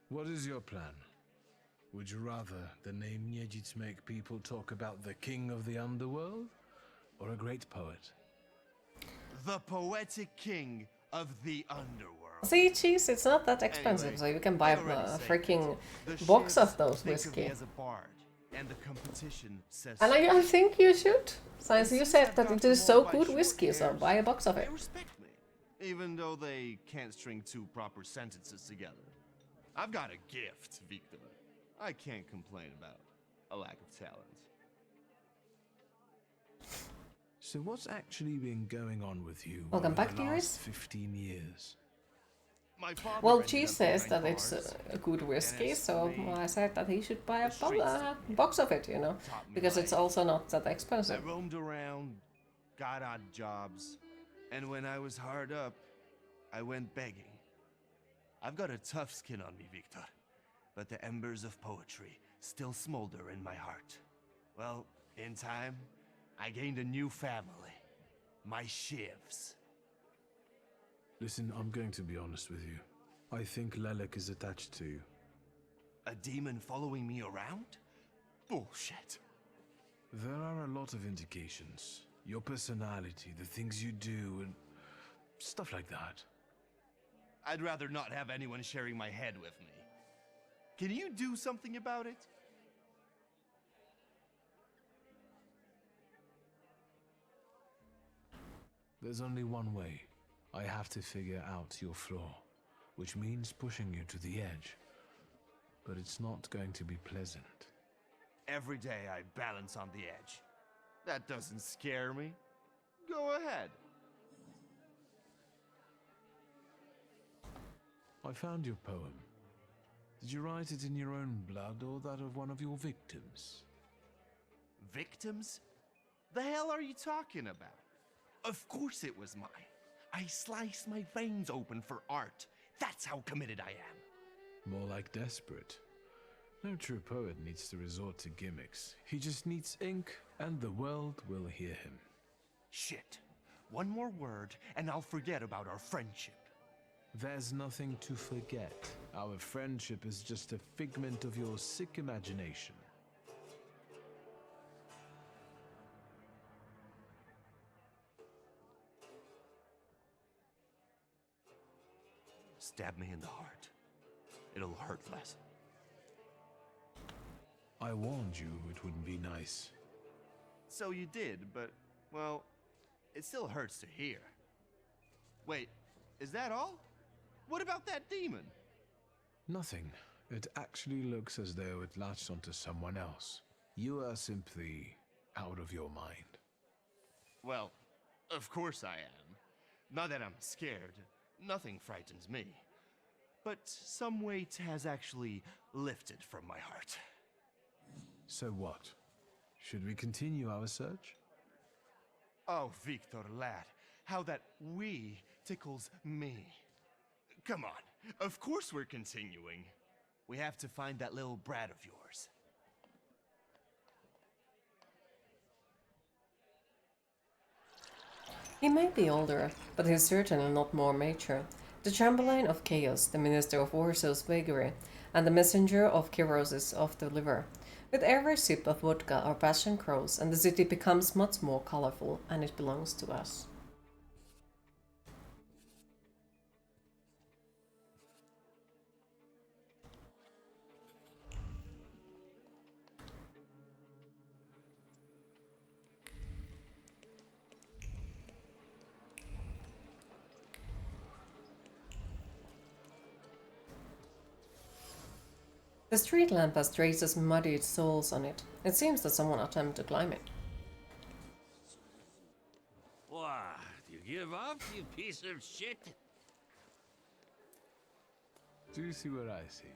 S5: What is your plan? Would you rather the name Niedzic make people talk about the king of the underworld, or a great poet?
S14: The poetic king of the underworld.
S1: See, cheese, it's not that expensive, so you can buy a freaking box of those whiskey.
S14: And the competition says
S1: And I think you should, since you said that it is so good whiskey, so buy a box of it.
S14: They respect me, even though they can't string two proper sentences together. I've got a gift, Victor. I can't complain about a lack of talent.
S5: So what's actually been going on with you
S1: Welcome
S5: over
S1: back,
S5: the
S1: dearest.
S5: last 15 years?
S1: Well, cheese says that it's a good whiskey, so I said that he should buy a box of it, you know, because it's also not that expensive.
S14: I roamed around, got odd jobs, and when I was hard up, I went begging. I've got a tough skin on me, Victor, but the embers of poetry still smolder in my heart. Well, in time, I gained a new family, my shivs.
S5: Listen, I'm going to be honest with you. I think Lelek is attached to you.
S14: A demon following me around? Bullshit.
S5: There are a lot of indications. Your personality, the things you do, and stuff like that.
S14: I'd rather not have anyone sharing my head with me. Can you do something about it?
S5: There's only one way. I have to figure out your flaw, which means pushing you to the edge. But it's not going to be pleasant.
S14: Every day I balance on the edge. That doesn't scare me. Go ahead.
S5: I found your poem. Did you write it in your own blood or that of one of your victims?
S14: Victims? The hell are you talking about? Of course it was mine. I sliced my veins open for art. That's how committed I am.
S5: More like desperate. No true poet needs to resort to gimmicks. He just needs ink, and the world will hear him.
S14: Shit. One more word, and I'll forget about our friendship.
S5: There's nothing to forget. Our friendship is just a figment of your sick imagination.
S14: Stab me in the heart. It'll hurt less.
S5: I warned you it wouldn't be nice.
S14: So you did, but, well, it still hurts to hear. Wait, is that all? What about that demon?
S5: Nothing. It actually looks as though it latched onto someone else. You are simply out of your mind.
S14: Well, of course I am. Not that I'm scared. Nothing frightens me. But some weight has actually lifted from my heart.
S5: So what? Should we continue our search?
S14: Oh, Victor, lad, how that "we" tickles me. Come on, of course we're continuing. We have to find that little brat of yours.
S1: He may be older, but he's certainly not more mature. The Chamberlain of Chaos, the Minister of Warsaw's vagary, and the Messenger of Kiroses of the Liver. With every sip of vodka, our passion grows, and the city becomes much more colorful, and it belongs to us. The street lamp has traces of muddied soles on it. It seems that someone attempted to climb it.
S4: What? You give up, you piece of shit?
S5: Do you see what I see?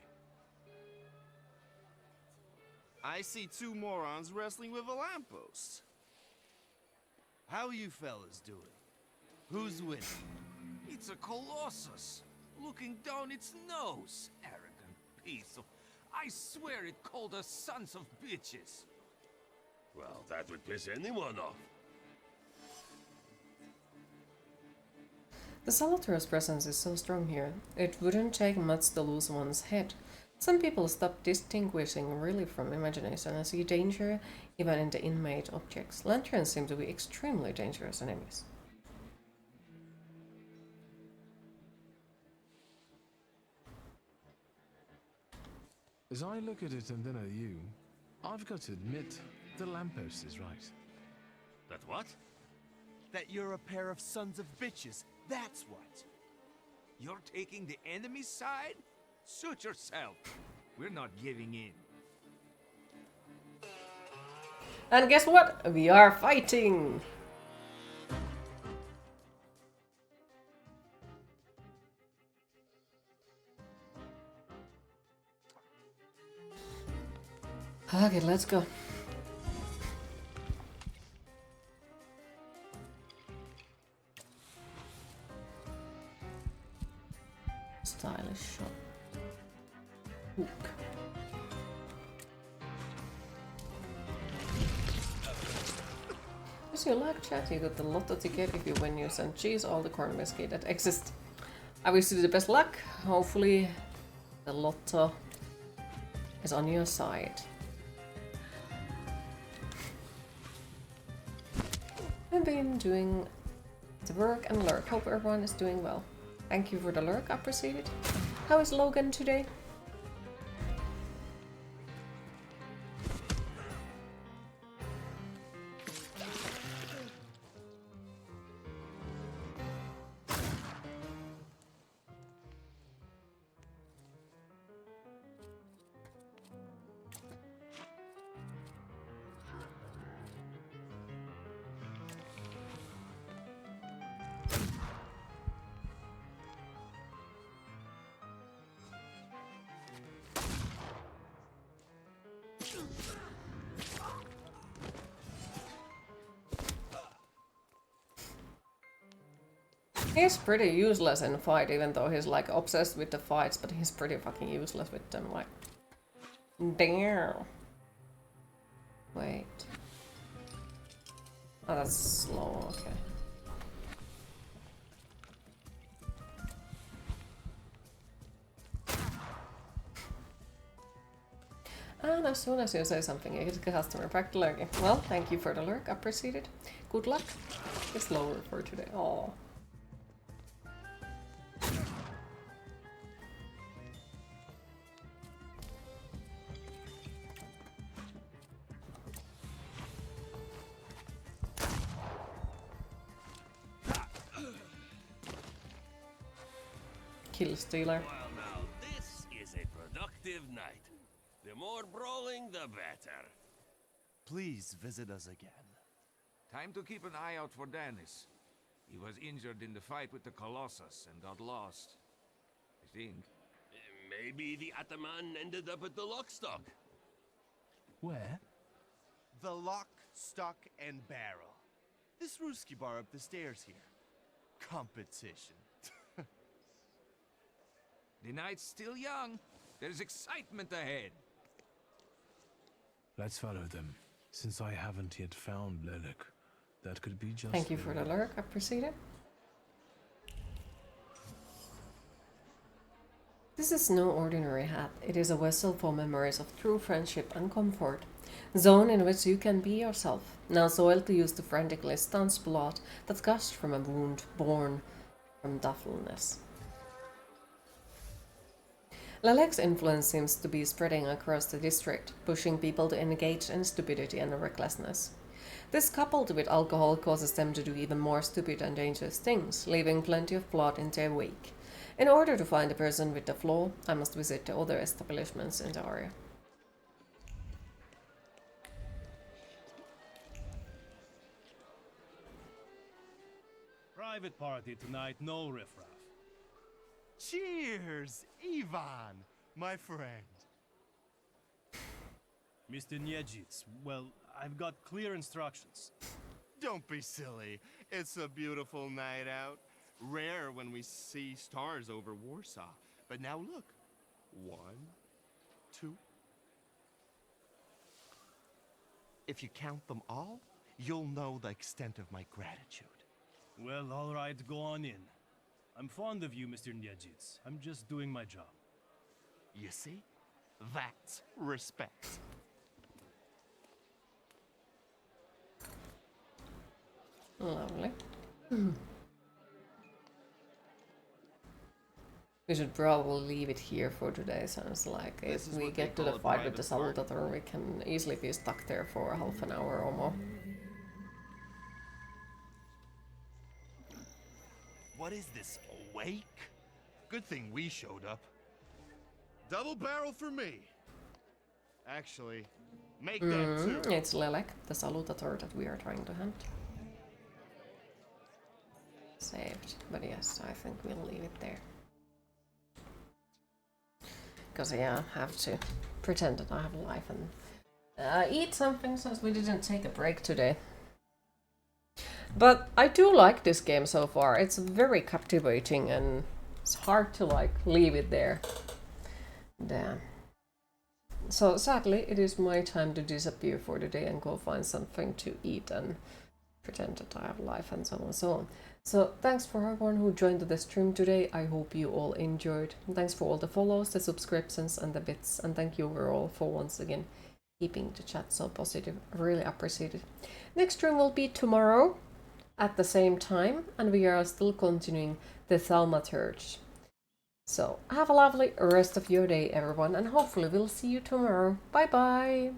S14: I see two morons wrestling with a lamppost. How you fellas doing? Who's winning?
S6: It's a colossus, looking down its nose. Arrogant piece of... I swear it called us sons of bitches.
S4: Well, that would piss anyone off.
S1: The Salvatores' presence is so strong here, it wouldn't take much to lose one's head. Some people stop distinguishing really from imagination and see danger even in the inmate objects. Lanterns seem to be extremely dangerous enemies.
S5: As I look at it and then at you, I've got to admit, the lamppost is right.
S4: That what?
S14: That you're a pair of sons of bitches, that's what.
S6: You're taking the enemy's side? Suit yourself. We're not giving in.
S1: And guess what? We are fighting! Okay, let's go. Stylish shot. Hook. As you like chat, you got the lotto ticket if you win news and cheese all the corn biscuit that exist. I wish you the best luck. Hopefully the lotto is on your side. I've been doing the work and lurk. Hope everyone is doing well. Thank you for the lurk, appreciate it. How is Logan today? He's pretty useless in fight, even though he's like obsessed with the fights, but he's pretty fucking useless with them, like... Damn! Wait... Oh, that's slow, okay. And as soon as you say something, you get a customer back to lurking. Well, thank you for the lurk, appreciate it. Good luck. It's lower for today. Oh. Kill stealer.
S6: Well, now this is a productive night. The more brawling, the better.
S14: Please visit us again.
S6: Time to keep an eye out for Dennis. He was injured in the fight with the Colossus and got lost. I think. Maybe the Ataman ended up at the Lockstock.
S14: Where? The Lock, Stock, and Barrel. This Ruski bar up the stairs here. Competition.
S6: The night's still young. There's excitement ahead.
S5: Let's follow them. Since I haven't yet found Lelek, that could be just...
S1: Thank you for the lurk, appreciate it. This is no ordinary hat. It is a vessel for memories of true friendship and comfort. Zone in which you can be yourself. Now soiled to use to frantically staunch blood that gushed from a wound born from dullness. Lelek's influence seems to be spreading across the district, pushing people to engage in stupidity and recklessness. This, coupled with alcohol, causes them to do even more stupid and dangerous things, leaving plenty of blood in their wake. In order to find the person with the flaw, I must visit the other establishments in the area.
S4: Private party tonight, no riffraff.
S14: Cheers, Ivan, my friend.
S4: Mr. Niedzits, well, I've got clear instructions.
S14: Don't be silly. It's a beautiful night out. Rare when we see stars over Warsaw. But now look. 1, 2. If you count them all, you'll know the extent of my gratitude.
S4: Well, all right, go on in. I'm fond of you, Mr. Niedzits. I'm just doing my job.
S14: You see? That's respect.
S1: Lovely. We should probably leave it here for today. Sounds like if we get to the fight with the Thaumaturge, we can easily be stuck there for half an hour or more.
S14: What is this, a wake? Good thing we showed up. Double barrel for me. Actually, make that two.
S1: It's Lelek, the Thaumaturge that we are trying to hunt. Saved, but yes, I think we'll leave it there. Because yeah, I have to pretend that I have a life and eat something since we didn't take a break today. But I do like this game so far. It's very captivating and it's hard to like leave it there. Damn. So sadly, it is my time to disappear for the day and go find something to eat and pretend that I have life and so on and so on. So thanks for everyone who joined the stream today. I hope you all enjoyed. Thanks for all the follows, the subscriptions and the bits. And thank you overall for once again keeping the chat so positive. I really appreciate it. Next stream will be tomorrow. at the same time, and we are still continuing the Thaumaturge. So have a lovely rest of your day, everyone, and hopefully we'll see you tomorrow. Bye bye!